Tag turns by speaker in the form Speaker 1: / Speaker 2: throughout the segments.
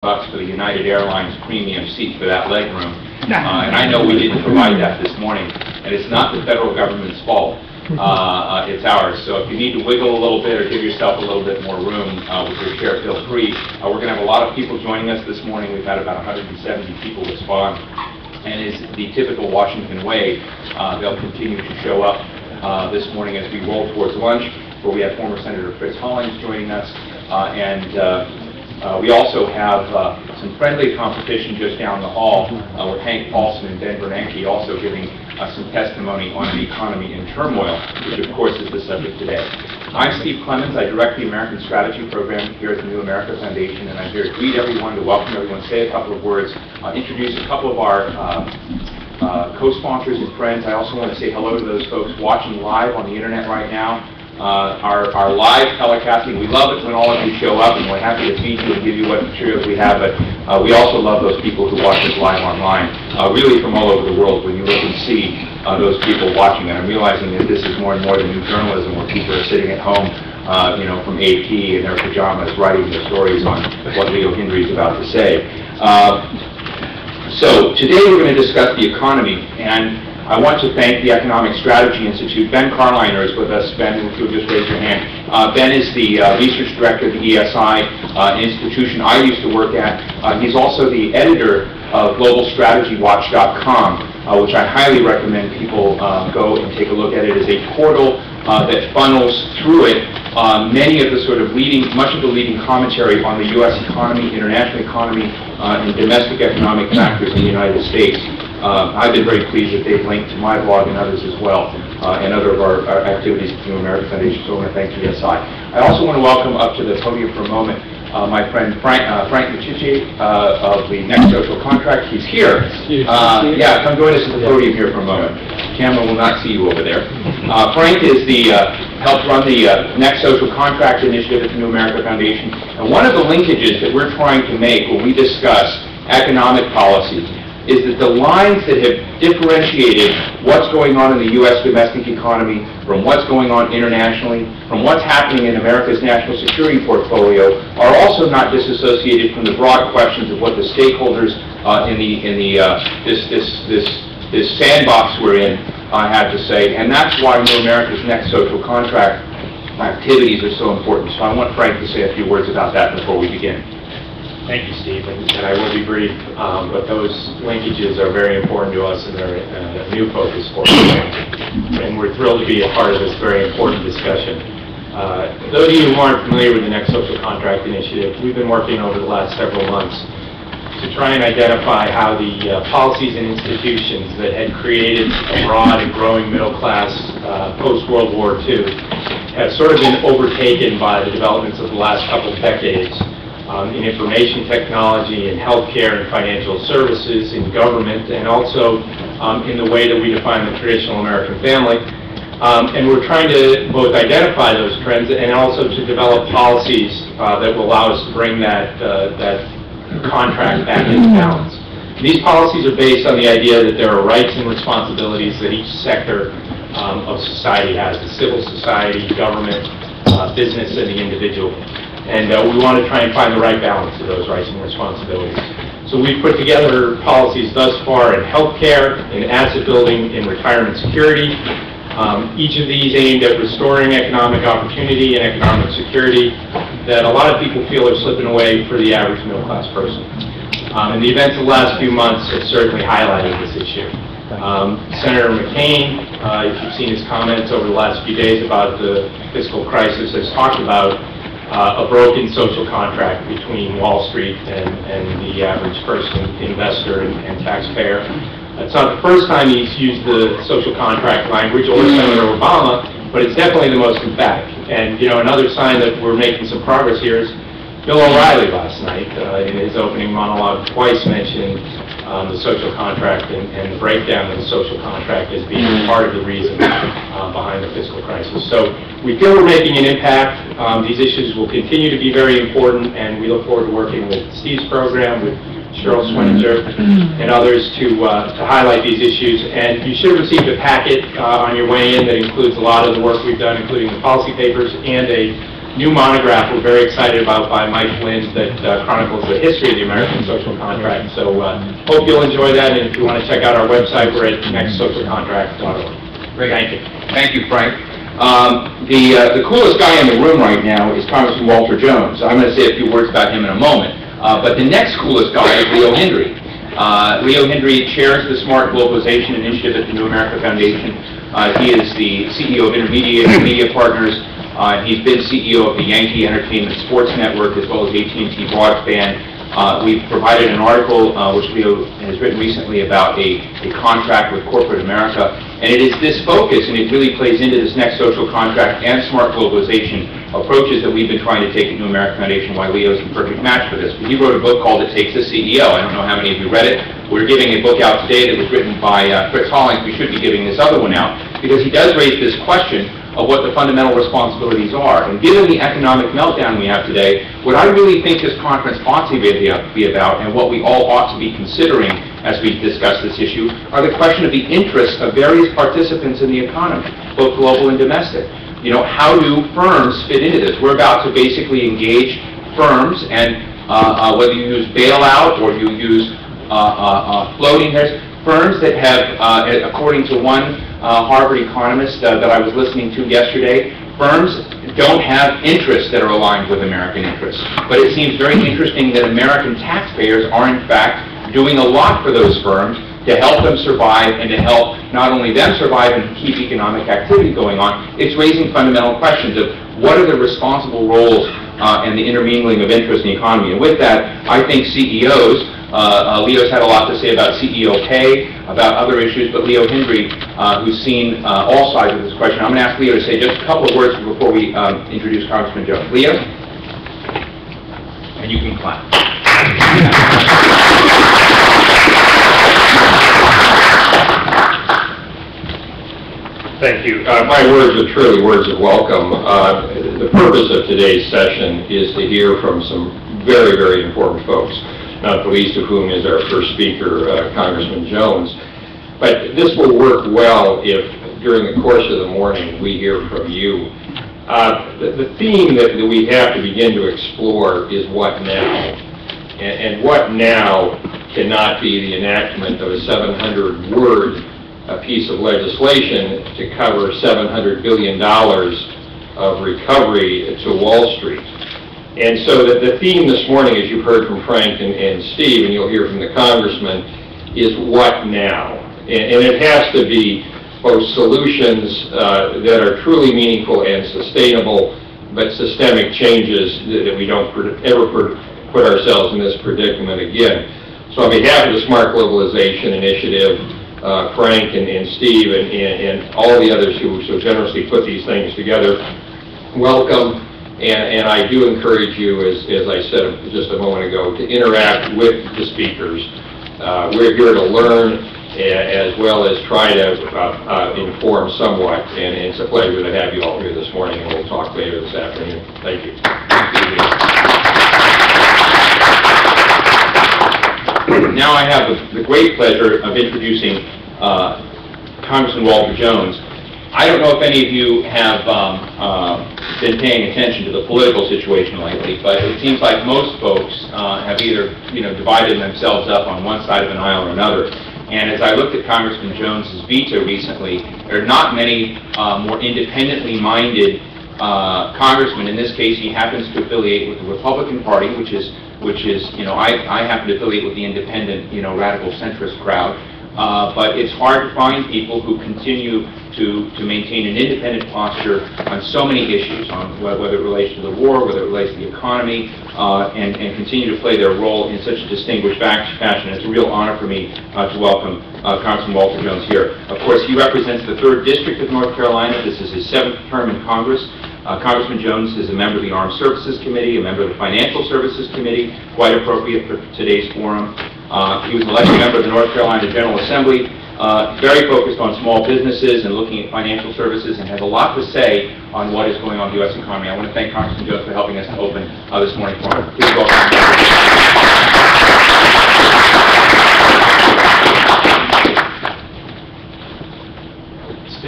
Speaker 1: for the United Airlines premium seat for that legroom. And I know we didn't provide that this morning, and it's not the federal government's fault. It's ours. So if you need to wiggle a little bit or give yourself a little bit more room with your chair, feel free. We're going to have a lot of people joining us this morning. We've had about 170 people respond. And as the typical Washington way, they'll continue to show up this morning as we roll towards lunch, where we have former Senator Fritz Hollings joining us. We also have some friendly competition just down the hall with Hank Paulson and Ben Bernanke also giving some testimony on the economy in turmoil, which of course is the subject today. I'm Steve Clemens. I direct the American Strategy Program here at the New America Foundation, and I'm here to greet everyone, to welcome everyone, say a couple of words, introduce a couple of our co-sponsors and friends. I also want to say hello to those folks watching live on the internet right now. Our live telecasting, we love it when all of you show up, and we're happy to feed you and give you what materials we have, but we also love those people who watch us live online, really from all over the world, when you look and see those people watching. And I'm realizing that this is more and more the new journalism, where people are sitting at home, from AP in their pajamas, writing their stories on what Leo Hendry is about to say. So today we're going to discuss the economy, and I want to thank the Economic Strategy Institute. Ben Carliner is with us. Ben, if you'll just raise your hand. Ben is the research director of the ESI, an institution I used to work at. He's also the editor of globalstrategywatch.com, which I highly recommend people go and take a look at. It is a portal that funnels through it many of the much of the leading commentary on the U.S. economy, international economy, and domestic economic factors in the United States. I've been very pleased that they've linked to my blog and others as well, and other of our activities at the New America Foundation, so I want to thank ESI. I also want to welcome up to the podium for a moment my friend Frank Michichi of the Next Social Contract. He's here. Yeah, come join us at the podium here for a moment. Camera will not see you over there. Frank is helps run the Next Social Contract initiative at the New America Foundation. And one of the linkages that we're trying to make when we discuss economic policy is that the lines that have differentiated what's going on in the U.S. domestic economy from what's going on internationally, from what's happening in America's national security portfolio, are also not disassociated from the broad questions of what the stakeholders this sandbox we're in have to say. And that's why New America's Next Social Contract activities are so important. So I want Frank to say a few words about that before we begin.
Speaker 2: Thank you, Steve, and I will be brief, but those linkages are very important to us, and they're a new focus for us, and we're thrilled to be a part of this very important discussion. Those of you who aren't familiar with the Next Social Contract Initiative, we've been working over the last several months to try and identify how the policies and institutions that had created a broad and growing middle class post-World War II have sort of been overtaken by the developments of the last couple of decades. In information technology, in healthcare and financial services, in government, and also in the way that we define the traditional American family. And we're trying to both identify those trends and also to develop policies that will allow us to bring that contract back into balance. These policies are based on the idea that there are rights and responsibilities that each sector of society has: the civil society, government, business, and the individual. And we want to try and find the right balance of those rights and responsibilities. So we've put together policies thus far in healthcare, in asset building, in retirement security. Each of these aimed at restoring economic opportunity and economic security that a lot of people feel are slipping away for the average middle class person. And the events of the last few months have certainly highlighted this issue. Senator McCain, if you've seen his comments over the last few days about the fiscal crisis, has talked about a broken social contract between Wall Street and the average person, investor, and taxpayer. It's not the first time he's used the social contract language, or Senator Obama, but it's definitely the most emphatic. And another sign that we're making some progress here is Bill O'Reilly last night, in his opening monologue, twice mentioned the social contract and the breakdown of the social contract as being part of the reason behind the fiscal crisis. So we feel we're making an impact. These issues will continue to be very important, and we look forward to working with Steve's program, with Cheryl Swinninger, and others to highlight these issues. And you should have received a packet on your way in that includes a lot of the work we've done, including the policy papers and a new monograph we're very excited about by Mike Lind that chronicles the history of the American social contract. So hope you'll enjoy that, and if you want to check out our website, we're at nextsocialcontract.org.
Speaker 1: Great. Thank you, Frank. The coolest guy in the room right now is Congressman Walter Jones. I'm going to say a few words about him in a moment. But the next coolest guy is Leo Hendry. Leo Hendry chairs the Smart Globalization Initiative at the New America Foundation. He is the CEO of Intermediate Media Partners. He's been CEO of the Yankee Entertainment Sports Network as well as AT&T Broadband. We've provided an article which Leo has written recently about a contract with corporate America. And it is this focus, and it really plays into this next social contract and smart globalization approaches that we've been trying to take at New America Foundation, why Leo is the perfect match for this. But he wrote a book called It Takes a CEO. I don't know how many of you read it. We're giving a book out today that was written by Fritz Hollings. We should be giving this other one out because he does raise this question of what the fundamental responsibilities are. And given the economic meltdown we have today, what I really think this conference ought to be about, and what we all ought to be considering as we discuss this issue, are the question of the interests of various participants in the economy, both global and domestic. You know, how do firms fit into this? We're about to basically engage firms, and whether you use bailout or you use floating heads, firms that have, according to one Harvard economist that I was listening to yesterday, firms don't have interests that are aligned with American interests. But it seems very interesting that American taxpayers are in fact doing a lot for those firms to help them survive and to help not only them survive and keep economic activity going on. It's raising fundamental questions of what are the responsible roles and the intermingling of interest in the economy. And with that, I think CEOs, Leo's had a lot to say about CEO pay, about other issues, but Leo Hendry, who's seen all sides of this question, I'm going to ask Leo to say just a couple of words before we introduce Congressman Jones. Leo? And you can clap.
Speaker 3: Thank you. My words are truly words of welcome. The purpose of today's session is to hear from some very, very important folks, not the least of whom is our first speaker, Congressman Jones. But this will work well if, during the course of the morning, we hear from you. The theme that we have to begin to explore is what now? And what now cannot be the enactment of a 700-word piece of legislation to cover $700 billion of recovery to Wall Street. And so the theme this morning, as you've heard from Frank and Steve, and you'll hear from the Congressman, is what now? And it has to be both solutions that are truly meaningful and sustainable, but systemic changes that we don't ever put ourselves in this predicament again. So on behalf of the Smart Globalization Initiative, Frank and Steve and all the others who so generously put these things together, welcome. And I do encourage you, as I said just a moment ago, to interact with the speakers. We're here to learn as well as try to inform somewhat. And it's a pleasure to have you all here this morning, and we'll talk later this afternoon. Thank you.
Speaker 1: Now I have the great pleasure of introducing Congressman Walter Jones. I don't know if any of you have been paying attention to the political situation lately, but it seems like most folks have either divided themselves up on one side of an aisle or another. And as I looked at Congressman Jones's veto recently, there are not many more independently minded congressmen. In this case, he happens to affiliate with the Republican Party, which is I happen to affiliate with the independent, radical centrist crowd. But it's hard to find people who continue to maintain an independent posture on so many issues, on whether it relates to the war, whether it relates to the economy, and continue to play their role in such a distinguished fashion. It's a real honor for me to welcome Congressman Walter Jones here. Of course, he represents the 3rd District of North Carolina. This is his 7th term in Congress. Congressman Jones is a member of the Armed Services Committee, a member of the Financial Services Committee, quite appropriate for today's forum. He was an elected member of the North Carolina General Assembly, very focused on small businesses and looking at financial services, and has a lot to say on what is going on in the U.S. economy. I want to thank Congressman Jones for helping us to open this morning's forum. Please welcome him.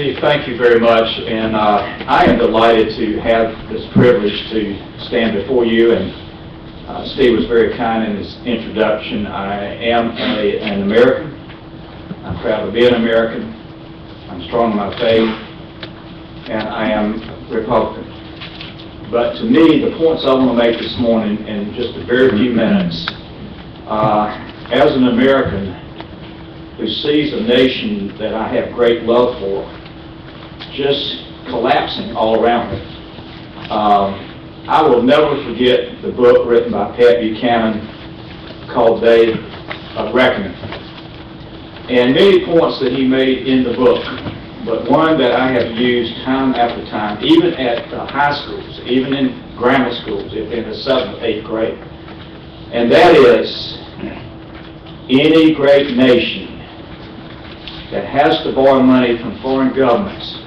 Speaker 4: Steve, thank you very much, and I am delighted to have this privilege to stand before you, and Steve was very kind in his introduction. I am an American. I'm proud to be an American. I'm strong in my faith, and I am Republican. But to me, the points I want to make this morning in just a very few minutes, as an American who sees a nation that I have great love for just collapsing all around me. I will never forget the book written by Pat Buchanan called Day of Reckoning. And many points that he made in the book, but one that I have used time after time, even at high schools, even in grammar schools, in the 7th, 8th grade. And that is, any great nation that has to borrow money from foreign governments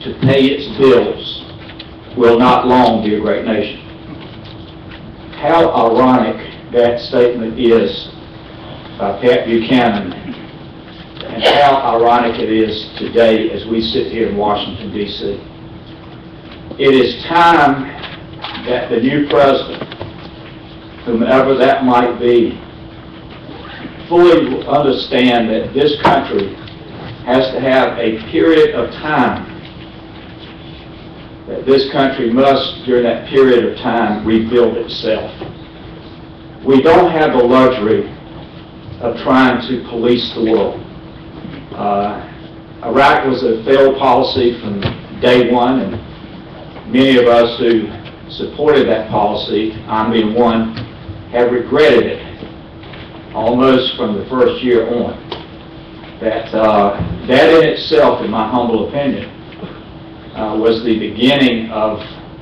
Speaker 4: to pay its bills will not long be a great nation. How ironic that statement is by Pat Buchanan, and how ironic it is today as we sit here in Washington, D.C. It is time that the new president, whomever that might be, fully understand that this country has to have a period of time, that this country must, during that period of time, rebuild itself. We don't have the luxury of trying to police the world. Iraq was a failed policy from day one, and many of us who supported that policy, I being one, have regretted it almost from the first year on. That in itself, in my humble opinion, was the beginning of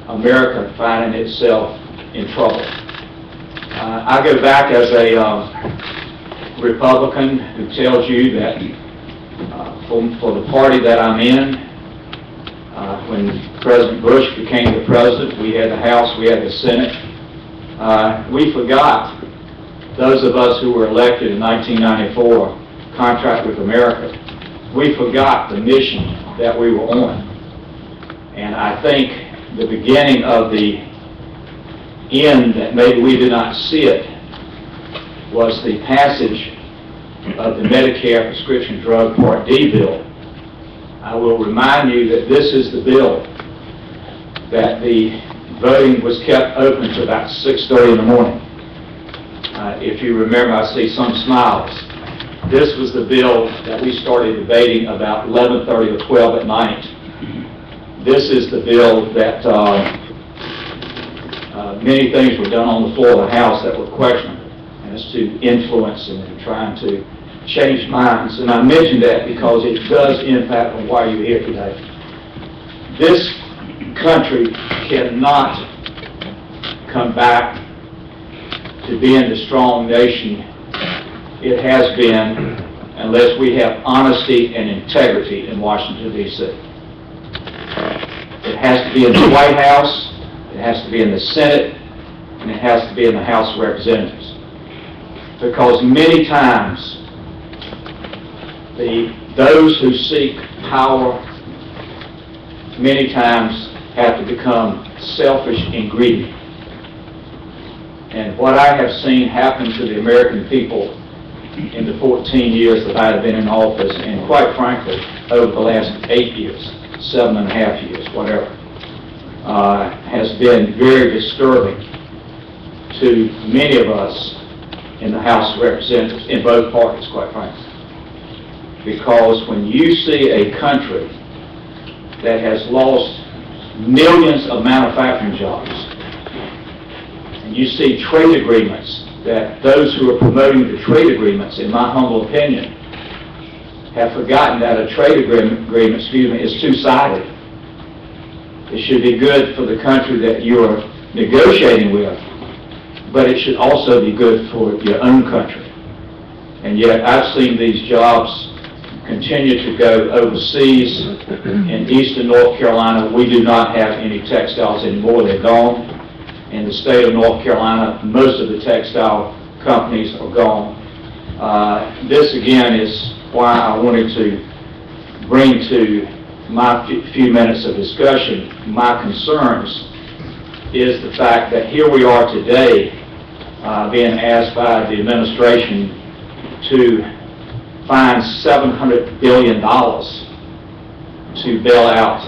Speaker 4: America finding itself in trouble. I go back as a Republican who tells you that for the party that I'm in, when President Bush became the president, we had the House, we had the Senate. We forgot, those of us who were elected in 1994, contract with America, we forgot the mission that we were on. And I think the beginning of the end that maybe we did not see it was the passage of the Medicare prescription drug Part D bill. I will remind you that this is the bill that the voting was kept open to about 6:30 in the morning. If you remember, I see some smiles. This was the bill that we started debating about 11:30 or 12 at night. This is the bill that many things were done on the floor of the House that were questionable as to influence and trying to change minds. And I mention that because it does impact on why you're here today. This country cannot come back to being the strong nation it has been unless we have honesty and integrity in Washington, D.C. It has to be in the White House, it has to be in the Senate, and it has to be in the House of Representatives. Because many times, those who seek power, many times have to become selfish and greedy. And what I have seen happen to the American people in the 14 years that I have been in office, and quite frankly, over the last 8 years, 7.5 years, whatever, has been very disturbing to many of us in the House of Representatives, in both parties, quite frankly. Because when you see a country that has lost millions of manufacturing jobs, and you see trade agreements that those who are promoting the trade agreements, in my humble opinion, have forgotten that a trade agreement, is two-sided. It should be good for the country that you are negotiating with, but it should also be good for your own country. And yet I've seen these jobs continue to go overseas. In eastern North Carolina, we do not have any textiles anymore. They're gone. In the state of North Carolina, most of the textile companies are gone. This, again, is why I wanted to bring to my few minutes of discussion, my concerns is the fact that here we are today being asked by the administration to find $700 billion to bail out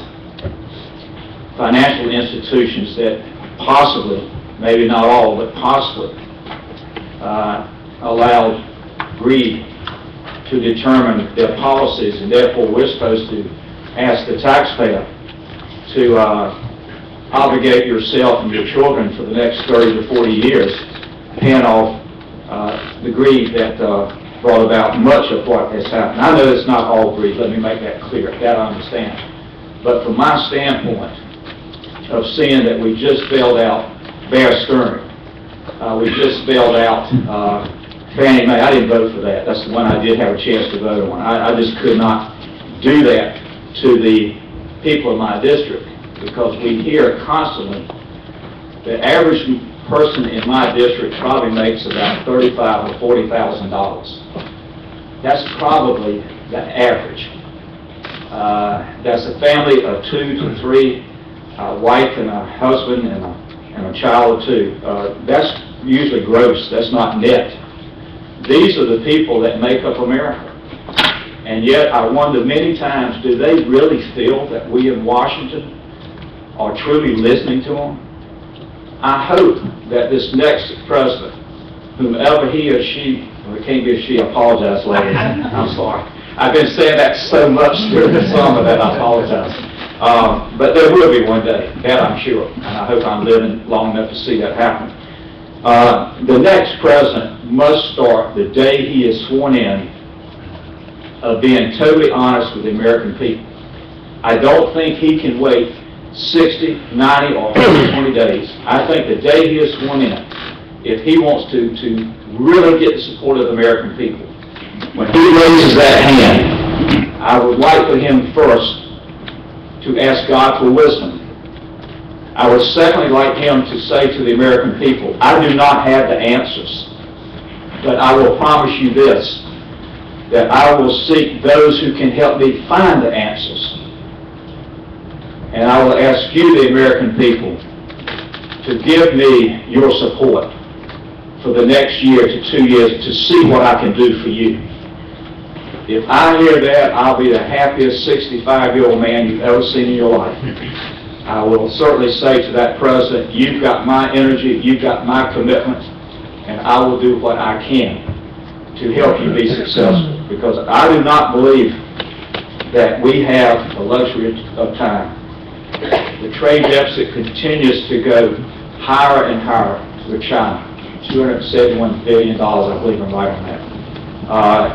Speaker 4: financial institutions that possibly, maybe not all, but possibly allowed greed to determine their policies, and therefore we're supposed to ask the taxpayer to obligate yourself and your children for the next 30 to 40 years, paying off the greed that brought about much of what has happened. I know it's not all greed, let me make that clear, that I understand. But from my standpoint of seeing that we just bailed out Bear Stearns, we just bailed out Fannie Mae. I didn't vote for that. That's the one I did have a chance to vote on. I just could not do that to the people of my district, because we hear constantly the average person in my district probably makes about $35,000 or $40,000. That's probably the average. That's a family of 2 to 3, a wife and a husband and a child or 2. That's usually gross. That's not net. These are the people that make up America. And yet I wonder many times, do they really feel that we in Washington are truly listening to them? I hope that this next president, whomever he or she, well, it can't be a she, I apologize, ladies, I'm sorry. I've been saying that so much during the summer that I apologize. But there will be one day, that I'm sure, and I hope I'm living long enough to see that happen. The next president must start the day he is sworn in of being totally honest with the American people. I don't think he can wait 60, 90, or 120 days. I think the day he is sworn in, if he wants to really get the support of the American people, when he raises that hand, I would like for him first to ask God for wisdom. I would secondly like him to say to the American people, I do not have the answers, but I will promise you this, that I will seek those who can help me find the answers. And I will ask you, the American people, to give me your support for the next year to 2 years to see what I can do for you. If I hear that, I'll be the happiest 65-year-old man you've ever seen in your life. I will certainly say to that president, you've got my energy, you've got my commitment, and I will do what I can to help you be successful. Because I do not believe that we have the luxury of time. The trade deficit continues to go higher and higher with China. $271 billion, I believe I'm right on that.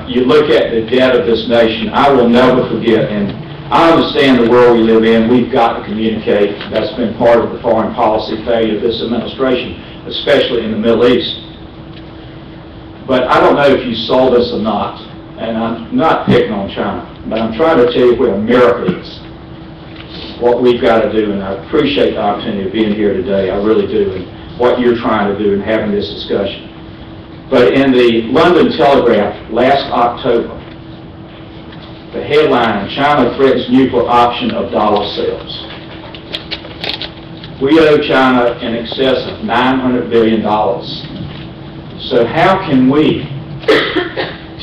Speaker 4: You look at the debt of this nation, I will never forget, and I understand the world we live in. We've got to communicate. That's been part of the foreign policy failure of this administration, especially in the Middle East. But I don't know if you saw this or not, and I'm not picking on China, but I'm trying to tell you where America is, what we've got to do, and I appreciate the opportunity of being here today. I really do, and what you're trying to do in having this discussion. But in the London Telegraph last October, the headline, China threatens nuclear option of dollar sales. We owe China in excess of $900 billion. So how can we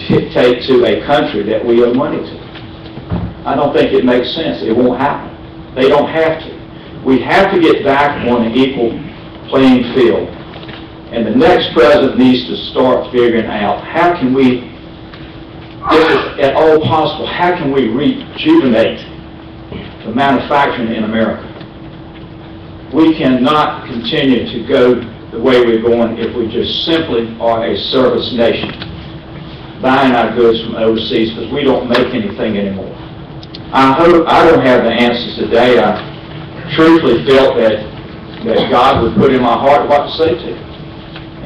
Speaker 4: dictate to a country that we owe money to? I don't think it makes sense. It won't happen. They don't have to. We have to get back on an equal playing field. And the next president needs to start figuring out how can we, if at all possible, how can we rejuvenate the manufacturing in America? We cannot continue to go the way we're going if we just simply are a service nation, buying our goods from overseas because we don't make anything anymore. I hope I don't have the answers today. I truthfully felt that God would put in my heart what to say to you.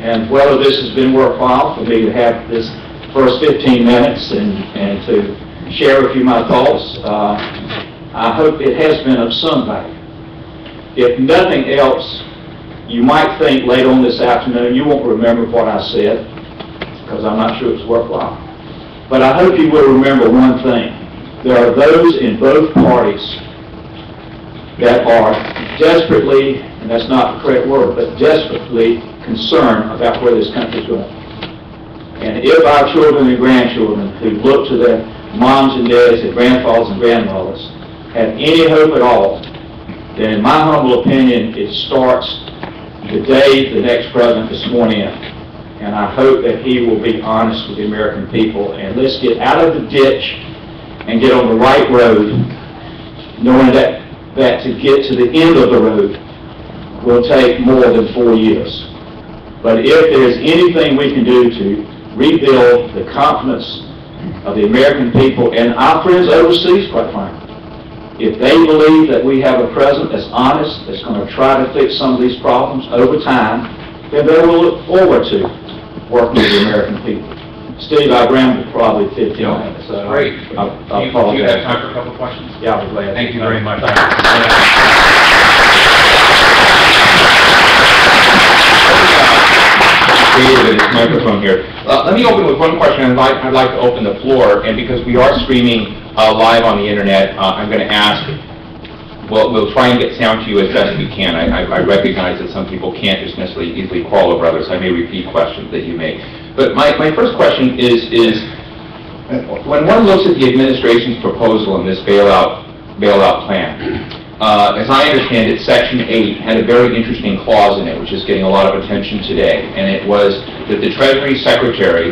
Speaker 4: And whether this has been worthwhile for me to have this first 15 minutes and to share with you my thoughts, I hope it has been of some value. If nothing else, you might think later on this afternoon you won't remember what I said, because I'm not sure it's worthwhile. But I hope you will remember one thing, there are those in both parties that are desperately, and that's not the correct word, but desperately concerned about where this country is going. And if our children and grandchildren who look to their moms and dads, their grandfathers and grandmothers, have any hope at all, then in my humble opinion, it starts the day the next president is sworn in. And I hope that he will be honest with the American people. And let's get out of the ditch and get on the right road, knowing that to get to the end of the road will take more than 4 years. But if there's anything we can do to rebuild the confidence of the American people and our friends overseas, quite frankly, if they believe that we have a president that's honest, that's going to try to fix some of these problems over time, then they will look forward to working with the American people. Steve, I rambled probably 15 minutes. So
Speaker 1: Great.
Speaker 4: I'll
Speaker 1: Do you
Speaker 4: apologize.
Speaker 1: have time for a couple of questions?
Speaker 4: Yeah, I'll be glad.
Speaker 1: Thank you very much. This microphone here. Let me open with one question. I'd like to open the floor, and because we are streaming live on the internet, I'm going to ask. Well, we'll try and get sound to you as best we can. I recognize that some people can't just necessarily easily crawl over others. I may repeat questions that you make. But my first question is when one looks at the administration's proposal in this bailout plan, as I understand it, Section 8 had a very interesting clause in it, which is getting a lot of attention today, and it was that the Treasury Secretary,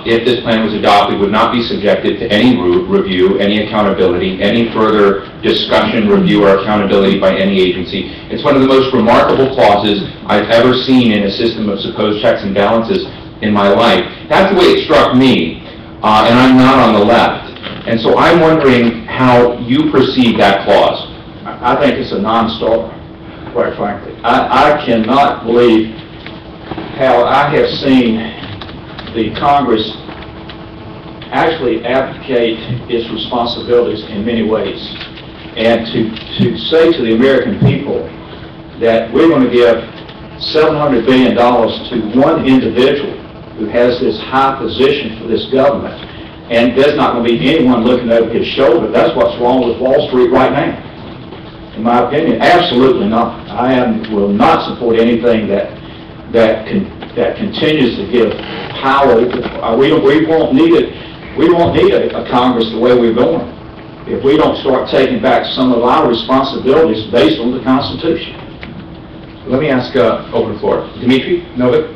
Speaker 1: if this plan was adopted, would not be subjected to any review, any accountability, any further discussion, review, or accountability by any agency. It's one of the most remarkable clauses I've ever seen in a system of supposed checks and balances in my life. That's the way it struck me, and I'm not on the left. And so I'm wondering how you perceive that clause.
Speaker 4: I think it's a non-starter, quite frankly. I cannot believe how I have seen the Congress actually abdicate its responsibilities in many ways. And to say to the American people that we're going to give $700 billion to one individual who has this high position for this government, and there's not going to be anyone looking over his shoulder, that's what's wrong with Wall Street right now. In my opinion, absolutely not. Will not support anything that continues to give power. We won't need it. We won't need a Congress the way we're going if we don't start taking back some of our responsibilities based on the Constitution.
Speaker 1: Let me ask over the floor. Dimitri Novik?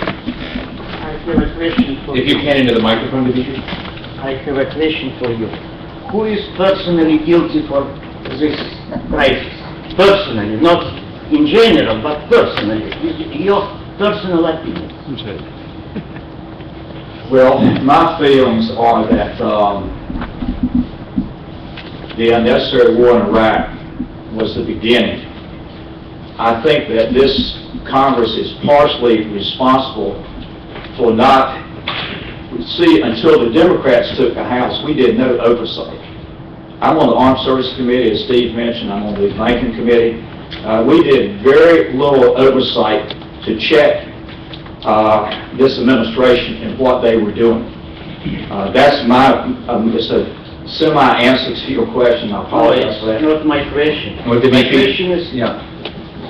Speaker 5: I have a question for
Speaker 1: If you can, into the microphone, Dimitri.
Speaker 5: I have a question for you. Who is personally guilty for this crisis? Personally, not in general, but personally. Your personal opinion.
Speaker 4: Well, my feelings are that the unnecessary war in Iraq was the beginning. I think that this Congress is partially responsible for not, see, until the Democrats took the House, we did no oversight. I'm on the Armed Services Committee, as Steve mentioned. I'm on the Banking Committee. We did very little oversight to check this administration and what they were doing. That's my, it's a semi-answer to your question. I apologize for that.
Speaker 5: Not my question.
Speaker 1: What,
Speaker 5: My
Speaker 1: Dimitri?
Speaker 5: question is,
Speaker 4: Yeah.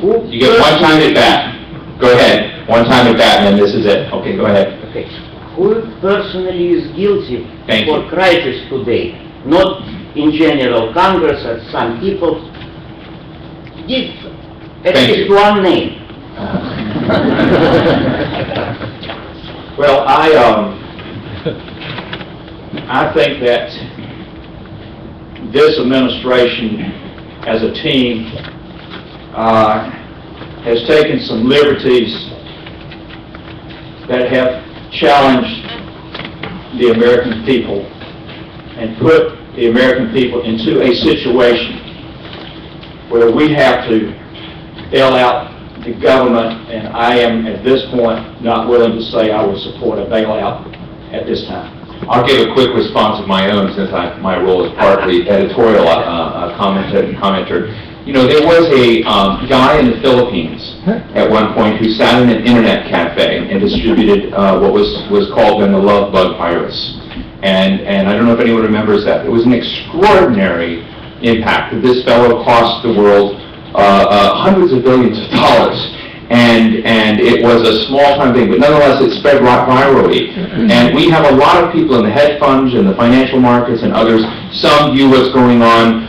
Speaker 5: who
Speaker 1: You get one time at bat. Go ahead. One time at bat, and then this is it. Okay, go ahead.
Speaker 5: Okay. Who personally is guilty
Speaker 1: Thank
Speaker 5: for
Speaker 1: you.
Speaker 5: crisis today? Not in general, Congress or some people. Give at
Speaker 1: Thank
Speaker 5: least
Speaker 1: you.
Speaker 5: one name.
Speaker 4: Well, I think that this administration, as a team, has taken some liberties that have challenged the American people and put the American people into a situation where we have to bail out the government, and I am, at this point, not willing to say I would support a bailout at this time.
Speaker 1: I'll give a quick response of my own, since my role is partly editorial commenter. You know, there was a guy in the Philippines at one point who sat in an internet cafe and distributed what was called then the love bug virus. And I don't know if anyone remembers that. It was an extraordinary impact. This fellow cost the world hundreds of billions of dollars. And it was a small-time thing, but nonetheless it spread virally. And we have a lot of people in the hedge funds and the financial markets and others. Some view what's going on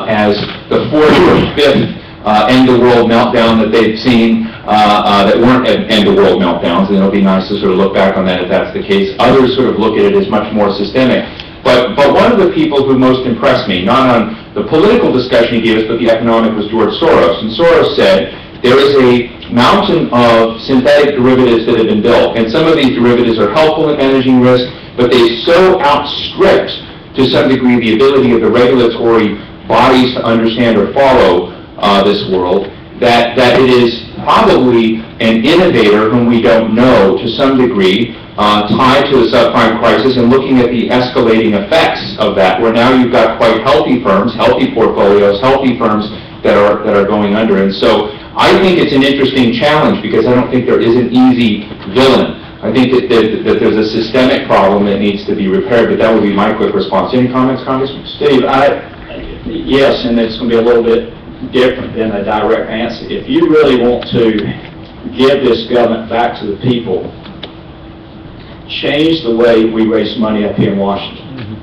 Speaker 1: as the fourth or fifth end-of-world meltdown that they've seen that weren't end-of-world meltdowns, and it'll be nice to sort of look back on that if that's the case. Others sort of look at it as much more systemic. But one of the people who most impressed me, not on the political discussion he gave us, but the economic, was George Soros. And Soros said, there is a mountain of synthetic derivatives that have been built, and some of these derivatives are helpful in managing risk, but they so outstrip, to some degree, the ability of the regulatory bodies to understand or follow this world, that it is probably an innovator whom we don't know, to some degree, tied to the subprime crisis, and looking at the escalating effects of that, where now you've got quite healthy firms, healthy portfolios, healthy firms that are going under. And so I think it's an interesting challenge, because I don't think there is an easy villain. I think that there's a systemic problem that needs to be repaired, but that would be my quick response. Any comments, Congressman?
Speaker 4: Steve, yes, and it's going to be a little bit different than a direct answer. If you really want to give this government back to the people, change the way we raise money up here in Washington.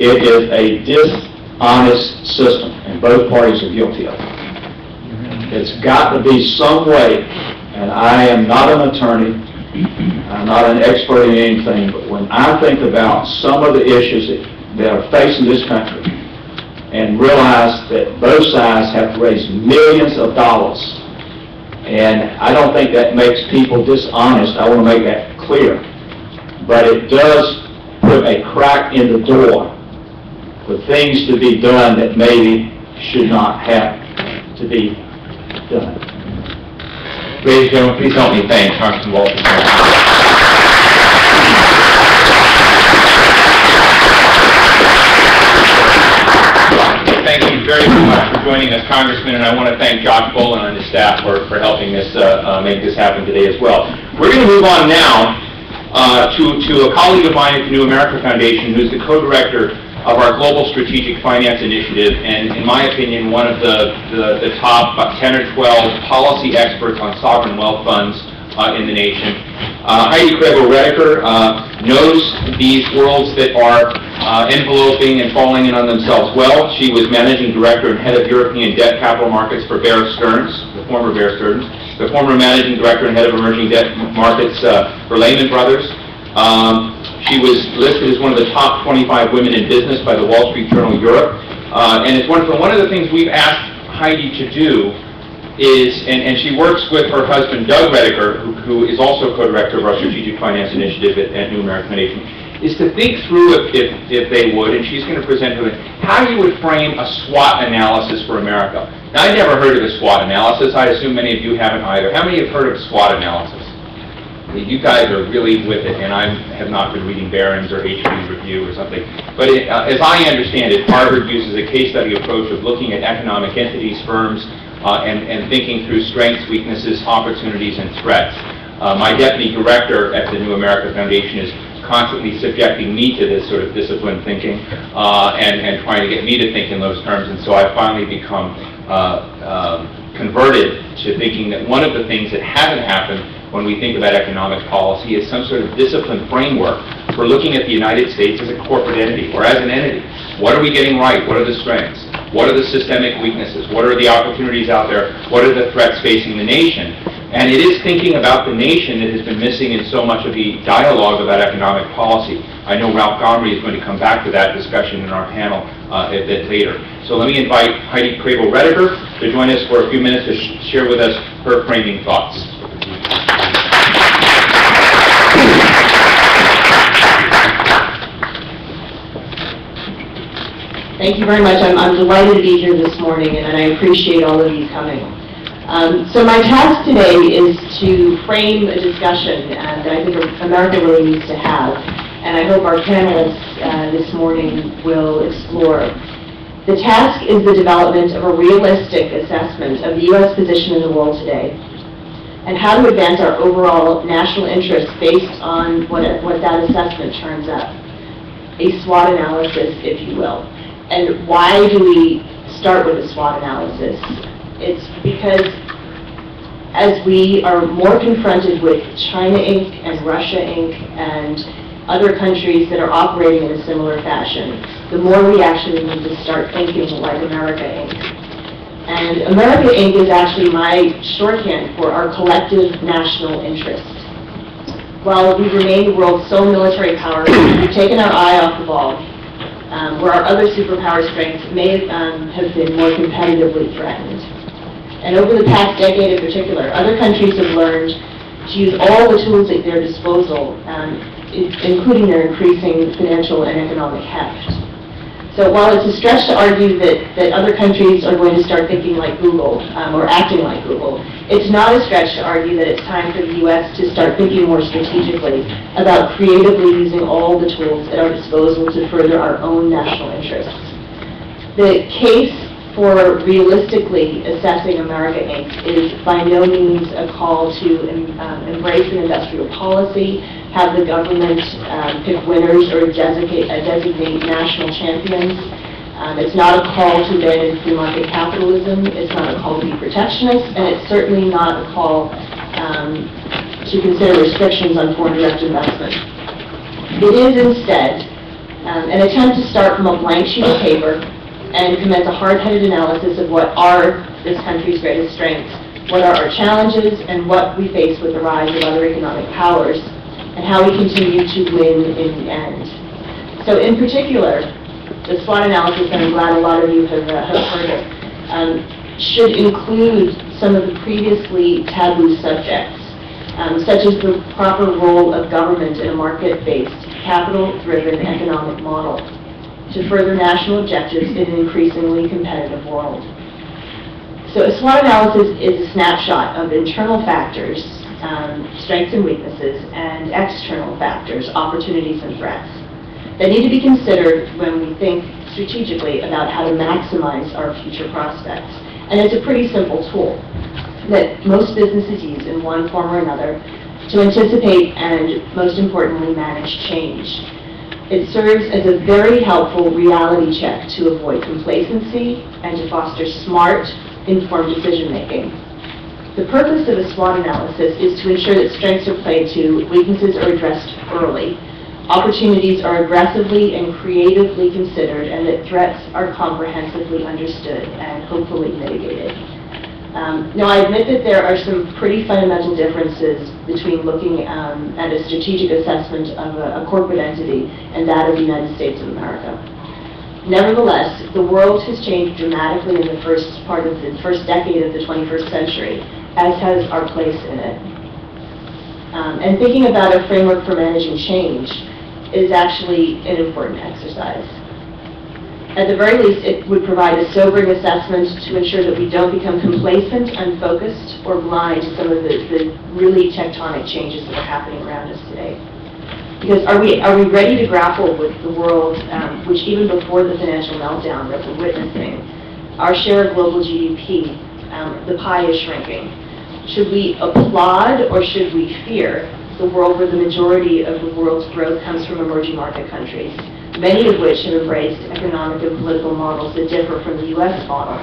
Speaker 4: It is a dishonest system, and both parties are guilty of it. It's got to be some way, and I am not an attorney, I'm not an expert in anything, but when I think about some of the issues that are facing this country, and realize that both sides have to raise millions of dollars, and I don't think that makes people dishonest. I want to make that clear. But it does put a crack in the door for things to be done that maybe should not have to be done.
Speaker 1: Ladies and gentlemen, please help me thank Congressman Walter. Thank you very much for joining us, Congressman, and I want to thank Josh Bolin and his staff for helping us make this happen today as well. We're going to move on now to a colleague of mine at the New America Foundation, who's the co-director of our Global Strategic Finance Initiative, and in my opinion, one of the top 10 or 12 policy experts on sovereign wealth funds in the nation. Heidi Krebo-Redeker knows these worlds that are enveloping and falling in on themselves well. She was managing director and head of European debt capital markets for Bear Stearns, the former Bear Stearns, the former managing director and head of emerging debt markets for Lehman Brothers. She was listed as one of the top 25 women in business by the Wall Street Journal Europe. And it's wonderful. One of the things we've asked Heidi to do is, and she works with her husband, Doug Redeker, who is also co-director of our Strategic Finance Initiative at New American Foundation, is to think through, if they would, and she's going to present to it, how you would frame a SWOT analysis for America. Now, I've never heard of a SWOT analysis. I assume many of you haven't either. How many have heard of SWOT analysis? You guys are really with it, and I have not been reading Barron's or HB Review or something. But as I understand it, Harvard uses a case study approach of looking at economic entities, firms, and thinking through strengths, weaknesses, opportunities, and threats. My deputy director at the New America Foundation is constantly subjecting me to this sort of disciplined thinking and trying to get me to think in those terms. And so I've finally become converted to thinking that one of the things that hasn't happened when we think about economic policy is some sort of disciplined framework for looking at the United States as a corporate entity or as an entity. What are we getting right? What are the strengths? What are the systemic weaknesses? What are the opportunities out there? What are the threats facing the nation? And it is thinking about the nation that has been missing in so much of the dialogue about economic policy. I know Ralph Gomery is going to come back to that discussion in our panel a bit later. So let me invite Heidi Krebo-Redeker to join us for a few minutes to share with us her framing thoughts.
Speaker 6: Thank you very much. I'm delighted to be here this morning, and I appreciate all of you coming. So my task today is to frame a discussion that I think America really needs to have, and I hope our panelists this morning will explore. The task is the development of a realistic assessment of the U.S. position in the world today, and how to advance our overall national interests based on what that assessment turns up. a SWOT analysis, if you will. And why do we start with a SWOT analysis? It's because as we are more confronted with China Inc. and Russia Inc. and other countries that are operating in a similar fashion, the more we actually need to start thinking like America Inc. And America Inc. is actually my shorthand for our collective national interest. While we remain the world's sole military power, we've taken our eye off the ball, where our other superpower strengths may have been more competitively threatened. And over the past decade in particular, other countries have learned to use all the tools at their disposal, including their increasing financial and economic heft. So while it's a stretch to argue that other countries are going to start thinking like Google, or acting like Google, it's not a stretch to argue that it's time for the U.S. to start thinking more strategically about creatively using all the tools at our disposal to further our own national interests. The case for realistically assessing America Inc. is by no means a call to embrace an industrial policy, have the government pick winners or designate national champions. It's not a call to abandon free market capitalism. It's not a call to be protectionist, and it's certainly not a call to consider restrictions on foreign direct investment. It is instead an attempt to start from a blank sheet of paper and commence a hard-headed analysis of what are this country's greatest strengths, what are our challenges, and what we face with the rise of other economic powers, and how we continue to win in the end. So in particular, the SWOT analysis, and I'm glad a lot of you have heard it, should include some of the previously taboo subjects, such as the proper role of government in a market-based, capital-driven economic model to further national objectives in an increasingly competitive world. So a SWOT analysis is a snapshot of internal factors, strengths and weaknesses, and external factors, opportunities and threats, that need to be considered when we think strategically about how to maximize our future prospects. And it's a pretty simple tool that most businesses use in one form or another to anticipate and, most importantly, manage change. It serves as a very helpful reality check to avoid complacency and to foster smart, informed decision-making. The purpose of a SWOT analysis is to ensure that strengths are played to, weaknesses are addressed early, opportunities are aggressively and creatively considered, and that threats are comprehensively understood and hopefully mitigated. Now, I admit that there are some pretty fundamental differences between looking at a strategic assessment of a corporate entity and that of the United States of America. Nevertheless, the world has changed dramatically in the first decade of the 21st century, as has our place in it. And thinking about a framework for managing change is actually an important exercise. At the very least, it would provide a sobering assessment to ensure that we don't become complacent, unfocused, or blind to some of the really tectonic changes that are happening around us today. Because are we ready to grapple with the world, which even before the financial meltdown that we're witnessing, our share of global GDP, the pie is shrinking. Should we applaud or should we fear the world where the majority of the world's growth comes from emerging market countries, many of which have embraced economic and political models that differ from the U.S. model?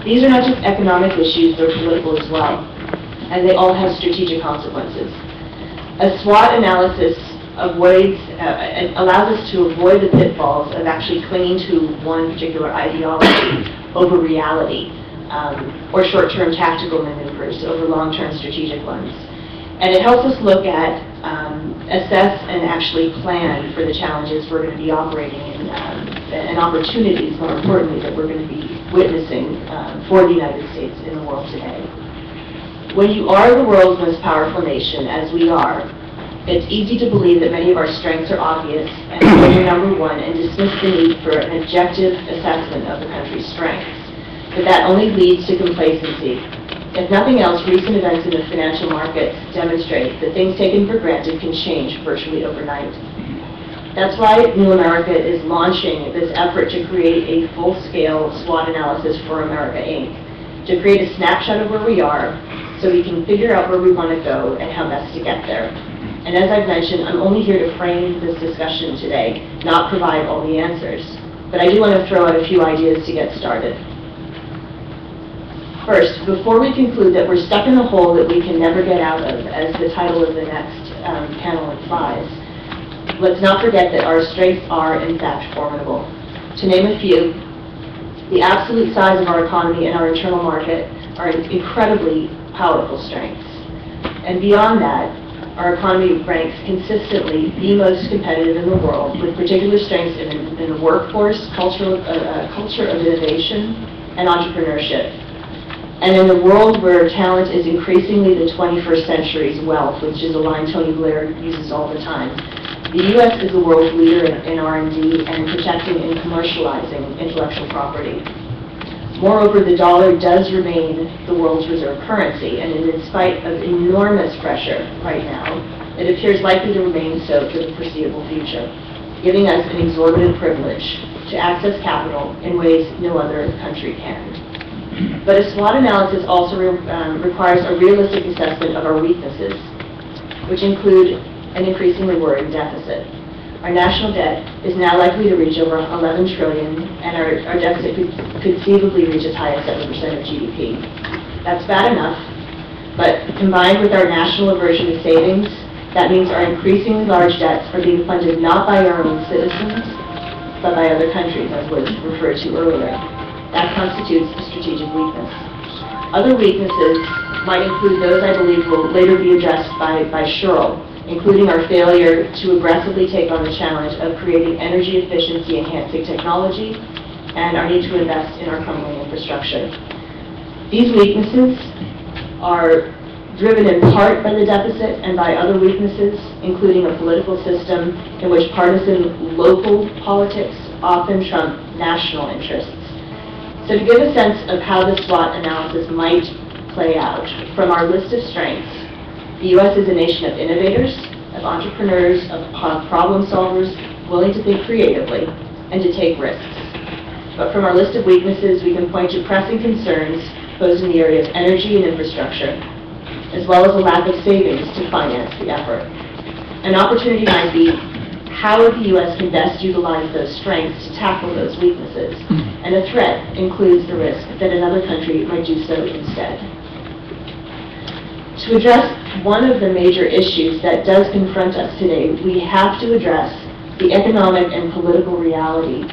Speaker 6: These are not just economic issues, they're political as well, and they all have strategic consequences. A SWOT analysis allows us to avoid the pitfalls of actually clinging to one particular ideology over reality, or short-term tactical maneuvers over long-term strategic ones. And it helps us look at, assess, and actually plan for the challenges we're going to be operating in, and opportunities, more importantly, that we're going to be witnessing for the United States in the world today. When you are the world's most powerful nation, as we are, it's easy to believe that many of our strengths are obvious and put your number one and dismiss the need for an objective assessment of the country's strengths. But that only leads to complacency. If nothing else, recent events in the financial markets demonstrate that things taken for granted can change virtually overnight. That's why New America is launching this effort to create a full-scale SWOT analysis for America Inc., to create a snapshot of where we are so we can figure out where we want to go and how best to get there. And as I've mentioned, I'm only here to frame this discussion today, not provide all the answers. But I do want to throw out a few ideas to get started. First, before we conclude that we're stuck in a hole that we can never get out of, as the title of the next panel implies, let's not forget that our strengths are, in fact, formidable. To name a few, the absolute size of our economy and our internal market are incredibly powerful strengths. And beyond that, our economy ranks consistently the most competitive in the world, with particular strengths in the workforce, culture of innovation, and entrepreneurship. And in a world where talent is increasingly the 21st century's wealth, which is a line Tony Blair uses all the time, the U.S. is the world leader in R&D and protecting and commercializing intellectual property. Moreover, the dollar does remain the world's reserve currency, and in spite of enormous pressure right now, it appears likely to remain so for the foreseeable future, giving us an exorbitant privilege to access capital in ways no other country can. But a SWOT analysis also requires a realistic assessment of our weaknesses, which include an increasingly worrying deficit. Our national debt is now likely to reach over $11 trillion, and our deficit could conceivably reach as high as 7% of GDP. That's bad enough, but combined with our national aversion to savings, that means our increasingly large debts are being funded not by our own citizens, but by other countries, as was referred to earlier. That constitutes a strategic weakness. Other weaknesses might include those I believe will later be addressed by Sherrill, including our failure to aggressively take on the challenge of creating energy efficiency enhancing technology and our need to invest in our crumbling infrastructure. These weaknesses are driven in part by the deficit and by other weaknesses, including a political system in which partisan local politics often trump national interests. So to give a sense of how the SWOT analysis might play out, from our list of strengths, the U.S. is a nation of innovators, of entrepreneurs, of problem solvers, willing to think creatively and to take risks. But from our list of weaknesses, we can point to pressing concerns posed in the area of energy and infrastructure, as well as a lack of savings to finance the effort. An opportunity might be how the U.S. can best utilize those strengths to tackle those weaknesses. And a threat includes the risk that another country might do so instead. To address one of the major issues that does confront us today, we have to address the economic and political reality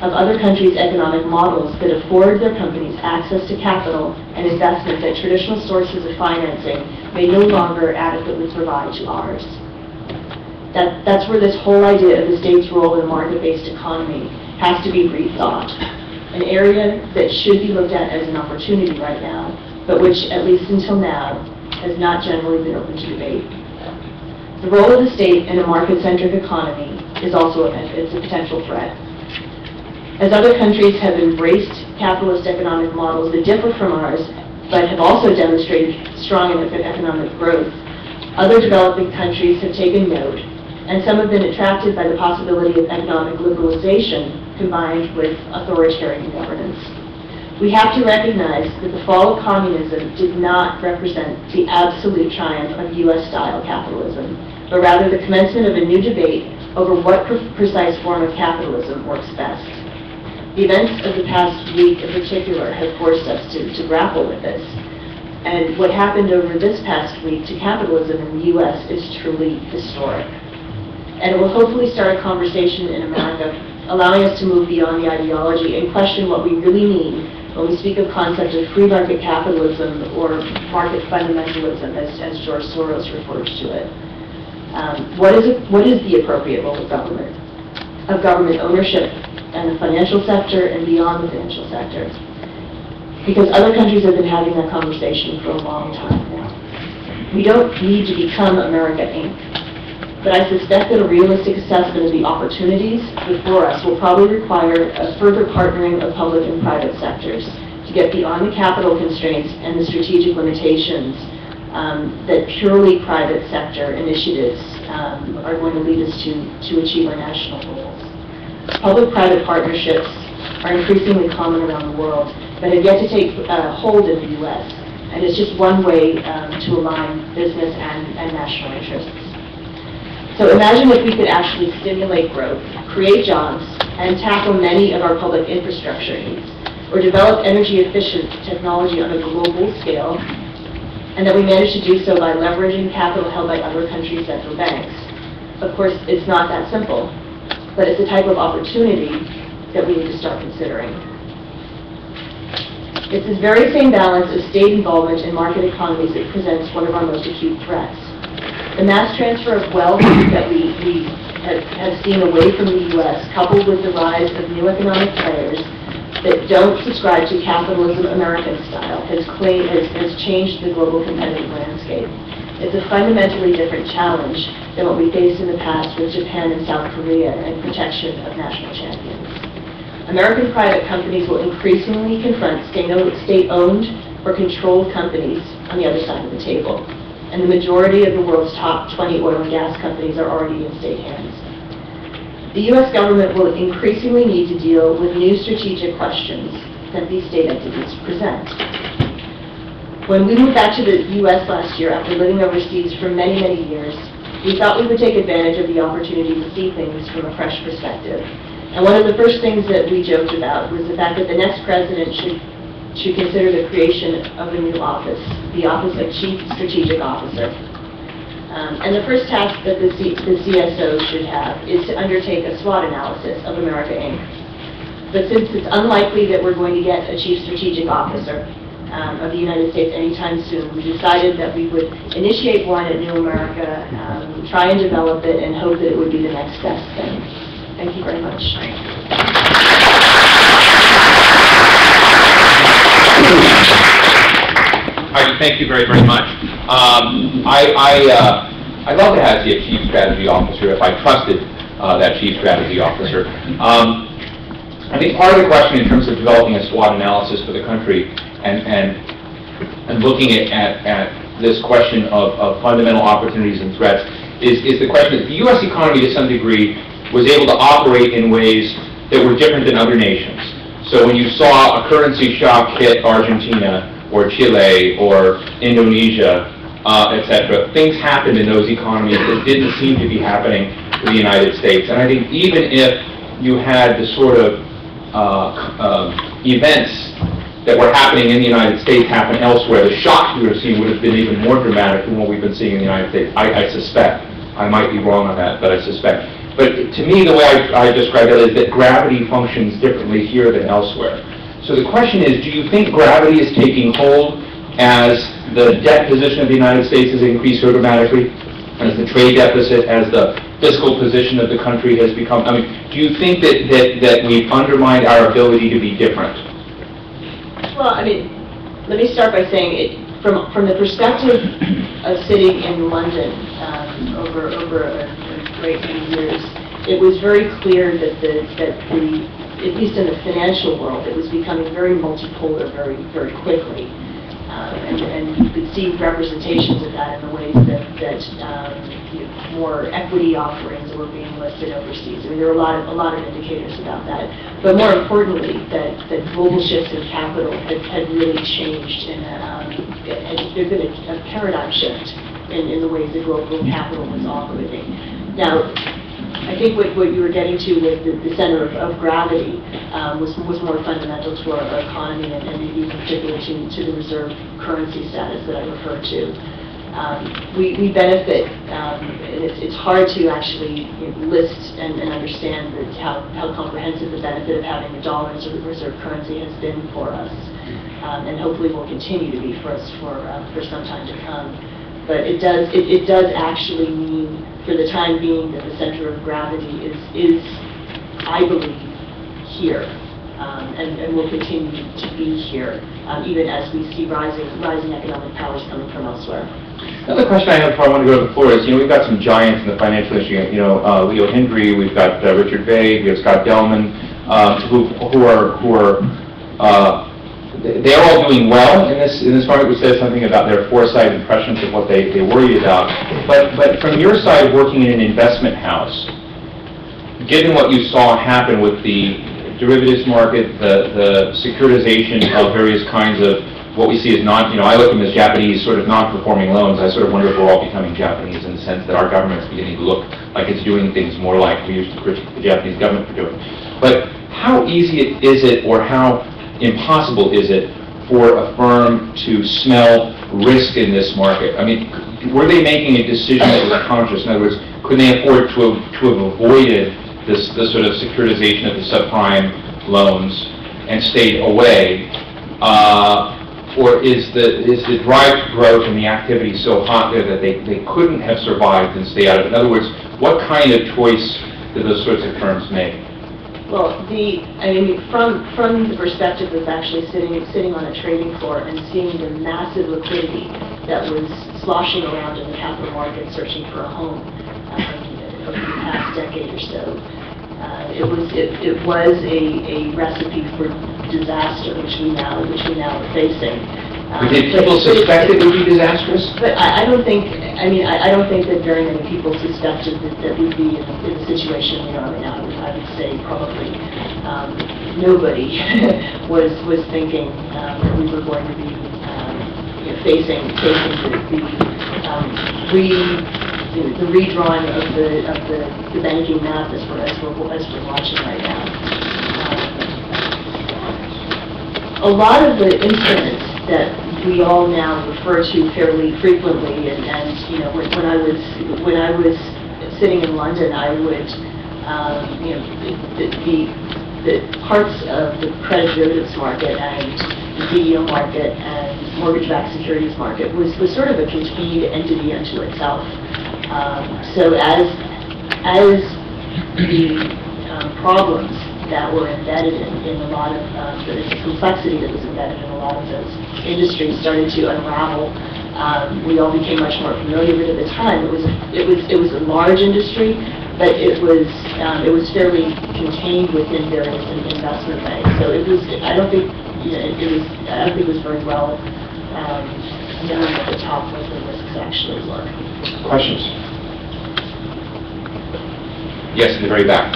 Speaker 6: of other countries' economic models that afford their companies access to capital and investment that traditional sources of financing may no longer adequately provide to ours. That's where this whole idea of the state's role in a market-based economy has to be rethought, an area that should be looked at as an opportunity right now, but which, at least until now, has not generally been open to debate. The role of the state in a market-centric economy is also a potential threat. As other countries have embraced capitalist economic models that differ from ours, but have also demonstrated strong economic growth, other developing countries have taken note, and some have been attracted by the possibility of economic liberalization combined with authoritarian governance. We have to recognize that the fall of communism did not represent the absolute triumph of U.S.-style capitalism, but rather the commencement of a new debate over what precise form of capitalism works best. The events of the past week in particular have forced us to grapple with this. And what happened over this past week to capitalism in the U.S. is truly historic. And it will hopefully start a conversation in America, allowing us to move beyond the ideology and question what we really mean when we speak of concepts of free market capitalism or market fundamentalism, as George Soros refers to it. What is the appropriate role of government ownership and the financial sector and beyond the financial sector? Because other countries have been having that conversation for a long time now. We don't need to become America, Inc. But I suspect that a realistic assessment of the opportunities before us will probably require a further partnering of public and private sectors to get beyond the capital constraints and the strategic limitations that purely private sector initiatives are going to lead us to achieve our national goals. Public-private partnerships are increasingly common around the world, but have yet to take hold in the U.S., and it's just one way to align business and national interests. So imagine if we could actually stimulate growth, create jobs, and tackle many of our public infrastructure needs, or develop energy-efficient technology on a global scale, and that we managed to do so by leveraging capital held by other countries' central banks. Of course, it's not that simple, but it's the type of opportunity that we need to start considering. It's this very same balance of state involvement in market economies that presents one of our most acute threats. The mass transfer of wealth that we have seen away from the U.S., coupled with the rise of new economic players that don't subscribe to capitalism American style, has changed the global competitive landscape. It's a fundamentally different challenge than what we faced in the past with Japan and South Korea and protection of national champions. American private companies will increasingly confront state-owned or controlled companies on the other side of the table. And the majority of the world's top 20 oil and gas companies are already in state hands. The U.S. government will increasingly need to deal with new strategic questions that these state entities present. When we moved back to the U.S. last year after living overseas for many, many years, we thought we would take advantage of the opportunity to see things from a fresh perspective. And one of the first things that we joked about was the fact that the next president should consider the creation of a new office, the Office of Chief Strategic Officer. And the first task that the CSO should have is to undertake a SWOT analysis of America, Inc. But since it's unlikely that we're going to get a Chief Strategic Officer of the United States anytime soon, we decided that we would initiate one at New America, try and develop it, and hope that it would be the next best thing. Thank you very much.
Speaker 1: Thank you very, very much. I'd love to have a chief strategy officer if I trusted that chief strategy officer. I think part of the question in terms of developing a SWOT analysis for the country and looking at this question of fundamental opportunities and threats is the question that the U.S. economy, to some degree, was able to operate in ways that were different than other nations. So when you saw a currency shock hit Argentina or Chile or Indonesia, etc., things happened in those economies that didn't seem to be happening in the United States. And I think even if you had the sort of events that were happening in the United States happen elsewhere, the shocks we would have seen would have been even more dramatic than what we've been seeing in the United States. I suspect. I might be wrong on that, but I suspect. But to me, the way I describe it is that gravity functions differently here than elsewhere. So the question is, do you think gravity is taking hold as the debt position of the United States has increased so dramatically, as the trade deficit, as the fiscal position of the country has become? I mean, do you think that we've undermined our ability to be different?
Speaker 6: Well, I mean, let me start by saying, from the perspective of sitting in London over a great few years, it was very clear that at least in the financial world, it was becoming very multipolar very, very quickly. And you could see representations of that in the ways that more equity offerings were being listed overseas. I mean, there were a lot of indicators about that. But more importantly, that global shifts in capital had really changed, and there's been a paradigm shift in the ways that global capital was operating. Now, I think what you were getting to with the center of gravity was more fundamental to our economy, and maybe in particular to the reserve currency status that I referred to. We benefit, and it's hard to actually list and understand how comprehensive the benefit of having the dollar as a reserve currency has been for us, and hopefully will continue to be for us for some time to come. But it does actually mean, for the time being, that the center of gravity is I believe, here, and will continue to be here, even as we see rising economic powers coming from elsewhere.
Speaker 1: Another question I have before I want to go to the floor is, we've got some giants in the financial industry. Leo Hendry, we've got Richard Vague, we have Scott Delman, who are they're all doing well in this market, which says something about their foresight and prescience of what they worry about. But from your side, working in an investment house, given what you saw happen with the derivatives market, the securitization of various kinds of what we see as I look at them as Japanese sort of non-performing loans. I sort of wonder if we're all becoming Japanese in the sense that our government's beginning to look like it's doing things more like we used to critique the Japanese government for doing. But how easy is it, or how impossible is it for a firm to smell risk in this market? I mean, were they making a decision that was conscious? In other words, could they afford to have avoided this sort of securitization of the subprime loans and stayed away? Or is the drive to growth and the activity so hot there that they couldn't have survived and stay out of it? In other words, what kind of choice do those sorts of firms make?
Speaker 6: Well, from the perspective of actually sitting on a trading floor and seeing the massive liquidity that was sloshing around in the capital market searching for a home over the past decade or so, it was a recipe for disaster, which we now are facing.
Speaker 1: Did people suspect it would be disastrous?
Speaker 6: But I don't think. I don't think that very many people suspected that we'd be in the situation we are right now. I would say probably nobody was thinking that we were going to be facing the redrawing of the banking map as we're watching right now. A lot of the instruments that we all now refer to fairly frequently, and when I was sitting in London, I would the parts of the credit derivatives market and the DEO market and mortgage-backed securities market was sort of a contained entity unto itself. So as the problems that were embedded in a lot of the complexity that was embedded in a lot of those industries started to unravel. We all became much more familiar with it at the time. It was a large industry, but it was fairly contained within various investment banks. So I don't think it was very well known at the top what the risks actually were.
Speaker 1: Questions? Yes, in the very back.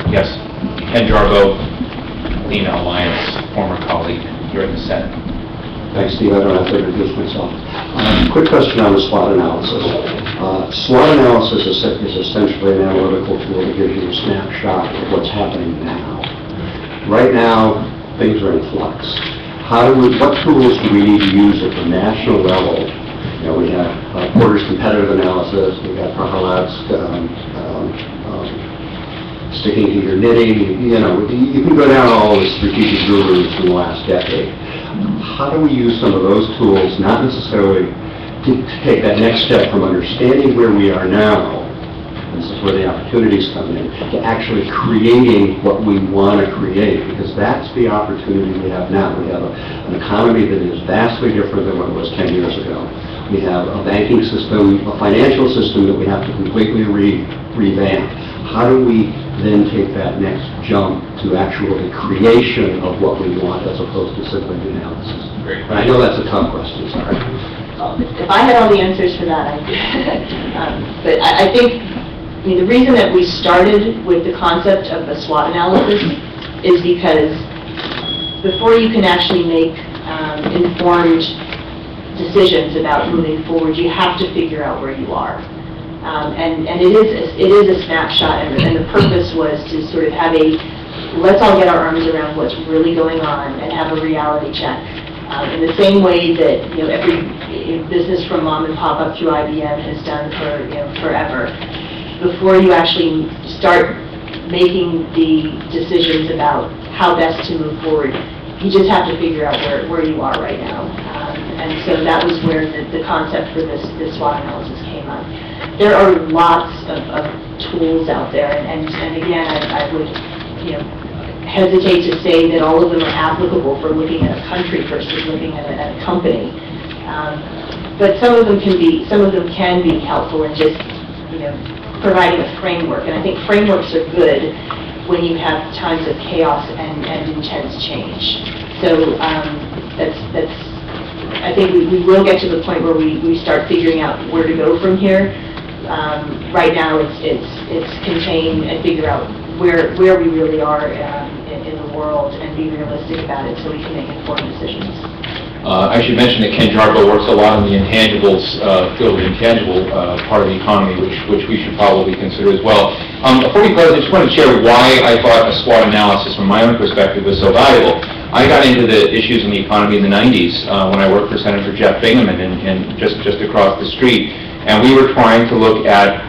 Speaker 1: Yes, Ken Jarbo, Lena Alliance, former colleague here in the Senate.
Speaker 7: Thanks, Steve. I don't have to introduce myself. Quick question on the SWOT analysis. SWOT analysis is essentially an analytical tool that gives you a snapshot of what's happening now. Right now, things are in flux. What tools do we need to use at the national level? We have Porter's competitive analysis. We got Prohalat's sticking to your knitting. You can go down all the strategic gurus from the last decade. How do we use some of those tools, not necessarily to take that next step from understanding where we are now, and this is where the opportunities come in, to actually creating what we want to create, because that's the opportunity we have now. We have an economy that is vastly different than what it was 10 years ago. We have a banking system, a financial system that we have to completely revamp. How do we then take that next jump to actually creation of what we want as opposed to simply the analysis? Great. I know that's a tough question, sorry.
Speaker 6: If I had all the answers for that, but I think the reason that we started with the concept of a SWOT analysis is because before you can actually make informed decisions about moving forward, you have to figure out where you are. And it is a snapshot, and the purpose was to sort of have let's all get our arms around what's really going on and have a reality check. In the same way that every business from mom and pop up through IBM has done for forever. Before you actually start making the decisions about how best to move forward, you just have to figure out where you are right now. And so that was where the concept for this SWOT analysis came up. There are lots of tools out there, and again, I would hesitate to say that all of them are applicable for looking at a country versus looking at a company. But some of them can be helpful in just providing a framework, and I think frameworks are good when you have times of chaos and intense change. So I think we will get to the point where we start figuring out where to go from here. Right now, it's contain and figure out where we really are in the world and be realistic about it so we can make informed decisions.
Speaker 1: I should mention that Ken Jarbo works a lot on the intangibles field, the intangible part of the economy, which we should probably consider as well. Before we close, I just want to share why I thought a SWOT analysis from my own perspective was so valuable. I got into the issues in the economy in the 90s when I worked for Senator Jeff Bingaman and just across the street. And we were trying to look at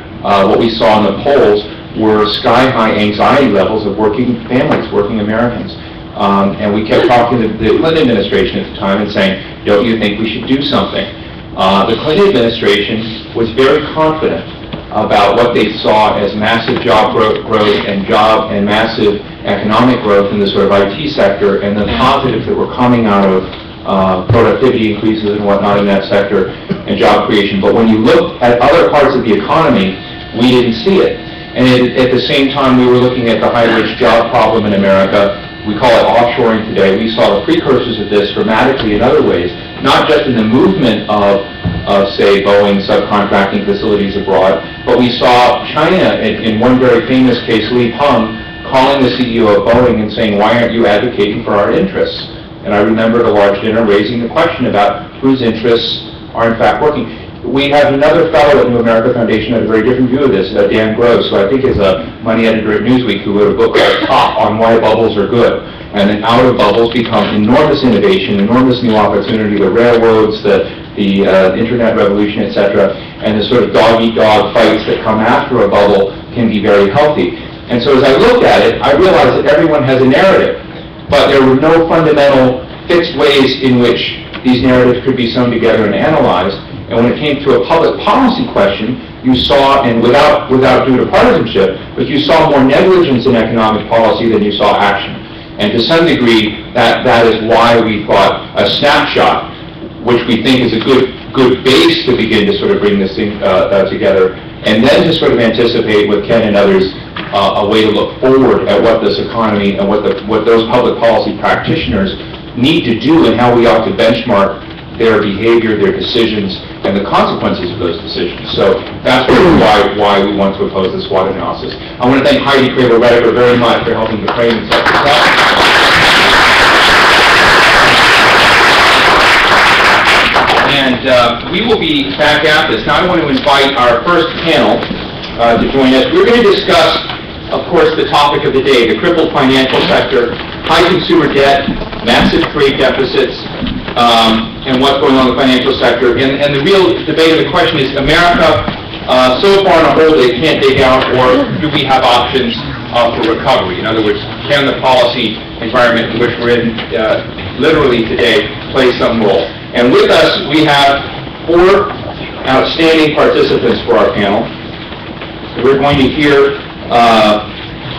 Speaker 1: what we saw in the polls were sky-high anxiety levels of working families, working Americans. And we kept talking to the Clinton administration at the time and saying, don't you think we should do something? The Clinton administration was very confident about what they saw as massive job growth and massive economic growth in the sort of IT sector and the positives that were coming out of productivity increases and whatnot in that sector and job creation. But when you look at other parts of the economy, we didn't see it. And at the same time, we were looking at the high-wage job problem in America. We call it offshoring today. We saw the precursors of this dramatically in other ways, not just in the movement of say, Boeing subcontracting facilities abroad, but we saw China, in one very famous case, Li Peng, calling the CEO of Boeing and saying, why aren't you advocating for our interests? And I remember at a large dinner raising the question about whose interests are in fact working. We have another fellow at New America Foundation who had a very different view of this, Dan Gross, who I think is a money editor at Newsweek, who wrote a book called Top on Why Bubbles Are Good. And then out of bubbles become enormous innovation, enormous new opportunity, the railroads, the internet revolution, etc. And the sort of dog-eat-dog fights that come after a bubble can be very healthy. And so as I looked at it, I realized that everyone has a narrative, but there were no fundamental fixed ways in which these narratives could be sewn together and analyzed. And when it came to a public policy question, you saw, and without due to partisanship, but you saw more negligence in economic policy than you saw action. And to some degree, that is why we thought a snapshot, which we think is a good base to begin to sort of bring this thing together, and then to sort of anticipate with Ken and others a way to look forward at what this economy and what those public policy practitioners need to do and how we ought to benchmark their behavior, their decisions, and the consequences of those decisions. So that's why we want to oppose the SWOT analysis. I want to thank Heidi Kramer-Rediker very much for helping to frame and set this up. And we will be back at this. Now I want to invite our first panel to join us. We're going to discuss, of course, the topic of the day, the crippled financial sector, high consumer debt, massive trade deficits, and what's going on in the financial sector. And the real debate of the question is, America, so far in a hole they can't dig out, or do we have options for recovery? In other words, can the policy environment in which we're in literally today play some role? And with us, we have 4 outstanding participants for our panel. So we're going to hear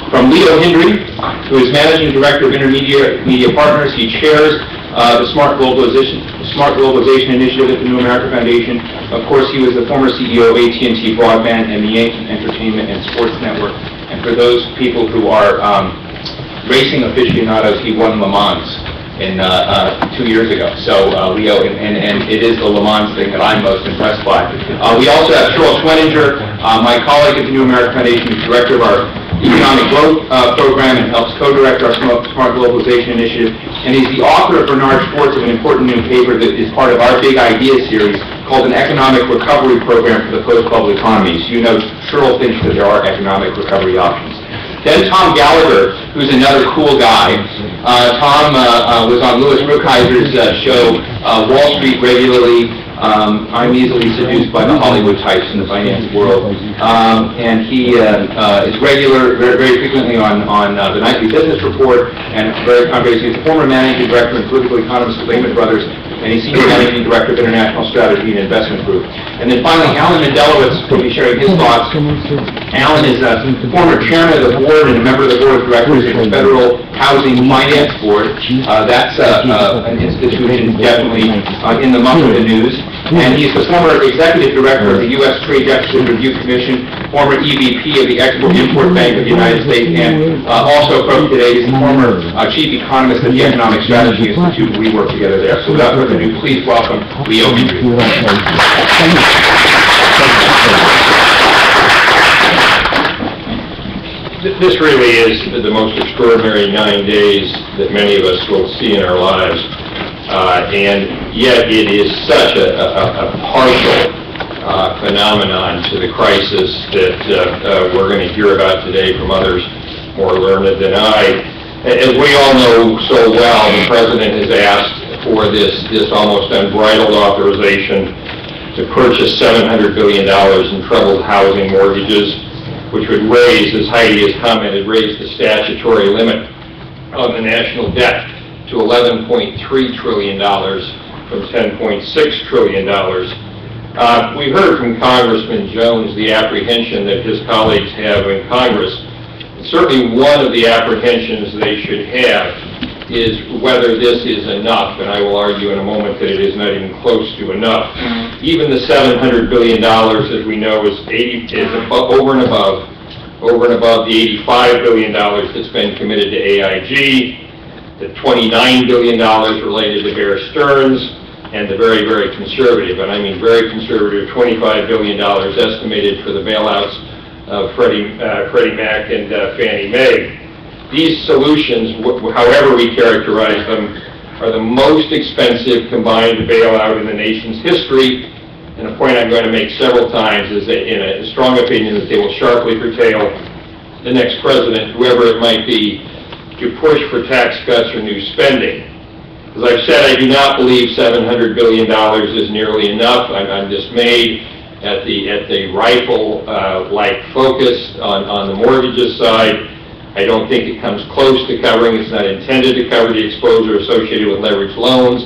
Speaker 1: from Leo Hendry, who is Managing Director of Intermedia Media Partners. He chairs the Smart Globalization Initiative at the New America Foundation. Of course, he was the former CEO of AT&T Broadband and the Yankee Entertainment and Sports Network. And for those people who are racing aficionados, he won Le Mans in 2 years ago. So Leo, and it is the Le Mans thing that I'm most impressed by. We also have Cheryl Schweninger, my colleague at the New America Foundation, who's director of our Economic Growth Program and helps co-direct our Smart Globalization Initiative. And he's the author of Bernard Schwartz of an important new paper that is part of our Big Ideas series called an Economic Recovery Program for the Post-Bubble Economy. So you know Cheryl thinks that there are economic recovery options. Then Tom Gallagher, who's another cool guy. Tom was on Louis Brookhiser's show, Wall Street regularly. I'm easily seduced by the Hollywood types in the finance world. And he is regular, very frequently on the Nightly Business Report, and very controversial. He's the former managing director and political economist at Lehman Brothers, and he's senior managing director of International Strategy and Investment Group. And then finally, Alan Mendelowitz will be sharing his thoughts. Alan is a former chairman of the board and a member of the board of directors of the Federal Housing Finance Board. That's an institution definitely in the muck of the news. And he's the former executive director of the U.S. Trade Deficit Review Commission, former EVP of the Export-Import Bank of the United States, and also from today, he's the former chief economist at the Economic Strategy Institute. We work together there. So without further ado, please welcome Leo Hendry.
Speaker 3: This really is the most extraordinary extraordinary 9 days that many of us will see in our lives. And yet it is such a partial phenomenon to the crisis that we're going to hear about today from others more learned than I. As we all know so well, the President has asked for this almost unbridled authorization to purchase $700 billion in troubled housing mortgages, which would raise, as Heidi has commented, raise the statutory limit on the national debt to $11.3 trillion from $10.6 trillion. We heard from Congressman Jones the apprehension that his colleagues have in Congress. Certainly one of the apprehensions they should have is whether this is enough, and I will argue in a moment that it is not even close to enough. Even the $700 billion, as we know, is over and above the $85 billion that's been committed to AIG, the $29 billion related to Bear Stearns, and the very, very conservative, and I mean very conservative, $25 billion estimated for the bailouts of Freddie Mac and Fannie Mae. These solutions, however we characterize them, are the most expensive combined bailout in the nation's history, and a point I'm going to make several times is that in a strong opinion that they will sharply curtail the next president, whoever it might be, to push for tax cuts or new spending. As I've said, I do not believe $700 billion is nearly enough. I'm dismayed at the rifle-like focus on the mortgages side. I don't think it comes close to covering, it's not intended to cover the exposure associated with leveraged loans,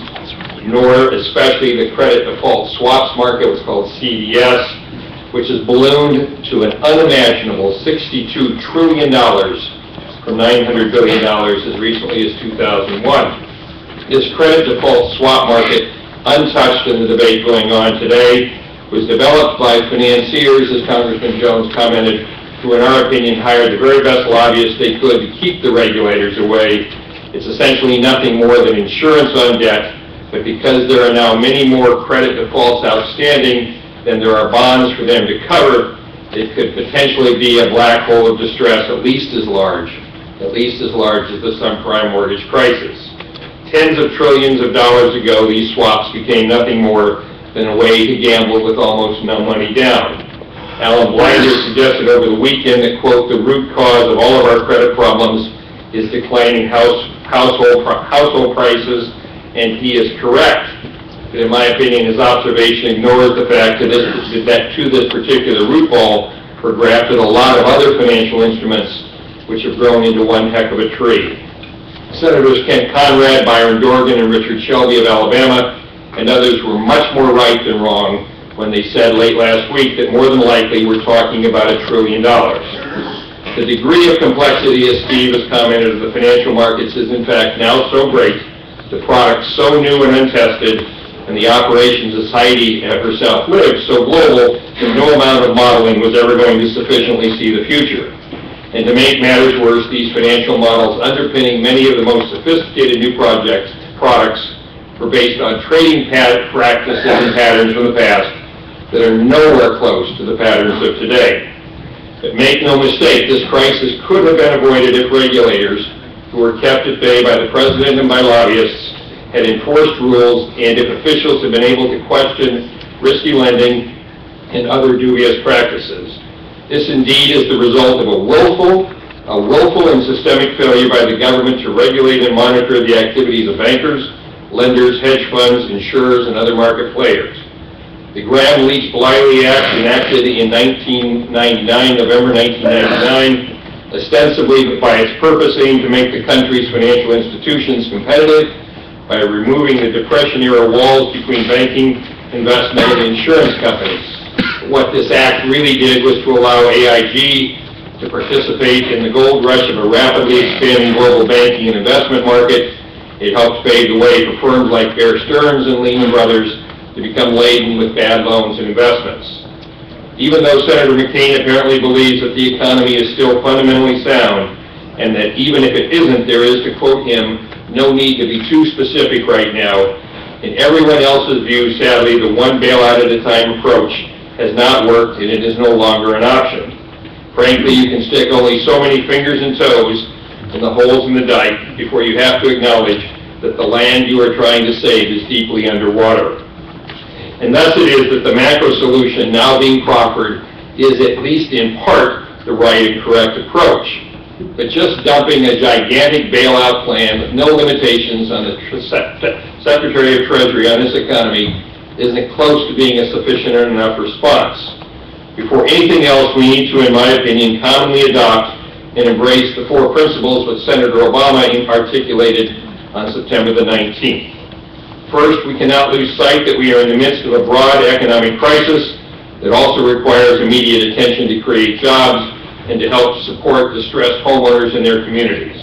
Speaker 3: nor especially the credit default swaps market, what's called CDS, which has ballooned to an unimaginable $62 trillion from $900 billion as recently as 2001. This credit default swap market, untouched in the debate going on today, was developed by financiers, as Congressman Jones commented, who in our opinion hired the very best lobbyists they could to keep the regulators away. It's essentially nothing more than insurance on debt, but because there are now many more credit defaults outstanding than there are bonds for them to cover, it could potentially be a black hole of distress at least as large as the subprime mortgage crisis. Tens of trillions of dollars ago, these swaps became nothing more than a way to gamble with almost no money down. Alan Blinder suggested over the weekend that, quote, the root cause of all of our credit problems is declining household prices, and he is correct. But in my opinion, his observation ignores the fact that to this particular root ball were grafted a lot of other financial instruments which have grown into one heck of a tree. Senators Kent Conrad, Byron Dorgan, and Richard Shelby of Alabama and others were much more right than wrong when they said late last week that more than likely we're talking about $1 trillion. The degree of complexity, as Steve has commented, of the financial markets is in fact now so great, the product so new and untested, and the operations as Heidi herself lived so global that no amount of modeling was ever going to sufficiently see the future. And to make matters worse, these financial models underpinning many of the most sophisticated new products were based on trading practices and patterns from the past that are nowhere close to the patterns of today. But make no mistake, this crisis could have been avoided if regulators, who were kept at bay by the President and by lobbyists, had enforced rules and if officials had been able to question risky lending and other dubious practices. This indeed is the result of a willful and systemic failure by the government to regulate and monitor the activities of bankers, lenders, hedge funds, insurers, and other market players. The Graham-Leach-Bliley Act, enacted in November 1999, ostensibly by its purpose aimed to make the country's financial institutions competitive by removing the Depression-era walls between banking, investment, and insurance companies. What this act really did was to allow AIG to participate in the gold rush of a rapidly expanding global banking and investment market. It helped pave the way for firms like Bear Stearns and Lehman Brothers to become laden with bad loans and investments. Even though Senator McCain apparently believes that the economy is still fundamentally sound, and that even if it isn't, there is, to quote him, no need to be too specific right now, in everyone else's view, sadly, the one bailout at a time approach has not worked and it is no longer an option. Frankly, you can stick only so many fingers and toes and the holes in the dike before you have to acknowledge that the land you are trying to save is deeply underwater. And thus it is that the macro solution now being proffered is, at least in part, the right and correct approach. But just dumping a gigantic bailout plan with no limitations on the Secretary of Treasury on this economy isn't close to being a sufficient or enough response. Before anything else, we need to, in my opinion, commonly adopt and embrace the 4 principles that Senator Obama articulated on September the 19th. First, we cannot lose sight that we are in the midst of a broad economic crisis that also requires immediate attention to create jobs and to help support distressed homeowners in their communities.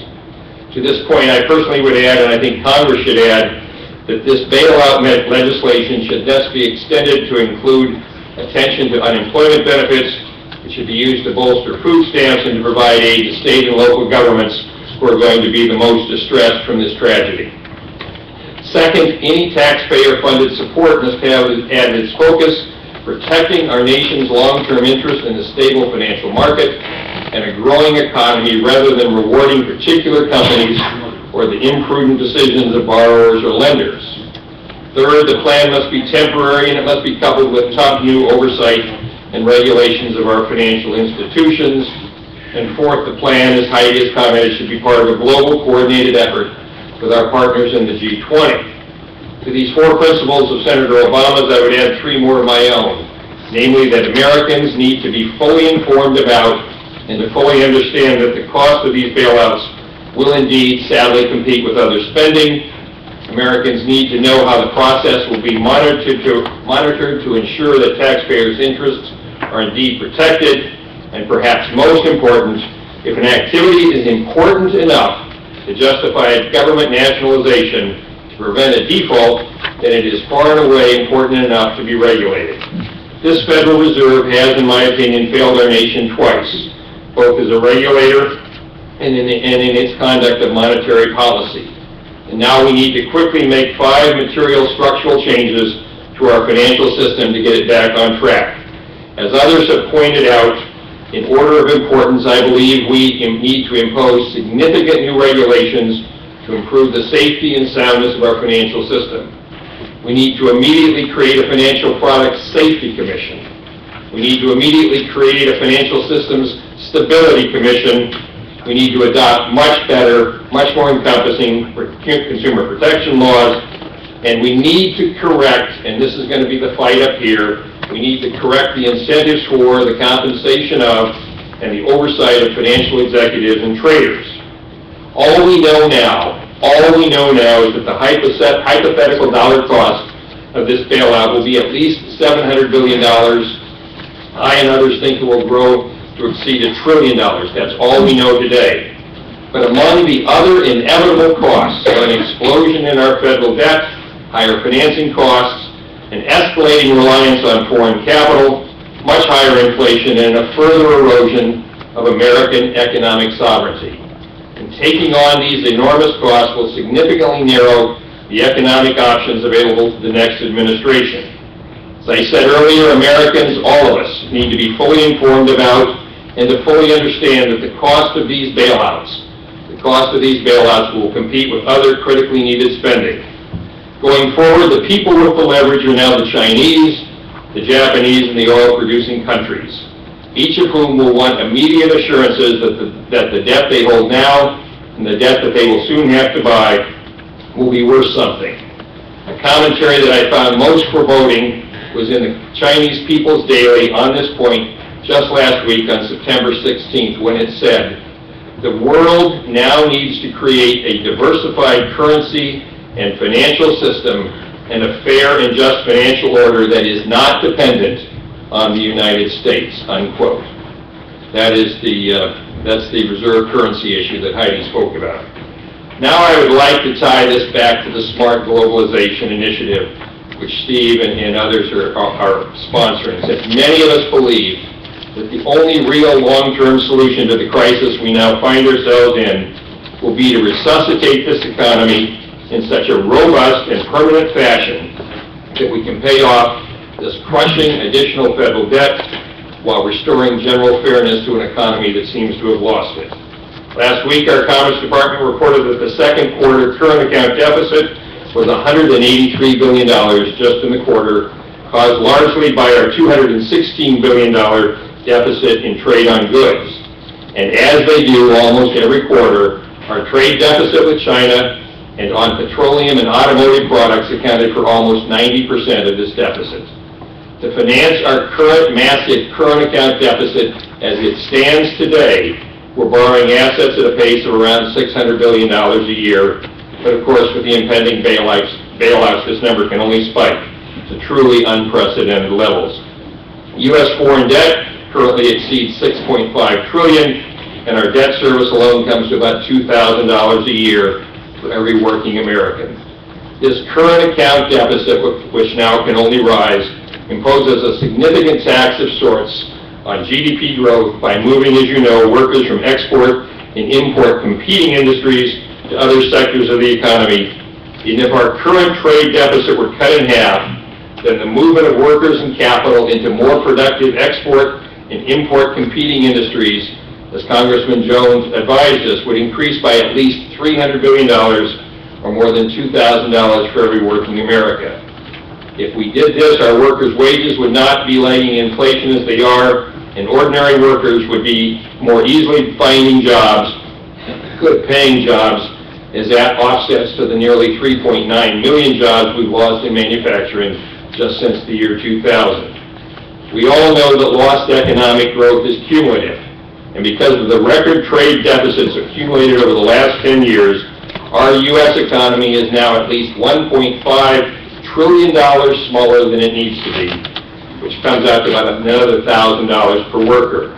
Speaker 3: To this point, I personally would add, and I think Congress should add, that this bailout legislation should thus be extended to include attention to unemployment benefits. It should be used to bolster food stamps and to provide aid to state and local governments who are going to be the most distressed from this tragedy. Second, any taxpayer-funded support must have at its focus protecting our nation's long-term interest in a stable financial market and a growing economy rather than rewarding particular companies or the imprudent decisions of borrowers or lenders. Third, the plan must be temporary and it must be coupled with tough new oversight and regulations of our financial institutions. And fourth, the plan, as Heidi has commented, should be part of a global coordinated effort with our partners in the G20. To these 4 principles of Senator Obama's, I would add 3 more of my own, namely that Americans need to be fully informed about and to fully understand that the cost of these bailouts will indeed sadly compete with other spending. Americans need to know how the process will be monitored to ensure that taxpayers' interests are indeed protected, and perhaps most important, if an activity is important enough to justify government nationalization to prevent a default, then it is far and away important enough to be regulated. This Federal Reserve has, in my opinion, failed our nation twice, both as a regulator and in its conduct of monetary policy. And now we need to quickly make 5 material structural changes to our financial system to get it back on track. As others have pointed out, in order of importance, I believe we need to impose significant new regulations to improve the safety and soundness of our financial system. We need to immediately create a Financial Products Safety Commission. We need to immediately create a Financial Systems Stability Commission. We need to adopt much better, much more encompassing consumer protection laws, and we need to correct, and this is going to be the fight up here, we need to correct the incentives for, the compensation of, and the oversight of financial executives and traders. All we know now is that the hypothetical dollar cost of this bailout will be at least $700 billion. I and others think it will grow to exceed $1 trillion. That's all we know today. But among the other inevitable costs are an explosion in our federal debt, higher financing costs, an escalating reliance on foreign capital, much higher inflation, and a further erosion of American economic sovereignty. And taking on these enormous costs will significantly narrow the economic options available to the next administration. As I said earlier, Americans, all of us, need to be fully informed about and to fully understand that the cost of these bailouts will compete with other critically needed spending. Going forward, the people with the leverage are now the Chinese, the Japanese, and the oil-producing countries, each of whom will want immediate assurances that the debt they hold now and the debt that they will soon have to buy will be worth something. A commentary that I found most foreboding was in the Chinese People's Daily on this point just last week on September 16th, when it said, "The world now needs to create a diversified currency and financial system and a fair and just financial order that is not dependent on the United States," unquote. That's the reserve currency issue that Heidi spoke about. Now I would like to tie this back to the Smart Globalization Initiative, which Steve and others are sponsoring, since many of us believe that the only real long-term solution to the crisis we now find ourselves in will be to resuscitate this economy in such a robust and permanent fashion that we can pay off this crushing additional federal debt while restoring general fairness to an economy that seems to have lost it. Last week, our Commerce Department reported that the second quarter current account deficit was $183 billion just in the quarter, caused largely by our $216 billion deficit in trade on goods. And as they do almost every quarter, our trade deficit with China and on petroleum and automotive products accounted for almost 90% of this deficit. To finance our current massive current account deficit as it stands today, we're borrowing assets at a pace of around $600 billion a year, but of course with the impending bailouts, this number can only spike to truly unprecedented levels. U.S. foreign debt currently exceeds $6.5 trillion, and our debt service alone comes to about $2,000 a year for every working American. This current account deficit, which now can only rise, imposes a significant tax of sorts on GDP growth by moving, as you know, workers from export and import competing industries to other sectors of the economy. And if our current trade deficit were cut in half, then the movement of workers and capital into more productive export and import competing industries, as Congressman Jones advised us, would increase by at least $300 billion, or more than $2,000 for every working American. If we did this, our workers' wages would not be lagging inflation as they are, and ordinary workers would be more easily finding jobs, good-paying jobs, as that offsets to the nearly 3.9 million jobs we've lost in manufacturing just since the year 2000. We all know that lost economic growth is cumulative, and because of the record trade deficits accumulated over the last 10 years, our U.S. economy is now at least $1.5 trillion smaller than it needs to be, which comes out to about another $1,000 per worker.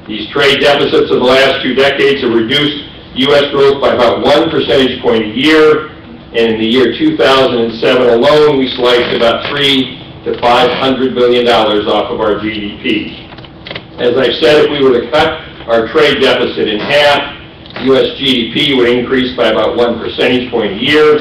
Speaker 3: These trade deficits of the last 2 decades have reduced U.S. growth by about 1 percentage point a year, and in the year 2007 alone, we sliced about $300 to $500 billion off of our GDP. As I've said, if we were to cut our trade deficit in half, U.S. GDP would increase by about 1 percentage point a year,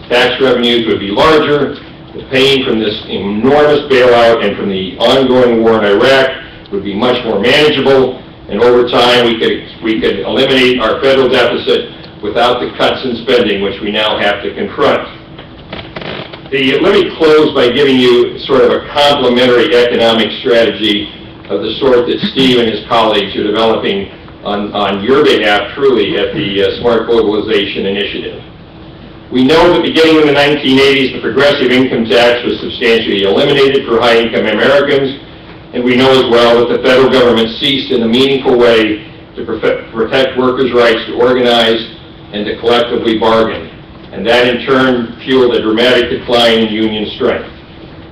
Speaker 3: tax revenues would be larger, the pain from this enormous bailout and from the ongoing war in Iraq would be much more manageable, and over time we could eliminate our federal deficit without the cuts in spending which we now have to confront. Let me close by giving you sort of a complementary economic strategy of the sort that Steve and his colleagues are developing on your behalf, truly, at the Smart Globalization Initiative. We know that beginning in the 1980s, the progressive income tax was substantially eliminated for high-income Americans, and we know as well that the federal government ceased in a meaningful way to protect workers' rights to organize and to collectively bargain, and that in turn fueled a dramatic decline in union strength.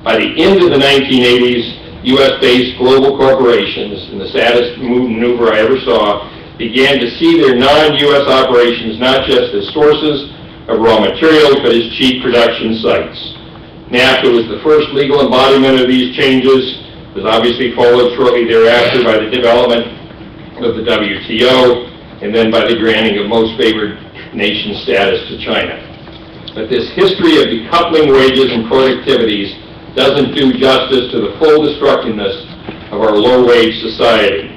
Speaker 3: By the end of the 1980s, U.S.-based global corporations, and the saddest maneuver I ever saw, began to see their non-U.S. operations not just as sources of raw materials, but as cheap production sites. NAFTA was the first legal embodiment of these changes. It was obviously followed shortly thereafter by the development of the WTO, and then by the granting of most favored nation status to China. But this history of decoupling wages and productivities doesn't do justice to the full destructiveness of our low-wage society,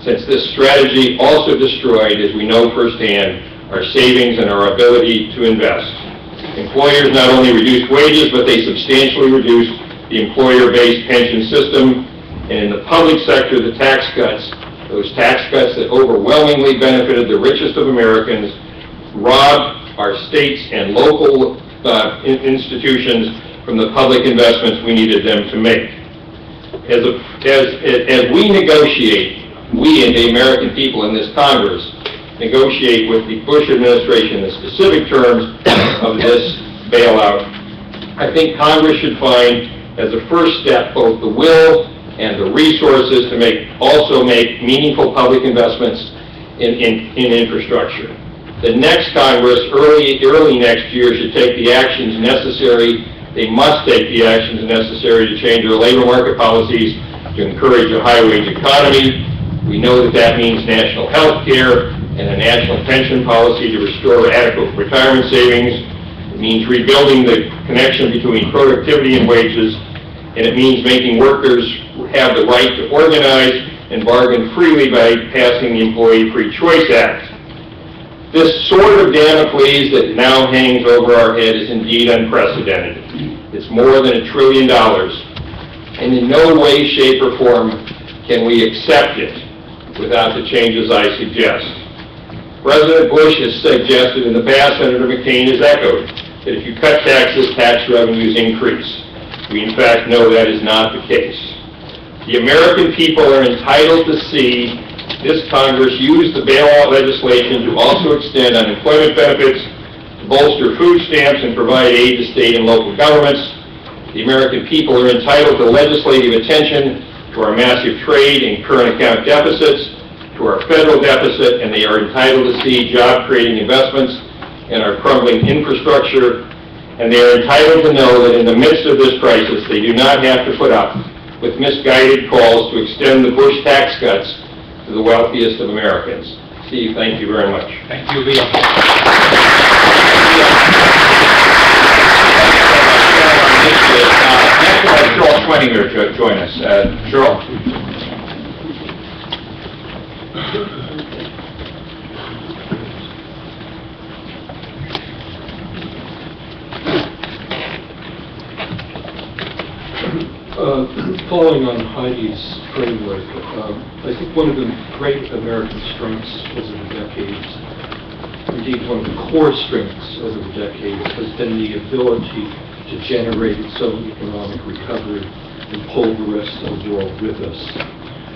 Speaker 3: since this strategy also destroyed, as we know firsthand, our savings and our ability to invest. Employers not only reduced wages, but they substantially reduced the employer-based pension system, and in the public sector, the tax cuts, those tax cuts that overwhelmingly benefited the richest of Americans, robbed our states and local institutions from the public investments we needed them to make. As we negotiate, we and the American people in this Congress negotiate with the Bush administration the specific terms of this bailout, I think Congress should find, as a first step, both the will and the resources to also make meaningful public investments in infrastructure. The next Congress, early next year, should take the actions necessary. They must take the actions necessary to change our labor market policies to encourage a high-wage economy. We know that that means national health care and a national pension policy to restore adequate retirement savings. It means rebuilding the connection between productivity and wages, and it means making workers have the right to organize and bargain freely by passing the Employee Free Choice Act. This sword of Damocles that now hangs over our head is indeed unprecedented. It's more than $1 trillion, and in no way, shape, or form can we accept it without the changes I suggest. President Bush has suggested in the past, Senator McCain has echoed, that if you cut taxes, tax revenues increase. We in fact know that is not the case. The American people are entitled to see this Congress use the bailout legislation to also extend unemployment benefits, to bolster food stamps and provide aid to state and local governments. The American people are entitled to legislative attention to our massive trade and current account deficits, to our federal deficit, and they are entitled to see job-creating investments in our crumbling infrastructure, and they are entitled to know that in the midst of this crisis, they do not have to put up with misguided calls to extend the Bush tax cuts to the wealthiest of Americans. Steve, thank you very much.
Speaker 1: Thank you, Leo. Next, we'll have Cheryl Schwenninger join us. Cheryl.
Speaker 8: Following on Heidi's framework, I think one of the great American strengths over the decades, indeed one of the core strengths over the decades, has been the ability to generate its own economic recovery and pull the rest of the world with us.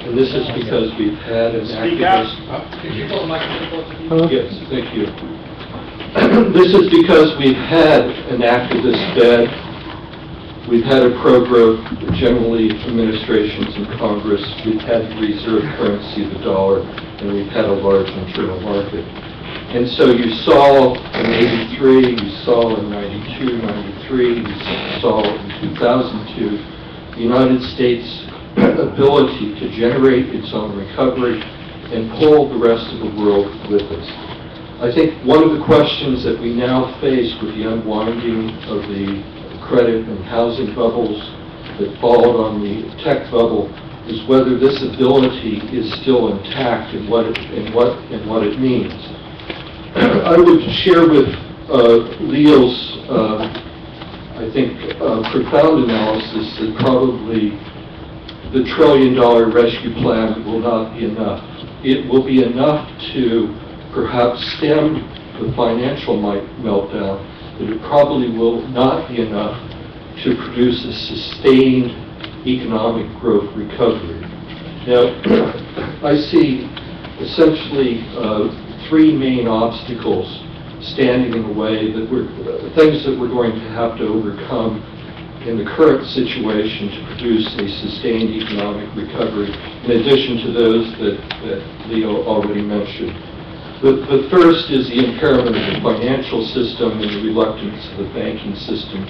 Speaker 8: And this is because we've had an activist...
Speaker 9: Could you pull the microphone?
Speaker 8: Yes, thank you. This is because we've had an activist bed. We've had a pro-growth, generally administrations in Congress. We've had the reserve currency, the dollar, and we've had a large internal market. And so you saw in 83, you saw in 92, 93, you saw in 2002, the United States' ability to generate its own recovery and pull the rest of the world with us. I think one of the questions that we now face with the unwinding of the credit and housing bubbles that followed on the tech bubble is whether this ability is still intact and what it means. I would share with Leo's, I think, profound analysis that probably the $1 trillion rescue plan will not be enough. It will be enough to perhaps stem the financial meltdown, but it probably will not be enough to produce a sustained economic growth recovery. Now, I see essentially three main obstacles standing in the way that things that we're going to have to overcome in the current situation to produce a sustained economic recovery, in addition to those that Leo already mentioned. The first is the impairment of the financial system and the reluctance of the banking system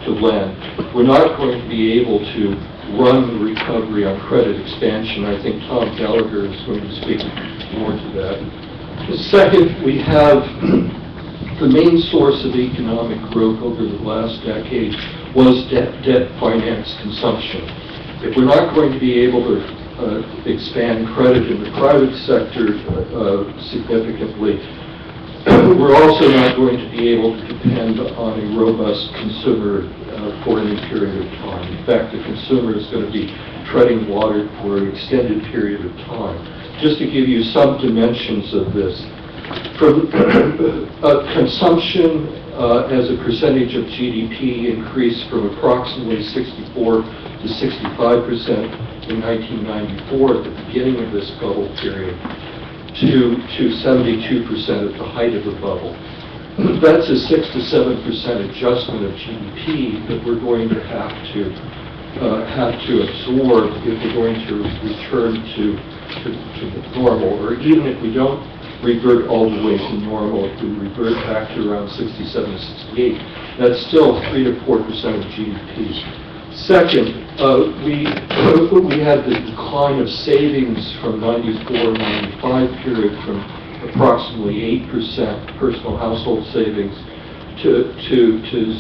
Speaker 8: to lend. We're not going to be able to run the recovery on credit expansion. I think Tom Gallagher is going to speak more to that. The second, we have the main source of economic growth over the last decade was debt finance consumption. If we're not going to be able to expand credit in the private sector significantly, we're also not going to be able to depend on a robust consumer for any period of time. In fact, the consumer is going to be treading water for an extended period of time. Just to give you some dimensions of this, from consumption as a percentage of GDP increased from approximately 64 to 65% in 1994 at the beginning of this bubble period to 72% at the height of the bubble. That's a 6 to 7% adjustment of GDP that we're going to have to absorb if we're going to return to normal, or even if we don't revert all the way to normal, if we revert back to around 67, 68, that's still 3 to 4% of GDP. Second, we had the decline of savings from 94-95 period from approximately 8% personal household savings to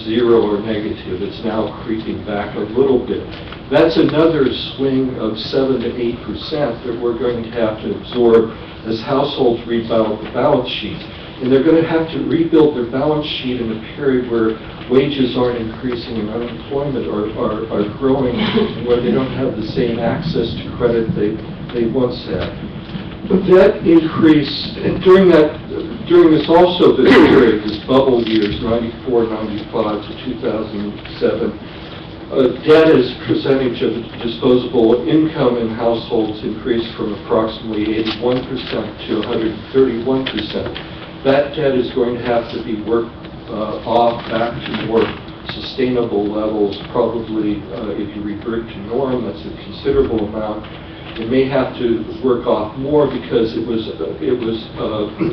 Speaker 8: 0 or negative. It's now creeping back a little bit. That's another swing of 7 to 8% that we're going to have to absorb as households rebuild the balance sheet. And they're going to have to rebuild their balance sheet in a period where wages aren't increasing and unemployment are growing, where they don't have the same access to credit they once had. But that increase, and during this period, this bubble years, 94, 95 to 2007, debt as percentage of disposable income in households increased from approximately 81% to 131%. That debt is going to have to be worked off back to more sustainable levels. Probably, if you revert to norm, that's a considerable amount. It may have to work off more because it was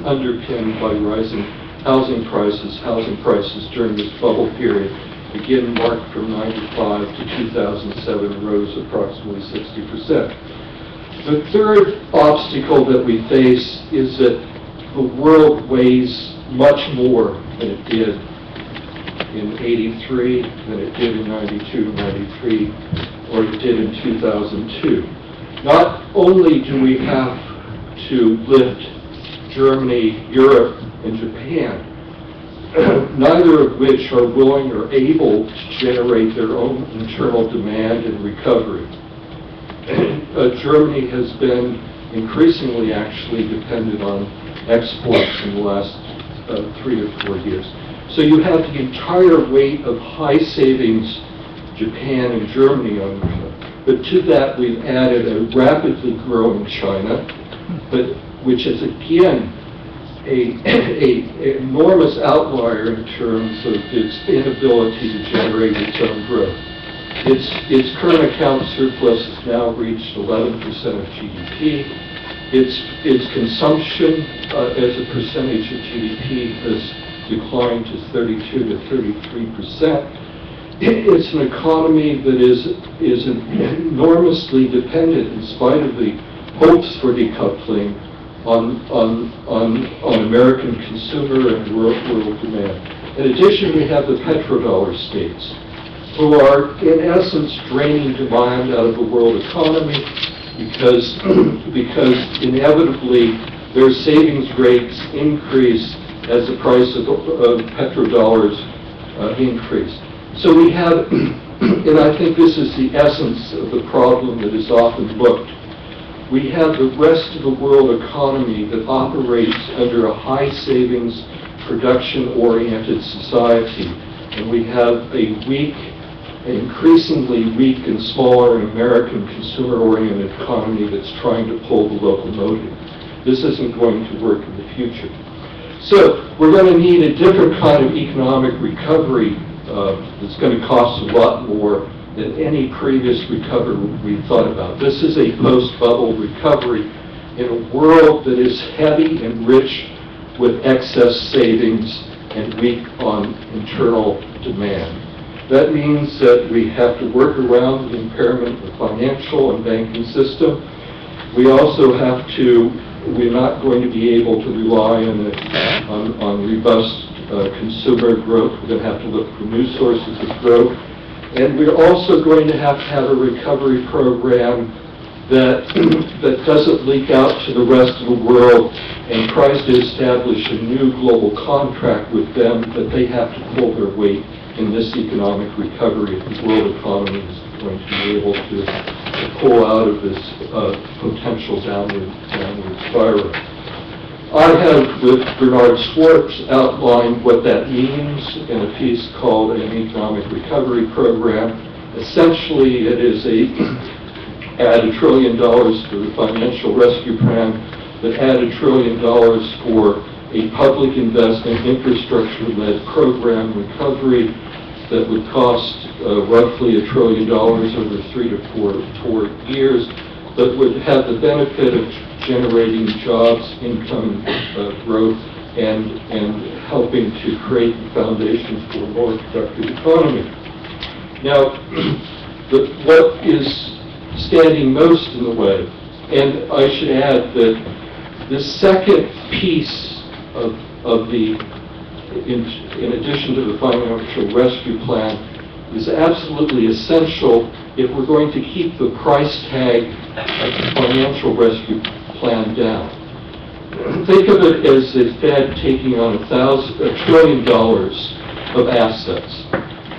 Speaker 8: underpinned by rising housing prices. Housing prices during this bubble period, again marked from 95 to 2007, rose approximately 60%. The third obstacle that we face is that the world weighs much more than it did in 83, than it did in 92, 93, or it did in 2002. Not only do we have to lift Germany, Europe, and Japan, neither of which are willing or able to generate their own internal demand and recovery. Germany has been increasingly actually dependent on exports in the last 3 or 4 years. So you have the entire weight of high savings Japan and Germany on them. But to that we've added a rapidly growing China, but which is again an enormous outlier in terms of its inability to generate its own growth. Its current account surplus has now reached 11% of GDP. Its consumption as a percentage of GDP has declined to 32 to 33%. It's an economy that is enormously dependent, in spite of the hopes for decoupling, on American consumer and world demand. In addition, we have the petrodollar states, who are in essence draining demand out of the world economy because inevitably their savings rates increase as the price of petrodollars increase. So we have, and I think this is the essence of the problem that is often looked. We have the rest of the world economy that operates under a high savings, production-oriented society, and we have a weak, increasingly weak and smaller American consumer-oriented economy that's trying to pull the locomotive. This isn't going to work in the future. So we're going to need a different kind of economic recovery that's going to cost a lot more than any previous recovery we've thought about. This is a post-bubble recovery in a world that is heavy and rich with excess savings and weak on internal demand. That means that we have to work around the impairment of the financial and banking system. We also have to, we're not going to be able to rely on robust consumer growth. We're going to have to look for new sources of growth. And we're also going to have a recovery program that doesn't leak out to the rest of the world and tries to establish a new global contract with them that they have to pull their weight in this economic recovery if the world economy is going to be able to pull out of this potential downward spiral. I have, with Bernard Schwartz, outlined what that means in a piece called an economic recovery program. Essentially, it is add $1 trillion for the financial rescue plan, but add $1 trillion for a public investment infrastructure-led program recovery that would cost roughly $1 trillion over 3 to 4 years, but would have the benefit of generating jobs, income growth, and helping to create the foundation for a more productive economy. Now, what is standing most in the way, and I should add that the second piece of the, in addition to the financial rescue plan, is absolutely essential if we're going to keep the price tag of the financial rescue plan down. Think of it as the Fed taking on $1 trillion of assets.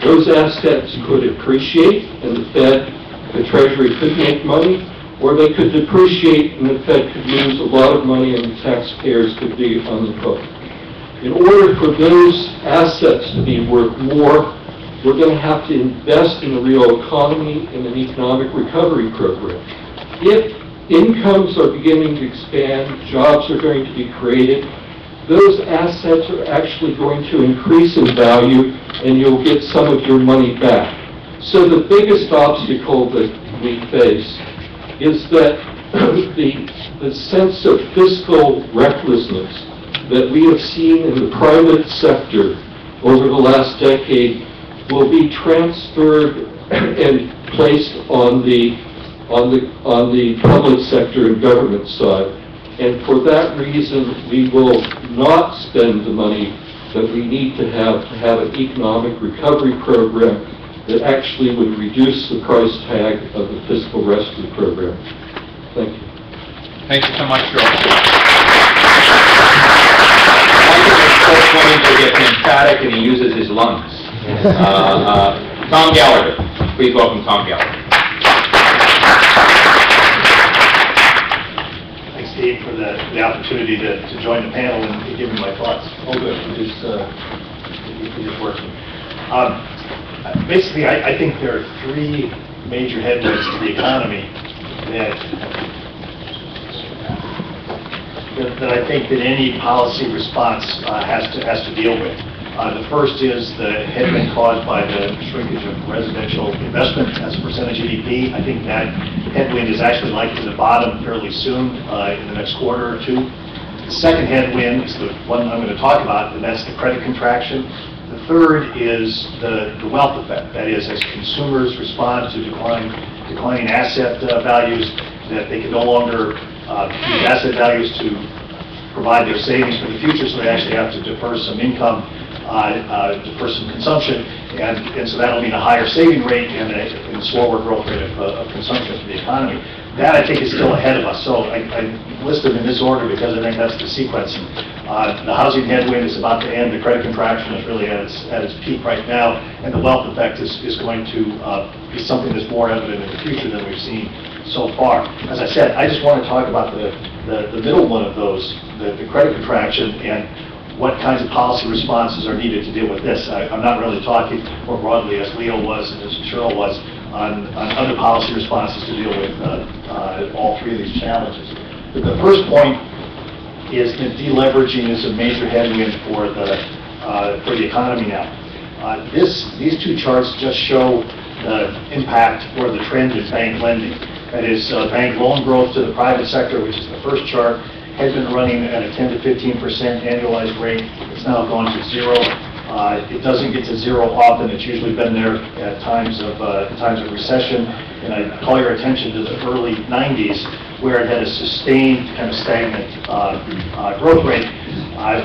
Speaker 8: Those assets could appreciate, and the Treasury could make money, or they could depreciate, and the Fed could lose a lot of money, and the taxpayers could be on the hook. In order for those assets to be worth more, we're going to have to invest in the real economy and an economic recovery program. If incomes are beginning to expand, jobs are going to be created, those assets are actually going to increase in value, and you'll get some of your money back. So the biggest obstacle that we face is that the sense of fiscal recklessness that we have seen in the private sector over the last decade will be transferred and placed on the public sector and government side. And for that reason, we will not spend the money that we need to have an economic recovery program that actually would reduce the price tag of the fiscal rescue program. Thank you.
Speaker 1: Thank you so much, Joe. Coach Williams gets emphatic and he uses his lungs. Tom Gallagher. Please welcome Tom Gallagher.
Speaker 10: Thanks, Steve, for the opportunity to join the panel and to give me my thoughts. Oh, good. It is working. Basically, I think there are three major headwinds to the economy that I think that any policy response has to deal with. The first is the headwind caused by the shrinkage of residential investment as a percentage of GDP. I think that headwind is actually likely to bottom fairly soon in the next quarter or two. The second headwind is the one I'm going to talk about, and that's the credit contraction. The third is the wealth effect. That is, as consumers respond to declining asset values, that they can no longer use asset values to provide their savings for the future, so they actually have to defer some income, defer some consumption, and so that'll mean a higher saving rate and a slower growth rate of consumption for the economy. That, I think, is still ahead of us. So I list them in this order because I think that's the sequencing. The housing headwind is about to end. The credit contraction is really at its peak right now, and the wealth effect is going to be something that's more evident in the future than we've seen so far. As I said, I just want to talk about the middle one of those, the credit contraction, and what kinds of policy responses are needed to deal with this. I'm not really talking more broadly, as Leo was and as Cheryl was, on other policy responses to deal with all three of these challenges. But the first point is that deleveraging is a major headwind for the economy now. These two charts just show the impact or the trend in bank lending. That is, bank loan growth to the private sector, which is the first chart, has been running at a 10 to 15% annualized rate. It's now gone to zero. It doesn't get to zero often. It's usually been there at times of recession. And I call your attention to the early 90s, where it had a sustained kind of stagnant growth rate,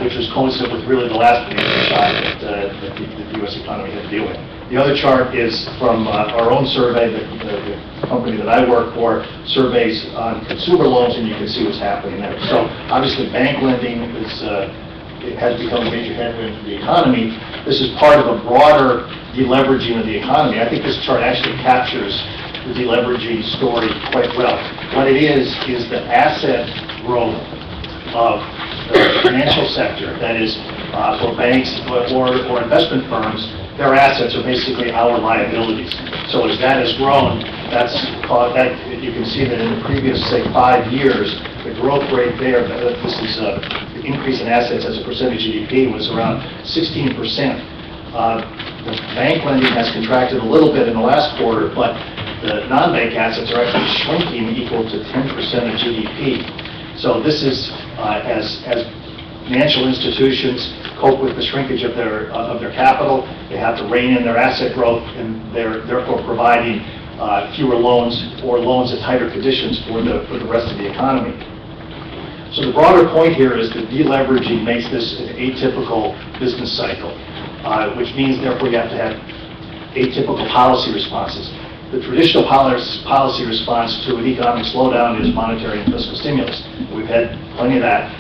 Speaker 10: which was coincident with really the last financial shock that the U.S. economy had to deal with. The other chart is from our own survey. The company that I work for surveys on consumer loans, and you can see what's happening there. So obviously, bank lending it has become a major headwind for the economy. This is part of a broader deleveraging of the economy. I think this chart actually captures the deleveraging story quite well. What it is the asset growth of the financial sector. That is, for banks or investment firms, their assets are basically our liabilities. So as that has grown, you can see that in the previous, say, 5 years, the growth rate there, this is the increase in assets as a percentage of GDP, was around 16%. The bank lending has contracted a little bit in the last quarter, but the non-bank assets are actually shrinking, equal to 10% of GDP. So this is as financial institutions cope with the shrinkage of their capital, they have to rein in their asset growth, and they're therefore providing fewer loans or loans at tighter conditions for the rest of the economy. So the broader point here is that deleveraging makes this an atypical business cycle, which means therefore you have to have atypical policy responses. The traditional policy response to an economic slowdown is monetary and fiscal stimulus. We've had plenty of that,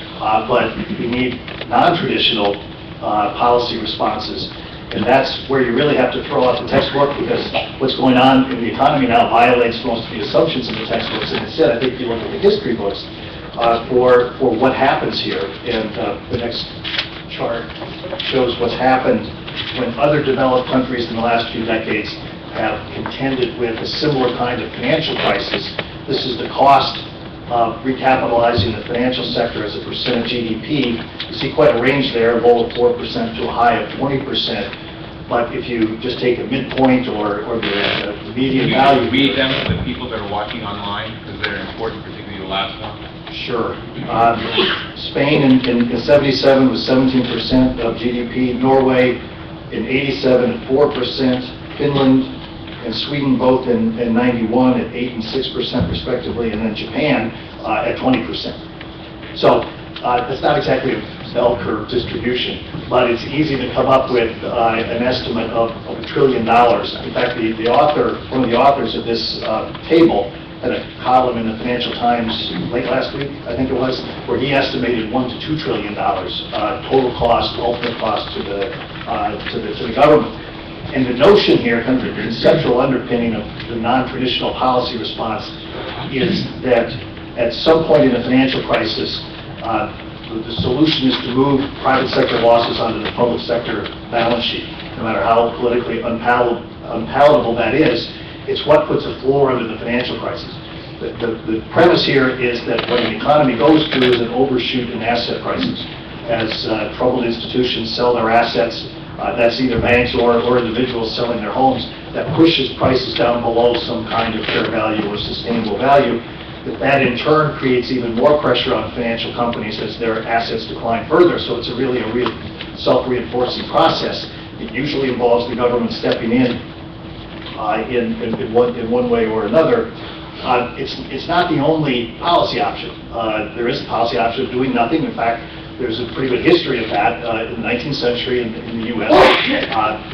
Speaker 10: but we need non-traditional policy responses. And that's where you really have to throw out the textbook, because what's going on in the economy now violates most of the assumptions in the textbooks. And instead, I think if you look at the history books for what happens here, and the next chart shows what's happened when other developed countries in the last few decades have contended with a similar kind of financial crisis. This is the cost of recapitalizing the financial sector as a percent of GDP. You see quite a range there, low of 4% to a high of 20%. But if you just take a midpoint or the median value...
Speaker 1: Can you read them to the people that are watching online, because they're important, particularly the last one?
Speaker 10: Sure. Spain in 77 was 17% of GDP. Norway in 87 at 4%. Finland and Sweden both in 91 at 8 and 6% respectively, and then Japan at 20%. So that's not exactly a bell curve distribution, but it's easy to come up with an estimate of $1 trillion. In fact, the author, one of the authors of this table, had a column in the Financial Times late last week, I think it was, where he estimated $1 to $2 trillion total cost, ultimate cost to the government. And the notion here, kind of the conceptual underpinning of the non-traditional policy response, is that at some point in a financial crisis, the solution is to move private sector losses onto the public sector balance sheet, no matter how politically unpalatable that is. It's what puts a floor under the financial crisis. The premise here is that what an economy goes through is an overshoot in asset prices. As troubled institutions sell their assets, that's either banks or individuals selling their homes, that pushes prices down below some kind of fair value or sustainable value. That in turn creates even more pressure on financial companies as their assets decline further. So it's really a real self-reinforcing process. It usually involves the government stepping in one way or another. It's not the only policy option. There is the policy option of doing nothing. In fact, there's a pretty good history of that in the 19th century in the U.S.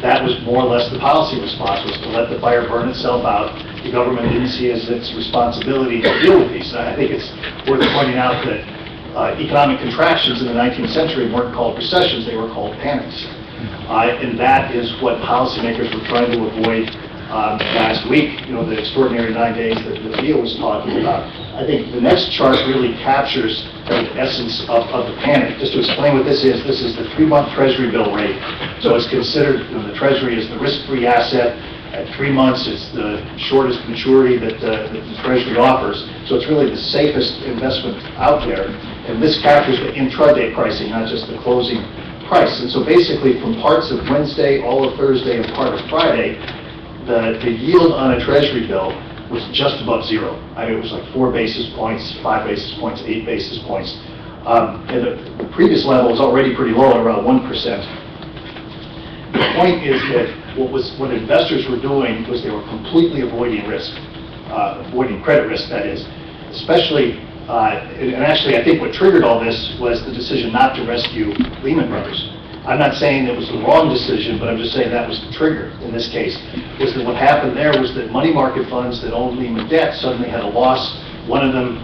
Speaker 10: That was more or less the policy response, was to let the fire burn itself out. The government didn't see as its responsibility to deal with these. I think it's worth pointing out that economic contractions in the 19th century weren't called recessions, they were called panics. And that is what policymakers were trying to avoid last week, the extraordinary 9 days that Theo was talking about. I think the next chart really captures the essence of the panic. Just to explain what this is the 3-month Treasury bill rate. So it's considered, the Treasury is the risk-free asset. At 3 months, it's the shortest maturity that the Treasury offers. So it's really the safest investment out there. And this captures the intraday pricing, not just the closing price. And so basically, from parts of Wednesday, all of Thursday, and part of Friday, the yield on a Treasury bill was just above zero. I mean, it was like 4 basis points, 5 basis points, 8 basis points. And the previous level was already pretty low, at around 1%. The point is that what investors were doing was they were completely avoiding risk, avoiding credit risk, that is. Especially, and actually I think what triggered all this was the decision not to rescue Lehman Brothers. I'm not saying it was the wrong decision, but I'm just saying that was the trigger in this case. Was that what happened there was that money market funds that owned Lehman debt suddenly had a loss. One of them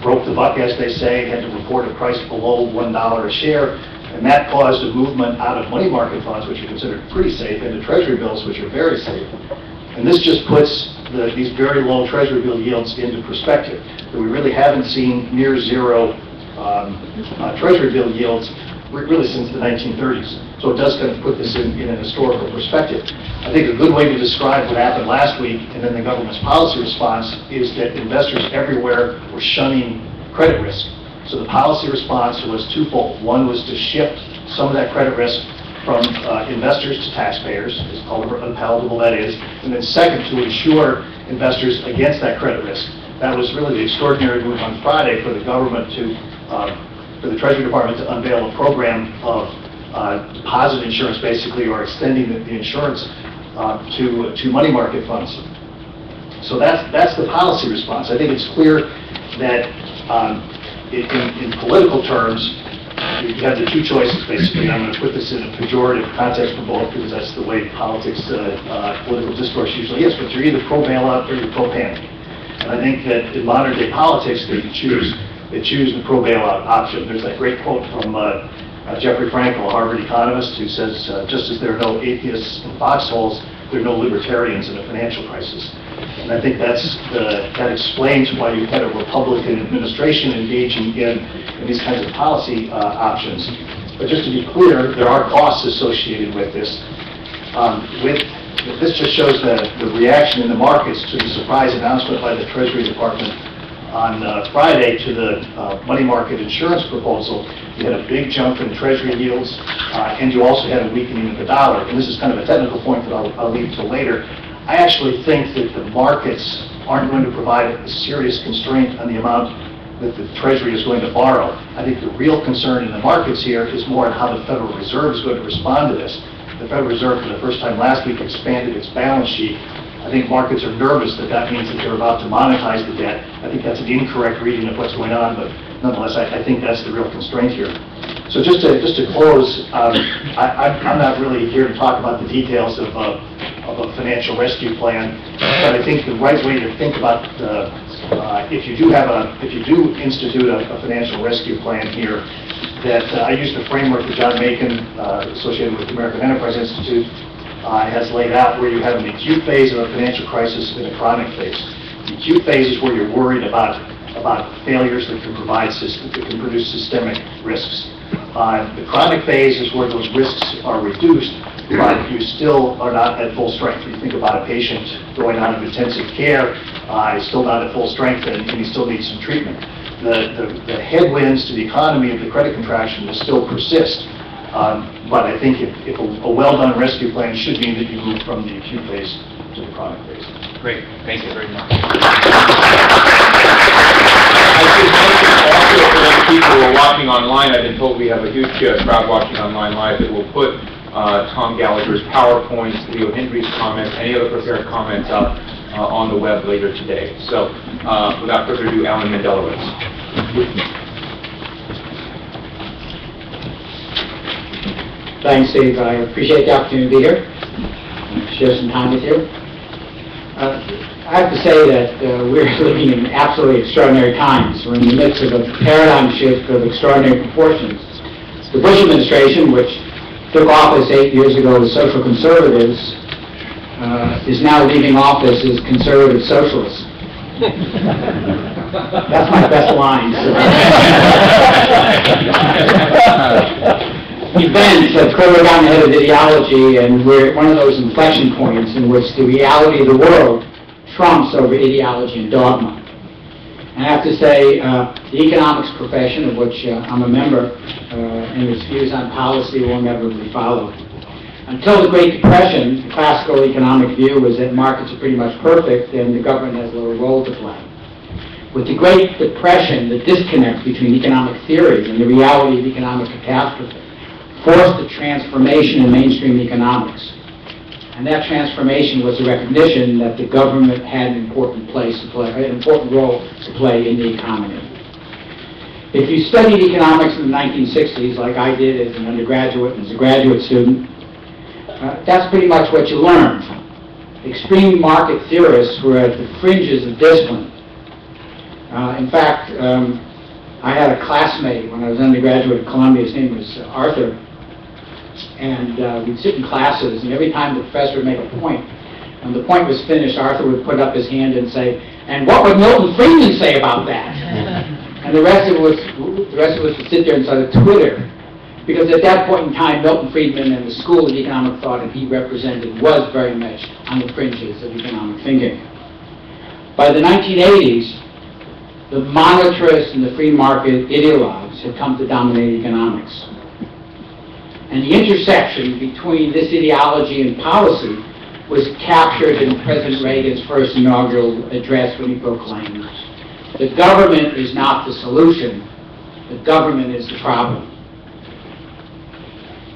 Speaker 10: broke the buck, as they say, had to report a price below $1 a share, and that caused a movement out of money market funds, which are considered pretty safe, into Treasury bills, which are very safe. And this just puts these very low Treasury bill yields into perspective. That we really haven't seen near zero Treasury bill yields really since the 1930s. So it does kind of put this in an historical perspective. I think a good way to describe what happened last week and then the government's policy response is that investors everywhere were shunning credit risk. So the policy response was twofold. One was to shift some of that credit risk from investors to taxpayers, as however unpalatable that is, and then second, to insure investors against that credit risk. That was really the extraordinary move on Friday for the government for the Treasury Department to unveil a program of deposit insurance, basically, or extending the insurance to money market funds. So that's the policy response. I think it's clear that in political terms, you have the two choices, basically. I'm going to put this in a pejorative context for both, because that's the way politics, political discourse usually is, but you're either pro-bailout or you're pro-panic. And I think that in modern-day politics, they choose the pro-bailout option. There's that great quote from Jeffrey Frankel, a Harvard economist, who says, just as there are no atheists in foxholes, there are no libertarians in a financial crisis. And I think that explains why you've had a Republican administration engaging in these kinds of policy options. But just to be clear, there are costs associated with this. This just shows the reaction in the markets to the surprise announcement by the Treasury Department on Friday to the money market insurance proposal. You had a big jump in Treasury yields, and you also had a weakening of the dollar. And this is kind of a technical point that I'll leave till later. I actually think that the markets aren't going to provide a serious constraint on the amount that the Treasury is going to borrow. I think the real concern in the markets here is more on how the Federal Reserve is going to respond to this. The Federal Reserve, for the first time last week, expanded its balance sheet. I think markets are nervous that means that they're about to monetize the debt. I think that's an incorrect reading of what's going on, but nonetheless, I think that's the real constraint here. So just to close, I'm not really here to talk about the details of a financial rescue plan, but I think the right way to think about if you do institute a financial rescue plan here, that I use the framework that John Macon, associated with the American Enterprise Institute, has laid out, where you have an acute phase of a financial crisis and a chronic phase. The acute phase is where you're worried about failures that can produce systemic risks. The chronic phase is where those risks are reduced, but you still are not at full strength. You think about a patient going out of intensive care, he's still not at full strength, and he still needs some treatment. The headwinds to the economy of the credit contraction will still persist. But I think if a well-done rescue plan should mean that you move from the acute phase to the chronic phase.
Speaker 1: Great. Thank you very much. I should mention also for those people who are watching online, I've been told we have a huge crowd watching online live that will put Tom Gallagher's PowerPoints, Leo Hendry's comments, any other prepared comments up on the web later today. So without further ado, Alan Mendelowitz.
Speaker 11: Thanks, Steve. I appreciate the opportunity to be here, share some time with you. I have to say that we're living in absolutely extraordinary times. We're in the midst of a paradigm shift of extraordinary proportions. The Bush administration, which took office 8 years ago as social conservatives, is now leaving office as conservative socialists. That's my best line. Events have clearly gotten ahead of ideology, and we're at one of those inflection points in which the reality of the world trumps over ideology and dogma. And I have to say, the economics profession, of which I'm a member, and its views on policy will inevitably follow. Until the Great Depression, the classical economic view was that markets are pretty much perfect and the government has a little role to play. With the Great Depression, the disconnect between economic theory and the reality of economic catastrophe forced a transformation in mainstream economics. And that transformation was the recognition that the government had an important role to play in the economy. If you studied economics in the 1960s, like I did as an undergraduate and as a graduate student, that's pretty much what you learned. Extreme market theorists were at the fringes of discipline. In fact, I had a classmate when I was an undergraduate at Columbia. His name was Arthur. And we'd sit in classes, and every time the professor would make a point, when the point was finished, Arthur would put up his hand and say, "And what would Milton Friedman say about that?" And the rest of us would sit there and sort of twitter, because at that point in time, Milton Friedman and the school of economic thought that he represented was very much on the fringes of economic thinking. By the 1980s, the monetarists and the free market ideologues had come to dominate economics. And the intersection between this ideology and policy was captured in President Reagan's first inaugural address when he proclaimed, "The government is not the solution, the government is the problem."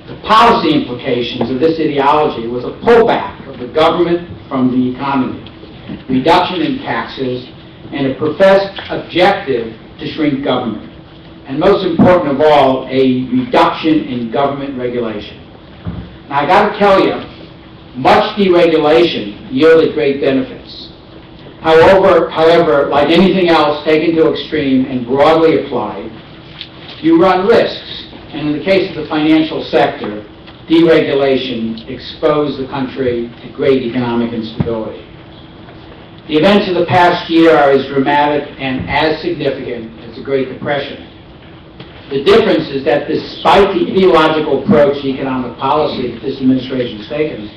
Speaker 11: The policy implications of this ideology was a pullback of the government from the economy, reduction in taxes, and a professed objective to shrink government. and most important of all, a reduction in government regulation. Now, I got to tell you, much deregulation yielded great benefits. However, like anything else taken to extreme and broadly applied, you run risks. And in the case of the financial sector, deregulation exposed the country to great economic instability. The events of the past year are as dramatic and as significant as the Great Depression. The difference is that despite the ideological approach to economic policy that this administration has taken,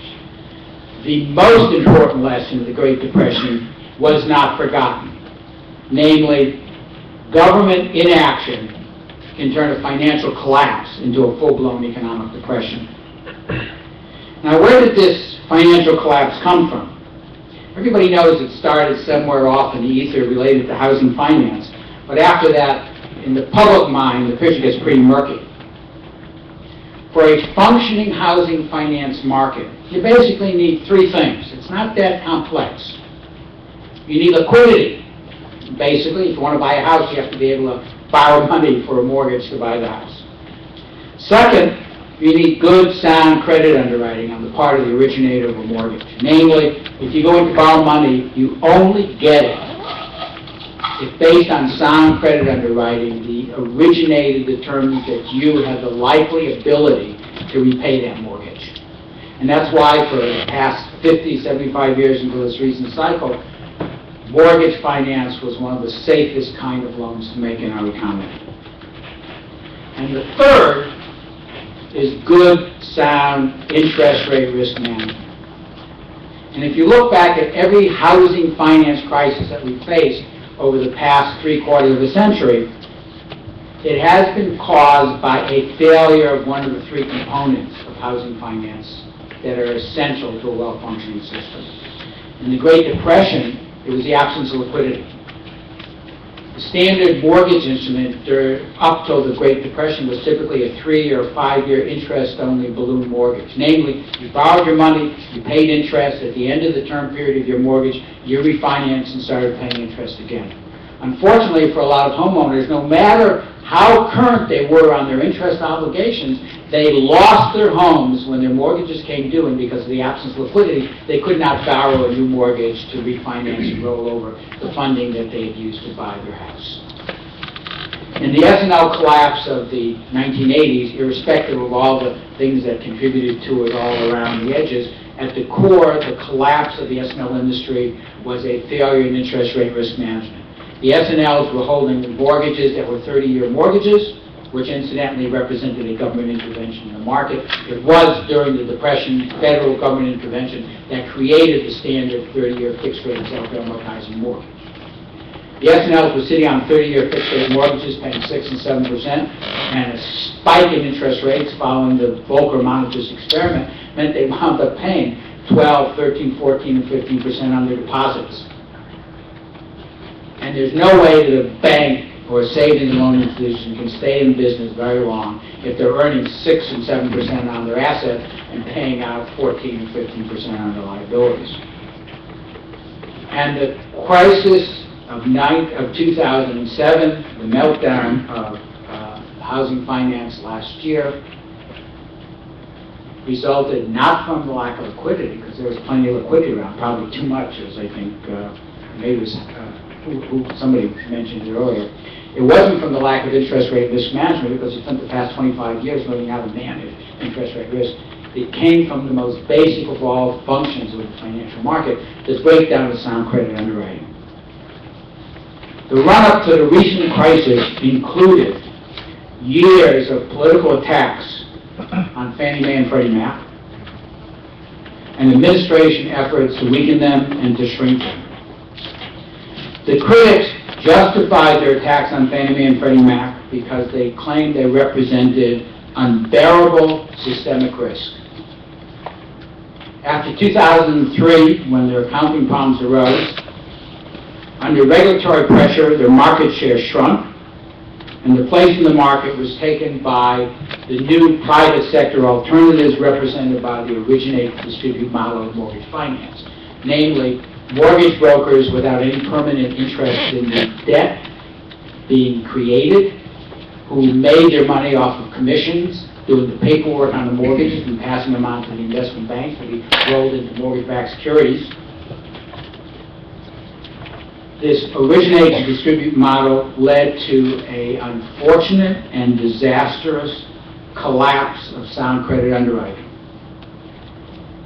Speaker 11: the most important lesson of the Great Depression was not forgotten. Namely, government inaction can turn a financial collapse into a full-blown economic depression. Now, where did this financial collapse come from? Everybody knows it started somewhere off in the ether related to housing finance, but after that, in the public mind, the picture gets pretty murky. For a functioning housing finance market, you basically need three things. It's not that complex. You need liquidity. Basically, if you want to buy a house, you have to be able to borrow money for a mortgage to buy the house. Second, you need good, sound credit underwriting on the part of the originator of a mortgage. Namely, if you go in to borrow money, you only get it if, based on sound credit underwriting, the originator determines that you have the likely ability to repay that mortgage. And that's why for the past 50, 75 years until this recent cycle, mortgage finance was one of the safest kind of loans to make in our economy. And the third is good, sound, interest rate risk management. And if you look back at every housing finance crisis that we've faced over the past three-quarters of a century, it has been caused by a failure of one of the three components of housing finance that are essential to a well-functioning system. In the Great Depression, it was the absence of liquidity. The standard mortgage instrument up till the Great Depression was typically a 3 or 5 year interest-only balloon mortgage. Namely, you borrowed your money, you paid interest. At the end of the term period of your mortgage, you refinanced and started paying interest again. Unfortunately, for a lot of homeowners, no matter how current they were on their interest obligations, they lost their homes when their mortgages came due, and because of the absence of liquidity, they could not borrow a new mortgage to refinance and roll over the funding that they had used to buy their house. In the S&L collapse of the 1980s, irrespective of all the things that contributed to it all around the edges, at the core, the collapse of the S&L industry was a failure in interest rate risk management. The S&Ls were holding mortgages that were 30-year mortgages, which incidentally represented a government intervention in the market. It was, during the Depression, federal government intervention that created the standard 30-year fixed-rate self-amortizing mortgage. The S&Ls were sitting on 30-year fixed-rate mortgages paying 6 and 7%, and a spike in interest rates following the Volcker-Montes experiment meant they wound up paying 12, 13, 14, and 15% on their deposits. And there's no way that a bank or a savings and loan institution can stay in business very long if they're earning 6 and 7% on their assets and paying out 14 and 15% on their liabilities. And the crisis of 2007, the meltdown of housing finance last year, resulted not from the lack of liquidity, because there was plenty of liquidity around, probably too much, as I think maybe it was somebody mentioned it earlier. It wasn't from the lack of interest rate risk management, because we spent the past 25 years learning how to manage interest rate risk. It came from the most basic of all functions of the financial market, the breakdown of sound credit underwriting. The run-up to the recent crisis included years of political attacks on Fannie Mae and Freddie Mac, and administration efforts to weaken them and to shrink them. The critics justified their attacks on Fannie Mae and Freddie Mac because they claimed they represented unbearable systemic risk. After 2003, when their accounting problems arose, under regulatory pressure, their market share shrunk, and the place in the market was taken by the new private sector alternatives represented by the originate-to-distribute model of mortgage finance, namely mortgage brokers without any permanent interest in the debt being created who made their money off of commissions, doing the paperwork on the mortgages and passing them on to the investment banks to be rolled into mortgage-backed securities. This originate to distribute model led to an unfortunate and disastrous collapse of sound credit underwriting.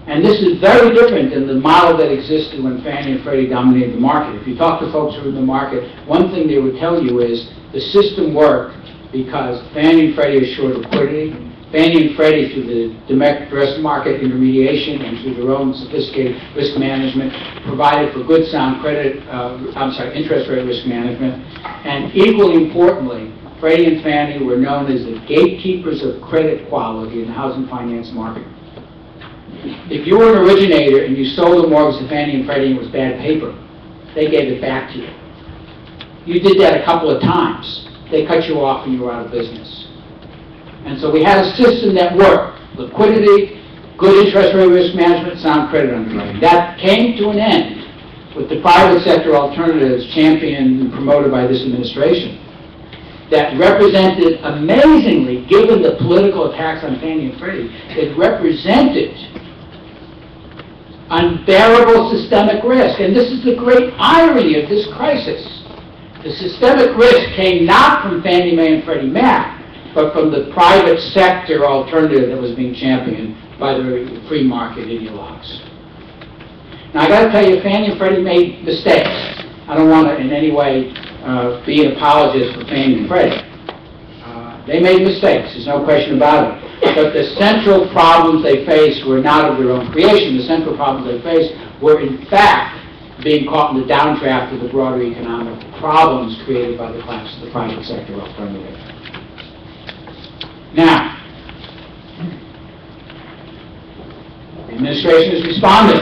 Speaker 11: And this is very different than the model that existed when Fannie and Freddie dominated the market. If you talk to folks who are in the market, one thing they would tell you is the system worked because Fannie and Freddie assured liquidity. Fannie and Freddie, through the domestic market intermediation and through their own sophisticated risk management, provided for good sound credit, interest rate risk management. And equally importantly, Freddie and Fannie were known as the gatekeepers of credit quality in the housing finance market. If you were an originator and you sold a mortgage to Fannie and Freddie and it was bad paper, they gave it back to you. You did that a couple of times. They cut you off and you were out of business. And so we had a system that worked. Liquidity, good interest rate risk management, sound credit underwriting. That came to an end with the private sector alternatives championed and promoted by this administration that represented, amazingly, given the political attacks on Fannie and Freddie, it represented unbearable systemic risk. And this is the great irony of this crisis. The systemic risk came not from Fannie Mae and Freddie Mac, but from the private sector alternative that was being championed by the free market ideologues. Now, I got to tell you, Fannie and Freddie made mistakes. I don't want to in any way be an apologist for Fannie and Freddie. They made mistakes, there's no question about it. But the central problems they faced were not of their own creation. The central problems they faced were, in fact, being caught in the downdraft of the broader economic problems created by the collapse of the private sector alternative. Now, the administration has responded.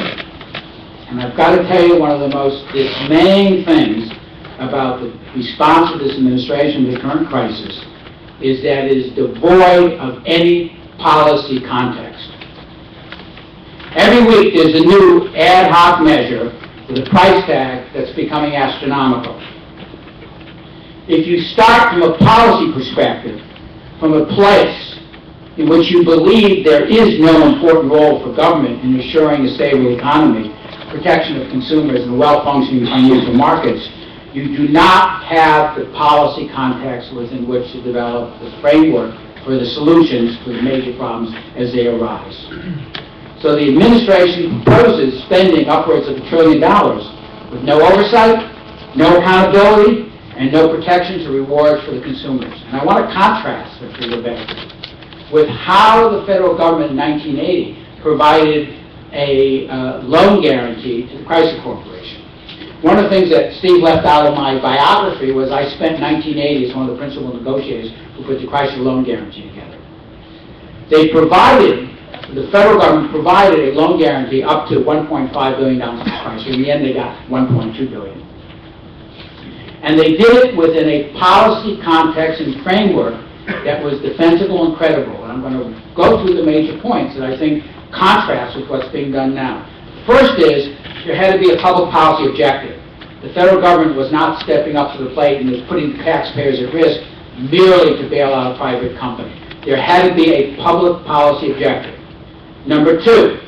Speaker 11: And I've got to tell you, one of the most dismaying things about the response of this administration to the current crisis is that it is devoid of any policy context. Every week there's a new ad hoc measure with a price tag that's becoming astronomical. If you start from a policy perspective, from a place in which you believe there is no important role for government in assuring a stable economy, protection of consumers, and well-functioning financial markets, you do not have the policy context within which to develop the framework for the solutions to the major problems as they arise. So the administration proposes spending upwards of $1 trillion with no oversight, no accountability, and no protections or rewards for the consumers. And I want to contrast, if you're with how the federal government in 1980 provided a loan guarantee to the Chrysler Corporation. One of the things that Steve left out of my biography was I spent 1980 as one of the principal negotiators who put the Chrysler loan guarantee together. They provided, the federal government provided a loan guarantee up to $1.5 billion to Chrysler. In the end, they got $1.2 billion. And they did it within a policy context and framework that was defensible and credible. And I'm going to go through the major points that I think contrast with what's being done now. First is, there had to be a public policy objective. The federal government was not stepping up to the plate and was putting taxpayers at risk merely to bail out a private company. There had to be a public policy objective. Number two,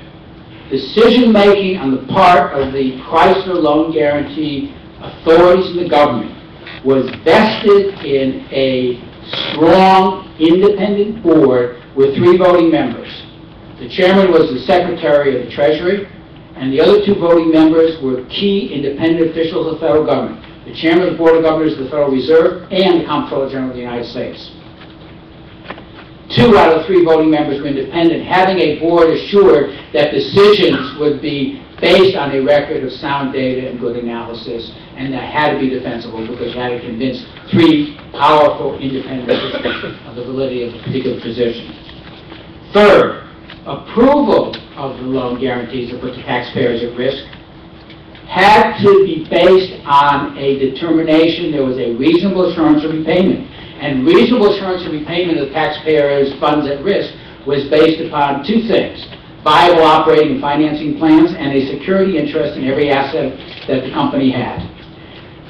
Speaker 11: decision-making on the part of the Chrysler loan guarantee authorities in the government was vested in a strong, independent board with 3 voting members. The chairman was the Secretary of the Treasury, and the other 2 voting members were key independent officials of the federal government. The chairman of the Board of Governors of the Federal Reserve and the Comptroller General of the United States. 2 out of the 3 voting members were independent, having a board assured that decisions would be based on a record of sound data and good analysis, and that had to be defensible because you had to convince 3 powerful independent officials of the validity of a particular position. Third, approval of the loan guarantees that put the taxpayers at risk had to be based on a determination there was a reasonable assurance of repayment. And reasonable assurance of repayment of the taxpayers' funds at risk was based upon 2 things: viable operating and financing plans and a security interest in every asset that the company had.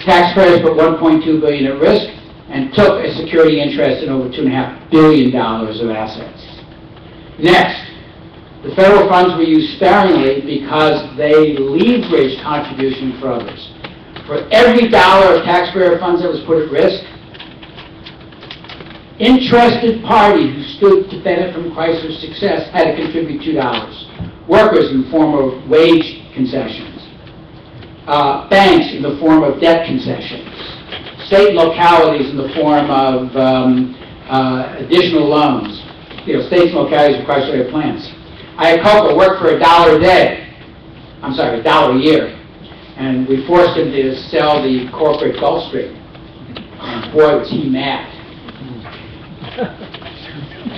Speaker 11: Taxpayers put $1.2 billion at risk. and took a security interest in over $2.5 billion of assets. Next, the federal funds were used sparingly because they leveraged contribution for others. For every dollar of taxpayer funds that was put at risk, interested parties who stood to benefit from Chrysler's success had to contribute $2. Workers in the form of wage concessions, banks in the form of debt concessions, state localities in the form of additional loans. States and localities with Chrysler plants. Iacocca worked for $1 a day. I'm sorry, $1 a year. And we forced him to sell the corporate Gulfstream. And boy, was he mad.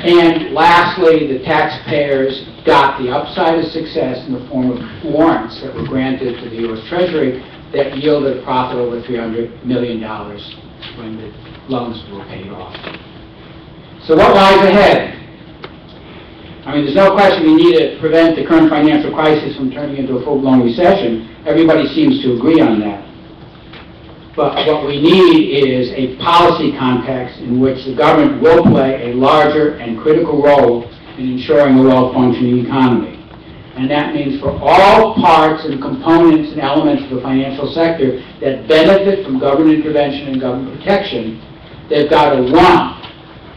Speaker 11: And lastly, the taxpayers got the upside of success in the form of warrants that were granted to the U.S. Treasury that yielded a profit over $300 million when the loans were paid off. So what lies ahead? I mean, there's no question we need to prevent the current financial crisis from turning into a full-blown recession. Everybody seems to agree on that. But what we need is a policy context in which the government will play a larger and critical role in ensuring a well-functioning economy. And that means for all parts and components and elements of the financial sector that benefit from government intervention and government protection, they've got to, one,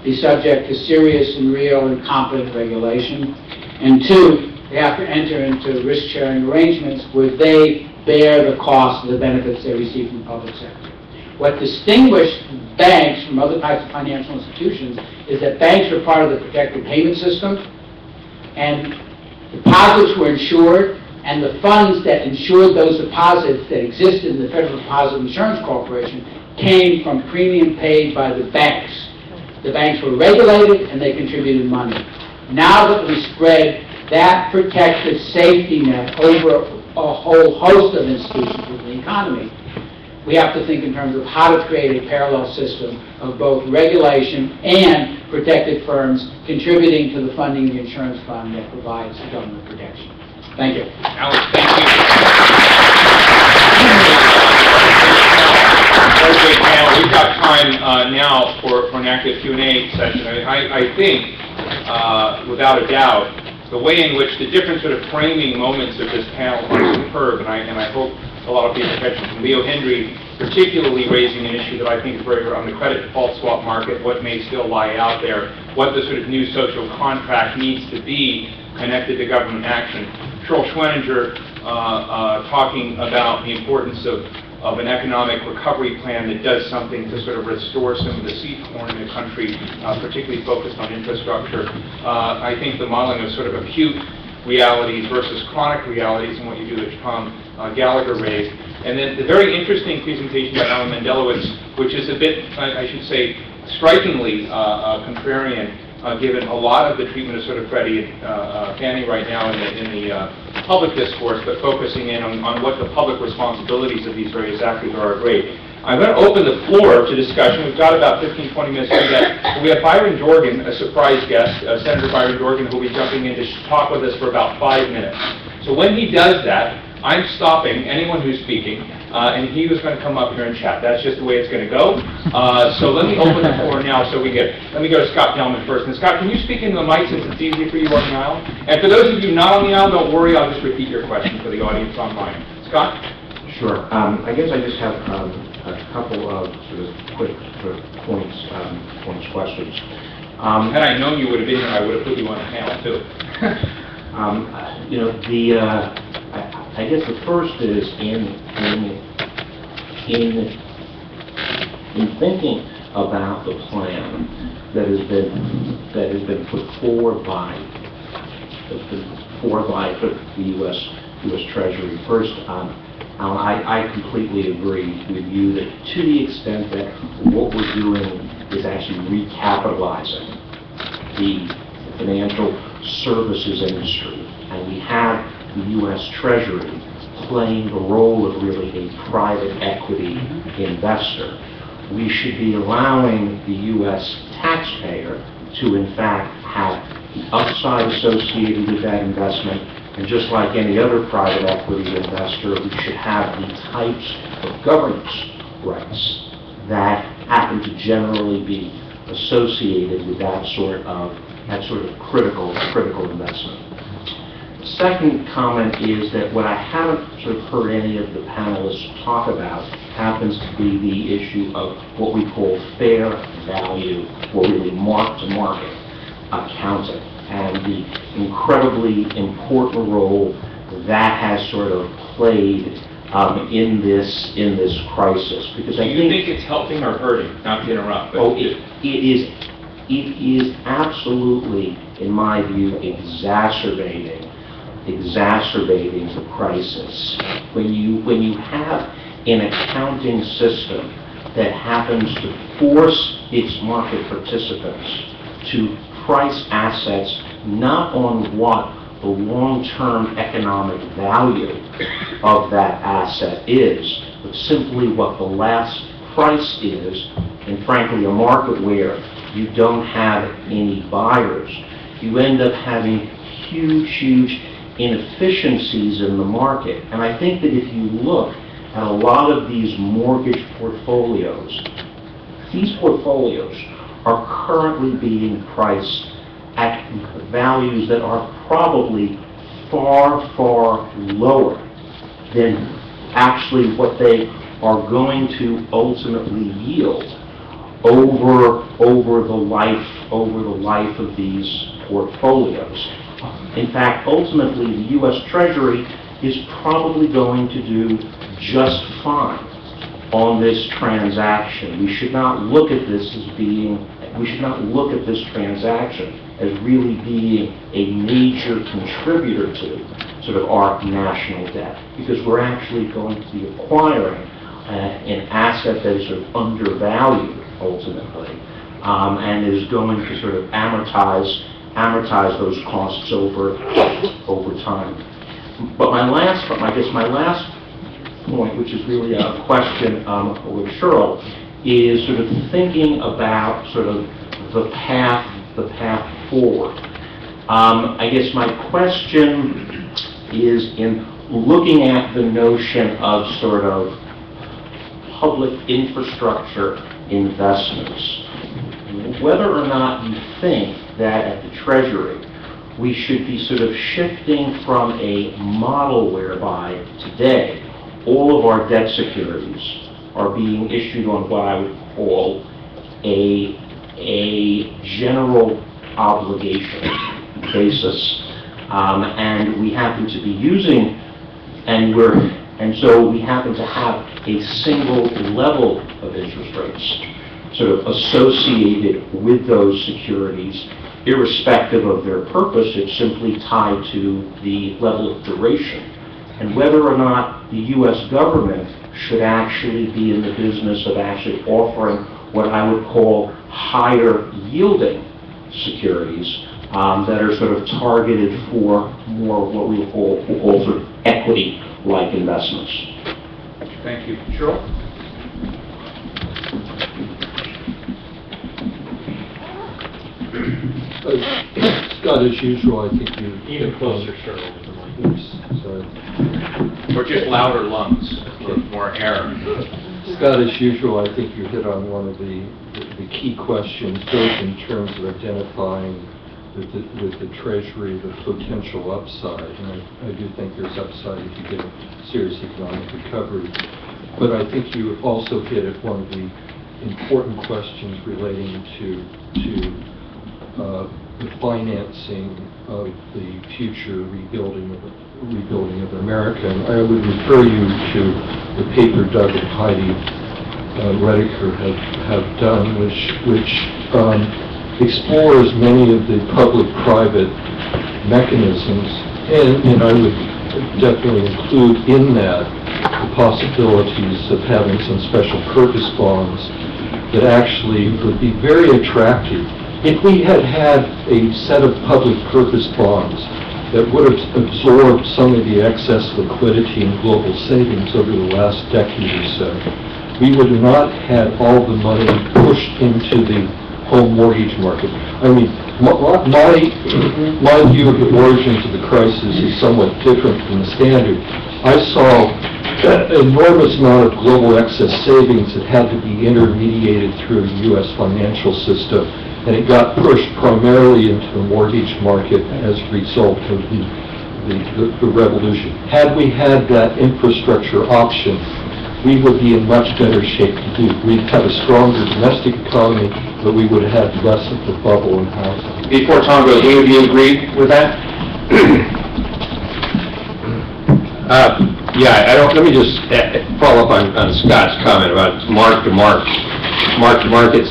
Speaker 11: be subject to serious and real and competent regulation, and two, they have to enter into risk-sharing arrangements where they bear the cost of the benefits they receive from the public sector. What distinguished banks from other types of financial institutions is that banks are part of the protected payment system, and deposits were insured, and the funds that insured those deposits that existed in the Federal Deposit Insurance Corporation came from premium paid by the banks. The banks were regulated and they contributed money. Now that we spread that protective safety net over a whole host of institutions within the economy, we have to think in terms of how to create a parallel system of both regulation and protected firms contributing to the funding of the insurance fund that provides the government protection. Thank you.
Speaker 1: Alex, thank you. Very great panel. We've got time now for an active Q&A session. I think, without a doubt, the way in which the different sort of framing moments of this panel are superb, and I hope a lot of people attention from Leo Hendry, particularly raising an issue that I think is very on the credit default swap market, what may still lie out there, what the sort of new social contract needs to be connected to government action. Charles Schweninger talking about the importance of an economic recovery plan that does something to sort of restore some of the seed corn in the country, particularly focused on infrastructure. I think the modeling of sort of acute realities versus chronic realities and what you do that Tom Gallagher raised. And then the very interesting presentation by Alan Mendelowitz, which is a bit, I should say, strikingly contrarian, given a lot of the treatment of sort of Freddie and Fannie right now in the public discourse, but focusing in on what the public responsibilities of these various actors are great. I'm going to open the floor to discussion. We've got about 15, 20 minutes to do that. We have Byron Dorgan, a surprise guest, Senator Byron Dorgan, who will be jumping in to talk with us for about 5 minutes. So when he does that, I'm stopping anyone who's speaking, and he was going to come up here and chat. That's just the way it's going to go. So let me open the floor now. Let me go to Scott Delman first. And Scott, can you speak into the mic since it's easier for you on the aisle? And for those of you not on the aisle, don't worry. I'll just repeat your question for the audience online. Scott?
Speaker 12: Sure. I guess I just have a couple of sort of quick points, questions.
Speaker 1: Had I known you would have been here, I would have put you on the panel too.
Speaker 12: I guess the first is in thinking about the plan that has been put forward by the U.S. Treasury. First, I completely agree with you that to the extent that what we're doing is actually recapitalizing the financial services industry, and we have the U.S. Treasury playing the role of really a private equity investor, we should be allowing the U.S. taxpayer to in fact have the upside associated with that investment, and just like any other private equity investor, we should have the types of governance rights that happen to generally be associated with that sort of critical investment. Second comment is that what I haven't sort of heard any of the panelists talk about happens to be the issue of what we call fair value, or really mark-to-market accounting, and the incredibly important role that has sort of played in this crisis. Because
Speaker 1: Do you think it's helping or hurting? Not to interrupt. But
Speaker 12: it is absolutely, in my view, exacerbating the crisis. When you have an accounting system that happens to force its market participants to price assets not on what the long-term economic value of that asset is, but simply what the last price is, and frankly a market where you don't have any buyers, you end up having huge inefficiencies in the market. And I think that if you look at a lot of these mortgage portfolios, these portfolios are currently being priced at values that are probably far lower than actually what they are going to ultimately yield over the life of these portfolios. In fact, ultimately, the U.S. Treasury is probably going to do just fine on this transaction. We should not look at this transaction as really being a major contributor to sort of our national debt, because we're actually going to be acquiring an asset that is sort of undervalued ultimately, and is going to sort of amortize those costs over time. But my last point, which is really a question with Cheryl, is sort of thinking about sort of the path forward. I guess my question is in looking at the notion of sort of public infrastructure investments, whether or not you think that at the Treasury we should be sort of shifting from a model whereby today all of our debt securities are being issued on what I would call a general obligation basis, and we happen to be using, and so we happen to have a single level of interest rates sort of associated with those securities, irrespective of their purpose. It's simply tied to the level of duration, and whether or not the U.S. government should actually be in the business of actually offering what I would call higher yielding securities that are sort of targeted for more what we call sort of equity-like investments.
Speaker 1: Thank you. Cheryl?
Speaker 8: Scott, as usual, I think you...
Speaker 2: Even closer, Cheryl.
Speaker 8: Sorry.
Speaker 1: Or just louder lungs, or more air.
Speaker 8: Scott, as usual, I think you hit on one of the key questions, both in terms of identifying with the Treasury the potential upside, and I do think there's upside if you get a serious economic recovery. But I think you also hit at one of the important questions relating to the financing of the future rebuilding of America. And I would refer you to the paper Doug and Heidi Rediker have done, which explores many of the public-private mechanisms, and I would definitely include in that the possibilities of having some special purpose bonds that actually would be very attractive. If we had a set of public purpose bonds that would have absorbed some of the excess liquidity and global savings over the last decade or so, we would not have all the money pushed into the home mortgage market. I mean, my view of the origins of the crisis is somewhat different from the standard. I saw enormous amount of global excess savings that had to be intermediated through the U.S. financial system, and it got pushed primarily into the mortgage market as a result of the revolution. Had we had that infrastructure option, we would be in much better shape to do. We'd have a stronger domestic economy, but we would have had less of the bubble in housing.
Speaker 1: Before Tom goes, do you agree with that?
Speaker 3: Let me just follow up on Scott's comment about mark-to-markets.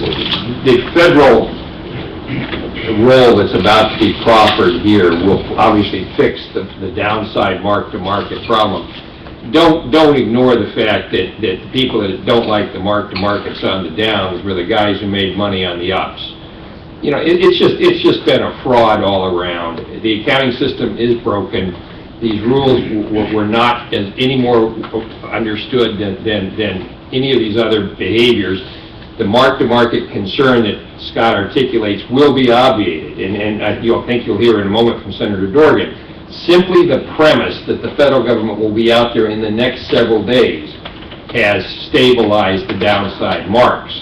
Speaker 3: The federal role that's about to be proffered here will obviously fix the downside mark-to-market problem. Don't ignore the fact that people that don't like the mark-to-markets on the downs were the guys who made money on the ups. You know, it's just been a fraud all around. The accounting system is broken. These rules were not any more understood than any of these other behaviors. The mark-to-market concern that Scott articulates will be obviated, and I think you'll hear in a moment from Senator Dorgan. Simply the premise that the federal government will be out there in the next several days has stabilized the downside marks.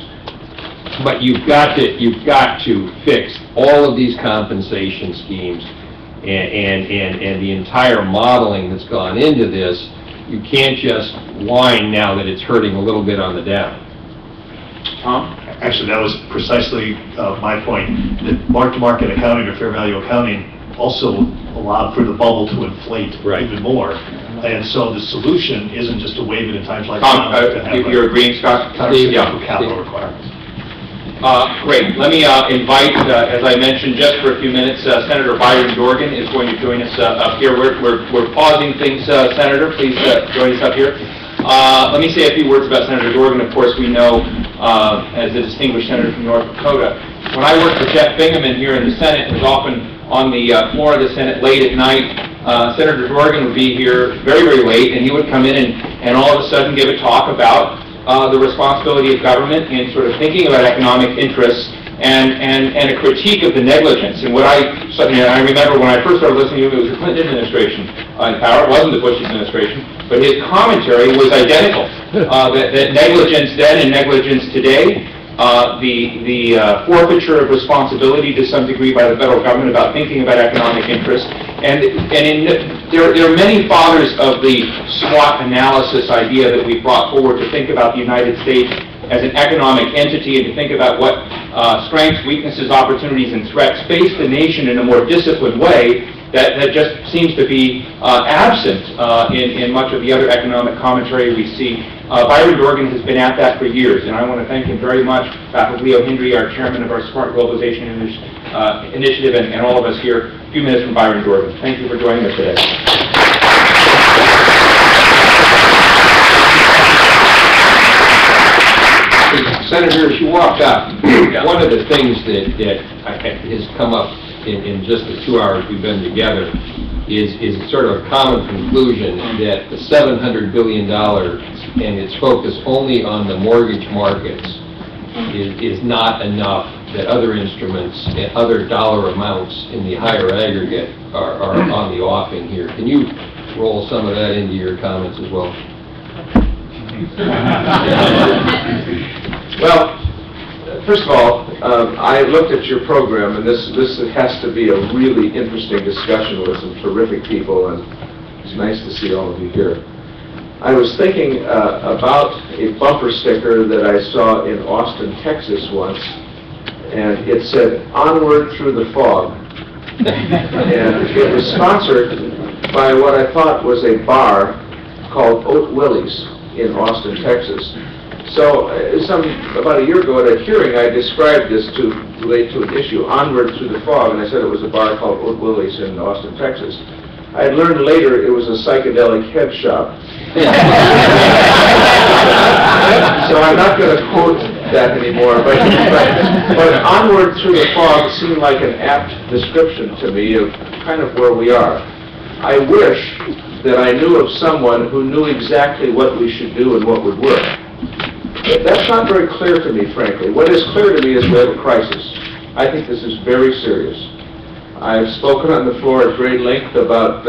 Speaker 3: But you've got to fix all of these compensation schemes and the entire modeling that's gone into this. You can't just whine now that it's hurting a little bit on the down.
Speaker 1: Tom?
Speaker 10: Actually, that was precisely my point, that mark-to-market accounting or fair value accounting also allowed for the bubble to inflate even more. And so the solution isn't just to wave it in times like
Speaker 1: Tom,
Speaker 10: now.
Speaker 1: you're agreeing, Scott?
Speaker 10: Capital requirements.
Speaker 1: Great. Let me invite, as I mentioned, just for a few minutes, Senator Byron Dorgan is going to join us up here. We're pausing things, Senator. Please join us up here. Let me say a few words about Senator Dorgan. Of course, we know as a distinguished senator from North Dakota. When I worked for Jeff Bingaman here in the Senate, it was often on the floor of the Senate late at night. Senator Dorgan would be here very, very late, and he would come in and all of a sudden give a talk about the responsibility of government in sort of thinking about economic interests and a critique of the negligence. And what I remember when I first started listening to him, it was the Clinton administration in power. It wasn't the Bush administration, but his commentary was identical. That negligence then and negligence today, the forfeiture of responsibility to some degree by the federal government about thinking about economic interests. There are many fathers of the SWOT analysis idea that we brought forward to think about the United States as an economic entity and to think about what strengths, weaknesses, opportunities, and threats face the nation in a more disciplined way that just seems to be absent in much of the other economic commentary we see. Byron Dorgan has been at that for years, and I want to thank him very much. Faculty Leo Hindry, our chairman of our Smart Globalization Initiative, and all of us here. A few minutes from Byron Dorgan. Thank you for joining us today.
Speaker 3: Senator, as you walk up, one of the things that has come up in just the 2 hours we've been together is sort of a common conclusion that the $700 billion and its focus only on the mortgage markets is not enough, that other instruments and other dollar amounts in the higher aggregate are on the offing here. Can you roll some of that into your comments as well?
Speaker 13: Well, first of all, I looked at your program, and this has to be a really interesting discussion with some terrific people, and it's nice to see all of you here. I was thinking about a bumper sticker that I saw in Austin, Texas once, and it said, "Onward through the fog." And it was sponsored by what I thought was a bar called Oat Willie's in Austin, Texas. So about a year ago at a hearing, I described this to relate to an issue, Onward Through the Fog, and I said it was a bar called Oat Willie's in Austin, Texas. I had learned later it was a psychedelic head shop. So I'm not going to quote that anymore, but Onward Through the Fog seemed like an apt description to me of kind of where we are. I wish that I knew of someone who knew exactly what we should do and what would work. But that's not very clear to me, frankly. What is clear to me is we have a crisis. I think this is very serious. I've spoken on the floor at great length about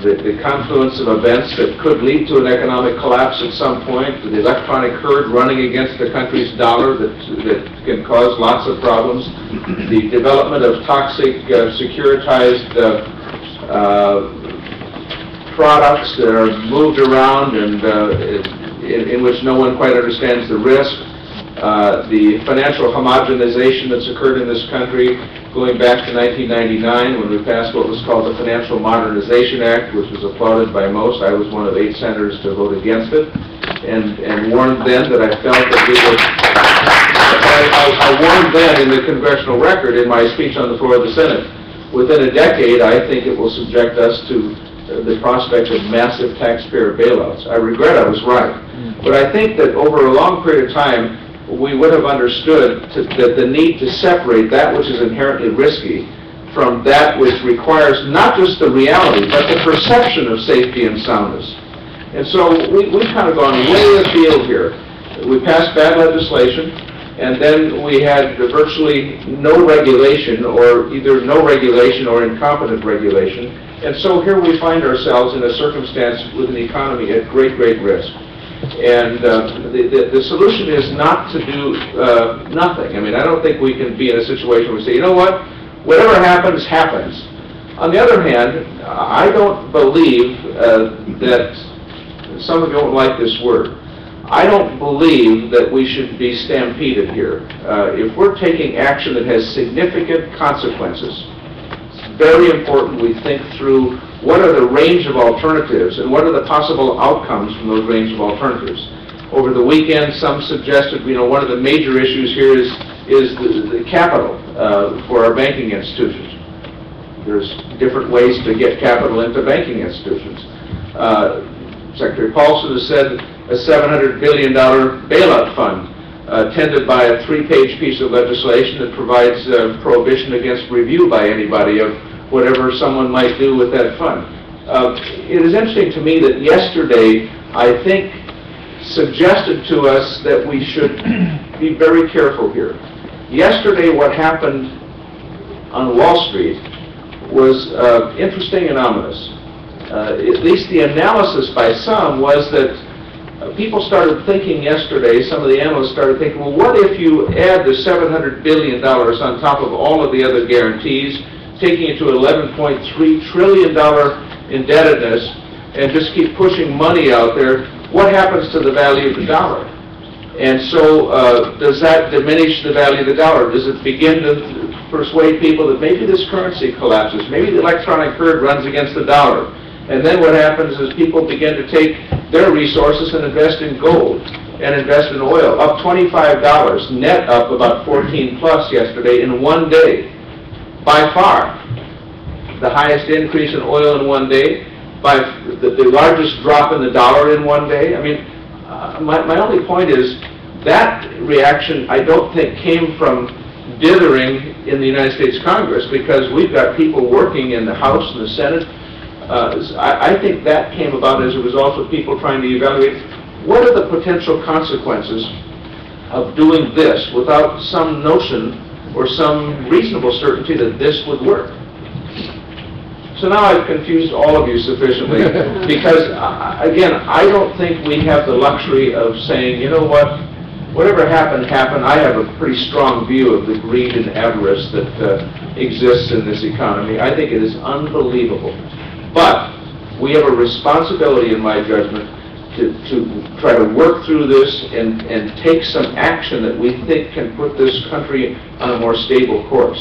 Speaker 13: the confluence of events that could lead to an economic collapse at some point, the electronic herd running against the country's dollar that can cause lots of problems, the development of toxic securitized products that are moved around and in which no one quite understands the risk, the financial homogenization that's occurred in this country going back to 1999 when we passed what was called the Financial Modernization Act, which was applauded by most. I was one of 8 senators to vote against it and warned then that I felt that we would... I warned then in the congressional record in my speech on the floor of the Senate, within a decade I think it will subject us to the prospect of massive taxpayer bailouts. I regret I was right. But I think that over a long period of time, we would have understood that the need to separate that which is inherently risky from that which requires not just the reality, but the perception of safety and soundness. And so we've kind of gone way afield here. We passed bad legislation, and then we had virtually no regulation, or either no regulation or incompetent regulation. And so here we find ourselves in a circumstance with an economy at great, great risk. And the solution is not to do nothing. I mean, I don't think we can be in a situation where we say, you know what, whatever happens, happens. On the other hand, I don't believe that, some of you won't like this word, I don't believe that we should be stampeded here. If we're taking action that has significant consequences, it's very important we think through what are the range of alternatives and what are the possible outcomes from those range of alternatives. Over the weekend, some suggested, one of the major issues here is the capital for our banking institutions. There's different ways to get capital into banking institutions. Secretary Paulson has said a $700 billion bailout fund tended by a 3-page piece of legislation that provides prohibition against review by anybody of whatever someone might do with that fund. It is interesting to me that yesterday, I think, suggested to us that we should be very careful here. Yesterday, what happened on Wall Street was interesting and ominous. At least the analysis by some was that people started thinking yesterday, some of the analysts started thinking, well, what if you add the $700 billion on top of all of the other guarantees, taking it to $11.3 trillion indebtedness, and just keep pushing money out there, what happens to the value of the dollar? And so does that diminish the value of the dollar? Does it begin to persuade people that maybe this currency collapses, maybe the electronic herd runs against the dollar? And then what happens is people begin to take their resources and invest in gold and invest in oil, up $25, net up about 14 plus yesterday in one day. By far, the highest increase in oil in one day, by the largest drop in the dollar in one day. I mean, my only point is that reaction, I don't think, came from dithering in the United States Congress, because we've got people working in the House and the Senate. I think that came about as a result of people trying to evaluate what are the potential consequences of doing this without some notion or some reasonable certainty that this would work. So now I've confused all of you sufficiently, because, again, I don't think we have the luxury of saying, you know what, whatever happened, happened. I have a pretty strong view of the greed and avarice that exists in this economy. I think it is unbelievable. But we have a responsibility, in my judgment, to try to work through this and take some action that we think can put this country on a more stable course.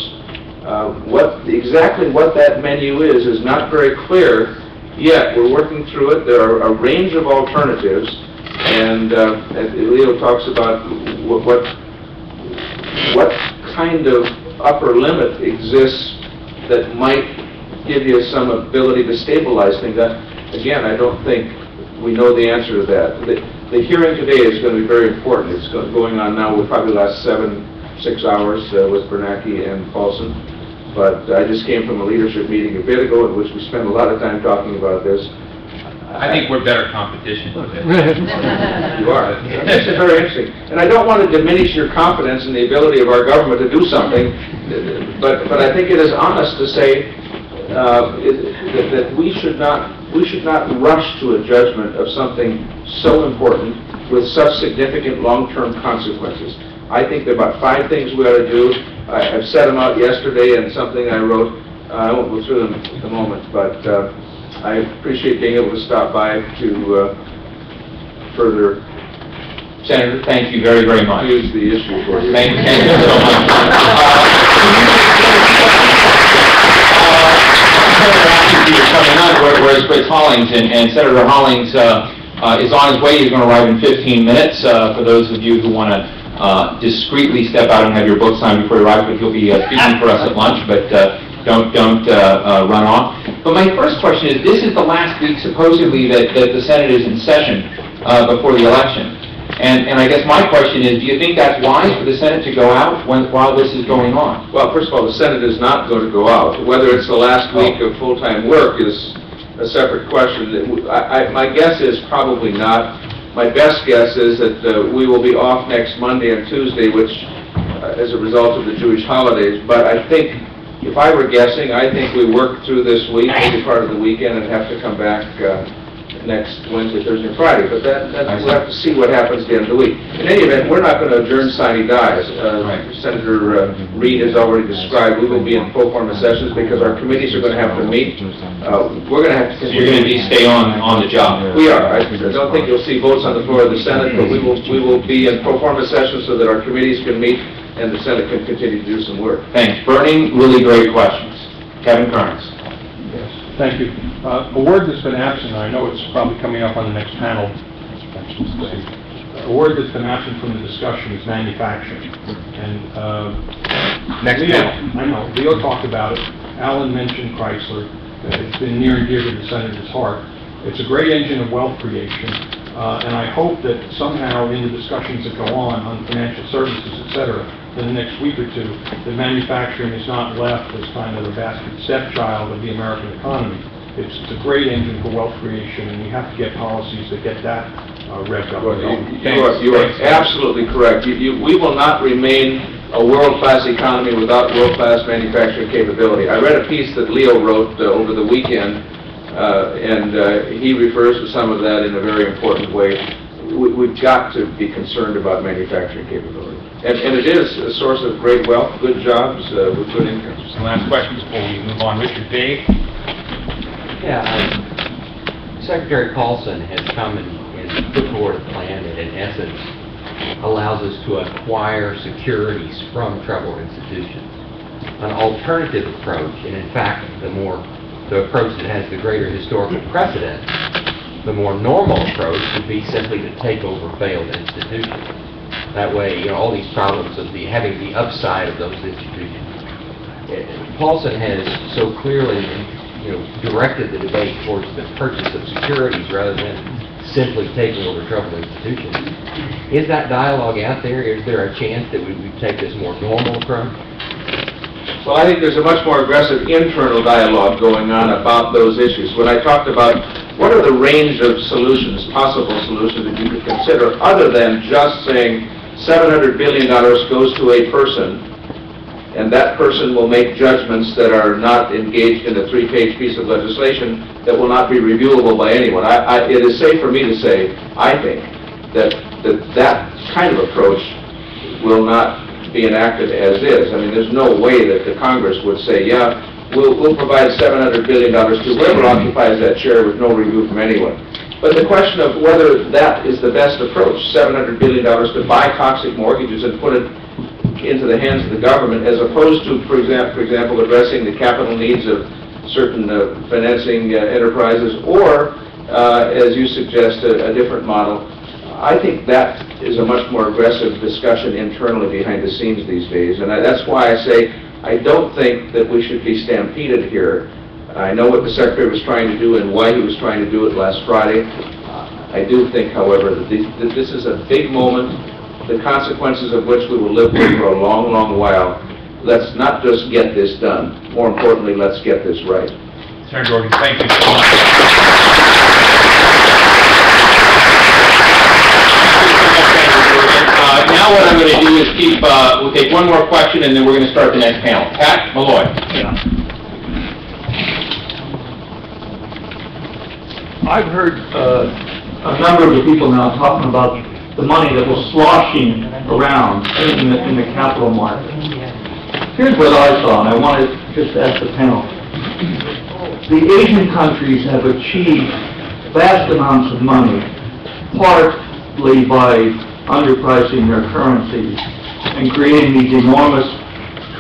Speaker 13: Exactly what that menu is not very clear yet. We're working through it. There are a range of alternatives, and Leo talks about what kind of upper limit exists that might give you some ability to stabilize things. Again, I don't think we know the answer to that. The hearing today is going to be very important. It's going on now. We'll probably last 6 hours with Bernanke and Paulson. But I just came from a leadership meeting a bit ago in which we spent a lot of time talking about this.
Speaker 1: I think we're better competition.
Speaker 13: You are. This is very interesting. And I don't want to diminish your confidence in the ability of our government to do something, but I think it is honest to say that we should not we should not rush to a judgment of something so important with such significant long-term consequences. I think there are about 5 things we ought to do. I've set them out yesterday in something I wrote. I won't go through them at the moment, but I appreciate being able to stop by to further.
Speaker 1: Senator, thank you very, very much.
Speaker 13: Use the issue for you.
Speaker 1: Thank you so much. Coming on, whereas Fritz Hollings, and Senator Hollings is on his way. He's going to arrive in 15 minutes. For those of you who want to discreetly step out and have your book signed before you arrive, but he'll be speaking for us at lunch. But don't run off. But my first question is: this is the last week supposedly that the Senate is in session before the election. And I guess my question is, do you think that's wise for the Senate to go out while this is going on?
Speaker 13: Well, first of all, the Senate is not going to go out. Whether it's the last week of full-time work is a separate question. My guess is probably not. My best guess is that we will be off next Monday and Tuesday, which as a result of the Jewish holidays. But I think, if I were guessing, I think we work through this week, maybe part of the weekend, and have to come back next Wednesday, Thursday, and Friday. But we'll have to see what happens at the end of the week. In any event, we're not going to adjourn sine dies. Senator Reid has already described we will be in pro forma sessions because our committees are going to have to meet. We're going to have to.
Speaker 1: So you're going to stay on the job.
Speaker 13: We are. I don't think you'll see votes on the floor of the Senate, but we will be in pro forma sessions so that our committees can meet and the Senate can continue to do some work.
Speaker 1: Thanks. Burning, really great questions. Kevin Kearns.
Speaker 14: Yes, thank you. A word that's been absent, and I know it's probably coming up on the next panel, a word that's been absent from the discussion is manufacturing. And
Speaker 1: next
Speaker 14: Leo,
Speaker 1: panel.
Speaker 14: I know, Leo talked about it. Alan mentioned Chrysler. It's been near and dear to the Senator's heart. It's a great engine of wealth creation, and I hope that somehow in the discussions that go on financial services, et cetera, in the next week or two, that manufacturing is not left as kind of the bastard stepchild of the American economy. It's a great engine for wealth creation, and we have to get policies that get that revved up.
Speaker 13: Well, you are absolutely correct. We will not remain a world-class economy without world-class manufacturing capability. I read a piece that Leo wrote over the weekend, and he refers to some of that in a very important way. We've got to be concerned about manufacturing capability. And it is a source of great wealth, good jobs, with good incomes.
Speaker 1: Last question before we move on. Richard Dave.
Speaker 12: Yeah, Secretary Paulson has come and put forward a plan that in essence allows us to acquire securities from troubled institutions. An alternative approach, and in fact the approach that has the greater historical precedent, the more normal approach would be simply to take over failed institutions. That way, all these problems of having the upside of those institutions. Paulson has so clearly directed the debate towards the purchase of securities rather than simply taking over troubled institutions. Is that dialogue out there? Is there a chance that we would take this more normal approach?
Speaker 13: Well, I think there's a much more aggressive internal dialogue going on about those issues. When I talked about what are the range of solutions, possible solutions that you could consider, other than just saying $700 billion goes to a person, and that person will make judgments that are not engaged in a 3-page piece of legislation that will not be reviewable by anyone. It is safe for me to say, I think, that kind of approach will not be enacted as is. I mean, there's no way that the Congress would say, yeah, we'll provide $700 billion to whoever occupies that chair with no review from anyone. But the question of whether that is the best approach, $700 billion to buy toxic mortgages and put it into the hands of the government, as opposed to, for example, addressing the capital needs of certain financing enterprises, or, as you suggest, a different model. I think that is a much more aggressive discussion internally behind the scenes these days, and that's why I say I don't think that we should be stampeded here. I know what the Secretary was trying to do and why he was trying to do it last Friday. I do think, however, that this is a big moment, the consequences of which we will live with for a long, long while. Let's not just get this done. More importantly, let's get this right.
Speaker 1: Senator Dorgan, thank you so much. Now what I'm going to do is we'll take one more question and then we're going to start the next panel. Pat Malloy.
Speaker 15: I've heard a number of the people now talking about the money that was sloshing around in the capital market. Here's what I saw, and I wanted to just ask the panel. The Asian countries have achieved vast amounts of money, partly by underpricing their currencies and creating these enormous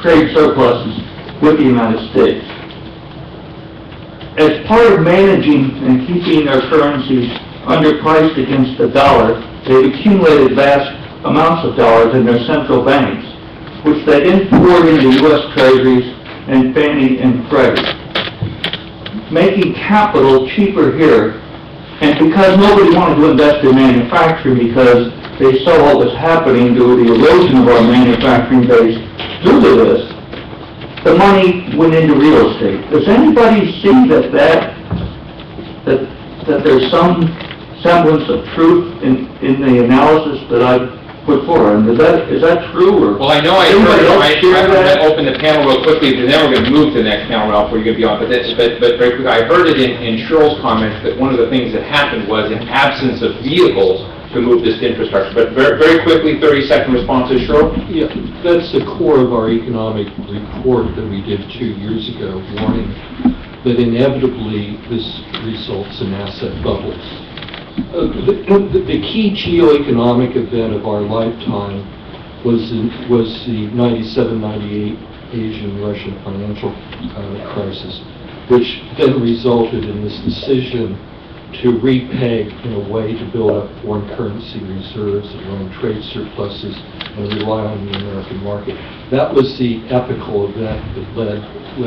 Speaker 15: trade surpluses with the United States. As part of managing and keeping their currencies underpriced against the dollar, they've accumulated vast amounts of dollars in their central banks, which they then poured into U.S. Treasuries and Fannie and Freddie, making capital cheaper here. And because nobody wanted to invest in manufacturing because they saw what was happening due to the erosion of our manufacturing base due to this, the money went into real estate. Does anybody see that there's some semblance of truth in the analysis that I've put forward? Is that true? Or
Speaker 1: well, I know I heard I'm going to open the panel real quickly, and then we're going to move to the next panel, Ralph, where you're going to be on. But very quickly, I heard it in Cheryl's comments that one of the things that happened was an absence of vehicles to move this to infrastructure. But very quickly, 30-second responses, Cheryl?
Speaker 8: Yeah, that's the core of our economic report that we did 2 years ago, warning that inevitably this results in asset bubbles. The key geoeconomic event of our lifetime was the 97-98 Asian-Russian financial crisis, which then resulted in this decision to repeg in a way to build up foreign currency reserves and run trade surpluses and rely on the American market. That was the epical event that led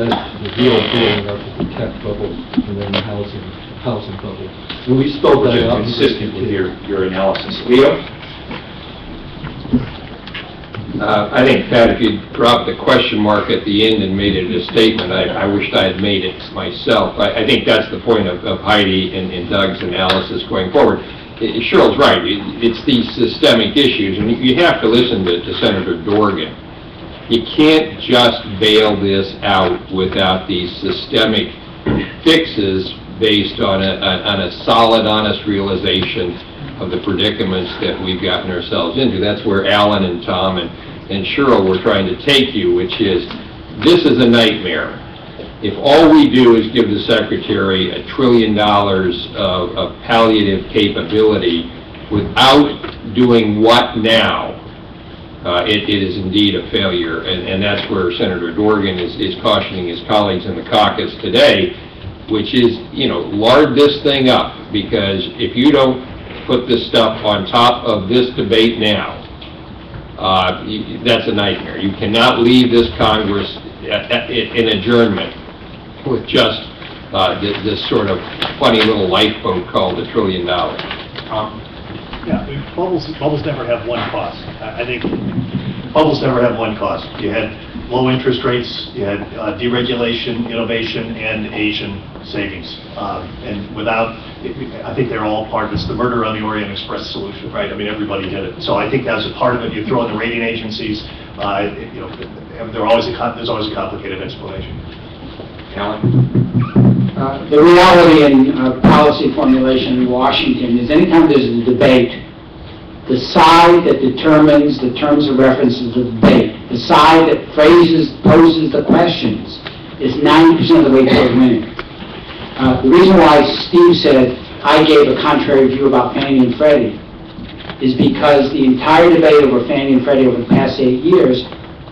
Speaker 8: to the real blowing up of the tech bubble and then the housing bubble. And we spelled that out.
Speaker 1: Consistent with your analysis. Leo?
Speaker 3: I think, Pat, if you dropped the question mark at the end and made it a statement, I wished I had made it myself. I think that's the point of Heidi and Doug's analysis going forward. Cheryl's right. It's these systemic issues, and you have to listen to Senator Dorgan. You can't just bail this out without these systemic fixes based on a solid, honest realization of the predicaments that we've gotten ourselves into. That's where Alan and Tom and Cheryl were trying to take you, which is, this is a nightmare. If all we do is give the Secretary $1 trillion of palliative capability without doing what now, it is indeed a failure. And that's where Senator Dorgan is cautioning his colleagues in the caucus today, which is, lard this thing up, because if you don't put this stuff on top of this debate now, that's a nightmare. You cannot leave this Congress in adjournment with just this sort of funny little lifeboat called $1 trillion.
Speaker 10: Yeah, bubbles never have one cost. I think bubbles never have one cost. You had low interest rates, you had deregulation, innovation, and Asian savings. And without, I think they're all part of this. The murder on the Orient Express solution, right? I mean, everybody did it. So I think that's a part of it. You throw in the rating agencies, there's always a complicated explanation.
Speaker 11: The reality in policy formulation in Washington is anytime there's a debate, the side that determines the terms of reference of the debate, the side that poses the questions, is 90% of the way toward winning. The reason why Steve said I gave a contrary view about Fannie and Freddie is because the entire debate over Fannie and Freddie over the past 8 years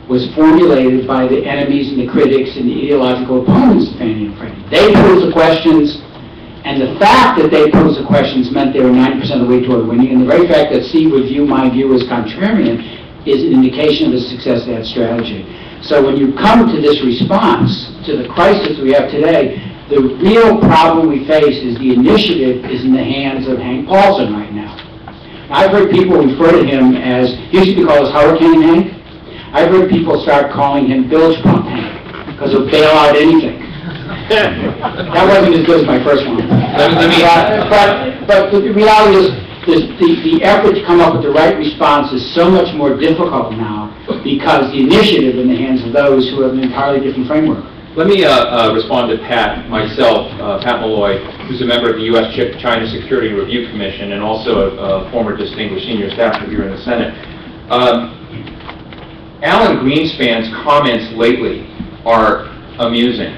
Speaker 11: was formulated by the enemies and the critics and the ideological opponents of Fannie and Freddie. They posed the questions, and the fact that they posed the questions meant they were 90% of the way toward winning, and the very fact that Steve would view my view as contrarian is an indication of the success of that strategy. So when you come to this response to the crisis we have today, the real problem we face is the initiative is in the hands of Hank Paulson right now. I've heard people refer to him as, he used to be called as Hurricane Hank. I've heard people start calling him bilge pump Hank, because he'll bail out anything. That wasn't as good as my first one. But the reality is, the effort to come up with the right response is so much more difficult now because the initiative in the hands of those who have an entirely different framework.
Speaker 1: Let me respond to Pat, myself, Pat Malloy, who's a member of the U.S.-China Security Review Commission and also a former distinguished senior staffer here in the Senate. Alan Greenspan's comments lately are amusing.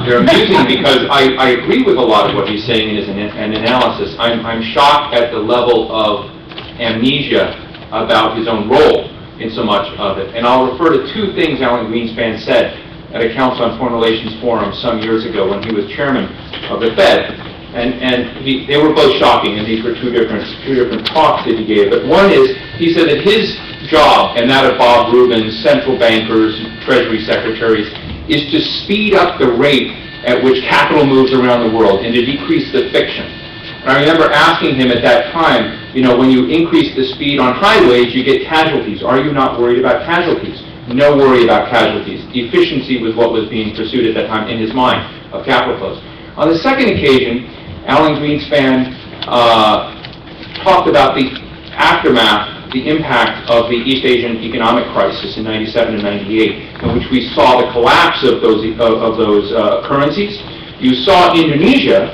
Speaker 1: They're amusing because I agree with a lot of what he's saying in his analysis. I'm shocked at the level of amnesia about his own role in so much of it. And I'll refer to two things Alan Greenspan said at a Council on Foreign Relations forum some years ago when he was chairman of the Fed. They were both shocking, and these were two different talks that he gave. But one is, he said that his job, and that of Bob Rubin's, central bankers, treasury secretaries, is to speed up the rate at which capital moves around the world and to decrease the friction. And I remember asking him at that time, when you increase the speed on highways, you get casualties. Are you not worried about casualties? No worry about casualties. Efficiency was what was being pursued at that time in his mind of capital flows. On the second occasion, Alan Greenspan talked about the aftermath, the impact of the East Asian economic crisis in '97 and '98, in which we saw the collapse of those currencies. You saw Indonesia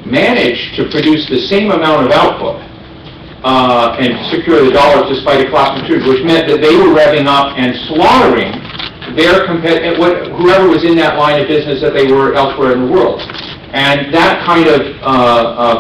Speaker 1: manage to produce the same amount of output and secure the dollars despite a collapse of trade, which meant that they were revving up and slaughtering their whoever was in that line of business that they were elsewhere in the world. And that kind of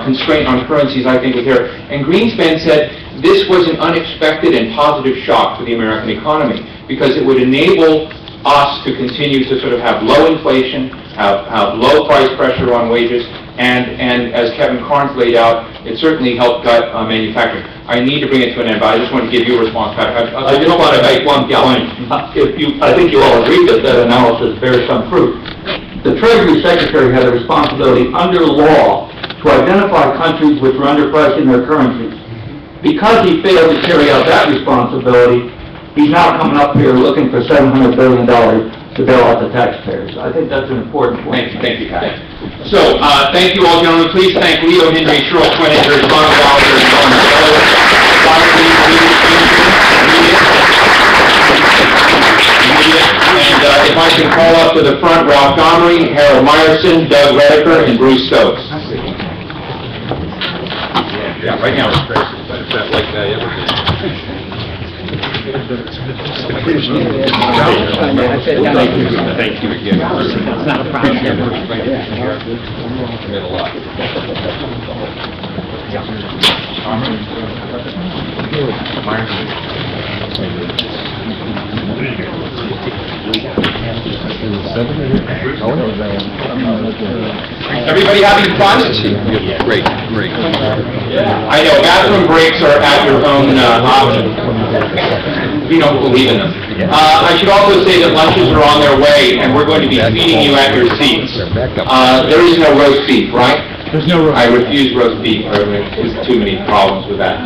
Speaker 1: constraint on currencies, I think, was there. And Greenspan said this was an unexpected and positive shock for the American economy because it would enable us to continue to sort of have low inflation, have low price pressure on wages, and as Kevin Carnes laid out, it certainly helped gut manufacturing. I need to bring it to an end, but I just want to give you a response, Pat.
Speaker 15: I just want to make one point. I think you all agree that that analysis bears some fruit. The Treasury Secretary had a responsibility under law to identify countries which were underpricing their currencies. Because he failed to carry out that responsibility, he's now coming up here looking for $700 billion to bail out the taxpayers. I think that's an important point.
Speaker 1: Thank you, Pat. So, thank you all, gentlemen. Please thank Leo Henry, Cheryl Twinninger, John Gallagher, and John And if I can call up to the front, Ralph Gomery, Harold Meyerson, Doug Rediker, and Bruce Stokes.
Speaker 3: Yeah, right now it's crazy, but it's not like that ever. Thank you again. It's not a problem. It meant a lot.
Speaker 1: Everybody having fun?
Speaker 3: Great.
Speaker 1: I know, bathroom breaks are at your own option. We don't believe in them. I should also say that lunches are on their way, and we're going to be feeding you at your seats. There is no roast beef, right?
Speaker 14: There's no roast beef.
Speaker 1: I refuse roast beef. There's too many problems with that.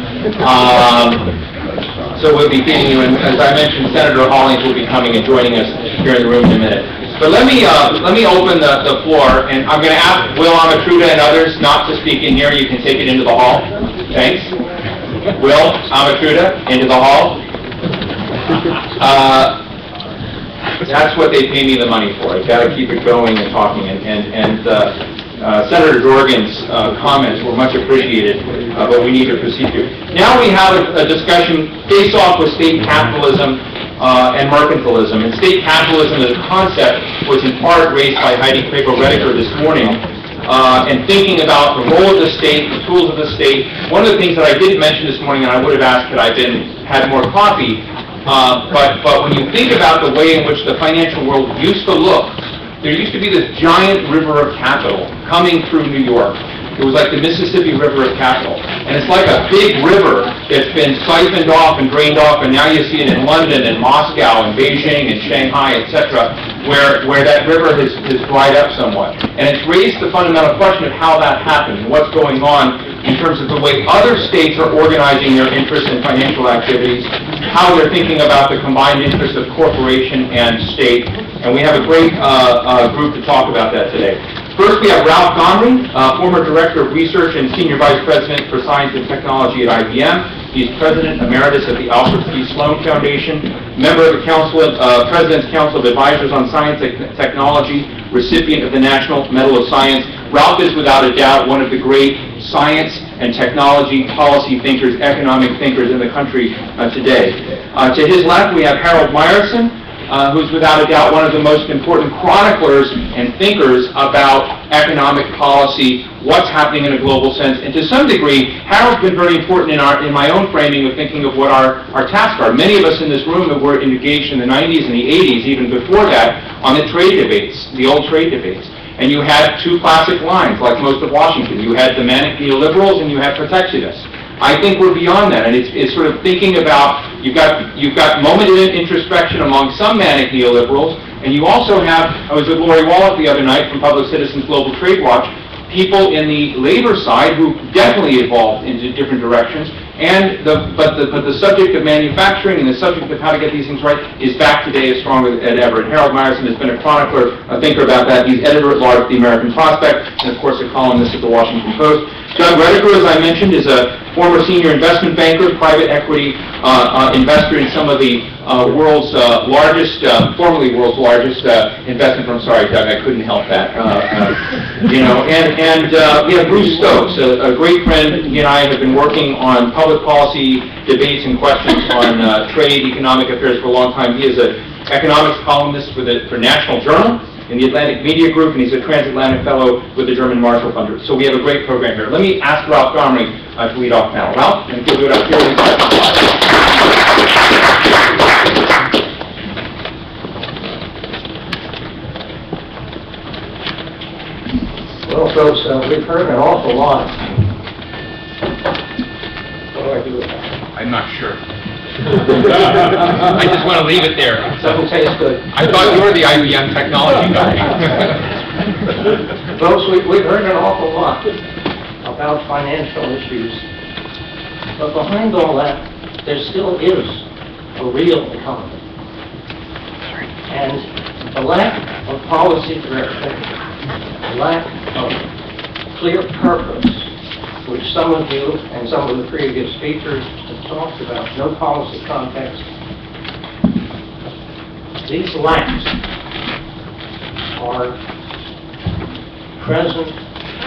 Speaker 1: So we'll be feeding you, and as I mentioned, Senator Hollings will be coming and joining us here in the room in a minute. But let me open the floor, and I'm going to ask Will Amatruda and others not to speak in here. You can take it into the hall. Thanks. Will Amatruda, into the hall. That's what they pay me the money for. I've got to keep it going and talking. Senator Dorgan's comments were much appreciated, but we need to proceed here. Now we have a discussion face-off with state capitalism and mercantilism. And state capitalism as a concept was in part raised by Heidi Crapo-Rediker this morning. And thinking about the role of the state, the tools of the state. One of the things that I didn't mention this morning, and I would have asked had I had more coffee, but when you think about the way in which the financial world used to look, there used to be this giant river of capital coming through New York. It was like the Mississippi River of capital. And it's like a big river that's been siphoned off and drained off, and now you see it in London and Moscow and Beijing and Shanghai, etc., where that river has dried up somewhat. And it's raised the fundamental question of how that happened and what's going on in terms of the way other states are organizing their interests in financial activities, how they're thinking about the combined interests of corporation and state. And we have a great group to talk about that today. First, we have Ralph Gomery, former Director of Research and Senior Vice President for Science and Technology at IBM. He's President Emeritus of the Alfred P. Sloan Foundation, member of the President's Council of Advisors on Science and Technology, recipient of the National Medal of Science. Ralph is without a doubt one of the great science and technology policy thinkers, economic thinkers in the country today. To his left, we have Harold Meyerson, who's without a doubt one of the most important chroniclers and thinkers about economic policy, what's happening in a global sense. And to some degree, Harold's been very important in my own framing of thinking of what our tasks are. Many of us in this room have were engaged in the 90s and the 80s, even before that, on the trade debates, the old trade debates. And you had two classic lines, like most of Washington. You had the manic neoliberals and you had protectionists. I think we're beyond that, and it's sort of thinking about, you've got momented introspection among some manic neoliberals, and you also have, I was with Lori Wallach the other night from Public Citizens Global Trade Watch, people in the labor side who definitely evolved into different directions, and but the subject of manufacturing and the subject of how to get these things right is back today as strong as ever. And Harold Meyerson has been a chronicler, a thinker about that. He's editor-at-large of the American Prospect, and of course a columnist at the Washington Post. Doug Redeker, as I mentioned, is a former senior investment banker, private equity investor in some of the world's largest, formerly world's largest investment firms. Sorry, Doug, I couldn't help that. You know, and we have Bruce Stokes, a great friend. He and I have been working on public policy debates and questions on trade, economic affairs for a long time. He is an economics columnist for National Journal in the Atlantic Media Group, and he's a transatlantic fellow with the German Marshall Fund. So we have a great program here. Let me ask Ralph Gomery to lead off now. Ralph, and we'll do it up here.
Speaker 5: Well, folks, we've heard an awful lot. What do I do with that?
Speaker 1: I'm not sure. I just want to leave it there.
Speaker 5: Doesn't taste good.
Speaker 1: I thought you were the IBM technology guy.
Speaker 5: Folks, we've heard an awful lot about financial issues, but behind all that, there still is a real economy. And the lack of policy direction, the lack of clear purpose, which some of you and some of the previous speakers have talked about, no policy context. These lacks are present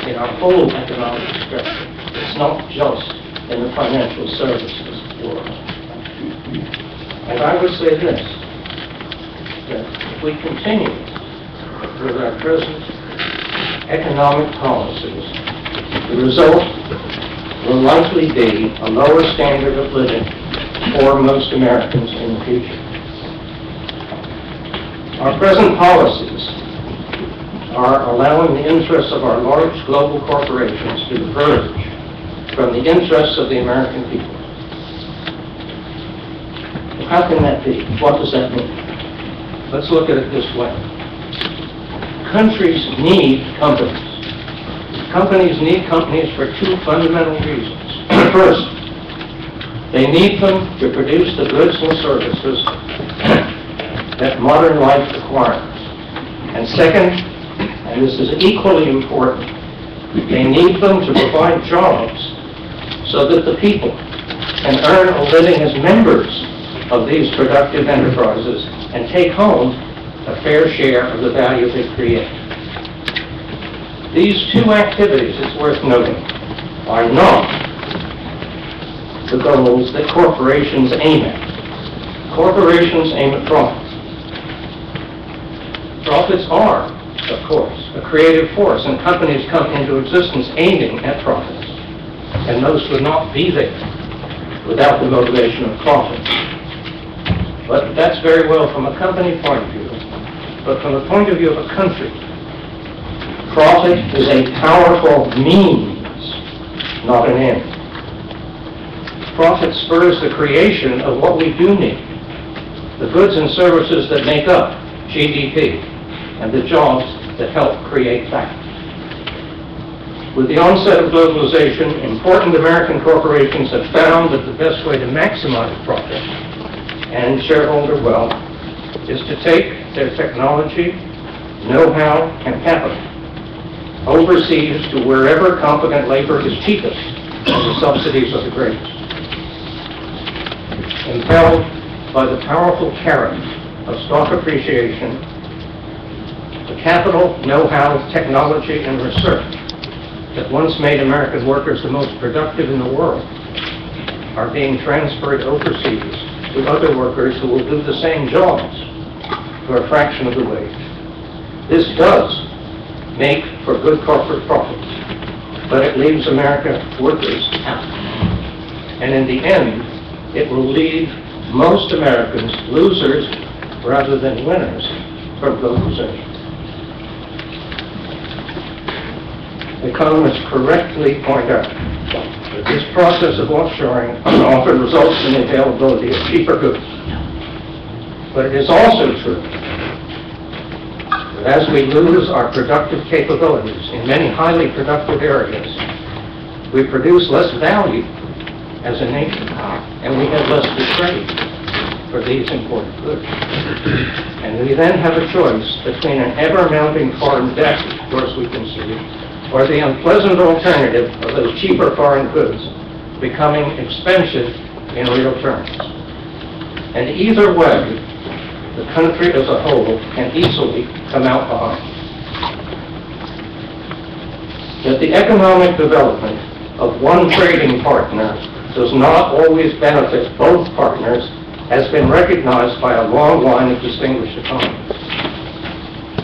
Speaker 5: in our whole economic structure. It's not just in the financial services world. And I would say this, that if we continue with our present economic policies, the result will likely be a lower standard of living for most Americans in the future. Our present policies are allowing the interests of our large global corporations to diverge from the interests of the American people. How can that be? What does that mean? Let's look at it this way. Countries need companies. Companies need companies for two fundamental reasons. First, they need them to produce the goods and services that modern life requires. And second, and this is equally important, they need them to provide jobs so that the people can earn a living as members of these productive enterprises and take home a fair share of the value they create. These two activities, it's worth noting, are not the goals that corporations aim at. Corporations aim at profits. Profits are, of course, a creative force, and companies come into existence aiming at profits. And those would not be there without the motivation of profit. But that's very well from a company point of view. But from the point of view of a country, profit is a powerful means, not an end. Profit spurs the creation of what we do need, the goods and services that make up GDP, and the jobs that help create that. With the onset of globalization, important American corporations have found that the best way to maximize profit and shareholder wealth is to take their technology, know-how, and capital overseas to wherever competent labor is cheapest and the subsidies are the greatest.
Speaker 16: impelled by the powerful carrot of stock appreciation, the capital, know-how, technology, and research that once made American workers the most productive in the world are being transferred overseas to other workers who will do the same jobs for a fraction of the wage. This does make for good corporate profits, but it leaves American workers out. And in the end, it will leave most Americans losers rather than winners from globalization. Economists correctly point out that this process of offshoring often results in the availability of cheaper goods. But it is also true that as we lose our productive capabilities in many highly productive areas, we produce less value as a nation, and we have less to trade for these important goods. And we then have a choice between an ever-mounting foreign debt, of course we can see, or the unpleasant alternative of those cheaper foreign goods becoming expensive in real terms. And either way, the country as a whole can easily come out behind. That the economic development of one trading partner does not always benefit both partners has been recognized by a long line of distinguished economists.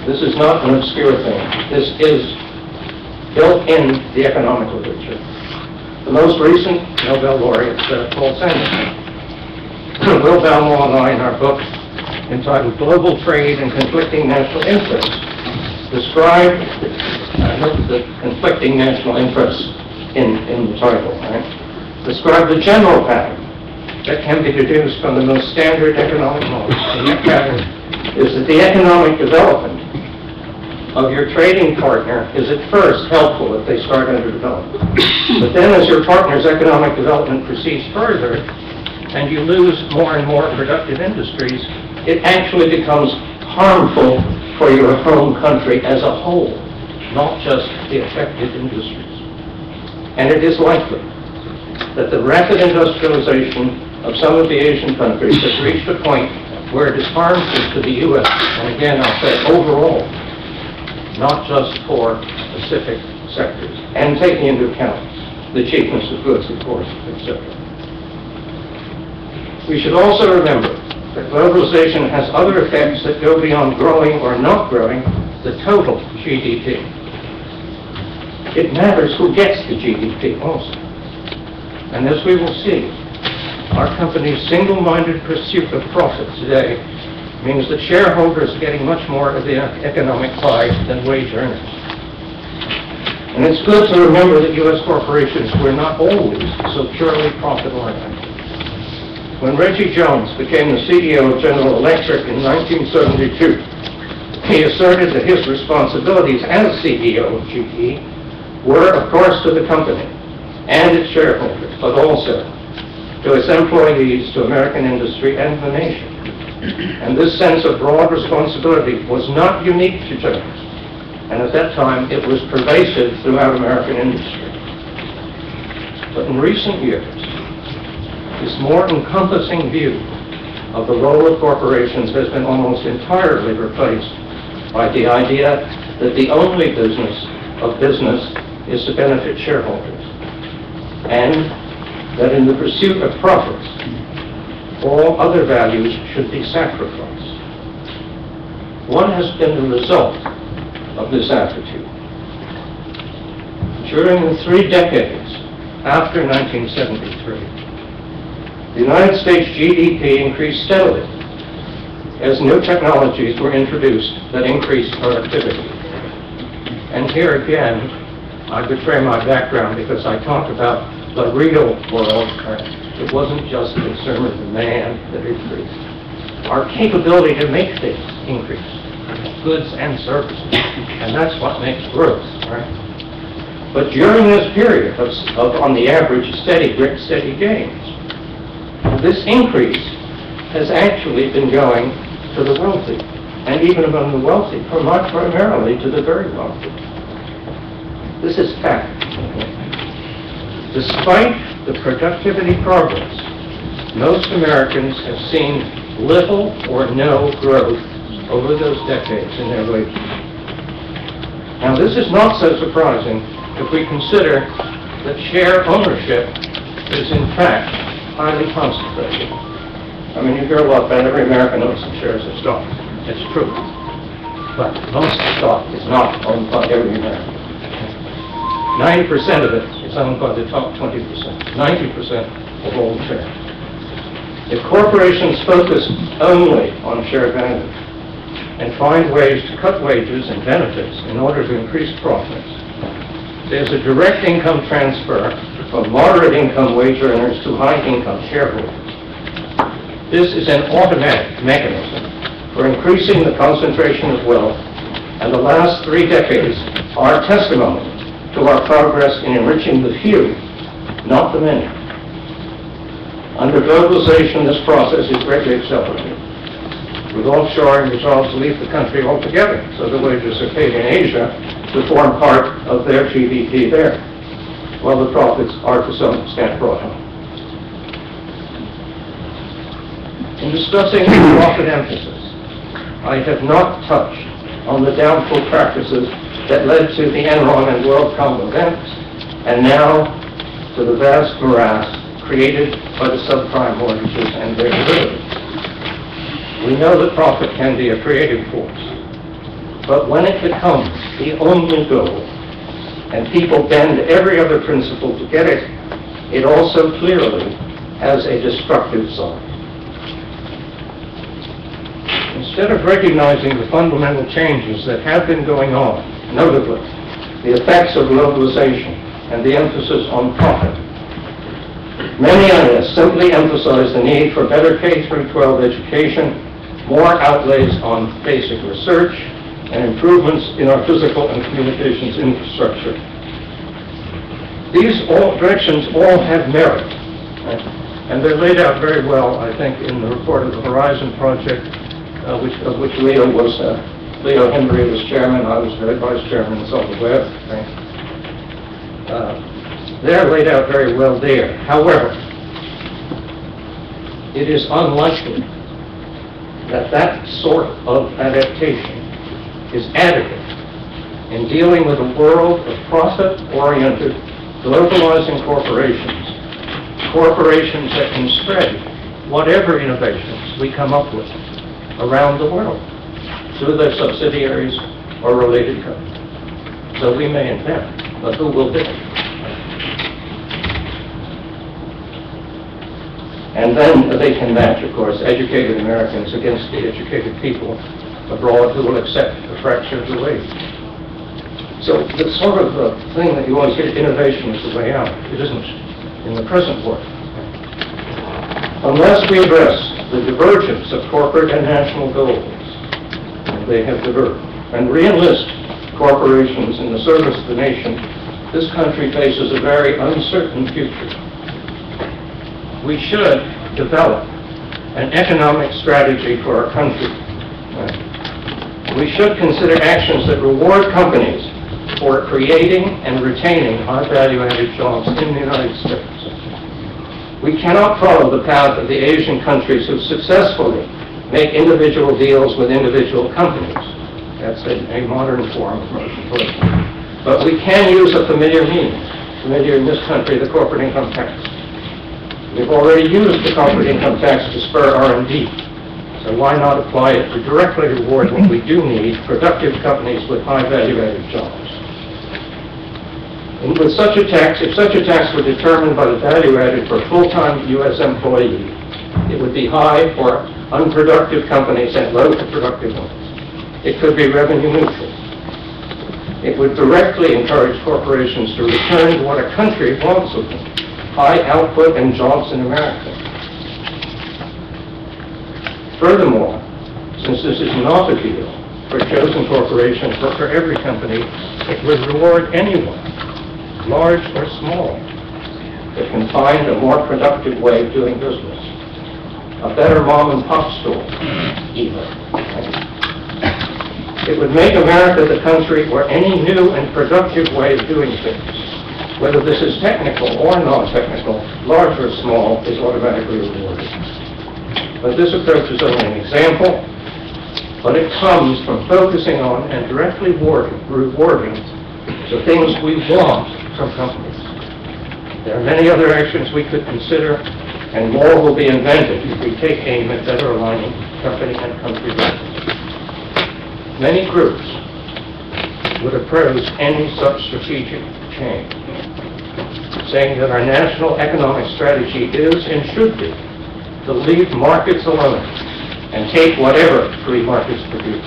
Speaker 16: This is not an obscure thing. This is built in the economic literature. The most recent Nobel laureate, Paul Sanderson, Will Valmont and I, in our book entitled Global Trade and Conflicting National Interests, describe the conflicting national interests in the title, right? Describe the general pattern that can be deduced from the most standard economic models. And that pattern is that the economic development of your trading partner is at first helpful if they start underdeveloped. But then as your partner's economic development proceeds further and you lose more and more productive industries, it actually becomes harmful for your home country as a whole, not just the affected industries. And it is likely that the rapid industrialization of some of the Asian countries has reached a point where it is harmful to the U.S., and again I'll say overall, not just for specific sectors, and taking into account the cheapness of goods, of course, etc. We should also remember that globalization has other effects that go beyond growing or not growing the total GDP. It matters who gets the GDP also. And as we will see, our company's single-minded pursuit of profit today means that shareholders are getting much more of the economic pie than wage earners. And it's good to remember that U.S. corporations were not always so purely profit-oriented. When Reggie Jones became the CEO of General Electric in 1972, he asserted that his responsibilities as CEO of GE were, of course, to the company and its shareholders, but also to its employees, to American industry, and the nation. And this sense of broad responsibility was not unique to Jones, and at that time it was pervasive throughout American industry. But in recent years, this more encompassing view of the role of corporations has been almost entirely replaced by the idea that the only business of business is to benefit shareholders, and that in the pursuit of profits, all other values should be sacrificed. What has been the result of this attitude? During the 3 decades after 1973, the United States GDP increased steadily as new technologies were introduced that increased productivity. And here again, I betray my background because I talk about the real world. It wasn't just consumer demand that increased. Our capability to make things increased, goods and services, and that's what makes growth, right? But during this period of on the average, steady gains, this increase has actually been going to the wealthy, and even among the wealthy, primarily to the very wealthy. This is fact. Despite the productivity progress most Americans have seen little or no growth over those decades in their wages. Now, this is not so surprising if we consider that share ownership is in fact highly concentrated. I mean, you hear a lot about every American owns some shares of stock. It's true. But most stock is not owned by every American. 90% of it is owned by the top 20%. 90% of all shares. If corporations focus only on share value and find ways to cut wages and benefits in order to increase profits, there's a direct income transfer from moderate income wage earners to high income shareholders. This is an automatic mechanism for increasing the concentration of wealth, and the last 3 decades are testimony to our progress in enriching the few, not the many. Under globalization, this process is greatly accelerated. With offshoring, the jobs leave the country altogether, so the wages are paid in Asia to form part of their GDP there, while the profits are to some extent brought home. In discussing profit emphasis, I have not touched on the doubtful practices that led to the Enron and WorldCom events, and now to the vast morass created by the subprime mortgages and their derivatives. We know that profit can be a creative force, but when it becomes the only goal, and people bend every other principle to get it, it also clearly has a destructive side. Instead of recognizing the fundamental changes that have been going on, notably the effects of globalization and the emphasis on profit, many analysts simply emphasize the need for better K-12 education, more outlays on basic research, and improvements in our physical and communications infrastructure. These directions all have merit, right? And they're laid out very well, I think, in the report of the Horizon Project, of which Leo Henry was chairman, I was vice chairman, and so on the web. Right? They're laid out very well there. However, it is unlikely that that sort of adaptation is adequate in dealing with a world of profit-oriented, globalizing corporations, corporations that can spread whatever innovations we come up with around the world through their subsidiaries or related companies. So we may invent, but who will do it? And then they can match, of course, educated Americans against the educated people abroad who will accept a fraction of the wage. So the sort of thing that you always hear, innovation is the way out. It isn't in the present world. Unless we address the divergence of corporate and national goals, and they have diverged, and re-enlist corporations in the service of the nation, this country faces a very uncertain future. We should develop an economic strategy for our country. We should consider actions that reward companies for creating and retaining high value-added jobs in the United States. We cannot follow the path of the Asian countries who successfully make individual deals with individual companies. That's a modern form of commercial politics. But we can use a familiar means, familiar in this country, the corporate income tax. We've already used the corporate income tax to spur R&D. So why not apply it to directly reward what we do need, productive companies with high value-added jobs? And with such a tax, if such a tax were determined by the value added for a full-time U.S. employee, it would be high for unproductive companies and low for productive ones. It could be revenue neutral. It would directly encourage corporations to return to what a country wants of them, high output and jobs in America. Furthermore, since this is not a deal for a chosen corporation, but for every company, it would reward anyone, large or small, that can find a more productive way of doing business. A better mom-and-pop store, even. It would make America the country where any new and productive way of doing things whether this is technical or non-technical, large or small, is automatically rewarded. But this approach is only an example, but it comes from focusing on and directly rewarding the things we want from companies. There are many other actions we could consider, and more will be invented if we take aim at better aligning company and country values. Many groups would oppose any such strategic change, saying that our national economic strategy is and should be to leave markets alone and take whatever free markets produce.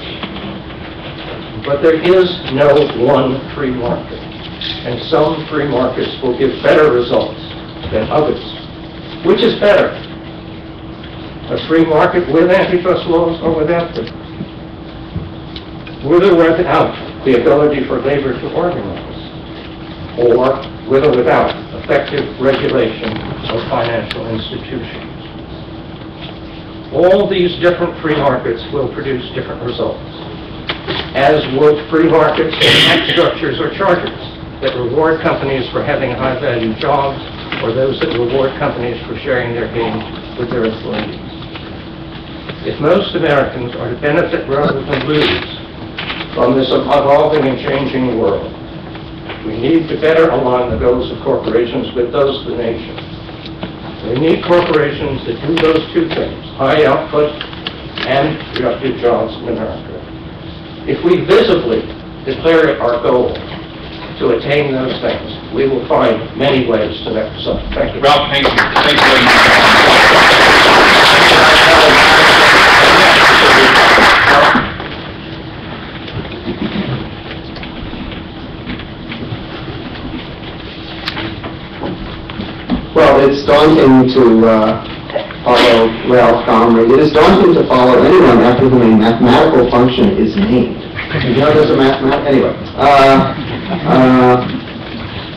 Speaker 16: But there is no one free market, and some free markets will give better results than others. Which is better? A free market with antitrust laws or without them? With or without the ability for labor to organize? Or with or without effective regulation of financial institutions? All these different free markets will produce different results, as would free markets in tax structures or charters that reward companies for having high-value jobs, or those that reward companies for sharing their gains with their employees. If most Americans are to benefit rather than lose from this evolving and changing world, we need to better align the goals of corporations with those of the nation. We need corporations that do those two things, high output and productive jobs in America. If we visibly declare it our goal to attain those things, we will find many ways to that result. Thank you.
Speaker 1: Ralph, thank you. Thank you very much.
Speaker 7: Well, it's daunting to follow Ralph Gomery. It is daunting to follow anyone after whom a mathematical function is named. You know there's a mathematical... Anyway.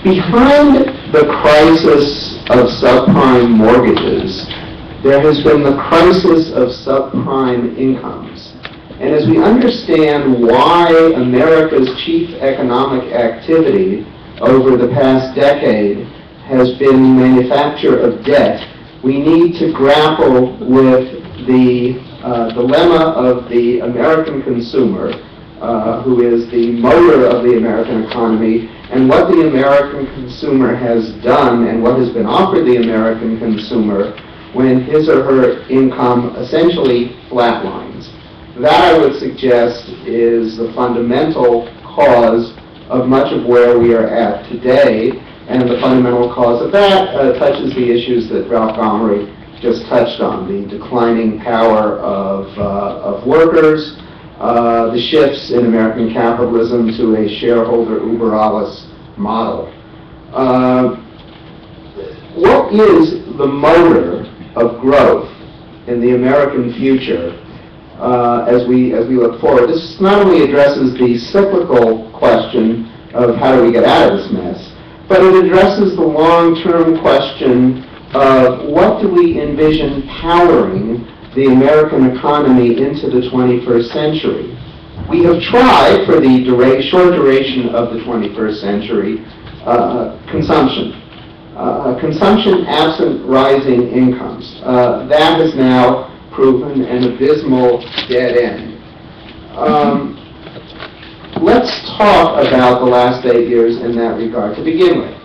Speaker 7: Behind the crisis of subprime mortgages, there has been the crisis of subprime incomes. And as we understand why America's chief economic activity over the past decade has been manufacture of debt, we need to grapple with the dilemma of the American consumer, who is the motor of the American economy, and what the American consumer has done and what has been offered the American consumer when his or her income essentially flatlines. That, I would suggest, is the fundamental cause of much of where we are at today, and the fundamental cause of that touches the issues that Ralph Gomery just touched on, the declining power of workers, the shifts in American capitalism to a shareholder uber alles model. What is the motor of growth in the American future as we look forward? This not only addresses the cyclical question of how do we get out of this mess, but it addresses the long-term question of what do we envision powering the American economy into the 21st century. We have tried, for the short duration of the 21st century, consumption. Consumption absent rising incomes. That has now proven an abysmal dead end. Let's talk about the last 8 years in that regard. To begin with,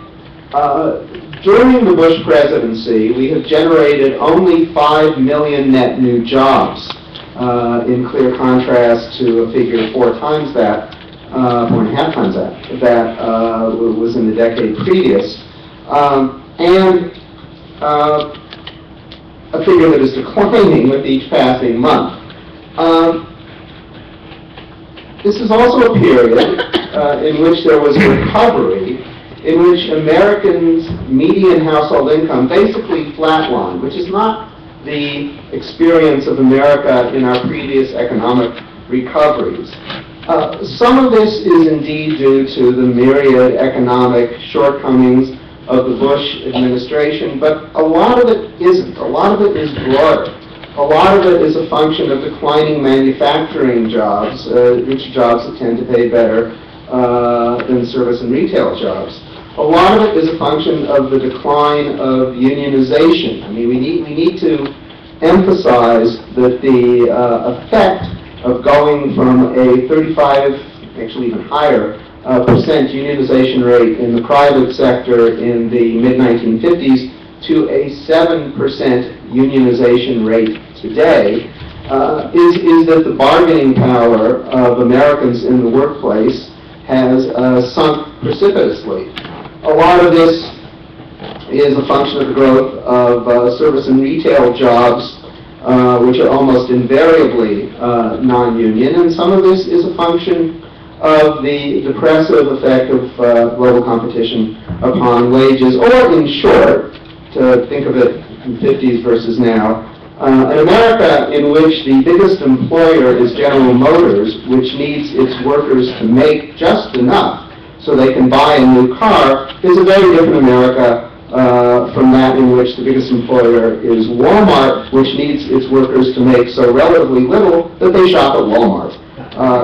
Speaker 7: during the Bush presidency, we have generated only 5 million net new jobs, in clear contrast to a figure 4.5 times that was in the decade previous, and a figure that is declining with each passing month. This is also a period in which there was a recovery, in which Americans' median household income basically flatlined, which is not the experience of America in our previous economic recoveries. Some of this is indeed due to the myriad economic shortcomings of the Bush administration, but a lot of it isn't. A lot of it is broader. A lot of it is a function of declining manufacturing jobs, which jobs that tend to pay better than service and retail jobs.
Speaker 17: A lot of it is a function of the decline of unionization. I mean, we need to emphasize that the effect of going from a 35, actually even higher, percent unionization rate in the private sector in the mid-1950s to a 7% unionization rate today is that the bargaining power of Americans in the workplace has sunk precipitously. A lot of this is a function of the growth of service and retail jobs, which are almost invariably non-union, and some of this is a function of the depressive effect of global competition upon wages, or in short, to think of it in 50s versus now, an America in which the biggest employer is General Motors, which needs its workers to make just enough so they can buy a new car, is a very different America from that in which the biggest employer is Walmart, which needs its workers to make so relatively little that they shop at Walmart.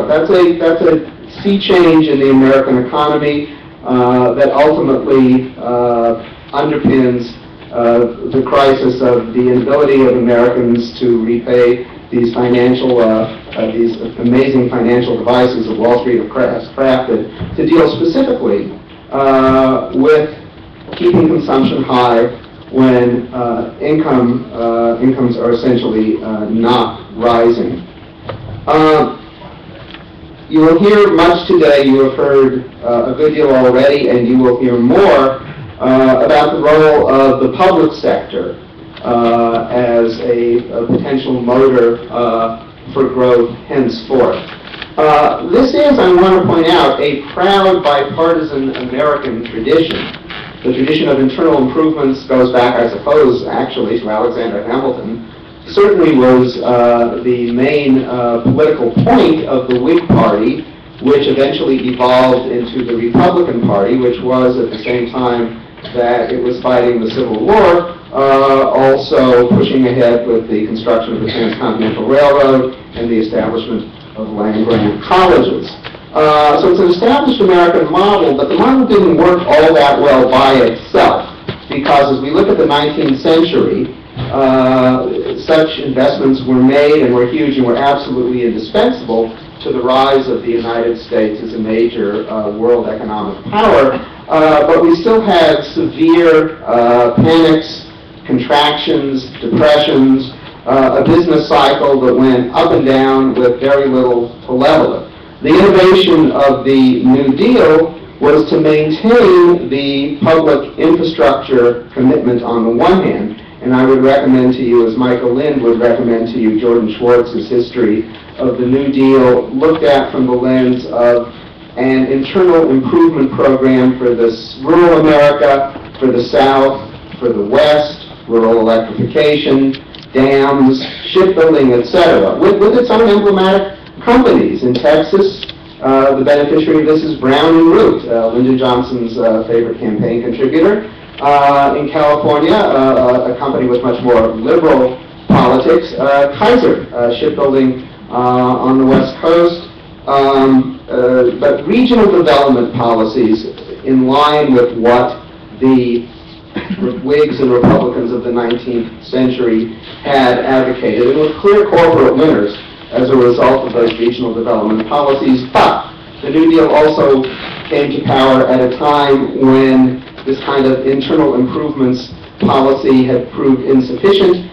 Speaker 17: That's a sea change in the American economy that ultimately underpins the crisis of the inability of Americans to repay these these amazing financial devices that Wall Street have crafted to deal specifically with keeping consumption high when incomes are essentially not rising. You will hear much today. You have heard a good deal already, and you will hear more about the role of the public sector as a potential motor for growth henceforth. This is, I want to point out, a proud bipartisan American tradition. The tradition of internal improvements goes back, I suppose, actually, to Alexander Hamilton. Certainly was the main political point of the Whig Party, which eventually evolved into the Republican Party, which was at the same time that it was fighting the Civil War, also pushing ahead with the construction of the Transcontinental Railroad and the establishment of land-grant colleges. So it's an established American model, but the model didn't work all that well by itself, because as we look at the 19th century, such investments were made and were huge and were absolutely indispensable to the rise of the United States as a major world economic power. But we still had severe panics, contractions, depressions, a business cycle that went up and down with very little to level it. The innovation of the New Deal was to maintain the public infrastructure commitment on the one hand, and I would recommend to you, as Michael Lind would recommend to you, Jordan Schwartz's history of the New Deal looked at from the lens of an internal improvement program for this rural America, for the South, for the West, rural electrification, dams, shipbuilding, etc., with its own emblematic companies. In Texas, the beneficiary of this is Brown and Root, Lyndon Johnson's favorite campaign contributor. In California, a company with much more liberal politics, Kaiser Shipbuilding on the West Coast. But regional development policies in line with what the Whigs and Republicans of the 19th century had advocated, and with clear corporate winners as a result of those regional development policies. But the New Deal also came to power at a time when this kind of internal improvements policy had proved insufficient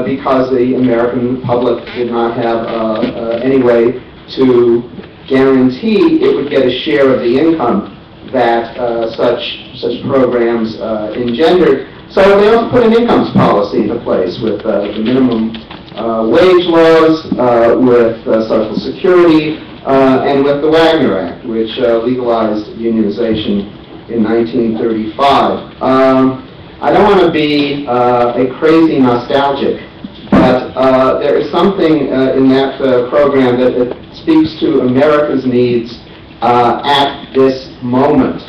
Speaker 17: because the American public did not have any way to guarantee it would get a share of the income that such programs engendered. So they also put an incomes policy into place with the minimum wage laws, with Social Security, and with the Wagner Act, which legalized unionization in 1935. I don't want to be a crazy nostalgic, but there is something in that program that speaks to America's needs at this moment.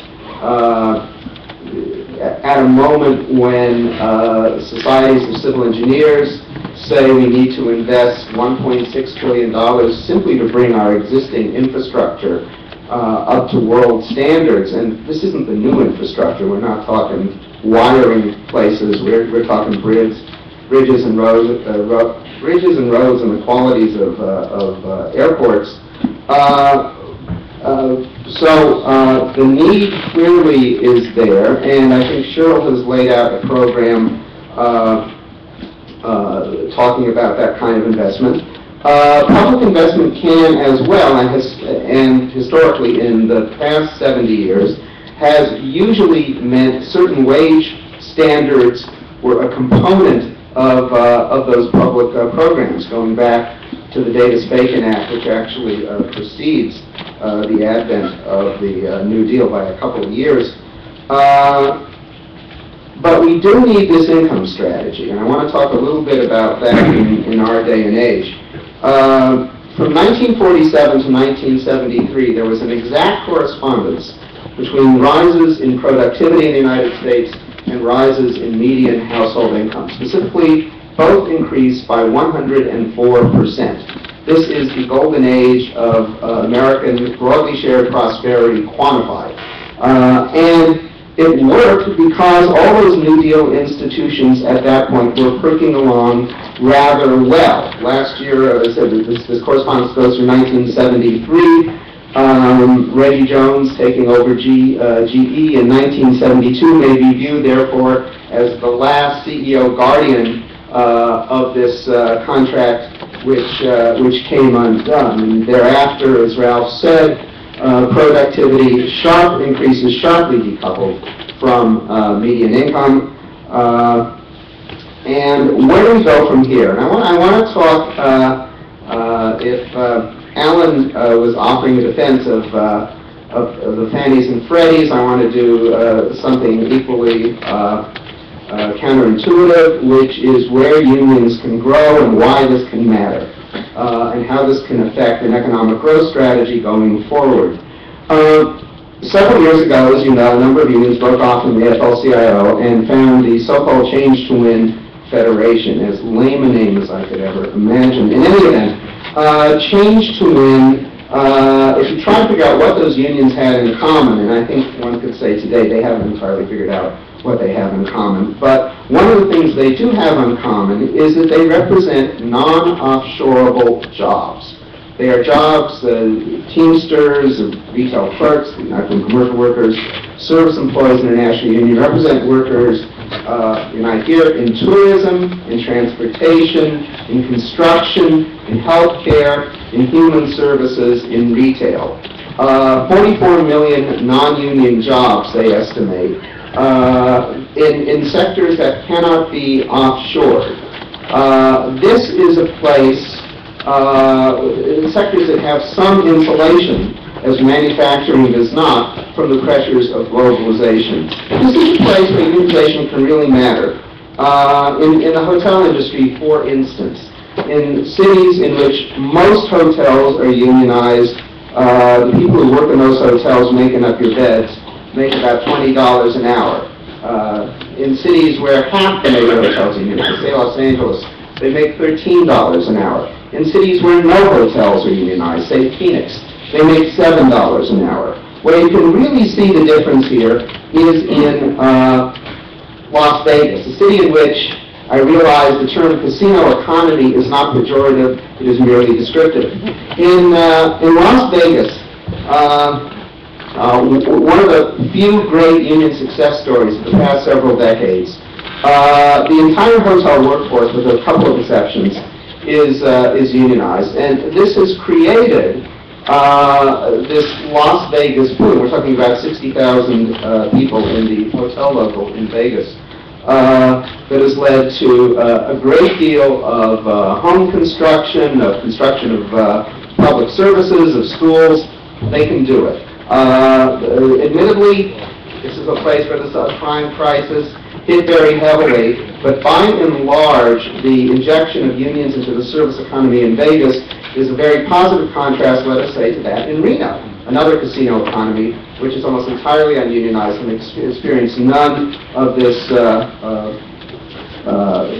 Speaker 17: At a moment when societies of civil engineers say we need to invest $1.6 trillion simply to bring our existing infrastructure up to world standards. And this isn't the new infrastructure. We're not talking wiring places. We're talking bridges and roads, and the qualities of airports. So the need clearly is there, and I think Cheryl has laid out a program talking about that kind of investment. Public investment can as well, and historically in the past 70 years, has usually meant certain wage standards were a component of those public programs, going back to the Davis-Bacon Act, which actually precedes the advent of the New Deal by a couple of years. But we do need this income strategy, and I want to talk a little bit about that in our day and age. From 1947 to 1973, there was an exact correspondence between rises in productivity in the United States and rises in median household income. Specifically, both increased by 104%. This is the golden age of American broadly shared prosperity quantified. And it worked because all those New Deal institutions at that point were perking along rather well. Last year, as I said, this correspondence goes through 1973. Reggie Jones taking over GE in 1972 may be viewed, therefore, as the last CEO guardian of this contract, which came undone. And thereafter, as Ralph said, productivity increases sharply decoupled from median income. And where do we go from here? And I want to talk, if Alan was offering a defense of the Fannies and Freddies, I want to do something equally counterintuitive, which is where unions can grow and why this can matter, and how this can affect an economic growth strategy going forward. Several years ago, as you know, a number of unions broke off from the AFL-CIO and found the so-called Change to Win Federation, as lame a name as I could ever imagine. In any event, Change to Win, if you try to figure out what those unions had in common, and I think one could say today they haven't entirely figured out what they have in common, but one of the things they do have in common is that they represent non-offshorable jobs. They are jobs, Teamsters, retail clerks, commercial workers, service employees, international union, represent workers unite here in tourism, in transportation, in construction, in healthcare, in human services, in retail. 44 million non-union jobs, they estimate, in sectors that cannot be offshored. This is a place, in sectors that have some insulation, as manufacturing does not, from the pressures of globalization. This is a place where unionization can really matter. In the hotel industry, for instance, in cities in which most hotels are unionized, the people who work in those hotels making up your beds make about $20 an hour. In cities where half the major hotels are unionized, say Los Angeles, they make $13 an hour. In cities where no hotels are unionized, say Phoenix, they make $7 an hour. Where you can really see the difference here is in Las Vegas, a city in which I realize the term casino economy is not pejorative, it is merely descriptive. In Las Vegas, one of the few great union success stories of the past several decades, the entire hotel workforce, with a couple of exceptions, is unionized. And this has created this Las Vegas boom. We're talking about 60,000 people in the hotel local in Vegas. That has led to a great deal of home construction, of public services, of schools. They can do it. Admittedly, this is a place where the subprime crisis hit very heavily, but by and large, the injection of unions into the service economy in Vegas is a very positive contrast, let us say, to that in Reno, another casino economy, which is almost entirely ununionized and experienced none of this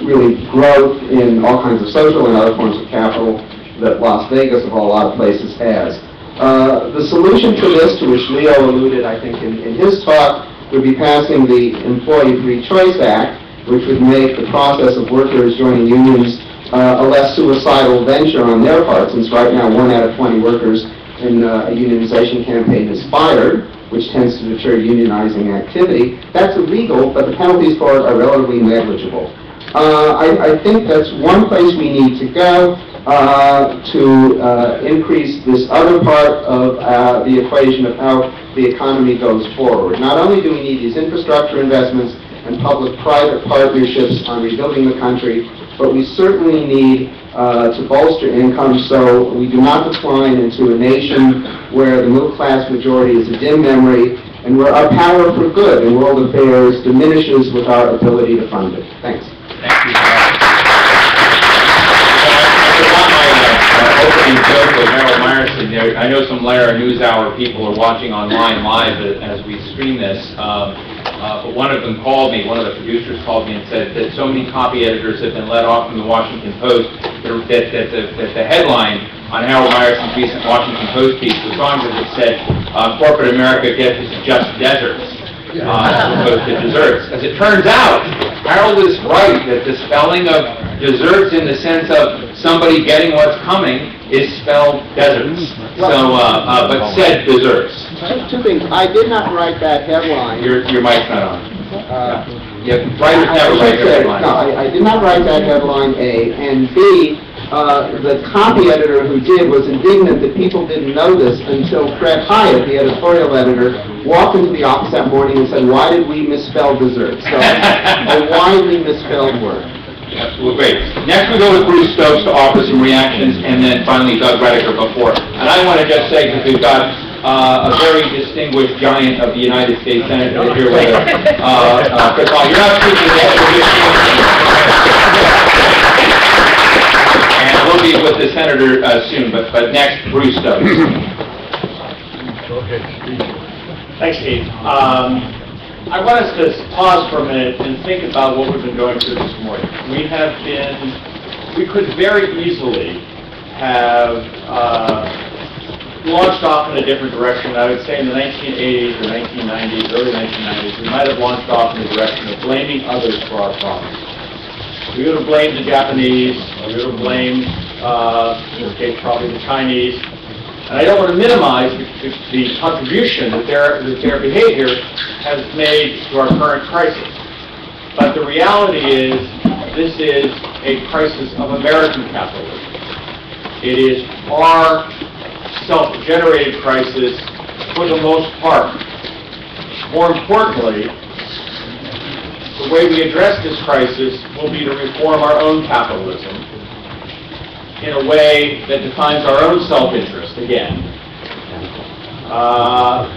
Speaker 17: really growth in all kinds of social and other forms of capital that Las Vegas, of a lot of places, has. The solution to this, to which Leo alluded, I think, in his talk, would be passing the Employee Free Choice Act, which would make the process of workers joining unions a less suicidal venture on their part, since right now 1 out of 20 workers in a unionization campaign is fired, which tends to deter unionizing activity. That's illegal, but the penalties for it are relatively negligible. I think that's one place we need to go to increase this other part of the equation of how the economy goes forward. Not only do we need these infrastructure investments and public-private partnerships on rebuilding the country, but we certainly need to bolster income so we do not decline into a nation where the middle-class majority is a dim memory and where our power for good in world affairs diminishes with our ability to fund it. Thanks.
Speaker 1: Thank you. Opening joke with Harold Meyerson there. I know some Lara NewsHour people are watching online live as we stream this. But one of them called me, one of the producers called me and said that so many copy editors have been let off from the Washington Post that the headline on Harold Meyerson's recent Washington Post piece was wrong, because it said corporate America gets just deserts as opposed to desserts. As it turns out, Harold is right that the spelling of desserts in the sense of somebody getting what's coming is spelled deserts. So, but said desserts.
Speaker 17: Two things. I did not write that headline.
Speaker 1: Your mic's not on. Yeah, writers never write their headlines.
Speaker 17: No, I did not write that headline, A. And B, the copy editor who did was indignant that people didn't know this until Fred Hyatt, the editorial editor, walked into the office that morning and said, "Why did we misspell dessert?" So, a widely misspelled word.
Speaker 1: Well, great. Next we go with Bruce Stokes to offer some reactions, and then finally Doug Redeker before. And I want to just say that we've got a very distinguished giant of the United States Senate here with us. Fritz Hollings. You're not speaking yet. And we'll be with the senator soon, but next, Bruce Stokes.
Speaker 10: Thanks, Steve. I want us to pause for a minute and think about what we've been going through this morning. We could very easily have launched off in a different direction. I would say in the 1980s or 1990s, early 1990s, we might have launched off in the direction of blaming others for our problems. We would have blamed the Japanese, or we would have blamed, in this case, probably the Chinese. And I don't want to minimize the contribution that their behavior has made to our current crisis. But the reality is, this is a crisis of American capitalism. It is our self-generated crisis for the most part. More importantly, the way we address this crisis will be to reform our own capitalism in a way that defines our own self-interest again.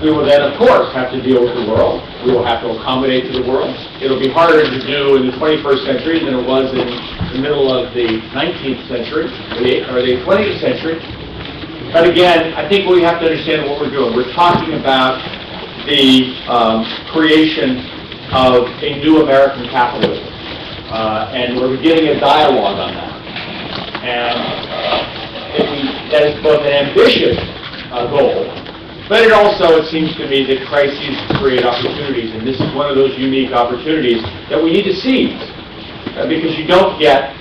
Speaker 10: We will then, of course, have to deal with the world. We will have to accommodate to the world. It'll be harder to do in the 21st century than it was in the middle of the 19th century, or the 20th century. But again, I think we have to understand what we're doing. We're talking about the creation of a new American capitalism. And we're beginning a dialogue on that. And that is both an ambitious goal, but it also, it seems to me, that crises create opportunities, and this is one of those unique opportunities that we need to seize, because you don't get,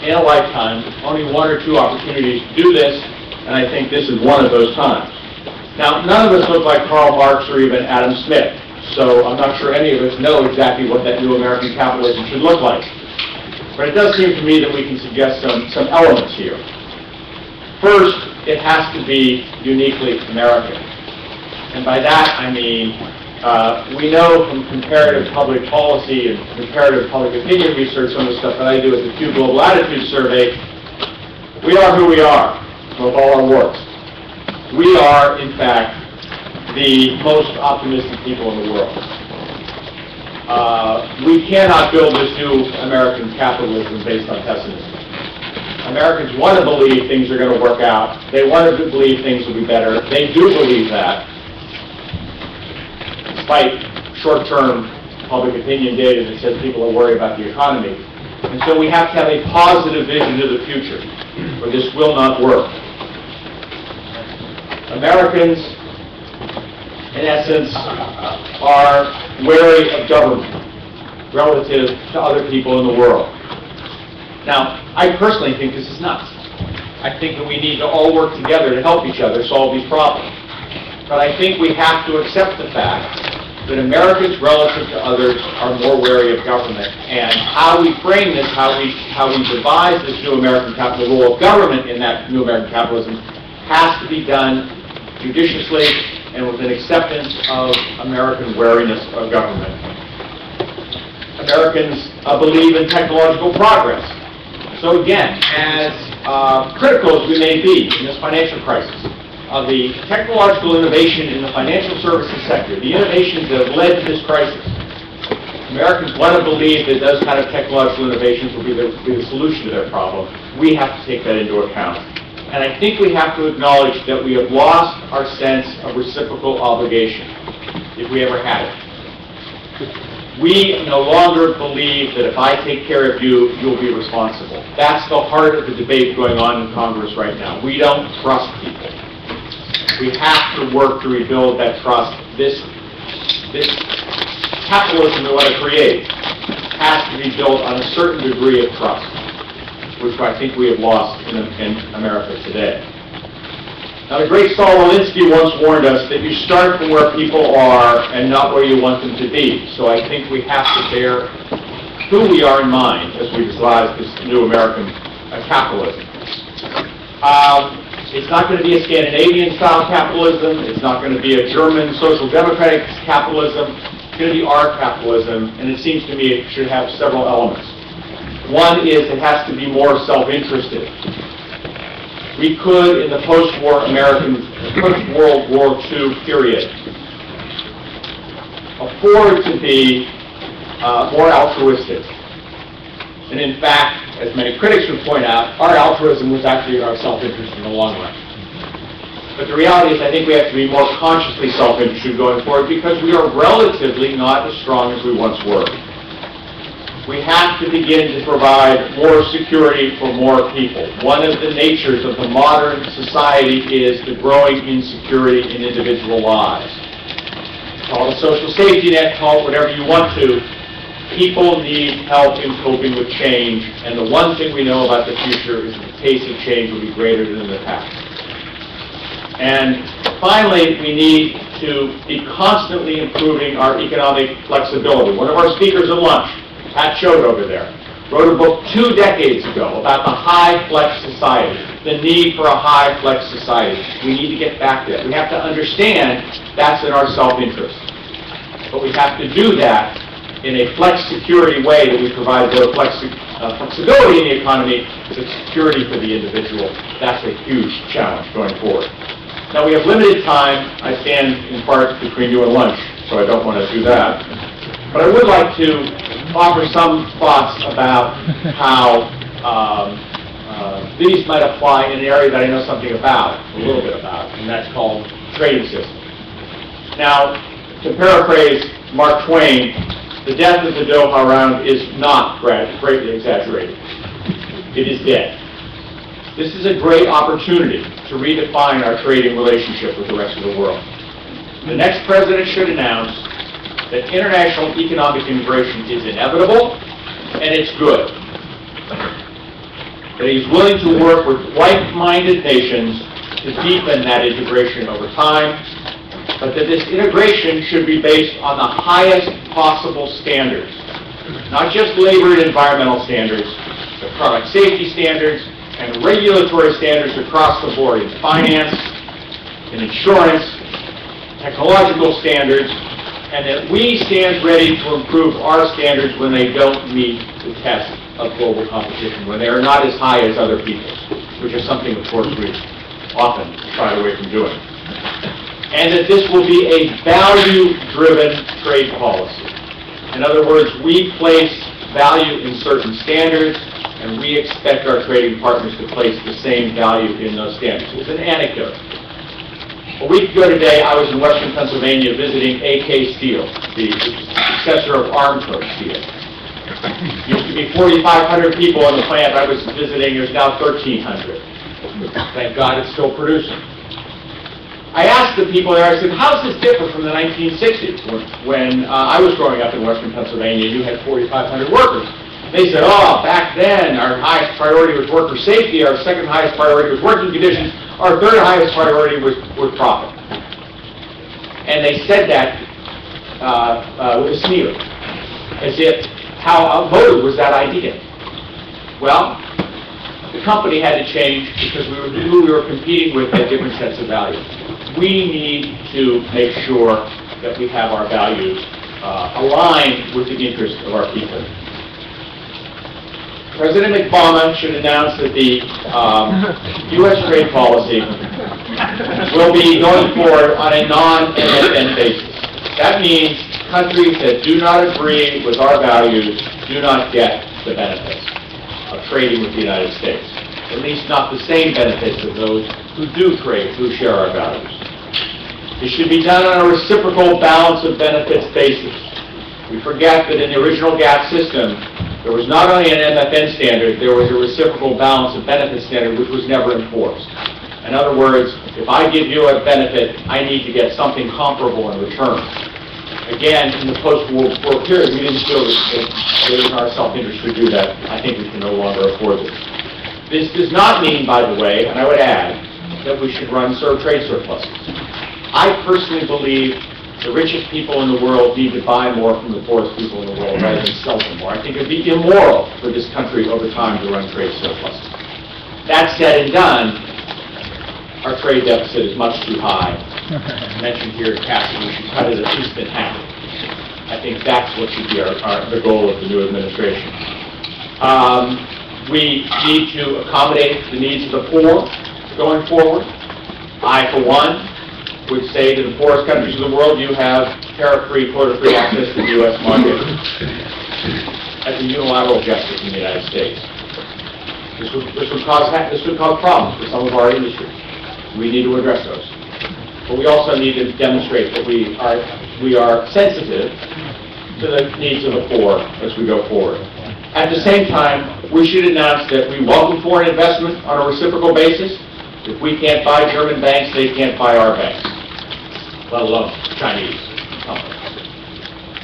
Speaker 10: in a lifetime, only 1 or 2 opportunities to do this, and I think this is one of those times. Now, none of us look like Karl Marx or even Adam Smith, so I'm not sure any of us know exactly what that new American capitalism should look like. But it does seem to me that we can suggest some elements here. First, it has to be uniquely American. And by that, I mean, we know from comparative public policy and comparative public opinion research, some of the stuff that I do at the Pew Global Attitude Survey, we are who we are, with all our warts. We are, in fact, the most optimistic people in the world. We cannot build this new American capitalism based on pessimism. Americans want to believe things are going to work out. They want to believe things will be better. They do believe that, despite short-term public opinion data that says people are worried about the economy. And so we have to have a positive vision of the future, or this will not work.
Speaker 4: Americans, in essence, are wary of government relative to other people in the world. Now, I personally think this is nuts. I think that we need to all work together to help each other solve these problems. But I think we have to accept the fact that Americans relative to others are more wary of government. And how we frame this, how we devise this new American capital, the role of government in that new American capitalism, has to be done judiciously and with an acceptance of American wariness of government. Americans believe in technological progress. So again, as critical as we may be in this financial crisis, the technological innovation in the financial services sector, the innovations that have led to this crisis, Americans want to believe that those kind of technological innovations will be the solution to their problem. We have to take that into account. And I think we have to acknowledge that we have lost our sense of reciprocal obligation, if we ever had it. We no longer believe that if I take care of you, you'll be responsible. That's the heart of the debate going on in Congress right now. We don't trust people. We have to work to rebuild that trust. This capitalism we want to create has to be built on a certain degree of trust, which I think we have lost in America today. Now, the great Saul Alinsky once warned us that you start from where people are and not where you want them to be. So I think we have to bear who we are in mind as we devise this new American capitalism. It's not going to be a Scandinavian-style capitalism. It's not going to be a German social democratic capitalism. It's going to be our capitalism, and it seems to me it should have several elements. One is it has to be more self-interested. We could, in the post-war post-World War II period, afford to be more altruistic. And in fact, as many critics would point out, our altruism was actually our self-interest in the long run. But the reality is I think we have to be more consciously self-interested going forward because we are relatively not as strong as we once were. We have to begin to provide more security for more people. One of the natures of the modern society is the growing insecurity in individual lives. Call it a social safety net, call it whatever you want to. People need help in coping with change, and the one thing we know about the future is that the pace of change will be greater than in the past. And finally, we need to be constantly improving our economic flexibility. One of our speakers at lunch, Pat Choate over there, wrote a book 2 decades ago about the high-flex society, the need for a high-flex society. We need to get back to that. We have to understand that's in our self-interest. But we have to do that in a flex-security way that we provide both flexibility in the economy but security for the individual. That's a huge challenge going forward. Now, we have limited time. I stand in part between you and lunch, so I don't want to do that. But I would like to offer some thoughts about how these might apply in an area that I know something about, a little bit about, and that's called trading systems. Now, to paraphrase Mark Twain, the death of the Doha round is not greatly exaggerated. It is dead. This is a great opportunity to redefine our trading relationship with the rest of the world. The next president should announce that international economic integration is inevitable and it's good. That he's willing to work with like-minded nations to deepen that integration over time, but that this integration should be based on the highest possible standards, not just labor and environmental standards, but product safety standards and regulatory standards across the board in finance, in insurance, technological standards, and that we stand ready to improve our standards when they don't meet the test of global competition, when they are not as high as other people's, which is something, of course, we often shy away from doing. And that this will be a value-driven trade policy. In other words, we place value in certain standards, and we expect our trading partners to place the same value in those standards. It's an anecdote. A week ago today, I was in Western Pennsylvania visiting AK Steel, the successor of Armco Steel. Used to be 4,500 people on the plant I was visiting. There's now 1,300. Thank God it's still producing. I asked the people there, I said, how does this differ from the 1960s when I was growing up in western Pennsylvania and you had 4,500 workers? They said, oh, back then our highest priority was worker safety, our second highest priority was working conditions, our third highest priority was profit. And they said that with a sneer, as if how outmoded was that idea. Well, the company had to change because who we were competing with had different sets of values. We need to make sure that we have our values aligned with the interests of our people. President Obama should announce that the U.S. trade policy will be going forward on a non-MFN basis. That means countries that do not agree with our values do not get the benefits of trading with the United States. At least not the same benefits of those who do trade, who share our values. It should be done on a reciprocal balance of benefits basis. We forget that in the original GATT system, there was not only an MFN standard, there was a reciprocal balance of benefits standard which was never enforced. In other words, if I give you a benefit, I need to get something comparable in return. Again, in the post-war period, we didn't feel that it was in our self-interest to do that. I think we can no longer afford this. This does not mean, by the way, and I would add, that we should run trade surpluses. I personally believe the richest people in the world need to buy more from the poorest people in the world rather than sell them more. I think it would be immoral for this country over time to run trade surpluses. That said and done, our trade deficit is much too high. I mentioned here in passing we should cut it at least in half. I think that's what should be the goal of the new administration. We need to accommodate the needs of the poor going forward. I, for one, would say to the poorest countries of the world, you have tariff-free, quota-free access to the U.S. market as a unilateral gesture from the United States. This would cause problems for some of our industries. We need to address those. But we also need to demonstrate that we are sensitive to the needs of the poor as we go forward. At the same time, we should announce that we welcome foreign investment on a reciprocal basis. If we can't buy German banks, they can't buy our banks, let alone Chinese companies.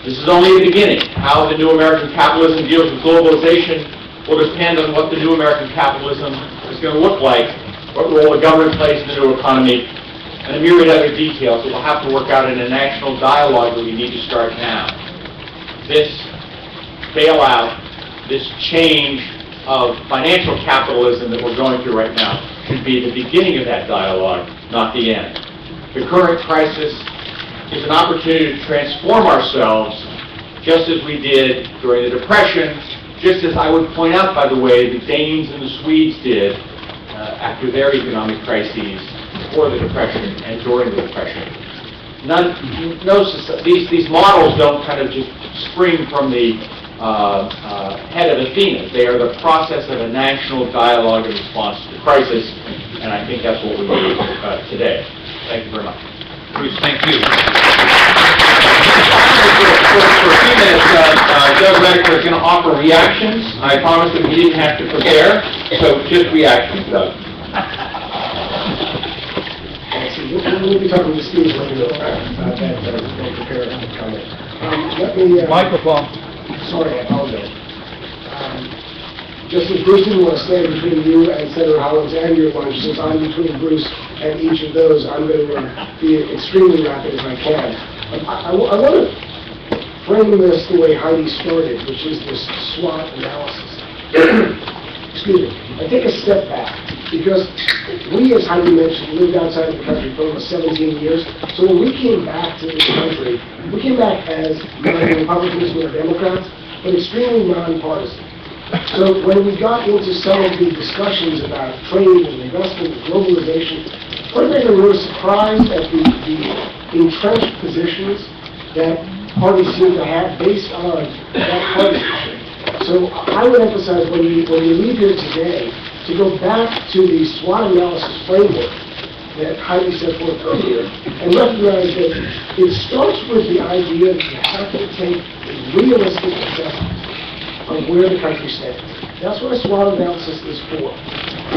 Speaker 4: This is only the beginning. How the new American capitalism deals with globalization will depend on what the new American capitalism is going to look like, what role the government plays in the new economy, and a myriad other details that we'll have to work out in a national dialogue that we need to start now. This bailout, this change of financial capitalism that we're going through right now should be the beginning of that dialogue, not the end. The current crisis is an opportunity to transform ourselves just as we did during the Depression, just as I would point out, by the way, the Danes and the Swedes did after their economic crises before the Depression and during the Depression. These models don't kind of just spring from the head of Athena. They are the process of a national dialogue in response to the crisis, and I think that's what we need today. Thank you very much.
Speaker 1: Bruce, thank you. For a few minutes, Doug Rediker is going to offer reactions. I promised him he didn't have to prepare, so just reactions, Doug.
Speaker 18: We'll be talking to Steve later about that, but I won't prepare a comment. Microphone. Sorry, I apologize. Just as Bruce didn't want to stand between you and Senator Hollings and your lunch, since I'm between Bruce and each of those, I'm going to be extremely rapid as I can. I want to frame this the way Heidi started, which is this SWOT analysis. Excuse me. I take a step back, because we, as Heidi mentioned, lived outside of the country for almost 17 years. So when we came back to this country, we came back as neither Republicans nor Democrats, but extremely nonpartisan. So when we got into some of the discussions about trade and investment and globalization, one thing we were surprised at the entrenched positions that parties seem to have based on that partisanship. So I would emphasize when you leave here today to go back to the SWOT analysis framework that Heidi set forth earlier and recognize that it starts with the idea that you have to take a realistic assessment of where the country stands. That's what a SWOT analysis is for.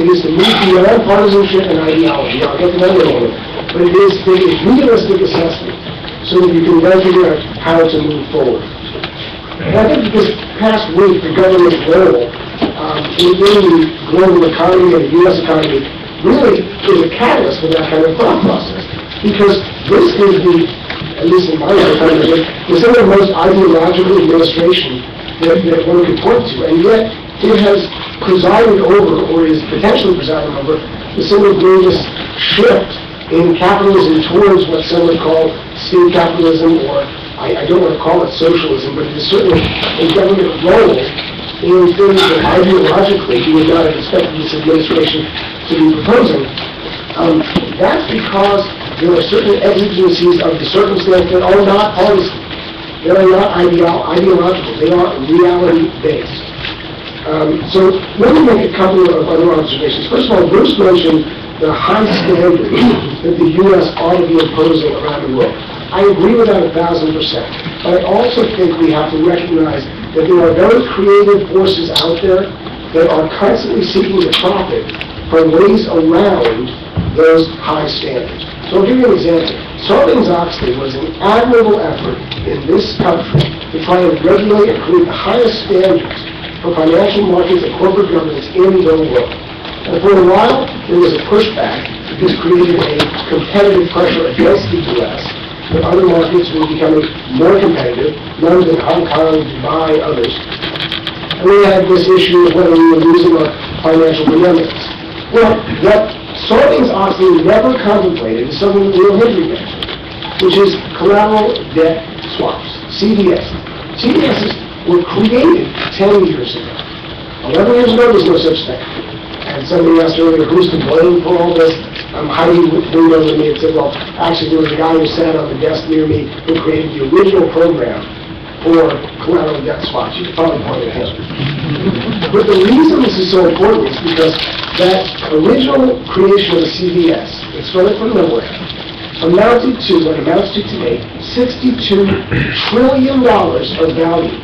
Speaker 18: It is to move beyond partisanship and ideology. I'll get to that in a moment. but it is a realistic assessment so that you can then figure out how to move forward. And I think this past week, the government's role in the global economy and the U.S. economy really is a catalyst for that kind of thought process. Because this is the, at least in my lifetime, the single most ideological administration that one can point to, and yet it has presided over, or is potentially presiding over, the single greatest shift in capitalism towards what some would call state capitalism, or I don't want to call it socialism, but it is certainly a government role in things that ideologically you would not have expected this administration to be proposing. That's because there are certain exigencies of the circumstance that are not partisan. They are not ideological. They are reality-based. So let me make a couple of other observations. First of all, Bruce mentioned the high standards that the U.S. ought to be imposing around the world. I agree with that 1,000%. But I also think we have to recognize that there are very creative forces out there that are constantly seeking to profit from ways around those high standards. So I'll give you an example. Sarbanes-Oxley was an admirable effort in this country to try and regulate and create the highest standards for financial markets and corporate governance in the world. And for a while, there was a pushback. This created a competitive pressure against the U.S., that other markets were becoming more competitive, London, Hong Kong, Dubai, others. And we had this issue of whether we were losing our financial benevolence. Well, what Sarbanes-Oxley never contemplated is something that we don't mention, which is collateral debt swaps, CDS. CDSs were created 10 years ago. 11 years ago, there was no such thing. And somebody asked earlier, who's to blame for all this? Heidi Window with me and said, well, actually there was a guy who sat on the desk near me who created the original program for collateral debt swaps. You could probably point at him. But the reason this is so important is because that original creation of a CDS, it started from nowhere, amounted to, what amounts to today, $62 trillion of value.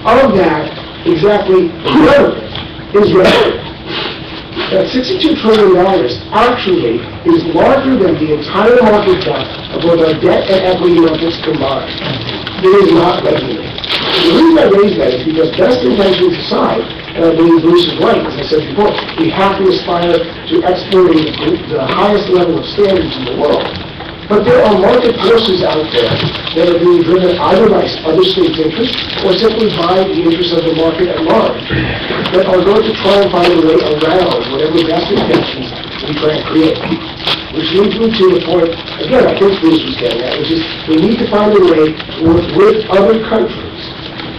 Speaker 18: Of that, exactly none of it is revenue. That $62 trillion actually is larger than the entire market cap of both our debt and equity markets combined. It is not revenue. The reason I raise that is because best intentions aside, and I believe Bruce is right, as I said before, we have to aspire to exporting the highest level of standards in the world. But there are market forces out there that are being driven either by other states' interests or simply by the interests of the market at large that are going to try and find a way around whatever best intentions we try and create. Which leads me to the point, again, I think Bruce was getting at, which is we need to find a way to work with other countries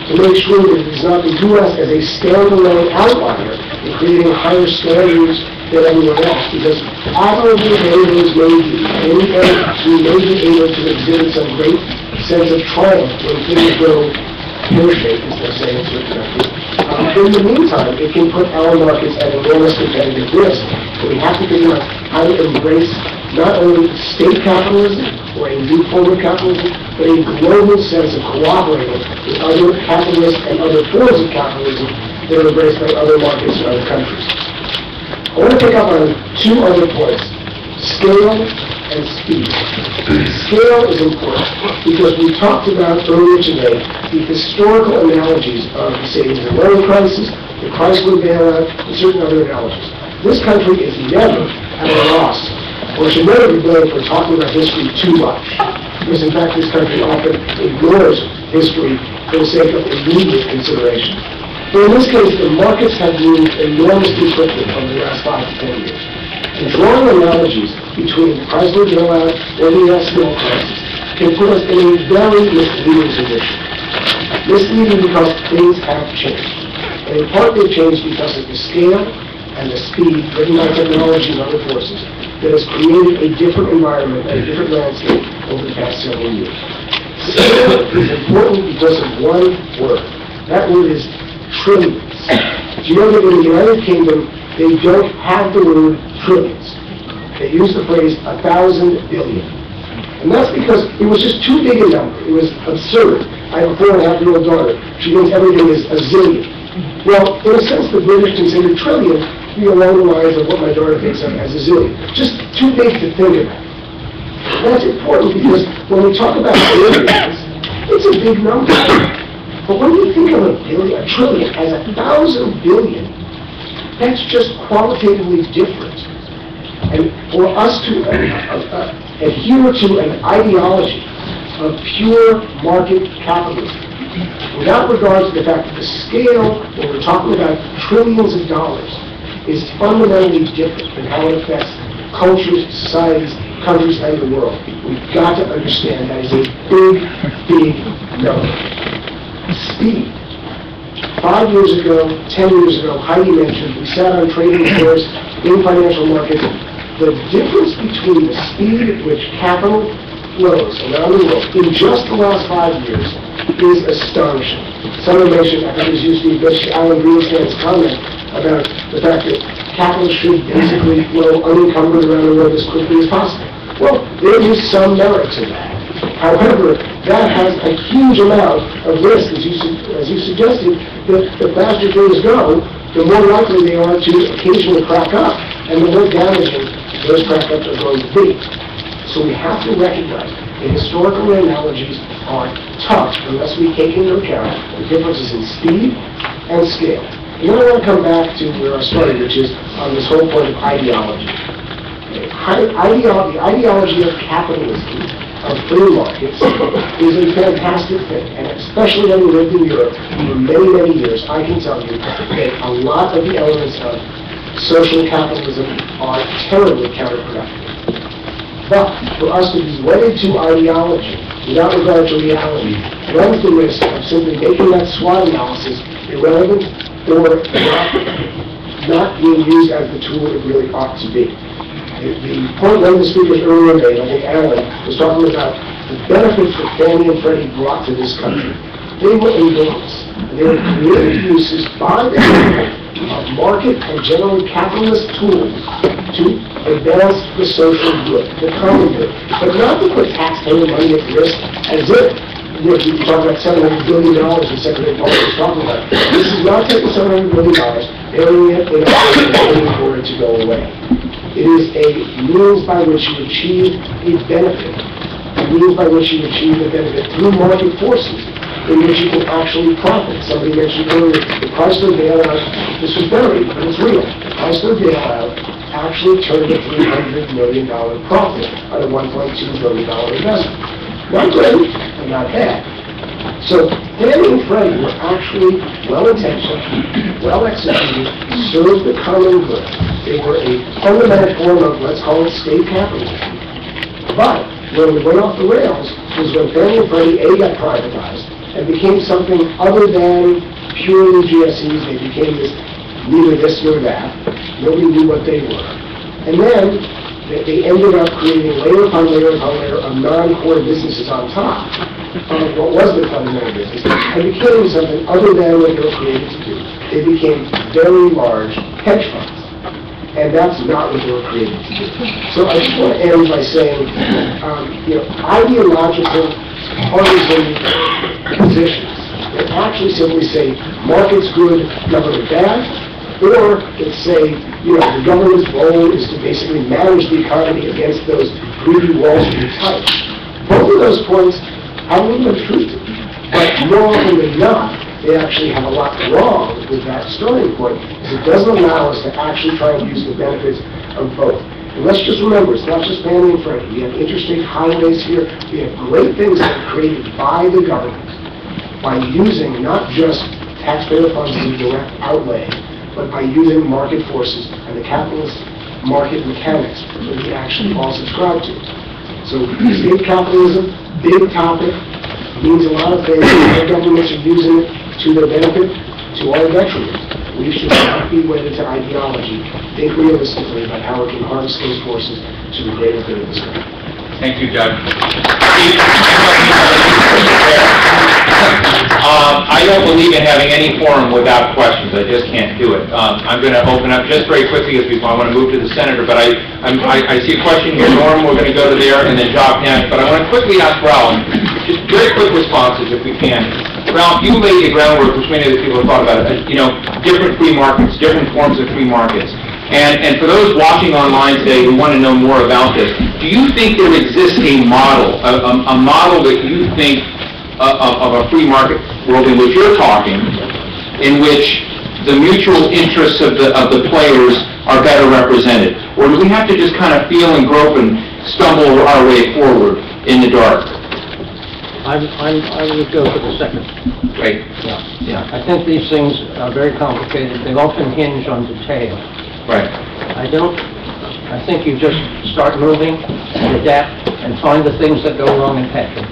Speaker 18: to make sure that it is not the U.S. as a standalone outlier in creating higher standards than everyone else, because admirable neighbors may be, we may be able to exhibit some great sense of triumph when things go pear-shaped, as they say in certain countries. In the meantime, it can put our markets at enormous competitive risk. So we have to figure out how to embrace not only state capitalism or a new form of capitalism, but a global sense of cooperating with other capitalists and other forms of capitalism that are embraced by other markets and other countries. I want to pick up on two other points, scale and speed. Scale is important because we talked about earlier today the historical analogies of the savings and loan crisis, the Chrysler bailout, and certain other analogies. This country is never at a loss, or should never be blamed for talking about history too much, because in fact this country often ignores history for the sake of immediate consideration. But in this case, the markets have moved enormously quickly over the last 5 to 10 years. And drawing analogies between the Chrysler bailout or the U.S. oil crisis can put us in a very misleading position. Misleading because things have changed. And in part they've changed because of the scale and the speed driven by technology and other forces that has created a different environment and a different landscape over the past several years. Scale is important because of one word. That word is trillions. Do you know that in the United Kingdom, they don't have the word trillions. They use the phrase 1,000 billion. And that's because it was just too big a number. It was absurd. I have a 4.5-year-old daughter. She thinks everything is a zillion. Well, in a sense, the British consider trillion to be along the lines of what my daughter thinks of as a zillion. Just too big to think about. That's important because when we talk about billions, it's a big number. But when you think of a trillion as 1,000 billion, that's just qualitatively different. And for us to adhere to an ideology of pure market capitalism, without regard to the fact that the scale, when we're talking about trillions of dollars, is fundamentally different than how it affects cultures, societies, countries, and the world. We've got to understand that is a big, big number. Speed. 5 years ago, 10 years ago, Heidi mentioned, we sat on trading floors in financial markets. The difference between the speed at which capital flows around the world in just the last 5 years is astonishing. Someone mentioned, I think it was used to be Alan Greenspan's comment about the fact that capital should basically flow unencumbered around the world as quickly as possible. Well, there is some merit to that. However, that has a huge amount of risk, as you suggested, that the faster things go, the more likely they are to occasionally crack up, and the more damaging those crack-ups are going to be. So we have to recognize that historical analogies are tough unless we take into account the differences in speed and scale. And then I want to come back to where I started, which is on this whole point of ideology. The ideology of capitalism, of free markets, is a fantastic thing. And especially having lived in Europe for many, many years, I can tell you that a lot of the elements of social capitalism are terribly counterproductive. But for us to be wedded to ideology without regard to reality runs the risk of simply making that SWOT analysis irrelevant or not being used as the tool it really ought to be. The point one of the speakers earlier made, I think Alan, was talking about the benefits that Fannie and Freddie brought to this country. They were enormous. They were creative uses by the government of market and generally capitalist tools to advance the social good, the common good, but not to put taxpayer money at risk as if you talk about $700 billion that Secretary Paul was talking about. This is not taking $700 billion, burying it in a and waiting for it to go away. It is a means by which you achieve a benefit, a means by which you achieve a benefit through market forces in which you can actually profit. Somebody mentioned earlier the Chrysler bailout. This was buried, but it's real. The Chrysler bailout actually turned a $300 million profit on a $1.2 billion investment. Not great, but not bad. So Fannie and Freddie were actually well-intentioned, well-executed, served the common good. They were a fundamental form of, let's call it, state capitalism. But when we went off the rails was when Fannie and Freddie, A, got privatized and became something other than purely GSEs. They became this, neither this nor that. Nobody knew what they were. And then they ended up creating layer upon layer upon layer of non-core businesses on top of what was the fundamental business, and became something other than what they were created to do. They became very large hedge funds. And that's not what they were created to do. So I just want to end by saying, ideological, partisan positions that actually simply say market's good, government bad, or that say, the government's role is to basically manage the economy against those greedy Wall Street types. Both of those points have a little bit of truth to them. But more often than not, they actually have a lot wrong with that starting point, because it doesn't allow us to actually try and use the benefits of both. And let's just remember, it's not just Fannie and Freddie. We have interstate highways here. We have great things that are created by the government by using not just taxpayer funds as a direct outlay, but by using market forces and the capitalist market mechanics that we actually all subscribe to. So state capitalism, big topic, means a lot of things. Our governments are using it to their benefit, to our detriment. We should not be wedded to ideology. Think realistically about how we can harness those forces to the greater good of this country.
Speaker 1: Thank you, Doug. I don't believe in having any forum without questions. I just can't do it. I'm going to open up just very quickly as I want to move to the senator, but I see a question here. Norm, we're going to go to there, and then Job next. But I want to quickly ask Ralph, just very quick responses if we can. Ralph, you laid the groundwork, which many of the people have thought about it, different free markets, different forms of free markets. And for those watching online today who want to know more about this, do you think there exists a model, a model that you think of a free market world in which you're talking, in which the mutual interests of the players are better represented? Or do we have to just kind of feel and grope and stumble our way forward in the dark?
Speaker 16: I would go for the second.
Speaker 1: Great.
Speaker 16: Yeah. I think these things are very complicated. They often hinge on detail.
Speaker 1: Right.
Speaker 16: I think you just start moving and adapt and find the things that go wrong and patch them.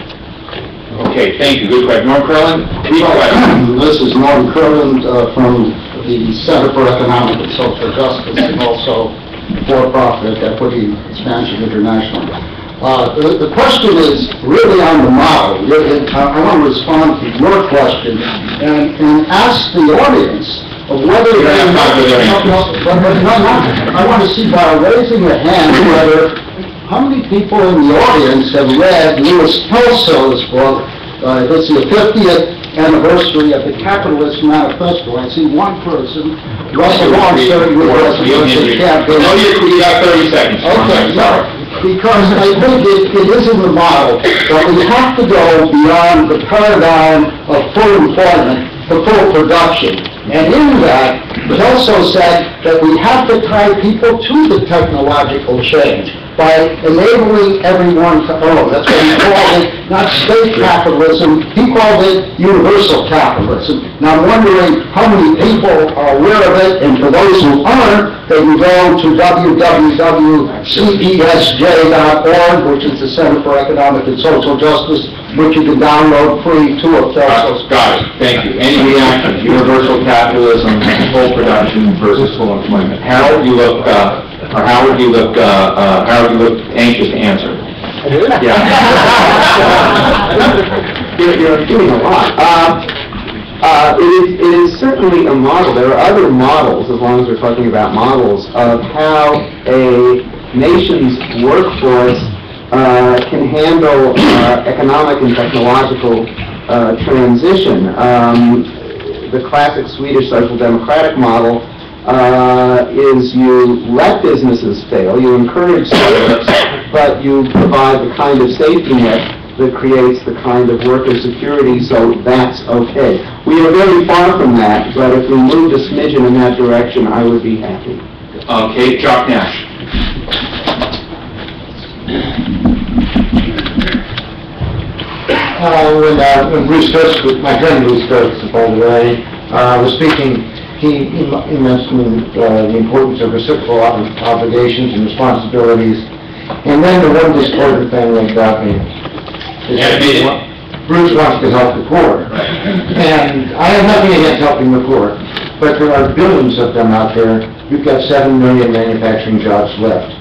Speaker 1: Okay, thank you. Good question. Norm Curlin?
Speaker 19: This is Norm Curlin from the Center for Economic and Social Justice and also for-profit Equity Expansion International. The question is really on the model. I want to respond to your question and ask the audience whether I want to see by raising a hand whether how many people in the audience have read Louis Kelso's book. This is the 50th anniversary of the Capitalist Manifesto. I see one person, Russell Longstreet, who was the campaign.
Speaker 1: You got 30 seconds.
Speaker 19: Okay, sorry. Because I think it isn't the model, but we have to go beyond the paradigm of full employment to full production. And in that, it also said that we have to tie people to the technological change by enabling everyone to own. That's what he called it, not state capitalism. He called it universal capitalism. Now I'm wondering how many people are aware of it, and for those who aren't, they can go to www.cepsj.org, which is the Center for Economic and Social Justice, which you can download free to a Kelso.
Speaker 1: Got it. Thank you. Any reactions? Universal capitalism, full production versus full employment. Harold, you look, or Howard, you look anxious to answer. Yeah.
Speaker 20: You're doing a lot. It is certainly a model. There are other models, as long as we're talking about models, of how a nation's workforce can handle economic and technological transition. The classic Swedish social democratic model is you let businesses fail, you encourage startups, but you provide the kind of safety net that creates the kind of worker security, so that's okay. We are very far from that, but if we moved a smidgen in that direction, I would be happy.
Speaker 1: Okay, Jock Nash.
Speaker 19: When Bruce Stokes, my friend Bruce Stokes, by the way, was speaking, he mentioned the importance of reciprocal obligations and responsibilities. And then the one discordant thing that got me is that Bruce wants to help the poor. And I have nothing against helping the poor, but there are billions of them out there. We've got 7 million manufacturing jobs left.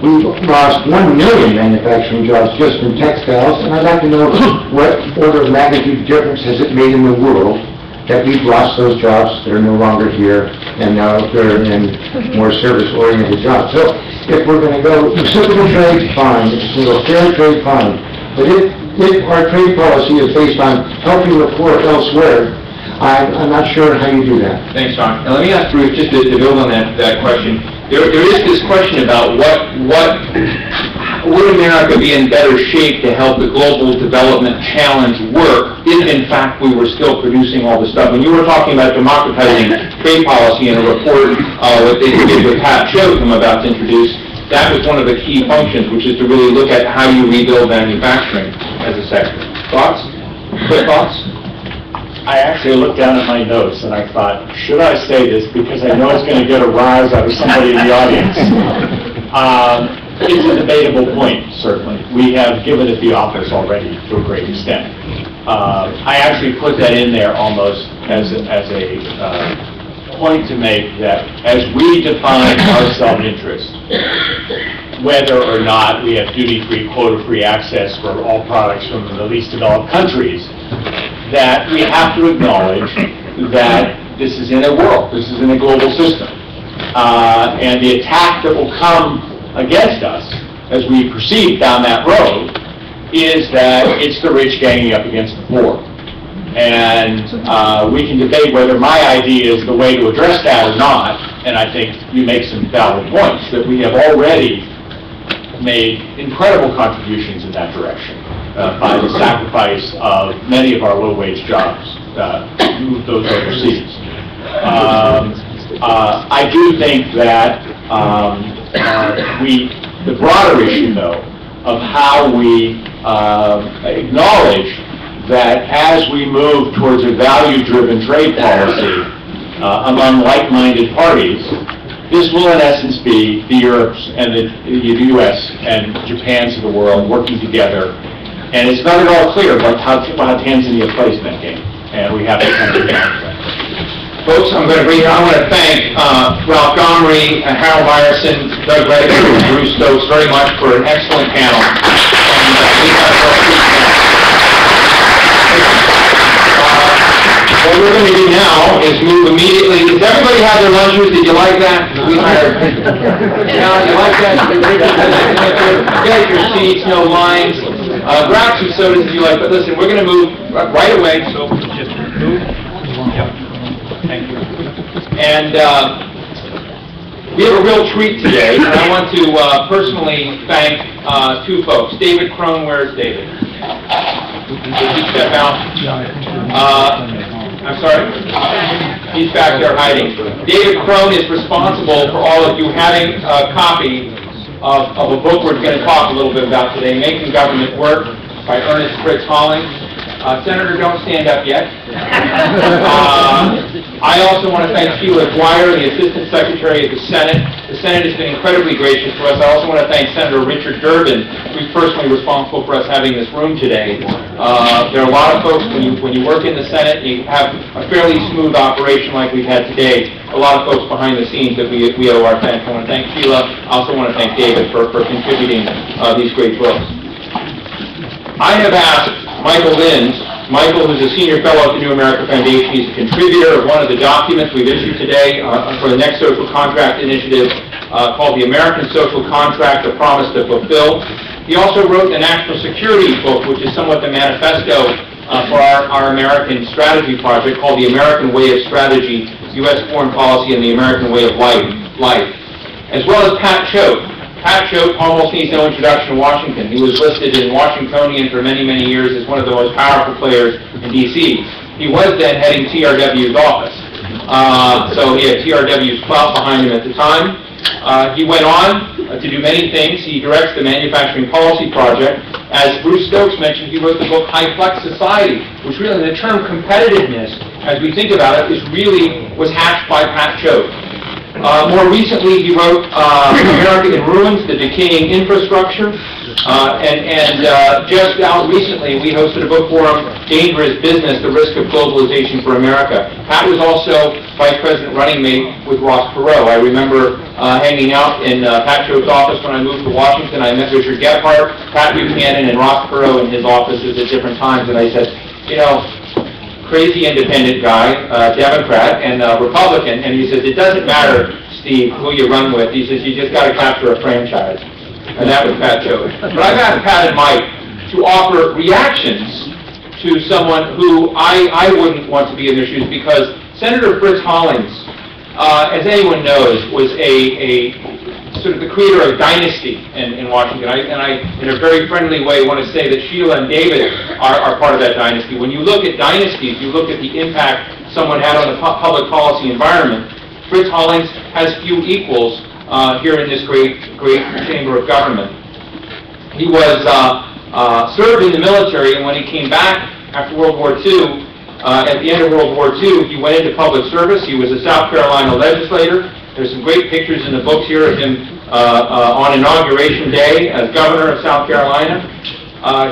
Speaker 19: We've lost 1 million manufacturing jobs just in textiles, and I'd like to know what order of magnitude difference has it made in the world that we've lost those jobs that are no longer here, and now they're in more service-oriented jobs. So if we're going to go reciprocal trade, fine. If we're going to go fair trade, fine. But if our trade policy is based on helping the poor elsewhere, I'm not sure how you do that.
Speaker 1: Thanks, John. Now let me ask Bruce, just to build on that question. There is this question about would America be in better shape to help the global development challenge work if, in fact, we were still producing all the stuff? When you were talking about democratizing trade policy in a report that they did with Pat Choate I'm about to introduce, that was one of the key functions, which is to really look at how you rebuild manufacturing as a sector. Thoughts? Quick thoughts?
Speaker 10: I actually looked down at my notes and I thought, should I say this? Because I know it's going to get a rise out of somebody in the audience. It's a debatable point, certainly. We have given it the office already to a great extent. I actually put that in there almost as a point to make that as we define our self-interest, whether or not we have duty-free, quota-free access for all products from the least developed countries, that we have to acknowledge that this is in a world, this is in a global system. And the attack that will come against us as we proceed down that road is that it's the rich ganging up against the poor. And we can debate whether my idea is the way to address that or not,
Speaker 4: And I think you make some valid points that we have already made incredible contributions in that direction by the sacrifice of many of our low-wage jobs, move those overseas. I do think that the broader issue, though, of how we acknowledge that as we move towards a value-driven trade policy among like-minded parties, this will in essence be the Europe's and the U.S. and Japan's of the world working together. And it's not at all clear how Tanzania plays in that game, and we have to kind of get on that.
Speaker 3: Folks, I want to thank Ralph Gomery, Harold Myerson, Doug Reddick, and Bruce Stokes very much for an excellent panel. What we're going to do now is move immediately. Does everybody have their lunches? Did you like that? We hired. Yeah, you like that? Get your seats, no lines. Grab some sodas if you like. But listen, we're going to move right away. So just move. Yep. Thank you. And we have a real treat today, and I want to personally thank two folks. David Crone, where's David? Did he step out? I'm sorry? He's back there hiding. David Crone is responsible for all of you having a copy of a book we're going to talk a little bit about today, Making Government Work by Fritz Hollings. Senator, don't stand up yet. I also want to thank Sheila Dwyer, the Assistant Secretary of the Senate. The Senate has been incredibly gracious to us. I also want to thank Senator Richard Durbin, who's personally responsible for us having this room today. There are a lot of folks, when you work in the Senate, you have a fairly smooth operation like we've had today. A lot of folks behind the scenes that we owe our thanks. I want to thank Sheila. I also want to thank David for contributing these great books. I have asked Michael Linds. Michael, who's a senior fellow at the New America Foundation, he's a contributor of one of the documents we've issued today for the next social contract initiative called the American Social Contract, A Promise to Fulfill. He also wrote the National Security book, which is somewhat the manifesto for our American strategy project called The American Way of Strategy, U.S. Foreign Policy and the American Way of Life, as well as Pat Choate. Pat Choate almost needs no introduction to Washington. He was listed in Washingtonian for many, many years as one of the most powerful players in D.C. He was then heading TRW's office. So he had TRW's clout behind him at the time. He went on to do many things. He directs the Manufacturing Policy Project. As Bruce Stokes mentioned, he wrote the book High Flex Society, which really, the term competitiveness, as we think about it, was hatched by Pat Choate. More recently, he wrote America in Ruins, The Decaying Infrastructure, and just out recently, we hosted a book forum, Dangerous Business, The Risk of Globalization for America. Pat was also Vice President running mate with Ross Perot. I remember hanging out in Pat Choate's office when I moved to Washington. I met Richard Gephardt, Pat Buchanan, and Ross Perot in his offices at different times, and I said, you know, crazy independent guy, Democrat and Republican, and he says, it doesn't matter, Steve, who you run with. He says, you just got to capture a franchise. And that was Pat Choate. But I've asked Pat and Mike to offer reactions to someone who I wouldn't want to be in their shoes, because Senator Fritz Hollings, as anyone knows, was a sort of the creator of dynasty in Washington. And I, in a very friendly way, want to say that Sheila and David are part of that dynasty. When you look at dynasties, you look at the impact someone had on the public policy environment. Fritz Hollings has few equals here in this great chamber of government. He was served in the military, and when he came back after World War II, at the end of World War II, he went into public service. He was a South Carolina legislator. There's some great pictures in the books here of him on Inauguration Day as governor of South Carolina.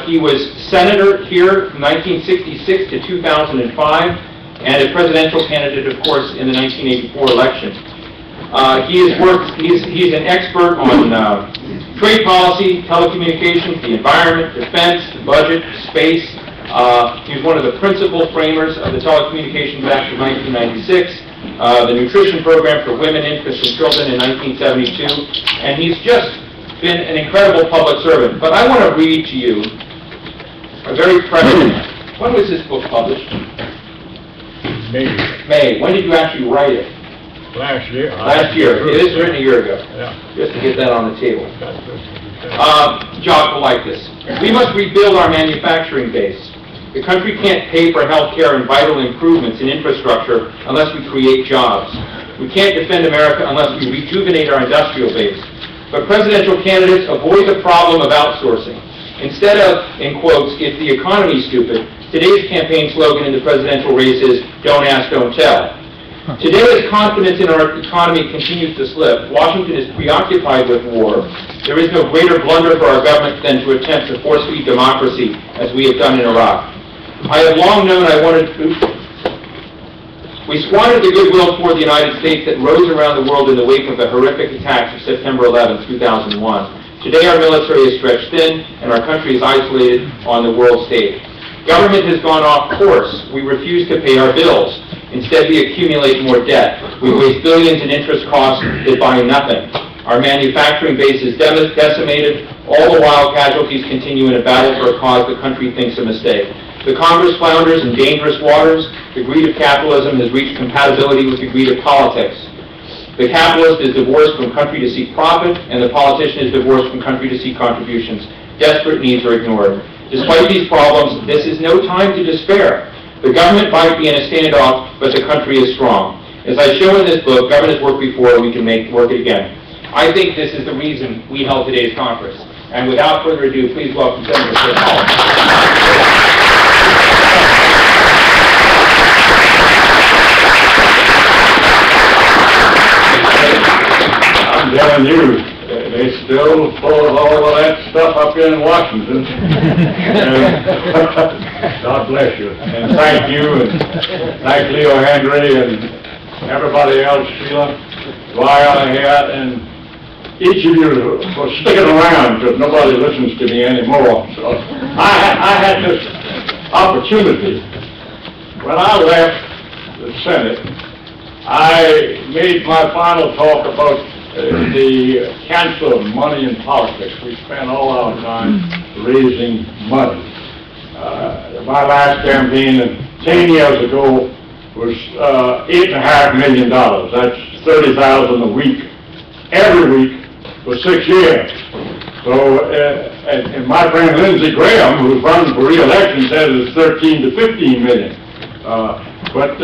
Speaker 3: He was senator here from 1966 to 2005, and a presidential candidate, of course, in the 1984 election. He's an expert on trade policy, telecommunications, the environment, defense, the budget, space. He was one of the principal framers of the Telecommunications Act of 1996. The nutrition program for women, infants, and children in 1972, and he's just been an incredible public servant. But I want to read to you a very present. When was this book published? May. When did you actually write it?
Speaker 14: Last year.
Speaker 3: Last year. It is written a year ago.
Speaker 14: Yeah.
Speaker 3: Just to get that on the table. Jock will like this. We must rebuild our manufacturing base. The country can't pay for health care and vital improvements in infrastructure unless we create jobs. We can't defend America unless we rejuvenate our industrial base. But presidential candidates avoid the problem of outsourcing. Instead of, in quotes, "if the economy's stupid," today's campaign slogan in the presidential race is, "don't ask, don't tell." Today, as confidence in our economy continues to slip, Washington is preoccupied with war. There is no greater blunder for our government than to attempt to force-feed democracy, as we have done in Iraq. I have long known we squandered the goodwill toward the United States that rose around the world in the wake of the horrific attacks of September 11, 2001. Today, our military is stretched thin, and our country is isolated on the world stage. Government has gone off course. We refuse to pay our bills. Instead, we accumulate more debt. We waste billions in interest costs that buy nothing. Our manufacturing base is decimated. All the while, casualties continue in a battle for a cause the country thinks a mistake. The Congress flounders in dangerous waters. The greed of capitalism has reached compatibility with the greed of politics. The capitalist is divorced from country to seek profit, and the politician is divorced from country to seek contributions. Desperate needs are ignored. Despite these problems, this is no time to despair. The government might be in a standoff, but the country is strong. As I show in this book, government has worked before, we can work it again. I think this is the reason we held today's conference. And without further ado, please welcome Senator Fritz Hollings.
Speaker 14: I'm telling you, they still pull all of that stuff up in Washington. God bless you. And thank you, and thank Leo Henry, and everybody else, Sheila, Dwyer here, and each of you for sticking around, because nobody listens to me anymore. So I had this opportunity. When I left the Senate, I made my final talk about the cancer of money in politics. We spent all our time raising money. My last campaign 10 years ago was $8.5 million. That's $30,000 a week, every week for 6 years. So, and my friend Lindsey Graham, who's running for re-election, says it's 13 to 15 million. But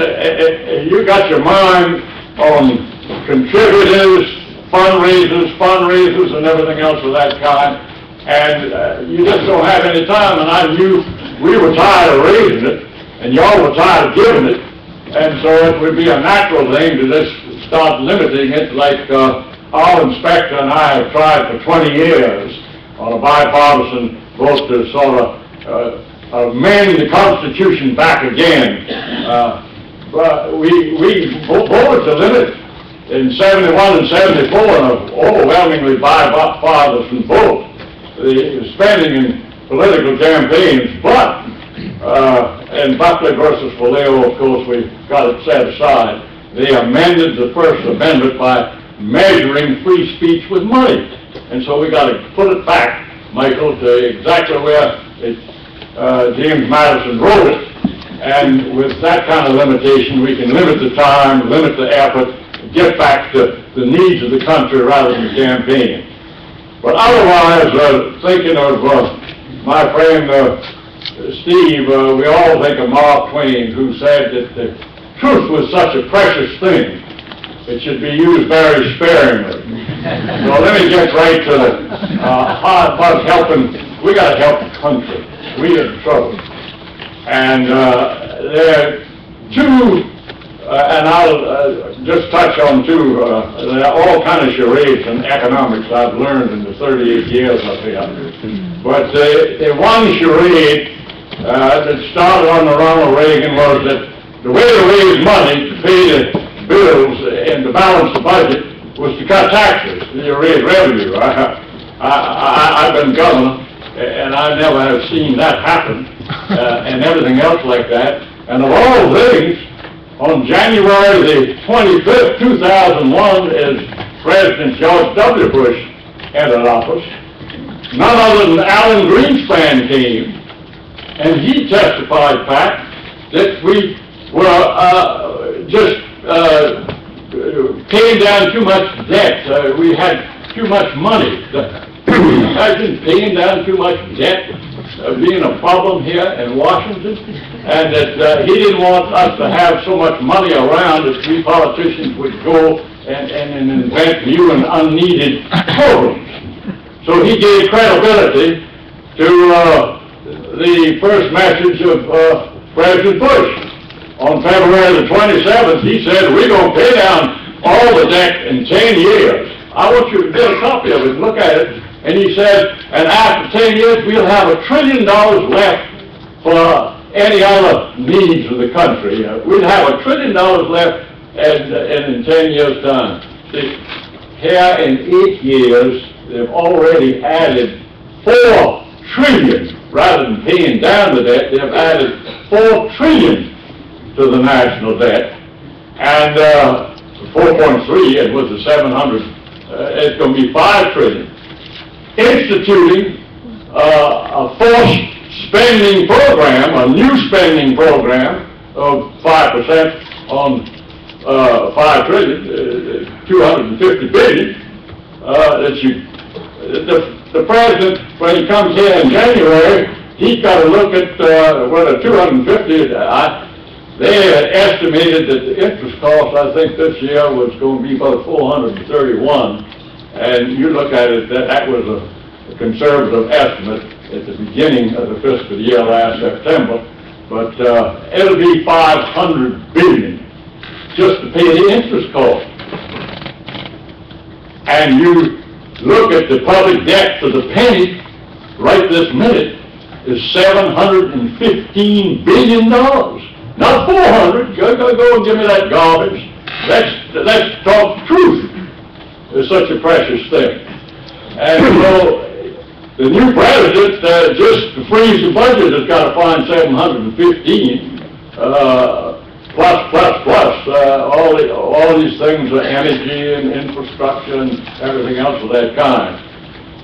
Speaker 14: you got your mind on contributors, fundraisers, and everything else of that kind, and you just don't have any time. And I knew we were tired of raising it, and y'all were tired of giving it, and so it would be a natural thing to just start limiting it, like our inspector and I have tried for 20 years on a bipartisan vote to sort of amend the Constitution back again. But we voted to limit in 71 and 74 in an overwhelmingly bipartisan vote the spending in political campaigns. But in Buckley versus Vallejo, of course, we got it set aside. They amended the First Amendment by measuring free speech with money. And so we got to put it back, Michael, to exactly where James Madison wrote it. And with that kind of limitation, we can limit the time, limit the effort, get back to the needs of the country rather than campaigning. But otherwise, thinking of my friend Steve, we all think of Mark Twain, who said that the truth was such a precious thing, it should be used very sparingly. So let me get right to the hard part helping. We got to help the country. We are in trouble. And there are two, and I'll just touch on two. There are all kind of charades in economics I've learned in the 38 years up here. But the one charade that started under Ronald Reagan was that the way to raise money to pay the bills and to balance the budget was to cut taxes, to raise revenue. I've been governor, and I never have seen that happen, and everything else like that. And of all things, on January the 25th, 2001, as President George W. Bush entered office, none other than Alan Greenspan came, and he testified back that we were just
Speaker 15: paying down too much debt. We had too much money. Imagine paying down too much debt being a problem here in Washington, and that he didn't want us to have so much money around that we politicians would go and invent new and unneeded programs. So he gave credibility to the first message of President Bush. On February the 27th, he said, we're going to pay down all the debt in 10 years. I want you to get a copy of it and look at it. And he said, and after 10 years, we'll have $1 trillion left for any other needs of the country. We'll have $1 trillion left in 10 years' time. See, here in 8 years, they've already added $4 trillion. Rather than paying down the debt, they've added $4 trillion to the national debt. And 4.3, it was the 700, it's going to be $5 trillion. Instituting a forced spending program, a new spending program of 5% on $5 trillion, $250 billion. The president, when he comes here in January, he's got to look at what a 250. They had estimated that the interest cost, I think, this year was going to be about 431. And you look at it, that was a conservative estimate at the beginning of the fiscal year last September. But it'll be $500 billion just to pay the interest cost. And you look at the public debt to the penny right this minute is $715 billion. Not 400. Go and give me that garbage. Let's talk truth. It's such a precious thing. And so the new president, just to freeze the budget, has got to find 715 plus all these things, energy and infrastructure and everything else of that kind.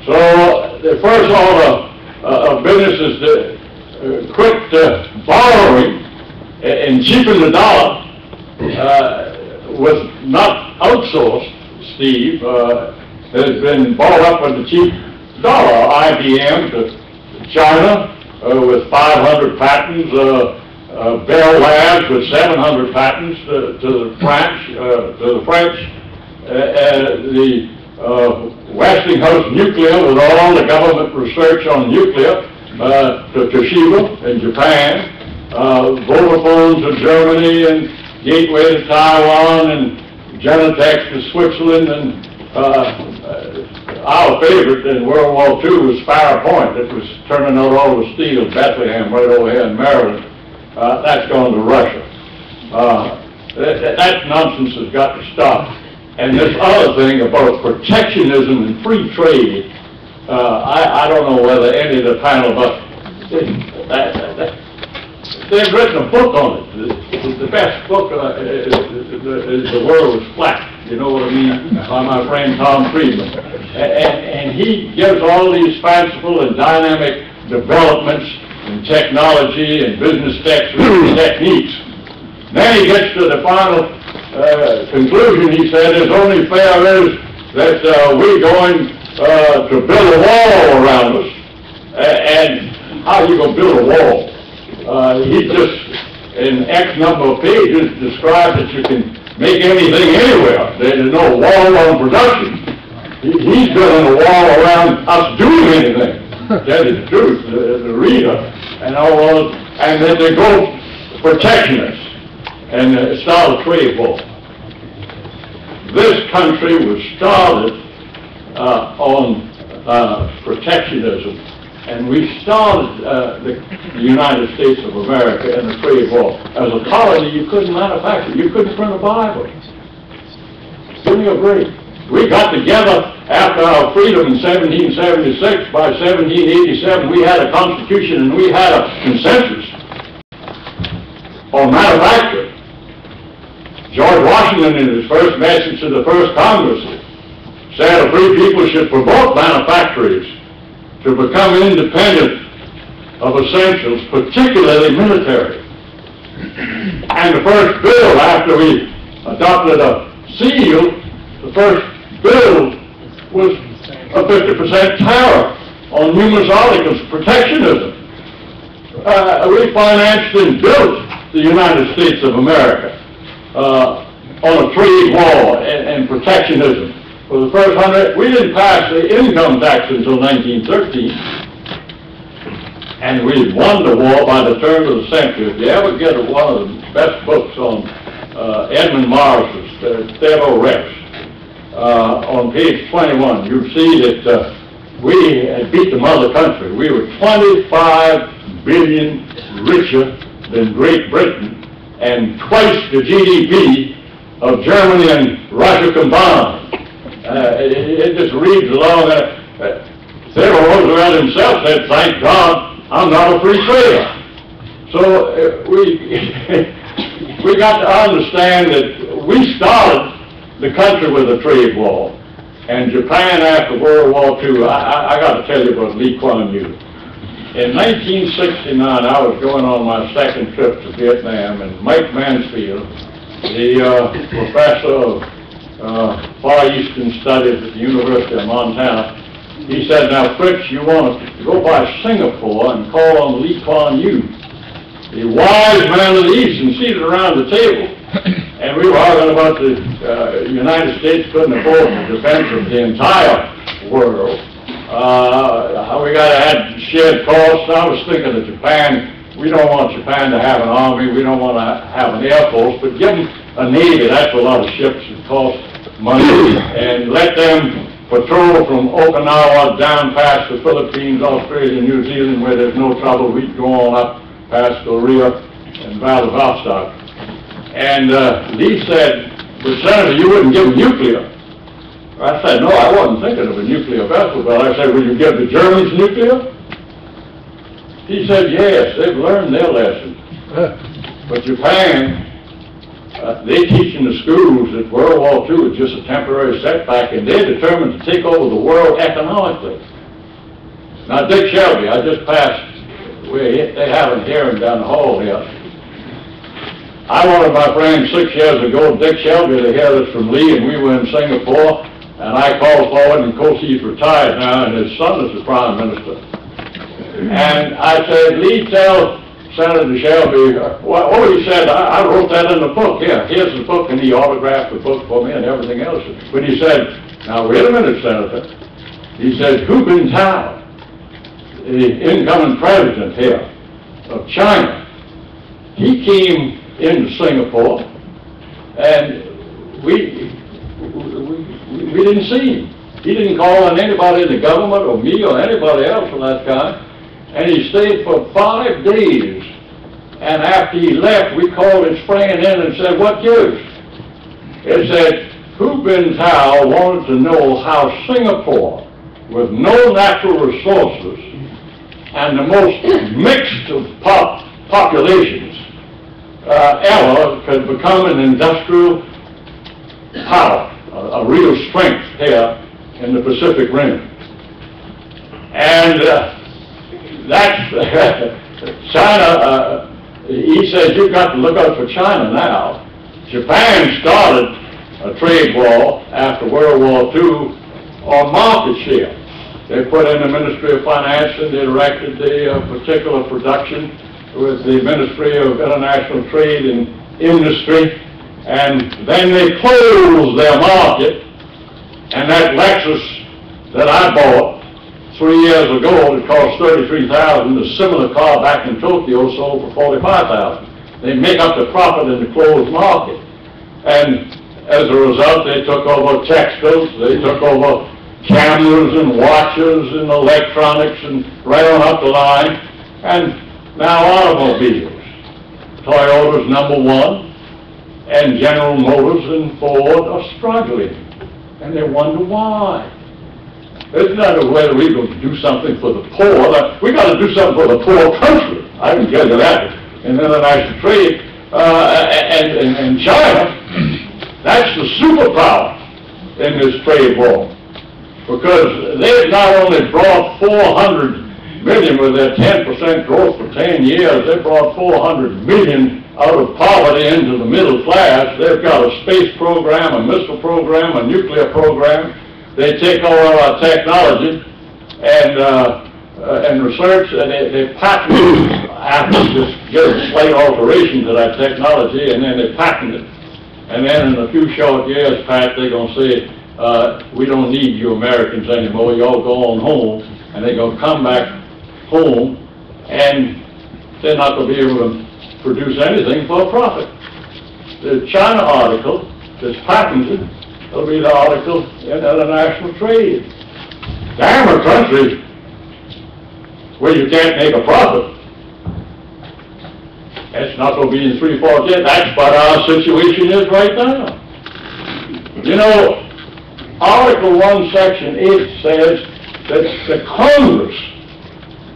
Speaker 15: So the first order of business is to quit borrowing and cheapen the dollar was not outsourced. Steve has been bought up with the cheap dollar. IBM to China with 500 patents, Bell Labs with 700 patents to the French, the Westinghouse Nuclear with all the government research on nuclear to Toshiba in Japan, Vodafone to Germany, and Gateway to Taiwan, and Genentech to Switzerland, and our favorite in World War II was Fire Point. It was turning out all the steel in Bethlehem right over here in Maryland. That's gone to Russia. That nonsense has got to stop. And this other thing about protectionism and free trade, I don't know whether any of the panel, but they've written a book on it. The best book is The World is Flat. You know what I mean? By my friend Tom Friedman. And he gives all these fanciful and dynamic developments in technology and business techniques. Then he gets to the final conclusion. He said, it's only fair is that we're going to build a wall around us. And how are you going to build a wall? He just, in X number of pages, described that you can make anything anywhere. There's no wall on production. He's building a wall around us doing anything. That is the truth, the reader, and all those, and then they go protectionists and start a trade war. This country was started on protectionism, and we started the United States of America in a trade war. As a colony, you couldn't manufacture, you couldn't print a Bible. Give me a break. We got together after our freedom in 1776. By 1787, we had a constitution and we had a consensus on manufacturing. George Washington, in his first message to the first Congress, said a free people should promote manufacturers to become independent of essentials, particularly military. And the first bill, after we adopted a
Speaker 21: sealed, the first bill was a 50% tariff on numerous articles, protectionism. We financed and built the United States of America on a trade war and protectionism. For the first 100, we didn't pass the income tax until 1913. And we won the war by the turn of the century. If you ever get one of the best books on Edmund Morris's Theodore Rex, on page 21, you see that we had beat the mother country. We were 25 billion richer than Great Britain and twice the GDP of Germany and Russia combined. It just reads along. Theodore Roosevelt himself said, "Thank God, I'm not a free trader." So we got to understand that we started the country with a trade war. And Japan after World War II, I got to tell you about Lee Kuan Yew. In 1969, I was going on my second trip to Vietnam, and Mike Mansfield, the professor of Far Eastern Studies at the University of Montana, he said, "Now, Fritz, you want to go by Singapore and call on Lee Kuan Yew, the wise man of the East," and seated around the table. And we were arguing about the United States couldn't afford the defense of the entire world. How we got to have shared costs. I was thinking of Japan. We don't want Japan to have an army. We don't want to have an air force, but give them a navy. That's a lot of ships that cost money. And let them patrol from Okinawa down past the Philippines, Australia, New Zealand, where there's no trouble. We go on up past Korea and Vladivostok. And Lee said, "But Senator, you wouldn't give them nuclear." I said, "No, I wasn't thinking of a nuclear vessel," but I said, "Will you give the Germans nuclear?" He said, "Yes, they've learned their lesson." But Japan, they teach in the schools that World War II is just a temporary setback, and they're determined to take over the world economically. Now, Dick Shelby, I just passed where they have a hearing down the hall here. I wanted my friend 6 years ago, Dick Shelby, to hear this from Lee, and we were in Singapore, and I called forward, and of course he's retired now, and his son is the Prime Minister. And I said, "Lee, tell Senator Shelby," what he said, I wrote that in the book. Here's the book, and he autographed the book for me and everything else. But he said, "Now wait a minute, Senator." He said, "Hu Jintao, the incoming president here of China, he came into Singapore, and we didn't see him. He didn't call on anybody in the government or me or anybody else of that kind, and he stayed for 5 days. And after he left, we called it springing in and said, 'What gives?' It said, Hu Jintao wanted to know how Singapore, with no natural resources and the most mixed of populations, ever could become an industrial power, a real strength here in the Pacific Rim." And that's China. He says, "You've got to look out for China now." Japan started a trade war after World War II on market share. They put in the Ministry of Finance, and they directed the particular production with the Ministry of International Trade and Industry, and then they closed their market, and that Lexus that I bought 3 years ago, it cost $33,000, a similar car back in Tokyo sold for $45,000. They make up the profit in the closed market. And as a result, they took over textiles, they took over cameras and watches and electronics and right on up the line. And now automobiles. Toyota's #1, and General Motors and Ford are struggling. And they wonder why. It's not whether we're going to do something for the poor. We got to do something for the poor country. I can tell you that. In international trade, and China, that's the superpower in this trade war. Because they've not only brought 400 million with their 10% growth for 10 years, they brought 400 million out of poverty into the middle class. They've got a space program, a missile program, a nuclear program. They take all of our technology and research, and they patent it after just give a slight alteration to that technology, and then they patent it. And then in a few short years, Pat, they're going to say, we don't need you Americans anymore, you all go on home, and they're going to come back home, and they're not going to be able to produce anything for a profit. The China article that's patented will be the article in international trade. Damn a country where you can't make a profit. That's not going to be in 3-4 years. That's what our situation is right now. You know, Article 1, Section 8 says that the Congress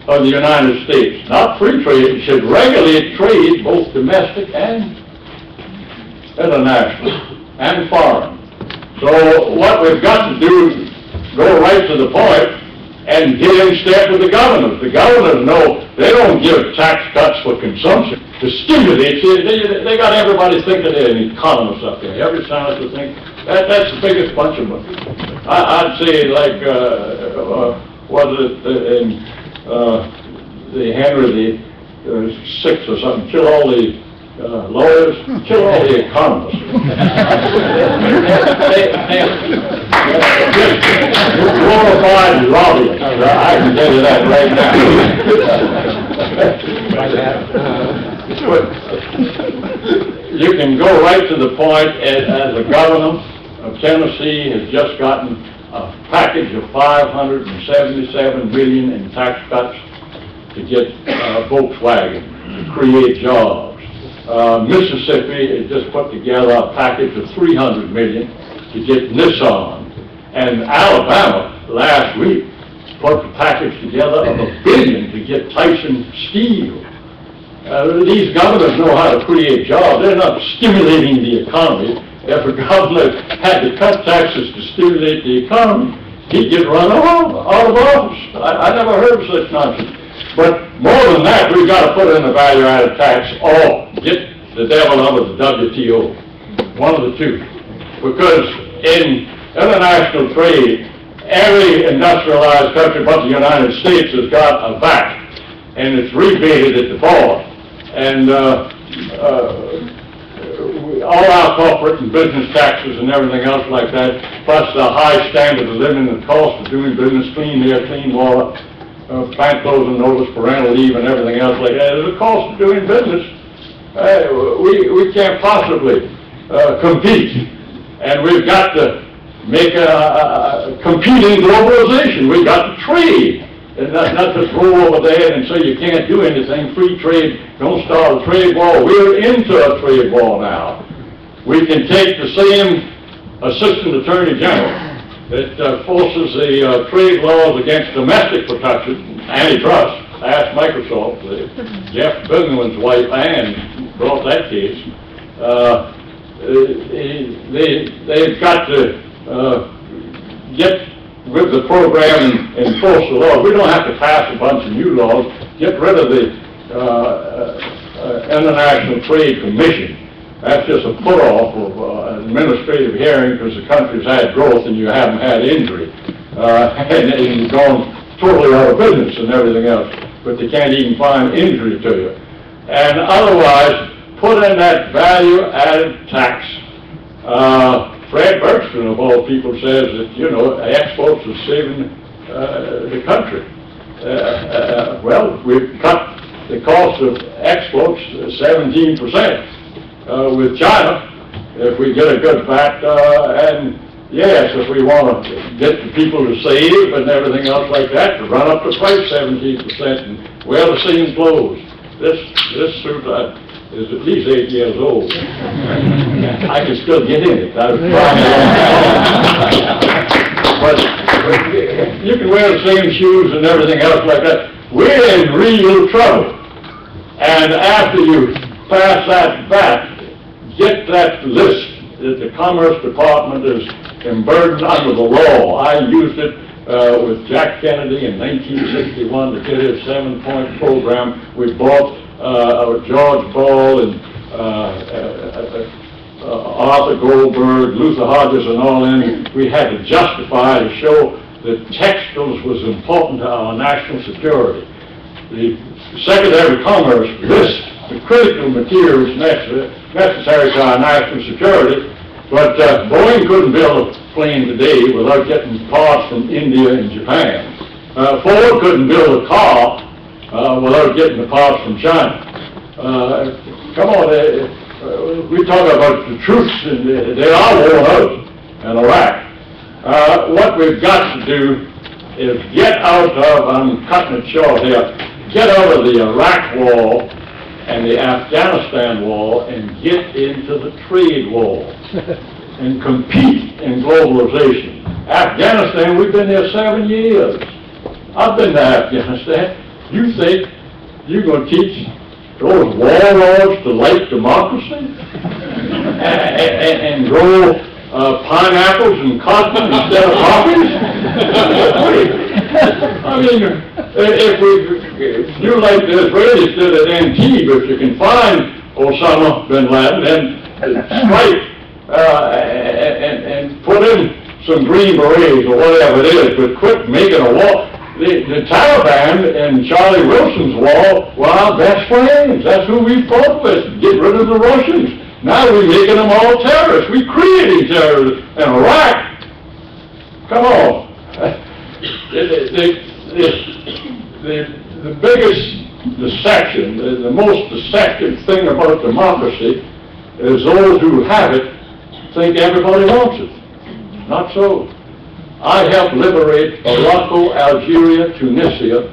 Speaker 21: of the United States, not free trade, should regulate trade, both domestic and international and foreign. So what we've got to do is go right to the point and get in step with the governors. The governors know they don't give tax cuts for consumption. To stimulate, they got everybody thinking they're an economist up there. Every senator thinks that's the biggest bunch of them. I'd say like, what is it, in the Henry VI or something, kill all the lawyers, kill all the economists. Glorified lobbyists. I can tell you that right now. You can go right to the point, as the governor of Tennessee has just gotten a package of $577 million in tax cuts to get Volkswagen, to create jobs. Mississippi has just put together a package of $300 million to get Nissan. And Alabama, last week, put a package together of $1 billion to get Tyson Steel. These governors know how to create jobs. They're not stimulating the economy. If a governor had to cut taxes to stimulate the economy, he'd get run out of office. I never heard of such nonsense. But more than that, we've got to put in a value-added tax or get the devil out of the WTO. One of the two. Because in international trade, every industrialized country but the United States has got a VAT, and it's rebated at the port. And all our corporate and business taxes and everything else like that, plus the high standard of living and cost of doing business, clean air, clean water, plant closing notice, parental leave, and everything else like that. There's a cost of doing business. We can't possibly compete, and we've got to make a competing globalization. We've got to trade. And not just roll over there and say you can't do anything. Free trade, don't start a trade war. We're into a trade war now. We can take the same Assistant Attorney General that forces the trade laws against domestic protection, antitrust. Ask Microsoft, Jeff Bingman's wife Ann brought that case. They've got to get with the program and enforce the law. We don't have to pass a bunch of new laws. Get rid of the International Trade Commission. That's just a put-off of an administrative hearing because the country's had growth and you haven't had injury. And you've gone totally out of business and everything else. But they can't even find injury to you. And otherwise, put in that value-added tax. Fred Bergstrom, of all people, says that, you know, exports are saving the country. Well, we've cut the cost of exports 17% with China, if we get a good VAT, and yes, if we want to get the people to save and everything else like that, to run up the price 17% and wear the same clothes. This suit is at least 8 years old. I can still get in it. I was but you can wear the same shoes and everything else like that. We're in real trouble. And after you pass that VAT, get that list that the Commerce Department is burdened under the law. I used it with Jack Kennedy in 1961 to get his 7-point program. We bought George Ball and Arthur Goldberg, Luther Hodges, and all them, we had to justify to show that textiles was important to our national security. The Secretary of Commerce lists the critical materials necessary to our national security, but Boeing couldn't build a plane today without getting parts from India and Japan. Ford couldn't build a car without getting the parts from China. Come on, we talk about the troops, and they are worn out in Iraq. What we've got to do is get out of, I'm cutting it short here, get out of the Iraq war and the Afghanistan war and get into the trade war and compete in globalization. Afghanistan, we've been there 7 years. I've been to Afghanistan. You think you're going to teach those warlords to like democracy and grow pineapples and cotton instead of poppies? I mean, if you like the Israelis did at Antibes, if you can find Osama bin Laden, then strike and put in some Green Berets or whatever it is, but quit making a war. The Taliban and Charlie Wilson's war were our best friends. That's who we fought with. Get rid of the Russians. Now we're making them all terrorists. We're creating terrorists in Iraq. Come on. The biggest deception, the most deceptive thing about democracy is those who have it think everybody wants it. Not so. I helped liberate Morocco, Algeria, Tunisia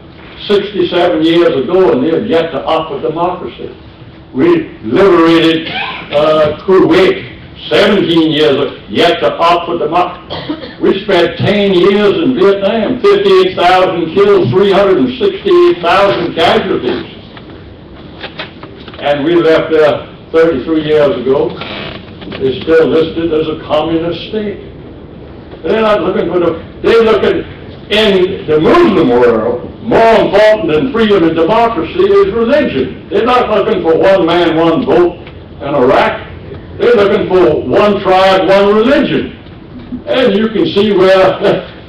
Speaker 21: 67 years ago, and they've yet to offer democracy. We liberated Kuwait 17 years ago, yet to offer democracy. We spent 10 years in Vietnam, 58,000 killed, 368,000 casualties. And we left there 33 years ago. It's still listed as a communist state. They're not looking for they look at, in the Muslim world, more important than freedom and democracy is religion. They're not looking for one man, one vote in Iraq. They're looking for one tribe, one religion. And you can see where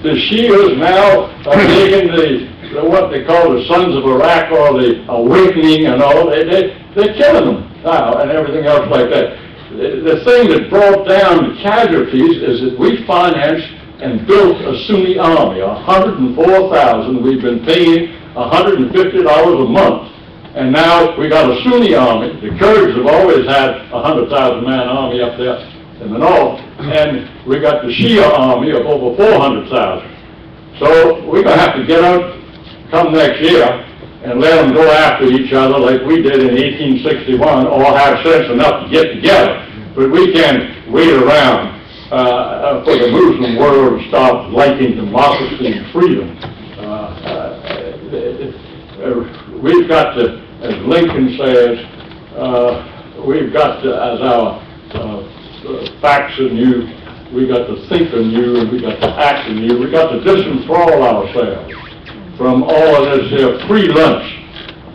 Speaker 21: the Shias now are taking the what they call the Sons of Iraq, or the awakening and all. They're killing them now and everything else like that. The thing that brought down the casualties is that we financed and built a Sunni army, 104,000. We've been paying $150 a month. And now we got a Sunni army. The Kurds have always had a 100,000-man army up there in the north. And we got the Shia army of over 400,000. So we're going to have to get out come next year and let them go after each other like we did in 1861, or have sense enough to get together. But we can't wait around for the Muslim world to stop liking democracy and freedom. We've got to, as Lincoln says, we've got to, as our facts anew, we've got to think anew, and we've got to act anew. We've got to disenthrall ourselves from all of this free lunch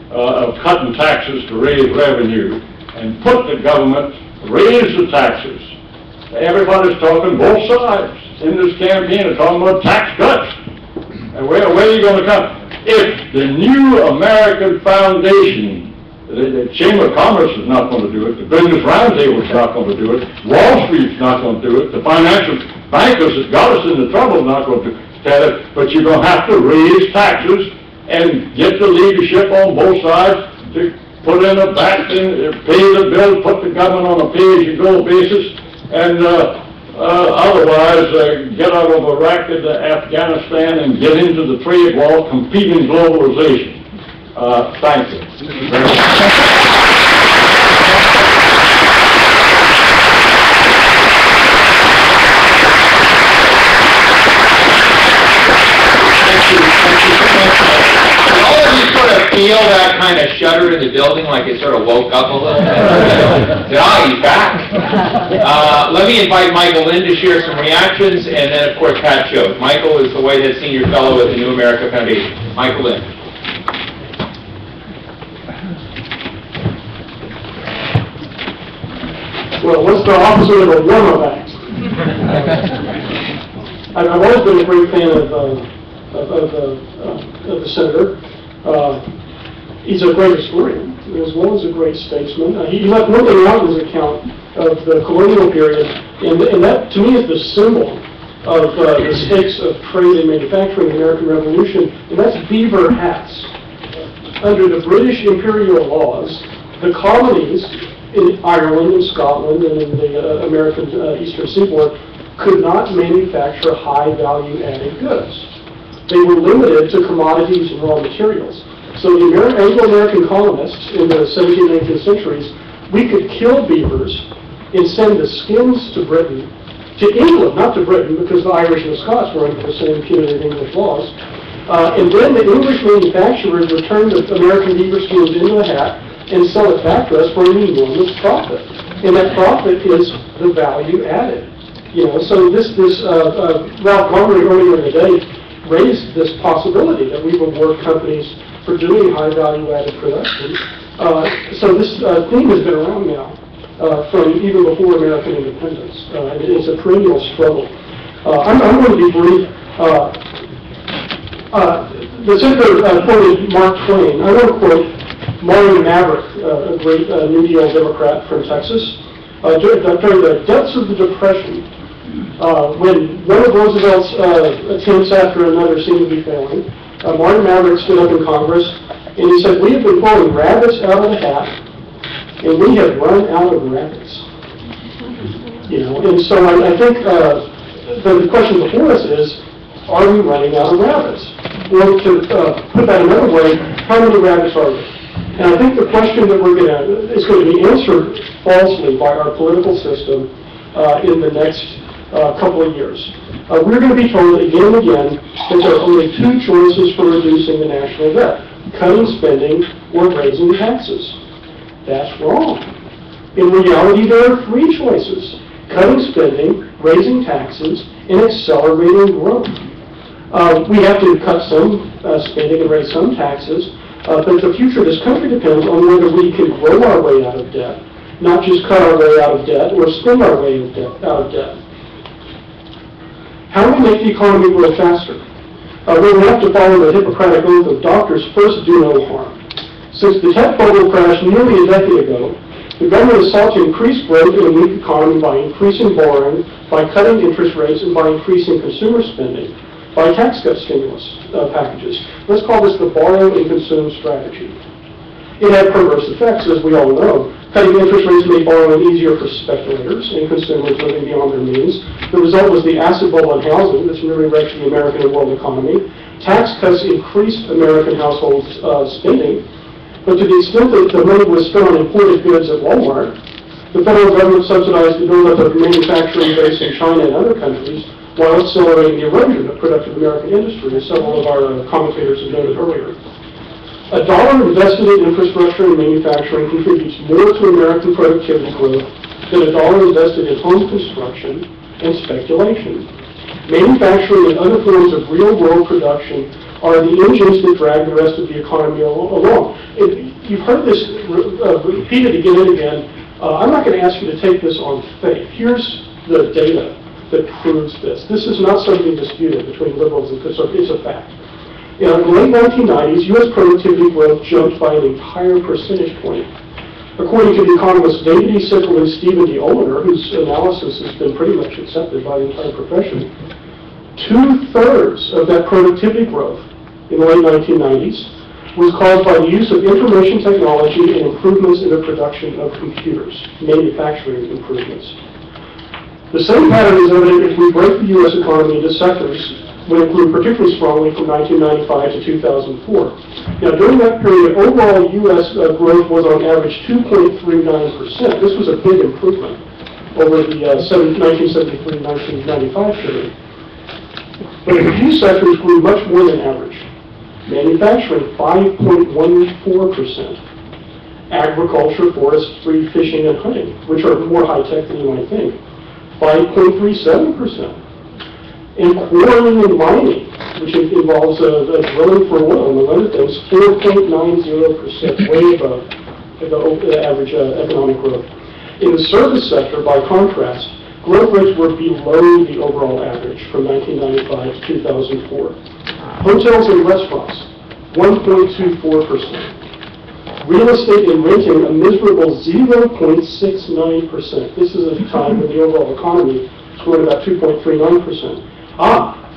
Speaker 21: of cutting taxes to raise revenue, and put the government, raise the taxes. Everybody's talking, both sides in this campaign are talking about tax cuts. And where are you going to come? If the new American Foundation, the Chamber of Commerce is not going to do it, the Business Roundtable is not going to do it, Wall Street's not going to do it, the financial bankers that got us into trouble are not going to tell it, but you're going to have to raise taxes and get the leadership on both sides to put in a back and pay the bill, put the government on a pay-as-you-go basis, and otherwise get out of Iraq and Afghanistan and get into the trade war, compete in globalization. Thank you. Very much.
Speaker 6: All of you sort of feel that kind of shudder in the building, like it sort of woke up a little bit? He's back. Let me invite Michael Lynn to share some reactions, and then, of course, Pat Choate. Michael is the Whitehead Senior Fellow at the New America Foundation. Michael Lynn.
Speaker 9: Well, what's the opposite of a warm-up act? I've always been a great fan of the senator. He's a great historian, as well as a great statesman. He left one thing out in his account of the colonial period, and that, to me, is the symbol of the stakes of trade and manufacturing in the American Revolution, and that's beaver hats. Under the British imperial laws, the colonies in Ireland and Scotland and in the American Eastern Seaboard could not manufacture high-value added goods. They were limited to commodities and raw materials. So the Anglo-American colonists in the 17th and 18th centuries, we could kill beavers and send the skins to Britain, to England, not to Britain, because the Irish and the Scots were under the same punitive English laws. And then the English manufacturers would turn the American beaver skins into a hat and sell it back to us for an enormous profit. And that profit is the value added. You know, so Ralph Montgomery earlier in the day raised this possibility that we would work companies for doing high value added production. So this theme has been around now from even before American independence. It's a perennial struggle. I'm going to be brief. The senator quoted Mark Twain. I want to quote Mario Maverick, a great New Deal Democrat from Texas. During the depths of the Depression, when one of Roosevelt's attempts after another seemed to be failing, Mario Maverick stood up in Congress and he said, "We have been pulling rabbits out of the hat, and we have run out of rabbits." You know, and so I think the question before us is, are we running out of rabbits? Or to put that another way, how many rabbits are there? And I think the question that is going to be answered falsely by our political system in the next couple of years. We're going to be told again and again that there are only two choices for reducing the national debt: cutting spending or raising taxes. That's wrong. In reality, there are three choices: cutting spending, raising taxes, and accelerating growth. We have to cut some spending and raise some taxes, but the future of this country depends on whether we can grow our way out of debt, not just cut our way out of debt or spend our way out of debt. How do we make the economy grow faster? We have to follow the Hippocratic oath of doctors: first, do no harm. Since the tech bubble crashed nearly a decade ago, the government has sought to increase growth in a weak economy by increasing borrowing, by cutting interest rates, and by increasing consumer spending, by tax cut stimulus packages. Let's call this the borrow and consume strategy. It had perverse effects, as we all know. Cutting interest rates made borrowing easier for speculators and consumers living beyond their means. The result was the asset bubble in housing that's nearly wrecked the American and world economy. Tax cuts increased American households' spending, but to the extent that the money was spent on imported goods at Walmart, the federal government subsidized the buildup of manufacturing base in China and other countries, while accelerating the erosion of productive American industry, as several of our commentators have noted earlier. A dollar invested in infrastructure and manufacturing contributes more to American productivity growth than a dollar invested in home construction and speculation. Manufacturing and other forms of real-world production are the engines that drag the rest of the economy along. You've heard this repeated again and again. I'm not going to ask you to take this on faith. Here's the data that proves this. This is not something disputed between liberals and conservatives. It's a fact. In the late 1990s, U.S. productivity growth jumped by an entire percentage point. According to the economists David E. Sickle and Stephen D. Oliner, whose analysis has been pretty much accepted by the entire profession, 2/3 of that productivity growth in the late 1990s was caused by the use of information technology and improvements in the production of computers, manufacturing improvements. The same pattern is evident if we break the U.S. economy into sectors, when it grew particularly strongly from 1995 to 2004. Now, during that period, overall U.S. growth was on average 2.39%. This was a big improvement over the 1973-1995 period. But a few sectors grew much more than average. Manufacturing, 5.14%. Agriculture, forestry, fishing, and hunting, which are more high-tech than you might think, 5.37%. And quarrying and mining, which involves drilling for oil, among other things, 4.90%, way above the average economic growth. In the service sector, by contrast, growth rates were below the overall average from 1995 to 2004. Hotels and restaurants, 1.24%. Real estate and renting, a miserable 0.69%. This is at a time when the overall economy is growing about 2.39%.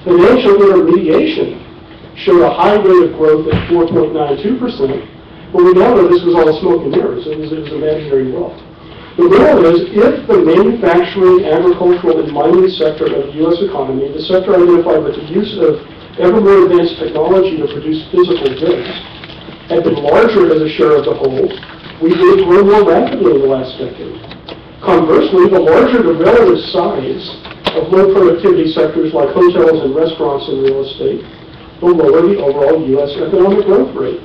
Speaker 9: Financial intermediation showed a high rate of growth at 4.92%, but we now know this was all smoke and mirrors. It was imaginary wealth. The real is, if the manufacturing, agricultural, and mining sector of the U.S. economy, the sector identified with the use of ever more advanced technology to produce physical goods, had been larger as a share of the whole, we would grow more rapidly in the last decade. Conversely, the larger the relative size of low productivity sectors like hotels and restaurants and real estate, the lower the overall U.S. economic growth rate.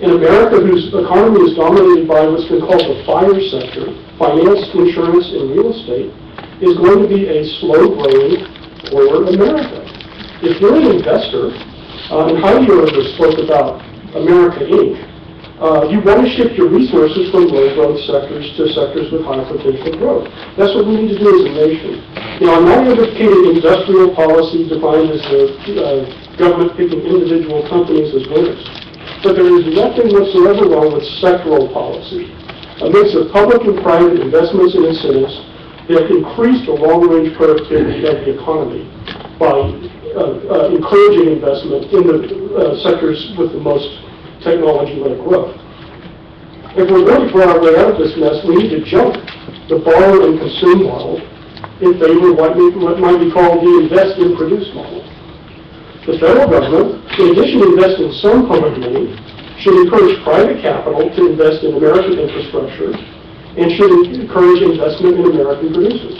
Speaker 9: In America, whose economy is dominated by what's been called the FIRE sector, finance, insurance, and real estate, is going to be a slow-growing, poorer America. If you're an investor, and Heidi earlier spoke about America Inc., you want to shift your resources from low-growth sectors to sectors with high potential growth. That's what we need to do as a nation. I'm not advocating industrial policy defined as the government picking individual companies as winners. But there is nothing whatsoever wrong with sectoral policy, a mix of public and private investments and incentives that increase the long-range productivity of the economy by encouraging investment in the sectors with the most technology-led growth. If we're going to grow our way out of this mess, we need to jump the borrow and consume model in favor of what might be called the invest and produce model. The federal government, in addition to investing some public money, should encourage private capital to invest in American infrastructure and should encourage investment in American producers.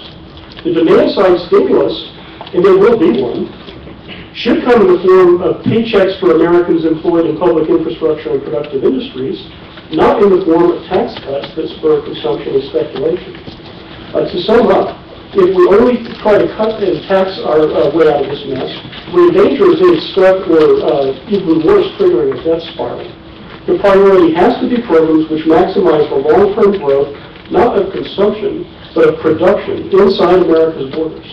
Speaker 9: The demand-side stimulus, and there will be one, should come in the form of paychecks for Americans employed in public infrastructure and productive industries, not in the form of tax cuts that spur consumption and speculation. To sum up, if we only try to cut and tax our way out of this mess, we're in danger of being stuck or even worse, triggering a death spiral. The priority has to be programs which maximize the long-term growth, not of consumption, but of production inside America's borders.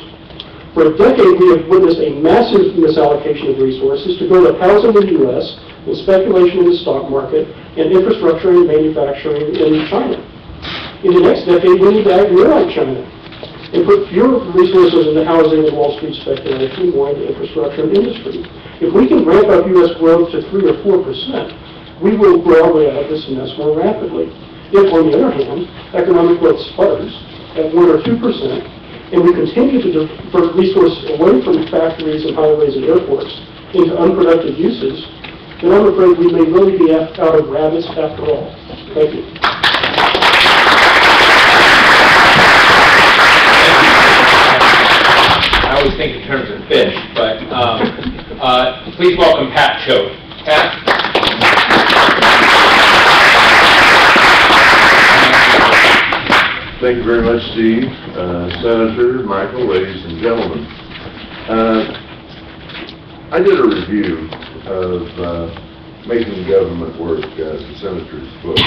Speaker 9: For a decade, we have witnessed a massive misallocation of resources to build up housing in the U.S., and speculation in the stock market, and infrastructure and manufacturing in China. In the next decade, we need to act more like China and put fewer resources into housing and Wall Street speculation, more into infrastructure and industry. If we can ramp up U.S. growth to 3 or 4%, we will grow our way out of this mess more rapidly. If, on the other hand, economic growth sputters at 1 or 2%, and we continue to divert resources away from factories and highways and airports into unproductive uses, then I'm afraid we may really be out of rabbits after all. Thank you.
Speaker 6: I always think in terms of fish, but please welcome Pat Choate. Pat?
Speaker 2: Thank you very much, Steve, Senator, Michael, ladies and gentlemen. I did a review of Making Government Work, the Senator's book,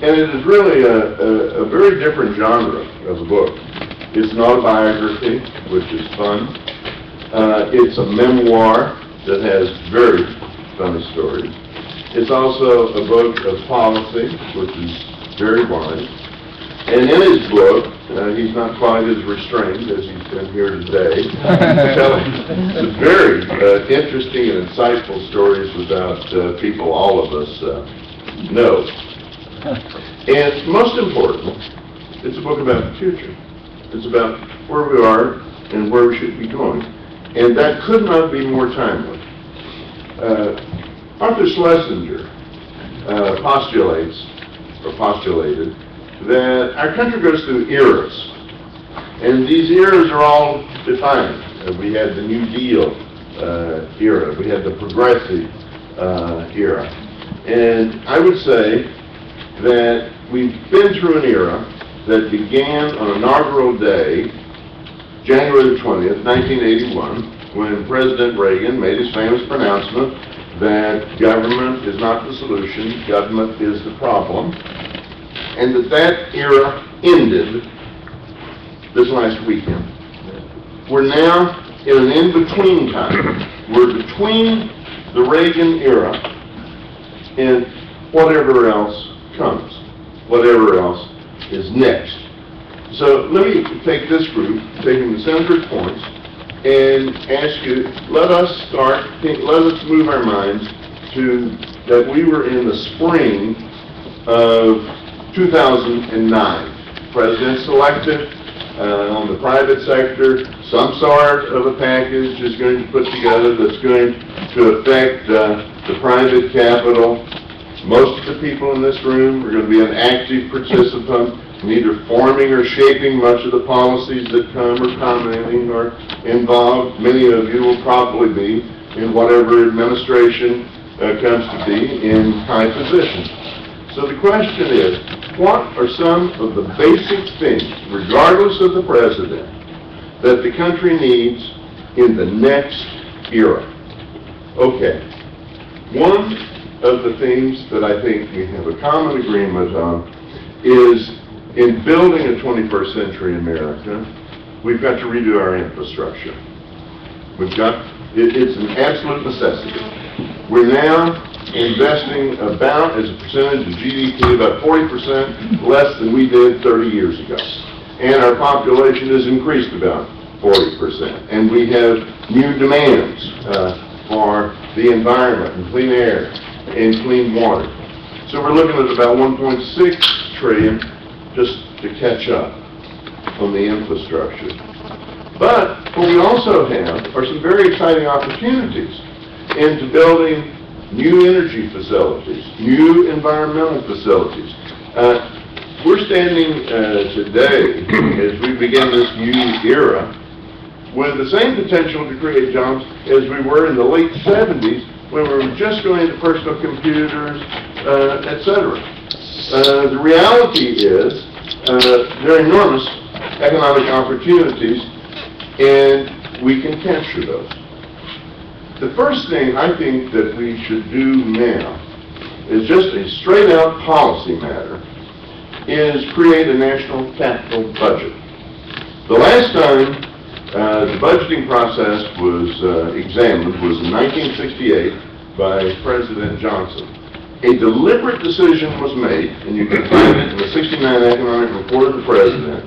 Speaker 2: and it is really a very different genre of a book. It's an autobiography, which is fun. It's a memoir that has very funny stories. It's also a book of policy, which is very wise. And in his book, he's not quite as restrained as he's been here today, telling some very interesting and insightful stories about people all of us know. And most important, it's a book about the future. It's about where we are and where we should be going. And that could not be more timely. Arthur Schlesinger postulated that our country goes through eras, and these eras are all defined. We had the New Deal era, we had the progressive era, and I would say that we've been through an era that began on inaugural day, January the 20th, 1981, when President Reagan made his famous pronouncement that government is not the solution, government is the problem. and that era ended this last weekend. We're now in an in-between time. We're between the Reagan era and whatever else comes, whatever else is next. So let me take this group, taking the senator's points, and ask you, let us move our minds to that we were in the spring of 2009. President's elected on the private sector. Some sort of a package is going to be put together that's going to affect the private capital. Most of the people in this room are going to be an active participant in either forming or shaping much of the policies that come or commenting or involved. Many of you will probably be in whatever administration comes to be in high positions. So the question is, what are some of the basic things, regardless of the president, that the country needs in the next era? Okay. One of the things that I think we have a common agreement on is in building a 21st century America, we've got to redo our infrastructure. It's an absolute necessity. We're now investing about, as a percentage of GDP, about 40% less than we did 30 years ago. And our population has increased about 40%. And we have new demands for the environment and clean air and clean water. So we're looking at about 1.6 trillion just to catch up on the infrastructure. But what we also have are some very exciting opportunities into building new energy facilities, new environmental facilities. We're standing today, as we begin this new era, with the same potential to create jobs as we were in the late 70s when we were just going to personal computers, etc. The reality is there are enormous economic opportunities, and we can capture those. The first thing I think that we should do now is just a straight-out policy matter, is create a national capital budget. The last time the budgeting process was examined was in 1968 by President Johnson. A deliberate decision was made, and you can find it in the 69 Economic Report of the President.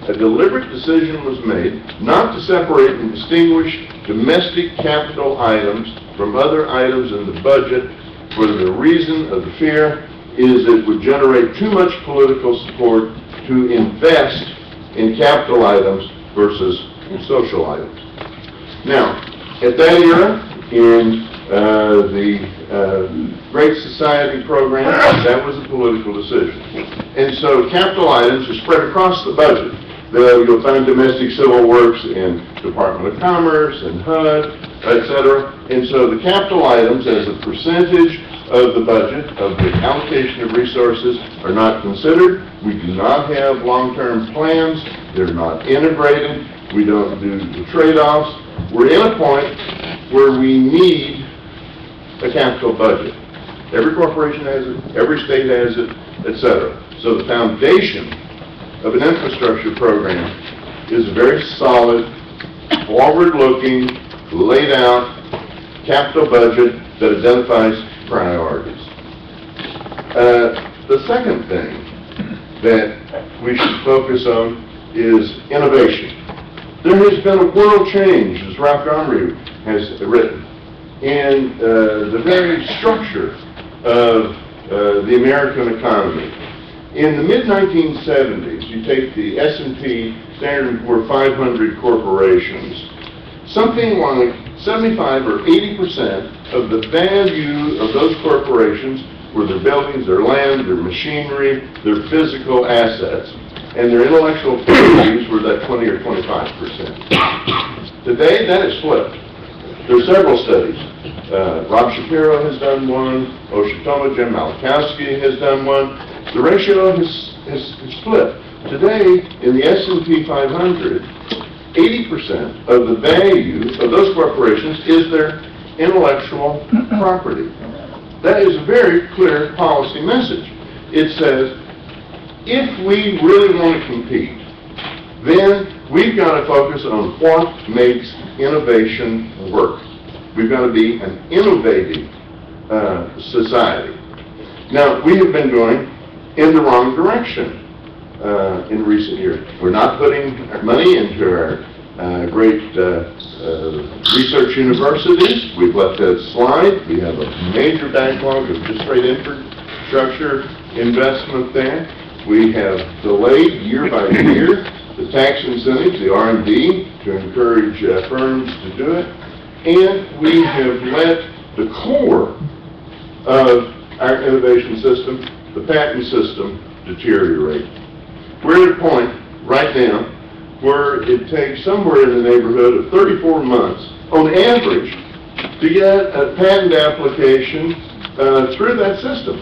Speaker 2: A deliberate decision was made not to separate and distinguish domestic capital items from other items in the budget for the reason of the fear is it would generate too much political support to invest in capital items versus in social items. Now, at that era, in the Great Society program, that was a political decision. And so capital items are spread across the budget. You'll find domestic civil works in Department of Commerce and HUD, etc. And so the capital items as a percentage of the budget, of the allocation of resources, are not considered. We do not have long-term plans. They're not integrated. We don't do the trade-offs. We're in a point where we need a capital budget. Every corporation has it, every state has it, etc. So the foundation of an infrastructure program is a very solid, forward-looking, laid-out capital budget that identifies priorities. The second thing that we should focus on is innovation. There has been a world change, as Ralph Gomery has written, in the very structure of the American economy. In the mid-1970s, you take the S&P Standard & Poor's 500 corporations, something like 75 or 80% of the value of those corporations were their buildings, their land, their machinery, their physical assets, and their intellectual properties were that 20 or 25%. Today, that has flipped. There are several studies. Rob Shapiro has done one, Oshitoma, Jim Malachowski has done one. The ratio has flipped. Today, in the S&P 500, 80% of the value of those corporations is their intellectual property. That is a very clear policy message. It says, if we really want to compete, then we've got to focus on what makes innovation work. We've got to be an innovative society. Now, we have been going in the wrong direction in recent years. We're not putting money into our great research universities. We've let that slide. We have a major backlog of just straight infrastructure investment there. We have delayed year by year the tax incentives, the R&D, to encourage firms to do it. And we have let the core of our innovation system, the patent system, deteriorate. We're at a point right now where it takes somewhere in the neighborhood of 34 months, on average, to get a patent application through that system.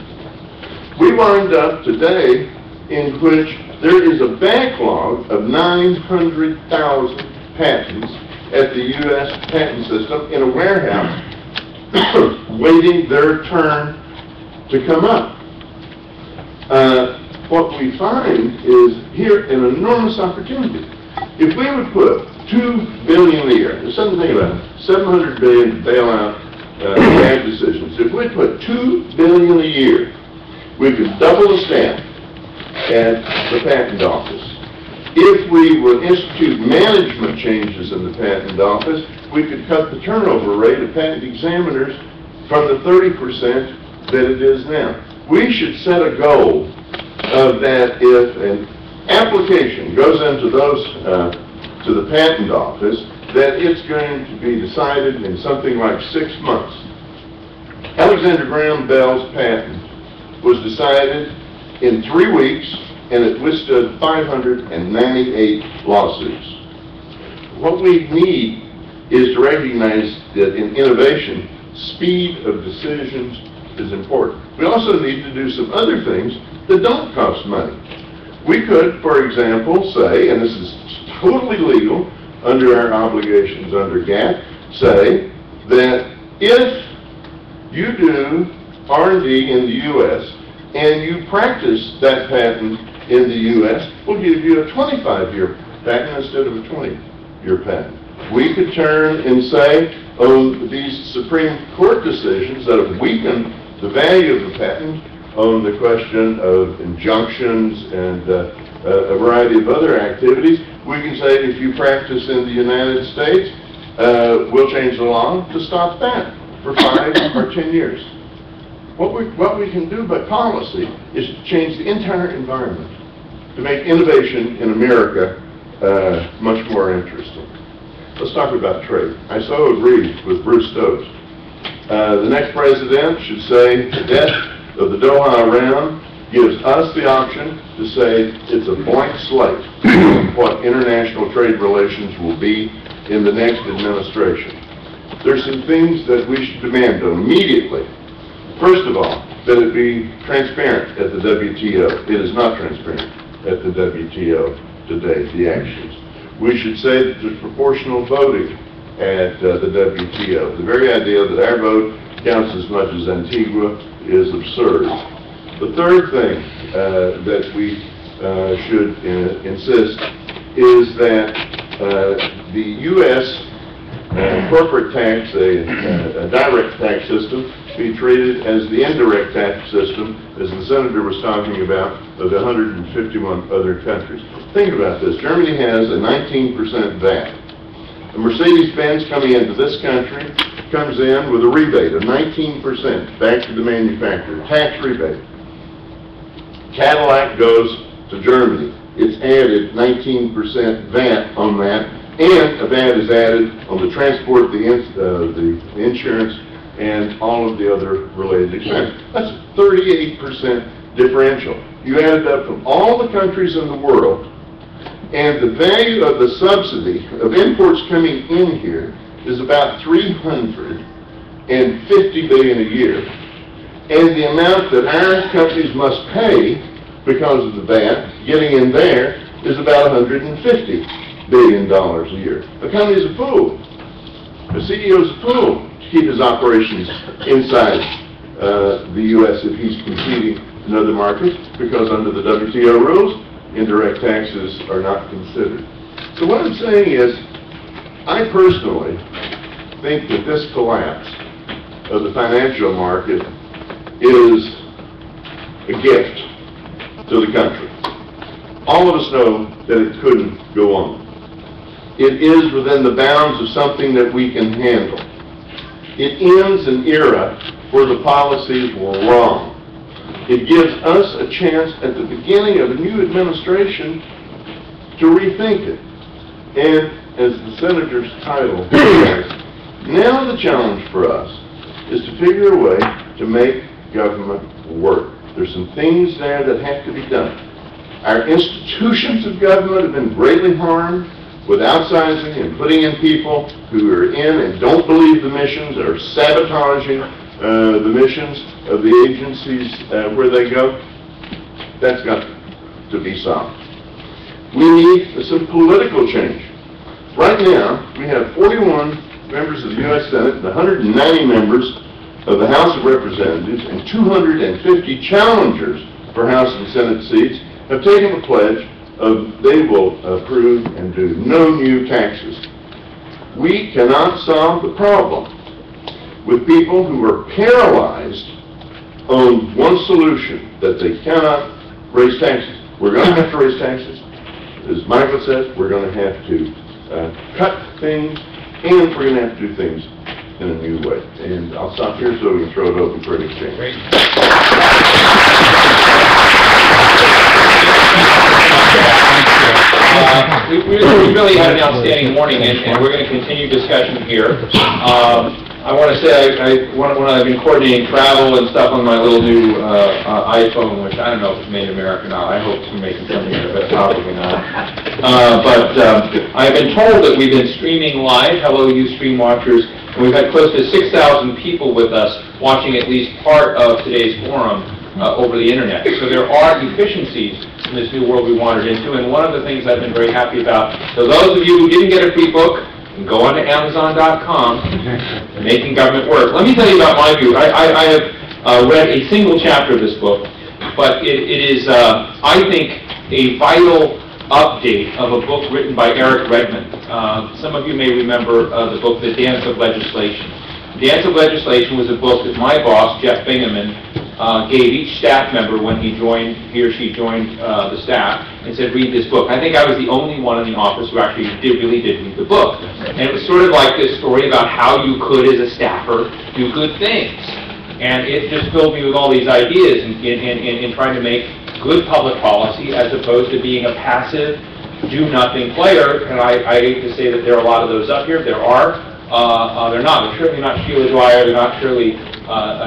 Speaker 2: We wind up today in which there is a backlog of 900,000 patents at the U.S. patent system in a warehouse waiting their turn to come up. What we find is here an enormous opportunity. If we would put $2 billion a year, there's something to think about, $700 billion to bail out bad decisions. If we put $2 billion a year, we could double the staff at the patent office. If we would institute management changes in the patent office, we could cut the turnover rate of patent examiners from the 30% that it is now. We should set a goal of that if an application goes into those to the patent office, that it's going to be decided in something like 6 months. Alexander Graham Bell's patent was decided in 3 weeks, and it withstood 598 lawsuits. What we need is to recognize that in innovation, speed of decisions is important. We also need to do some other things that don't cost money. We could, for example, say, and this is totally legal under our obligations under GATT, say that if you do R&D in the U.S. and you practice that patent in the U.S., we'll give you a 25-year patent instead of a 20-year patent. We could turn and say, on these Supreme Court decisions that have weakened the value of the patent on the question of injunctions and a variety of other activities, we can say if you practice in the United States, we'll change the law to stop that for 5 or 10 years. What we can do by policy is to change the entire environment to make innovation in America much more interesting. Let's talk about trade. I so agree with Bruce Stokes. The next president should say the death of the Doha round gives us the option to say it's a blank slate what international trade relations will be in the next administration. There's some things that we should demand immediately. First of all, that it be transparent at the WTO. It is not transparent at the WTO today, the actions. We should say that there's proportional voting at the WTO. The very idea that our vote counts as much as Antigua is absurd. The third thing that we should insist is that the U.S. corporate tax, a direct tax system, be treated as the indirect tax system, as the senator was talking about, of 151 other countries. Think about this. Germany has a 19% VAT. A Mercedes-Benz coming into this country comes in with a rebate of 19% back to the manufacturer, tax rebate. Cadillac goes to Germany. It's added 19% VAT on that, and a VAT is added on the transport, the insurance, and all of the other related expenses. That's a 38% differential. You add it up from all the countries in the world, and the value of the subsidy of imports coming in here is about $350 billion a year. And the amount that our companies must pay because of the VAT getting in there is about $150 billion a year. The company's a fool. The CEO's a fool to keep his operations inside the U.S. if he's competing in other markets because under the WTO rules, indirect taxes are not considered. So what I'm saying is, I personally think that this collapse of the financial market is a gift to the country. All of us know that it couldn't go on. It is within the bounds of something that we can handle. It ends an era where the policies were wrong. It gives us a chance at the beginning of a new administration to rethink it. And as the senator's title says, now the challenge for us is to figure a way to make government work. There's some things there that have to be done. Our institutions of government have been greatly harmed with outsizing and putting in people who are in and don't believe the missions, are sabotaging the missions of the agencies where they go. That's got to be solved. We need some political change. Right now, we have 41 members of the U.S. Senate and 190 members of the House of Representatives and 250 challengers for House and Senate seats have taken the pledge of they will approve and do no new taxes. We cannot solve the problem with people who are paralyzed on one solution, that they cannot raise taxes. We're going to have to raise taxes. As Michael says, we're going to have to cut things, and we're going to have to do things in a new way. And I'll stop here so we can throw it open for an exchange.
Speaker 6: Great. We really had an outstanding morning, and we're going to continue discussion here. I want to say, when I've been coordinating travel and stuff on my little new iPhone, which I don't know if it's made in America or not. I hope it's making something of it, probably not. But I've been told that we've been streaming live. Hello, you stream watchers. And we've had close to 6,000 people with us watching at least part of today's forum over the internet. So there are efficiencies in this new world we wandered into, and one of the things I've been very happy about, so those of you who didn't get a free book, go on to Amazon.com, Making Government Work. Let me tell you about my view. I have read a single chapter of this book, but it is, I think, a vital update of a book written by Eric Redmond. Some of you may remember the book, The Dance of Legislation. The Dance of Legislation was a book that my boss, Jeff Bingaman, gave each staff member when he or she joined the staff, and said, read this book. I think I was the only one in the office who actually really did read the book. And it was sort of like this story about how you could, as a staffer, do good things. And it just filled me with all these ideas in trying to make good public policy as opposed to being a passive, do-nothing player. And I hate to say that there are a lot of those up here. There are. They're not. They're certainly not Sheila Dwyer. They're not surely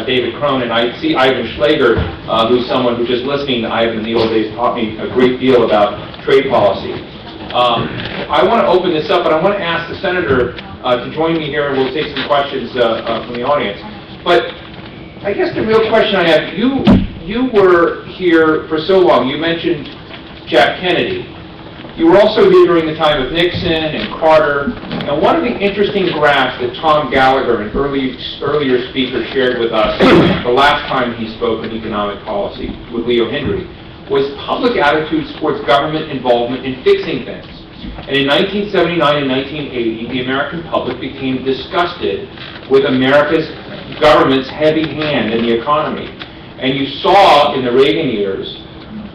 Speaker 6: David Cronin. I see Ivan Schlager, who's someone who, just listening to Ivan in the old days, taught me a great deal about trade policy. I want to open this up, but I want to ask the Senator to join me here, and we'll take some questions from the audience. But I guess the real question I have, you were here for so long. You mentioned Jack Kennedy. You were also here during the time of Nixon and Carter. And one of the interesting graphs that Tom Gallagher, an earlier speaker, shared with us the last time he spoke on economic policy with Leo Hendry was public attitudes towards government involvement in fixing things. And in 1979 and 1980, the American public became disgusted with America's government's heavy hand in the economy. And you saw in the Reagan years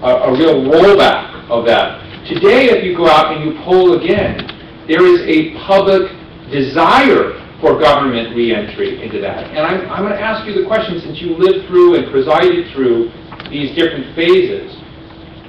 Speaker 6: a real rollback of that. Today, if you go out and you poll again, there is a public desire for government reentry into that. And I'm going to ask you the question, since you lived through and presided through these different phases.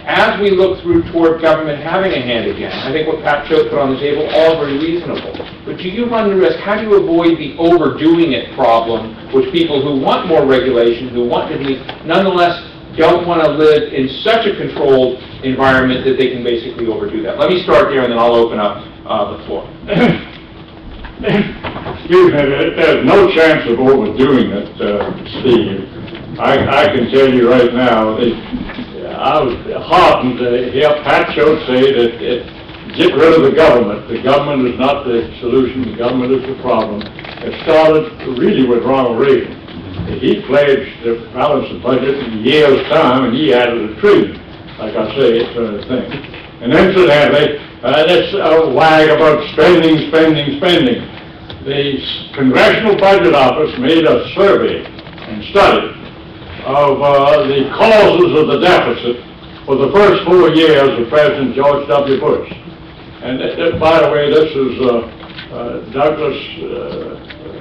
Speaker 6: As we look through toward government having a hand again, I think what Pat Choate put on the table, all very reasonable. But do you run the risk, how do you avoid the overdoing it problem, which people who want more regulation, who want to be, nonetheless don't want to live in such a controlled environment that they can basically overdo that? Let me start there, and then I'll open up the floor.
Speaker 21: Excuse me, there's no chance of overdoing it, Steve. I can tell you right now, I was heartened to hear Pat Choate say that get rid of the government. The government is not the solution, the government is the problem. It started really with Ronald Reagan. he pledged to balance the budget in a year's time, and he added $1 trillion, like I say, sort of thing. And incidentally, let's wag about spending. The Congressional Budget Office made a survey and study of the causes of the deficit for the first 4 years of President George W. Bush. And by the way, this is Douglas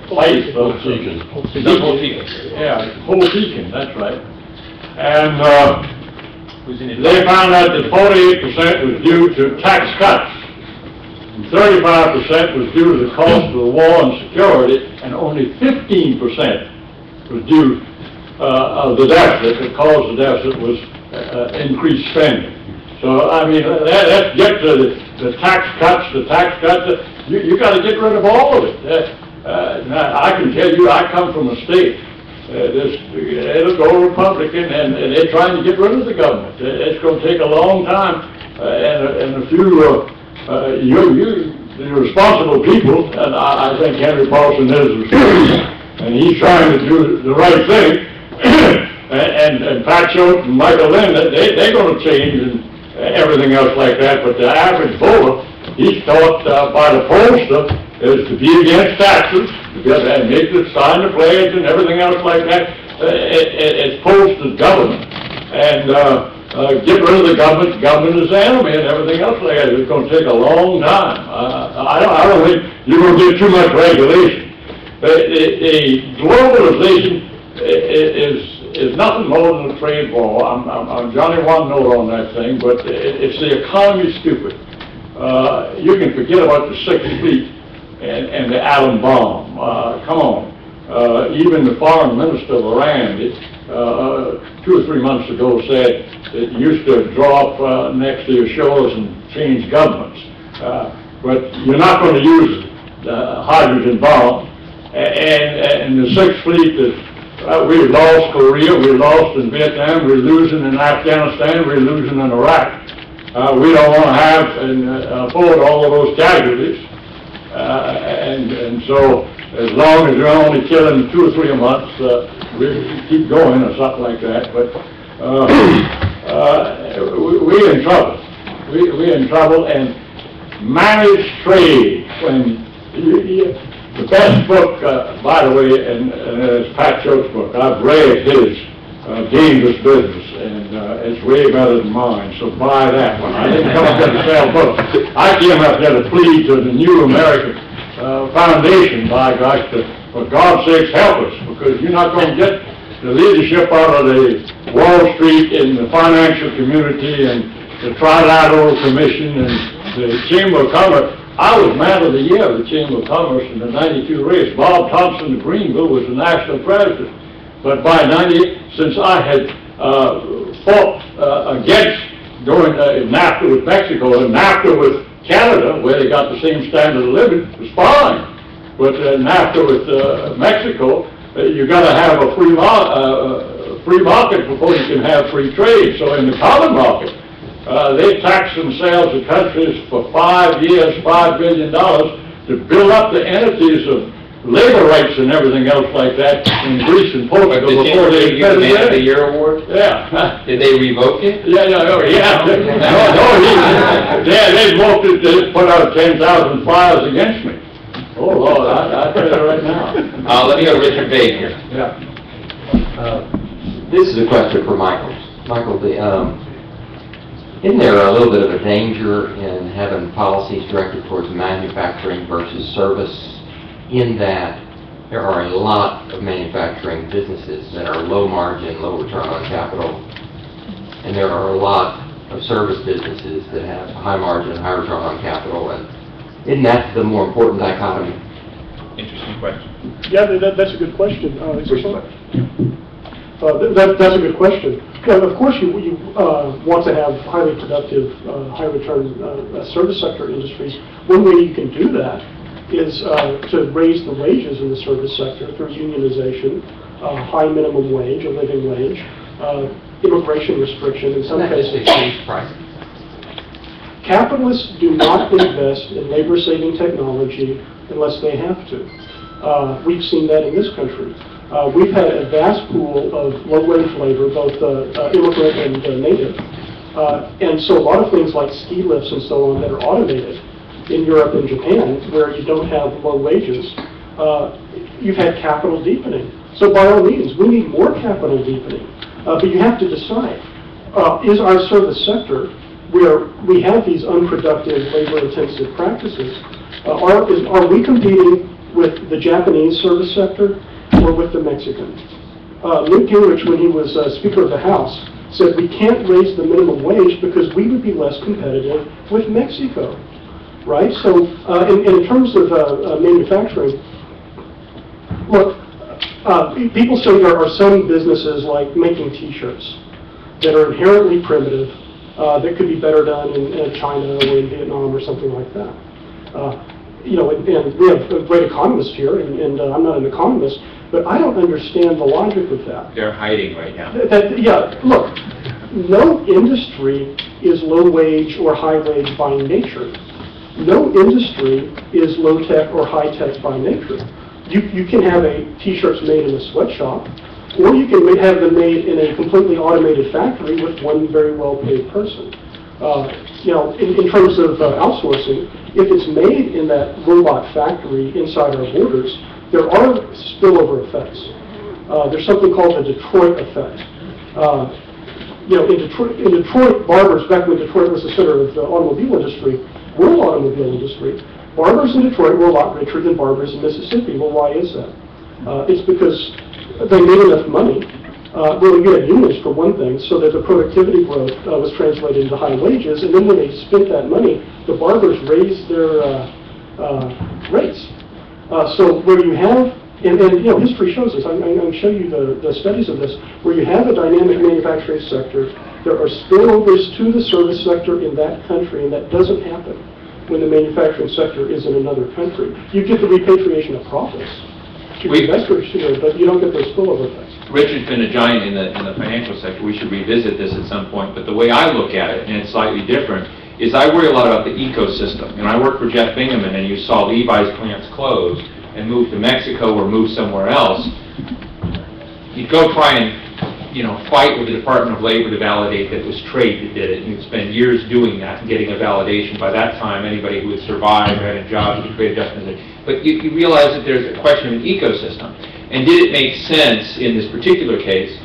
Speaker 21: Place. Yeah, Holteken, that's right. And they found out that 48% was due to tax cuts, and 35% was due to the cost of the war and security, and only 15% was due of the deficit. The cause of the deficit was increased spending. So, I mean, let's get to the tax cuts. You got to get rid of all of it. Now, I can tell you, I come from a state. It'll go Republican, and they're trying to get rid of the government. It's going to take a long time, and a few the responsible people, and I think Henry Paulson is responsible, and he's trying to do the right thing. and Pat Schultz and Michael Lind, they're going to change and everything else like that. But the average voter, he's taught by the pollster is to be against taxes, and make the sign the pledge and everything else like that. It's posted government, and get rid of the government. Government is the enemy, and everything else like that. It's going to take a long time. I don't think you're going to get too much regulation. The globalization is nothing more than a trade war. I'm Johnny One Note on that thing, but it's the economy stupid. You can forget about the Sixth Fleet and the atom bomb. Come on. Even the foreign minister of Iran 2 or 3 months ago said it used to drop next to your shores and change governments. But you're not going to use the hydrogen bomb. And the Sixth Fleet is, we lost Korea, we lost in Vietnam, we're losing in Afghanistan, we're losing in Iraq. We don't want to have and afford all of those casualties. And so as long as you're only killing 2 or 3 a month, we keep going or something like that. But we're in trouble. We're in trouble, and managed trade, when the best book, by the way, and it's Pat Schultz's book. I've read his Dangerous Business, and it's way better than mine, so buy that one. I didn't come up here to sell books. I came up here to plead to the New American Foundation, by gosh, for God's sakes, help us, because you're not going to get the leadership out of the Wall Street and the financial community and the Trilateral Commission and the Chamber of Commerce. I was man of the year of the Chamber of Commerce in the '92 race. Bob Thompson of Greenville was the national president. But by '98, since I had fought against going NAFTA with Mexico and NAFTA with Canada, where they got the same standard of living, was fine. But NAFTA with Mexico, you got to have a free market before you can have free trade. So in the common market, they taxed themselves, the countries, for 5 years, $5 billion to build up the entities of labor rights and everything else like that in Greece and Portugal before they
Speaker 6: give the Man of the Year award?
Speaker 21: Yeah.
Speaker 6: Did they revoke it?
Speaker 21: Yeah. They revoked it. They put out 10,000 fires against me. Oh Lord, I tell you right now.
Speaker 6: Let me go Richard Bain here.
Speaker 21: Yeah.
Speaker 12: This is a question for Michael. Michael, isn't there a little bit of a danger in having policies directed towards manufacturing versus service, in that there are a lot of manufacturing businesses that are low margin, low return on capital, and there are a lot of service businesses that have high margin, high return on capital, and isn't that the more important dichotomy?
Speaker 6: Interesting question.
Speaker 9: Yeah, that's a good question. That's a good question. Yeah, of course, you want to have highly productive, high return service sector industries. One way you can do that is to raise the wages in the service sector through unionization, high minimum wage, a living wage, immigration restriction in some cases. Capitalists do not invest in labor-saving technology unless they have to. We've seen that in this country. We've had a vast pool of low-wage labor, both immigrant and native. And so a lot of things like ski lifts and so on that are automated in Europe and Japan, where you don't have low wages, you've had capital deepening. So by all means, we need more capital deepening. But you have to decide, is our service sector, where we have these unproductive, labor-intensive practices, are we competing with the Japanese service sector or with the Mexican? Newt Gingrich, when he was Speaker of the House, said we can't raise the minimum wage because we would be less competitive with Mexico, right? So in terms of manufacturing, look, people say there are some businesses like making T-shirts that are inherently primitive, that could be better done in China or in Vietnam or something like that. You know, and we have a great economist here, and I'm not an economist, but I don't understand the logic of that.
Speaker 6: They're hiding right now.
Speaker 9: Yeah, look, no industry is low wage or high wage by nature. No industry is low tech or high tech by nature. You can have T-shirts made in a sweatshop, or you can have them made in a completely automated factory with one very well-paid person. You know, in terms of outsourcing, if it's made in that robot factory inside our borders, there are spillover effects. There's something called the Detroit effect. You know, in Detroit, barbers, back when Detroit was the center of the automobile industry, world automobile industry, barbers in Detroit were a lot richer than barbers in Mississippi. Well, why is that? It's because they made enough money. Well, you had unions for one thing, so that the productivity growth was translated into high wages, and then when they spent that money, the barbers raised their rates. So where you have, and you know, history shows this, I'm going to show you the studies of this, where you have a dynamic manufacturing sector, there are spillovers to the service sector in that country, and that doesn't happen when the manufacturing sector is in another country. You get the repatriation of profits to investors, you know, but you don't get those spillover effects.
Speaker 6: Richard's been a giant in the financial sector. We should revisit this at some point. But the way I look at it, and it's slightly different, is I worry a lot about the ecosystem. And I worked for Jeff Bingaman, and you saw Levi's plants close and move to Mexico or move somewhere else. You'd go try and, you know, fight with the Department of Labor to validate that it was trade that did it. And you'd spend years doing that and getting a validation. By that time, anybody who had survived or had a job could create adjustments. But you realize that there's a question of an ecosystem. And did it make sense in this particular case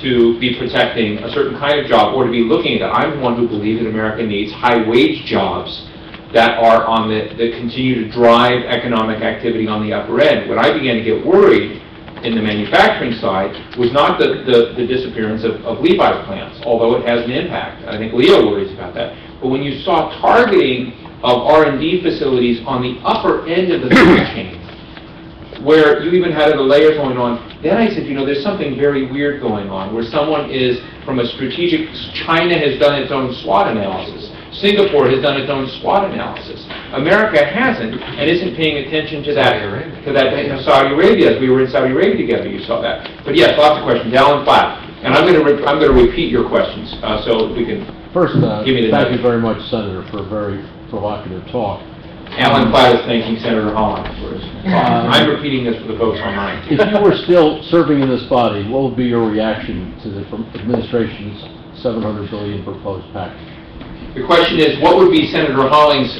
Speaker 6: to be protecting a certain kind of job or to be looking at it? I'm one who believes that America needs high-wage jobs that are on that continue to drive economic activity on the upper end. When I began to get worried in the manufacturing side was not the disappearance of Levi's plants, although it has an impact. I think Leo worries about that. But when you saw targeting of R&D facilities on the upper end of the food chain, where you even had other layers going on, then I said, you know, there's something very weird going on, where someone is, from a strategic, China has done its own SWOT analysis. Singapore has done its own SWOT analysis. America hasn't, and isn't paying attention to that. Saudi Arabia, as we were in Saudi Arabia together, you saw that. But yes, lots of questions. Alan Platt, and I'm going to repeat your questions, so we can give me the
Speaker 13: thank you very much, Senator, for a very provocative talk.
Speaker 6: Alan Platt is thanking Senator Hollings for his talk. I'm repeating this for the folks online.
Speaker 13: If you were still serving in this body, what would be your reaction to the administration's $700 billion proposed package?
Speaker 6: The question is, what would be Senator Hollings'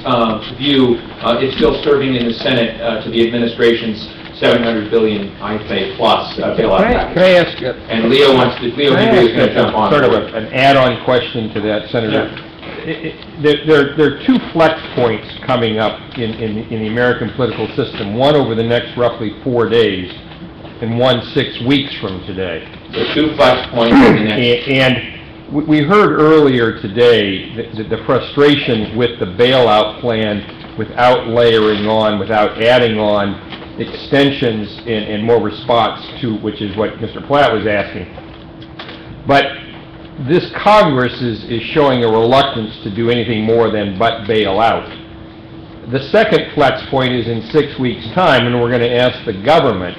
Speaker 6: view if still serving in the Senate to the administration's $700 billion, I say, plus bailout package?
Speaker 22: Can I ask you?
Speaker 6: And Leo Henry is going to jump on.
Speaker 22: Sort of an add-on question to that, Senator.
Speaker 6: Yeah.
Speaker 22: There are two flex points coming up in the American political system, one over the next roughly 4 days and one 6 weeks from today.
Speaker 6: The two flex points in the next...
Speaker 22: And we heard earlier today the frustration with the bailout plan without layering on, without adding on extensions and more response to, which is what Mr. Platt was asking. But this Congress is showing a reluctance to do anything more than but bail out. The second flex point is in 6 weeks' time, and we're going to ask the government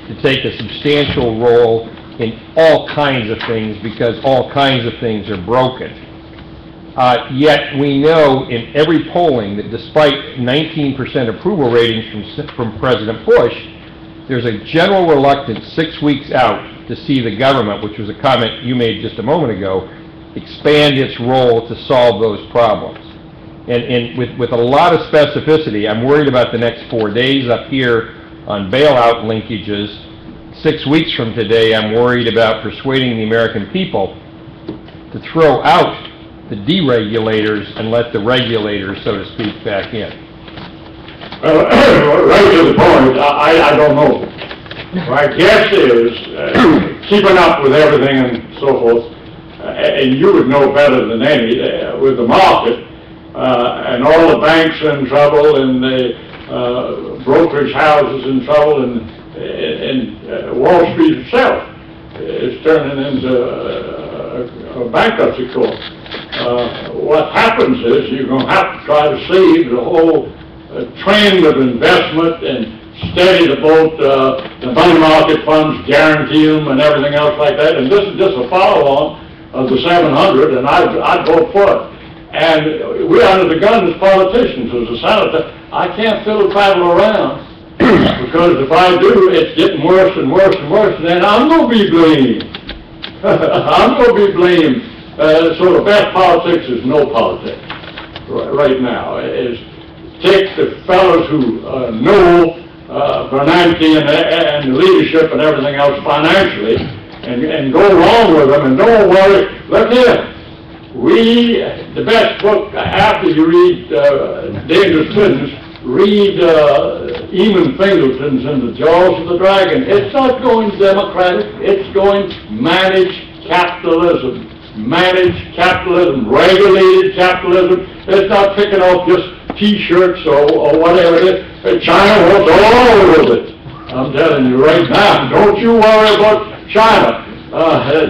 Speaker 22: to take a substantial role in all kinds of things because all kinds of things are broken. Yet we know in every polling that despite 19% approval ratings from President Bush, there's a general reluctance 6 weeks out to see the government, which was a comment you made just a moment ago, expand its role to solve those problems. And with a lot of specificity, I'm worried about the next 4 days up here on bailout linkages. 6 weeks from today, I'm worried about persuading the American people to throw out the deregulators and let the regulators, so to speak, back in.
Speaker 21: Right to the point, I don't know. My guess is keeping up with everything and so forth, and you would know better than any, with the market, and all the banks in trouble, and the brokerage houses in trouble, and Wall Street itself is turning into a bankruptcy court. What happens is you're going to have to try to save the whole trend of investment and steady the boat, the money market funds, guarantee them and everything else like that. And this is just a follow-on of the 700, and I'd vote for it. And we're under the gun as politicians, as a senator. I can't fiddle travel around because if I do, it's getting worse and worse and worse, and then I'm going to be blamed. I'm going to be blamed. So the best politics is no politics right now. Is take the fellows who know Bernanke and the leadership and everything else financially and go along with them and don't worry. Look here. The best book after you read Dangerous Business, read Eamon Fingleton's In the Jaws of the Dragon. It's not going democratic. It's going managed capitalism. Managed capitalism, regulated capitalism. It's not picking off just T-shirts or whatever it is. China wants all of it. I'm telling you right now, don't you worry about China.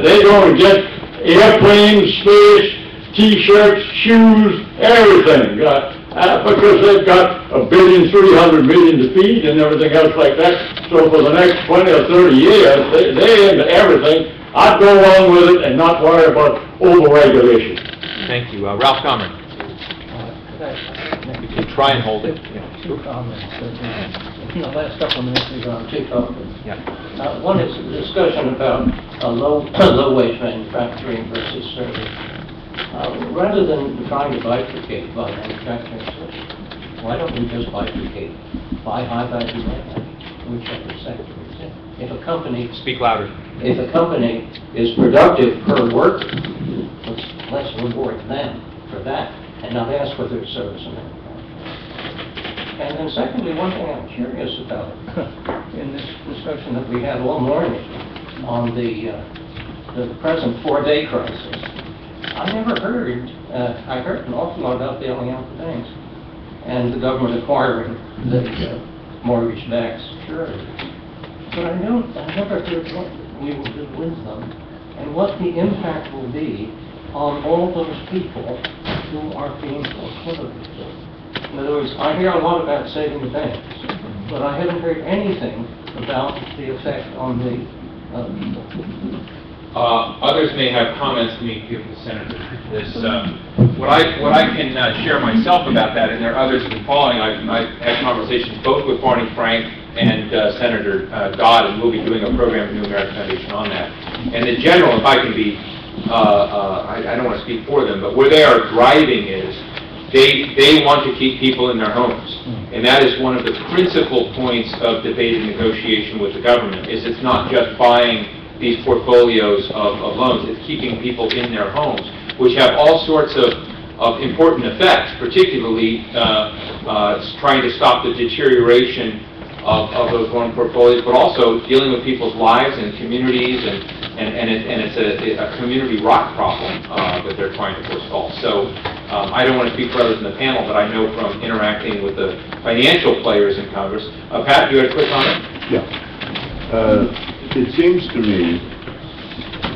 Speaker 21: They're going to get airplanes, space, T-shirts, shoes, everything. Because they've got $1.3 billion to feed and everything else like that. So for the next 20 or 30 years, they're into everything. I'd go along with it and not worry about over-regulation.
Speaker 6: Thank you. Ralph Comrie. You can try and hold it.
Speaker 8: Two comments. In the last couple of minutes, we've gone two topics.
Speaker 6: Yeah.
Speaker 8: One is a discussion about low-wage manufacturing versus service. Rather than trying to bifurcate by manufacturing service, why don't we just bifurcate by high-value manufacturing, whichever sector it's in? If a company...
Speaker 6: Speak louder.
Speaker 8: If a company is productive per worker, let's reward them for that and not ask whether it's service or manufacturing. And then secondly, one thing I'm curious about in this discussion that we had all morning on the present 4-day crisis, I heard an awful lot about bailing out the banks and the government acquiring the mortgage-backed securities. But I never heard what we will do with them and what the impact will be on all those people who are being foreclosed. In other words, I hear a lot about saving the banks, but I haven't heard anything about the effect on the
Speaker 6: Others may have comments to make give the senator. What I can share myself about that, and there are others who've been following. I've had conversations both with Barney Frank and Senator Dodd, and we'll be doing a program at New American Foundation on that. And in general, if I can be, I don't want to speak for them, but where they are driving is they want to keep people in their homes. And that is one of the principal points of debate and negotiation with the government, is it's not just buying these portfolios of loans, it's keeping people in their homes, which have all sorts of important effects, particularly trying to stop the deterioration of those loan portfolios, but also dealing with people's lives and communities, and it's a community rock problem that they're trying to forestall. So I don't want to speak for others in the panel, but I know from interacting with the financial players in Congress. Pat, you had a quick comment?
Speaker 2: Yeah. It seems to me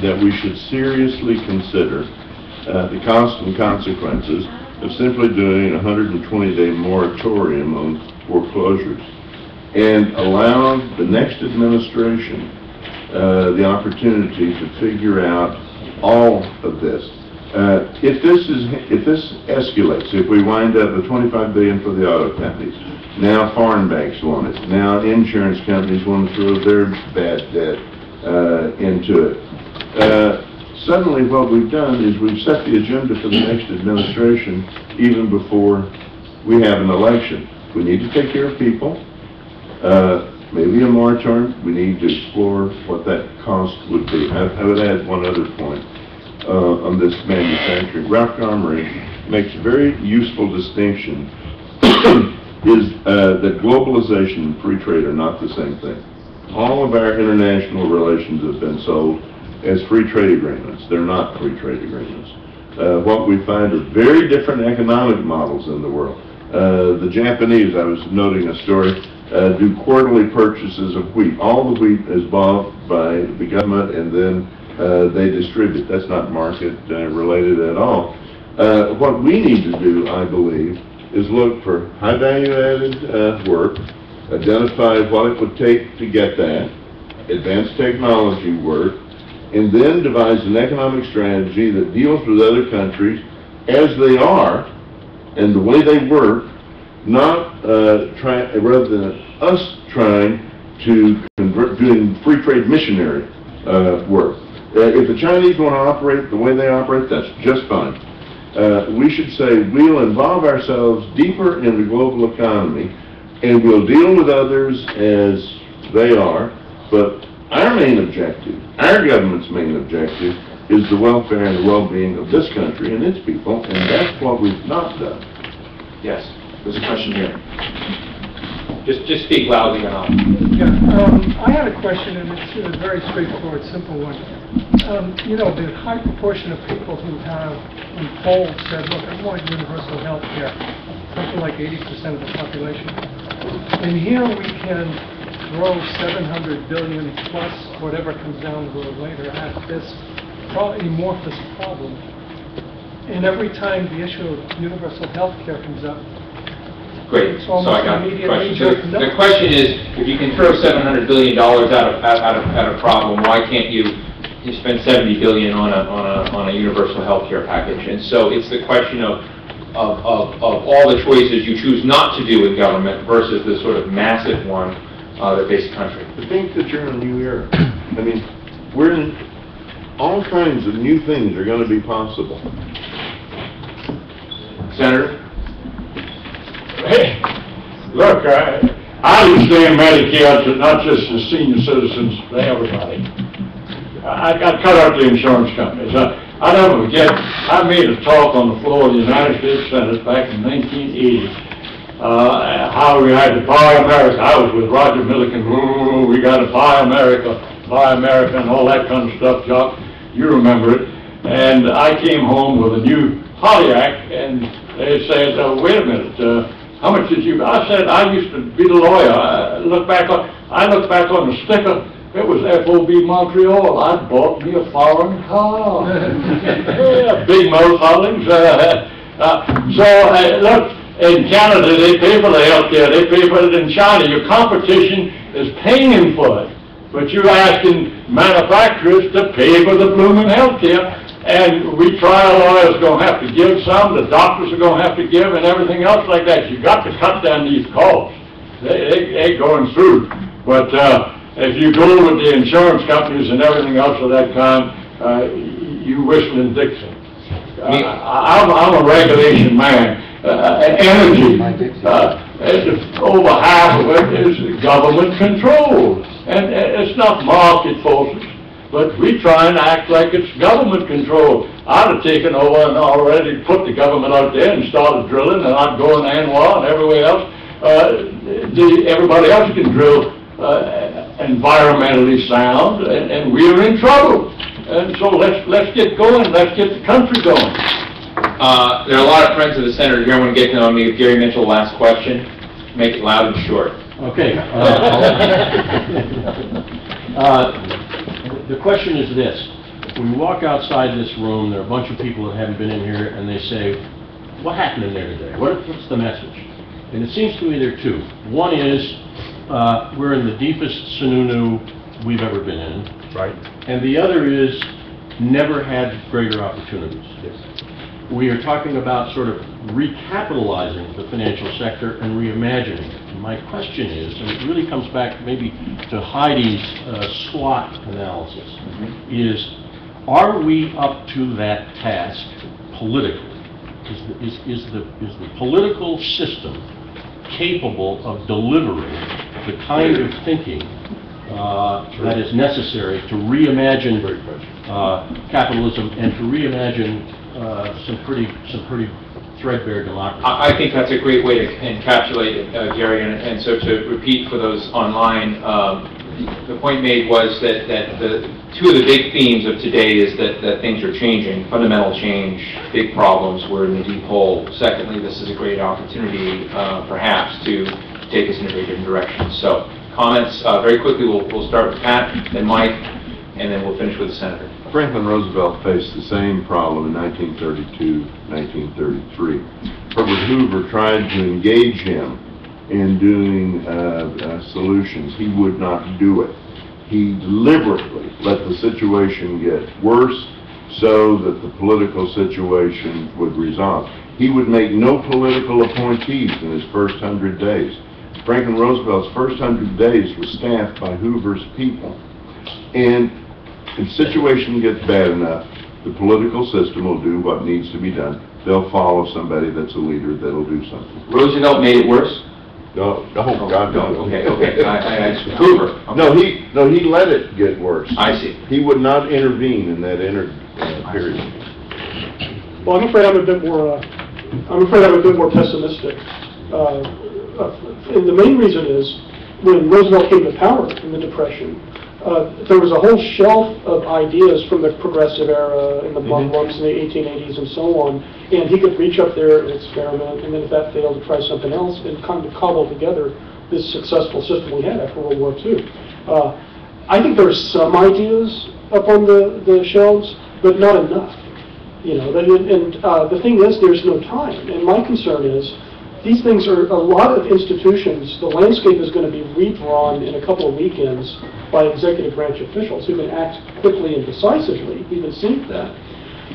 Speaker 2: that we should seriously consider the cost and consequences of simply doing a 120-day moratorium on foreclosures and allow the next administration the opportunity to figure out all of this. If this escalates, if we wind up with $25 billion for the auto companies, Now foreign banks want it. Now insurance companies want to throw their bad debt into it. Suddenly what we've done is we've set the agenda for the next administration even before we have an election. We need to take care of people. Maybe a moratorium. We need to explore what that cost would be. I would add one other point on this manufacturing. Ralph Gomery makes a very useful distinction is that globalization and free trade are not the same thing. All of our international relations have been sold as free trade agreements. They're not free trade agreements. What we find are very different economic models in the world. The Japanese, I was noting a story, do quarterly purchases of wheat. All the wheat is bought by the government and then they distribute. That's not market related at all. What we need to do, I believe, is look for high value added work, identify what it would take to get that, advanced technology work, and then devise an economic strategy that deals with other countries as they are and the way they work, not rather than us trying to convert, doing free trade missionary work. If the Chinese want to operate the way they operate, that's just fine. We should say we'll involve ourselves deeper in the global economy and we'll deal with others as they are, but our main objective, our government's main objective, is the welfare and the well-being of this country and its people, and that's what we've not done.
Speaker 1: Yes, there's a question here. Just speak loudly enough.
Speaker 5: Yeah, I had a question, and it's a very straightforward, simple one. You know, the high proportion of people who have, in polls, said, look, I want universal health care, something like 80% of the population. And here we can throw $700 billion plus whatever comes down the road later at this amorphous problem. And every time the issue of universal health care comes up,
Speaker 1: great. So I got the question. The question is, if you can throw $700 billion at a problem, why can't you spend $70 billion on a universal health care package? And so it's the question of all the choices you choose not to do with government versus the sort of massive one that faces the country.
Speaker 2: I think that you're in a new era. I mean, we're in all kinds of new things are going to be possible.
Speaker 1: Senator?
Speaker 21: Hey, look, I understand Medicare, not just the senior citizens, for everybody. I cut out the insurance companies. I never forget, I made a talk on the floor of the United States Senate back in 1980. How we had to buy America. I was with Roger Milliken. Ooh, we got to buy America, and all that kind of stuff, Chuck. You remember it. And I came home with a new Pontiac, and they said, wait a minute, how much did you? I said, I used to be the lawyer. I looked back on the sticker. It was FOB Montreal. I bought me a foreign car. Yeah, big mouth Hollings. Look, in Canada, they pay for the health care. They pay for it in China. Your competition is paying for it. But you're asking manufacturers to pay for the blooming health care. And we trial lawyers are going to have to give some. The doctors are going to have to give and everything else like that. You've got to cut down these costs. They're going through. But if you go with the insurance companies and everything else of that kind, you whistling Dixon. I'm a regulation man. Energy, over half of it is government controlled. And it's not market forces. But we try and act like it's government controlled. I'd have taken over and already put the government out there and started drilling, and I'd go in Anwar and everywhere else. Everybody else can drill environmentally sound, and we're in trouble. And so let's get going. Let's get the country going.
Speaker 1: There are a lot of friends of the senator here. I want to get to know me. Gary Mitchell, last question. Make it loud and short.
Speaker 13: Okay. The question is this. When you walk outside this room, there are a bunch of people that haven't been in here, and they say, what happened in there today? What's the message? And it seems to me there are two. One is, we're in the deepest sununu we've ever been in. Right. And the other is, never had greater opportunities. Yes. We are talking about sort of recapitalizing the financial sector and reimagining it. And my question is, and it really comes back maybe to Heidi's SWOT analysis, is are we up to that task politically? Is the political system capable of delivering the kind of thinking that is necessary to reimagine capitalism and to reimagine some pretty threadbare democracy?
Speaker 1: I think that's a great way to encapsulate it, Gary, and so to repeat for those online, the point made was that two of the big themes of today is that things are changing, fundamental change, big problems, we're in the deep hole. Secondly, this is a great opportunity, perhaps, to take us in a very different direction. So, comments, very quickly, we'll start with Pat, then Mike, and then we'll finish with the Senator.
Speaker 2: Franklin Roosevelt faced the same problem in 1932, 1933. Herbert Hoover tried to engage him in doing solutions. He would not do it. He deliberately let the situation get worse so that the political situation would resolve. He would make no political appointees in his first 100 days. Franklin Roosevelt's first 100 days was staffed by Hoover's people. And if the situation gets bad enough, the political system will do what needs to be done. They'll follow somebody that's a leader that'll do something.
Speaker 1: Roosevelt made it worse?
Speaker 2: No, God, no.
Speaker 1: Okay. Hoover. Okay.
Speaker 2: No, he let it get worse.
Speaker 1: I see.
Speaker 2: He would not intervene in that period.
Speaker 9: Well, I'm afraid I'm a bit more pessimistic. And the main reason is when Roosevelt came to power in the Depression, there was a whole shelf of ideas from the progressive era in the Bumblums in the 1880s and so on, and he could reach up there and experiment, and then if that failed, to try something else and kind of cobble together this successful system we had after World War II. I think there are some ideas up on the shelves, but not enough. You know, and the thing is, there's no time, and my concern is these things are a lot of institutions. The landscape is going to be redrawn in a couple of weekends by executive branch officials who can act quickly and decisively. We've been seeing that,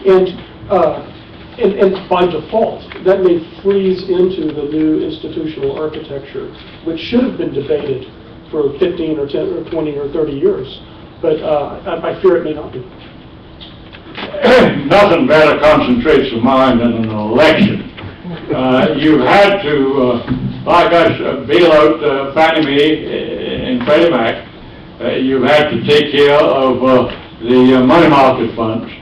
Speaker 9: and by default, that may freeze into the new institutional architecture, which should have been debated for 15 or 10 or 20 or 30 years. But I fear it may not be.
Speaker 21: Nothing better concentrates the mind than an election. You've had to, like us, bail out Fannie Mae and Freddie Mac. You've had to take care of the money market funds,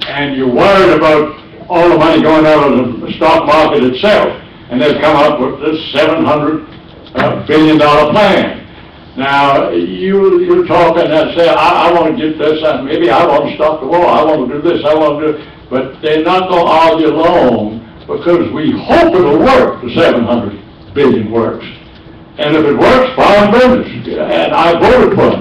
Speaker 21: and you're worried about all the money going out of the stock market itself, and they've come up with this $700 billion plan. Now, you're talking and say, I want to get this, and maybe I want to stop the war, I want to do this, I want to do it, but they're not going to argue long, because we hope it'll work, the $700 billion works. And if it works, fine business, and I voted for it.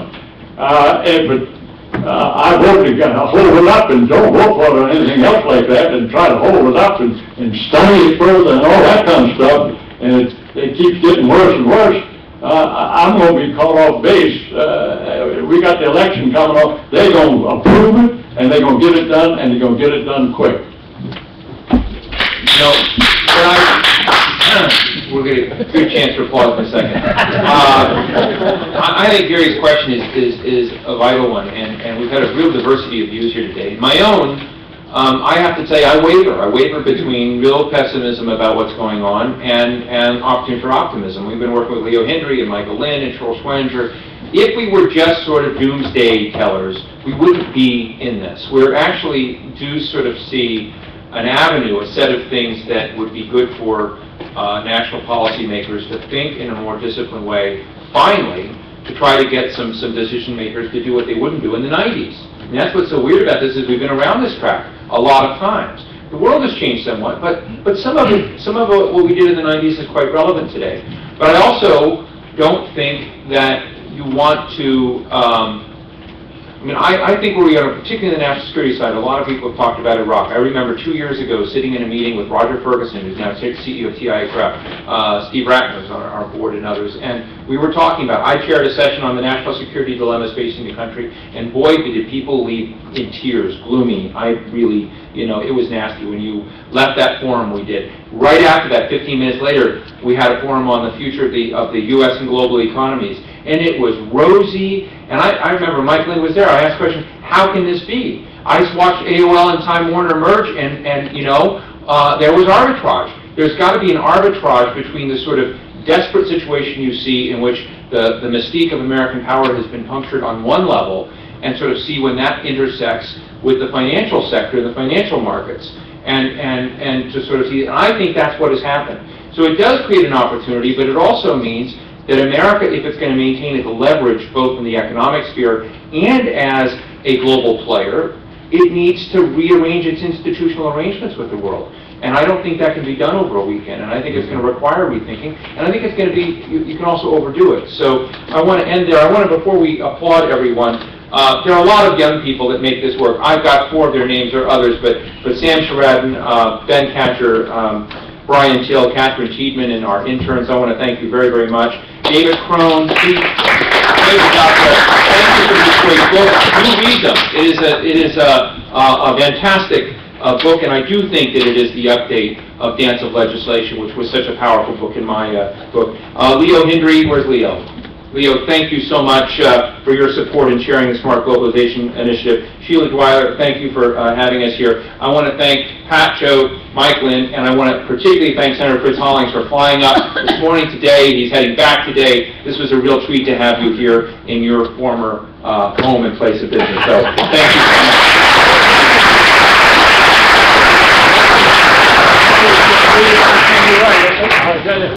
Speaker 21: I voted to hold it up and don't vote for it or anything else like that, and try to hold it up and study it further and all that kind of stuff, and it keeps getting worse and worse. I'm going to be caught off base. We got the election coming up. They're going to approve it, and they're going to get it done, and they're going to get it done quick.
Speaker 1: No, we'll get a good chance for applause in a second. I think Gary's question is a vital one, and we've had a real diversity of views here today. My own, I have to say, I waver between real pessimism about what's going on and opportunity for optimism. We've been working with Leo Hendry and Michael Lind and Charles Schwenger. If we were just sort of doomsday tellers, we wouldn't be in this. We're actually do sort of see an avenue, a set of things that would be good for national policymakers to think in a more disciplined way, finally, to try to get some decision makers to do what they wouldn't do in the 90s. And that's what's so weird about this, is we've been around this track a lot of times. The world has changed somewhat, but some of what we did in the 90s is quite relevant today. But I also don't think that you want to
Speaker 6: I mean, I think where we are, particularly in the national security side, a lot of people have talked about Iraq. I remember 2 years ago sitting in a meeting with Roger Ferguson, who's now CEO of TI-Craft, Steve Ratner's on our board and others, and we were talking about, I chaired a session on the national security dilemmas facing the country, and boy, did people leave in tears, gloomy. I really, you know, it was nasty. When you left that forum, we did. Right after that, 15 minutes later, we had a forum on the future of the U.S. and global economies, and it was rosy. And I remember Mike Lynn was there. I asked the question, how can this be? I just watched AOL and Time Warner merge, and you know, there was arbitrage. There's got to be an arbitrage between the sort of desperate situation you see in which the mystique of American power has been punctured on one level, and sort of see when that intersects with the financial sector, the financial markets, and to sort of see, and I think that's what has happened. So it does create an opportunity, but it also means that America, if it's going to maintain its leverage both in the economic sphere and as a global player, it needs to rearrange its institutional arrangements with the world. And I don't think that can be done over a weekend, and I think it's going to require rethinking, and I think it's going to be, you can also overdo it. So I want to end there. I want to, before we applaud everyone, there are a lot of young people that make this work. I've got 4 of their names, there are others, but Sam Sheridan, Ben Catcher, Brian Till, Catherine Cheedman, and our interns, I want to thank you very, very much. David Crone, David Doctor, thank you for this great book. You read them. It is a fantastic book, and I do think that it is the update of Dance of Legislation, which was such a powerful book in my book. Leo Hindry, where's Leo? Leo, thank you so much for your support in sharing the Smart Globalization Initiative. Sheila Dwyer, thank you for having us here. I want to thank Pat, Joe, Mike Lynn, and I want to particularly thank Senator Fritz Hollings for flying up this morning today. He's heading back today. This was a real treat to have you here in your former home and place of business. So thank you so much.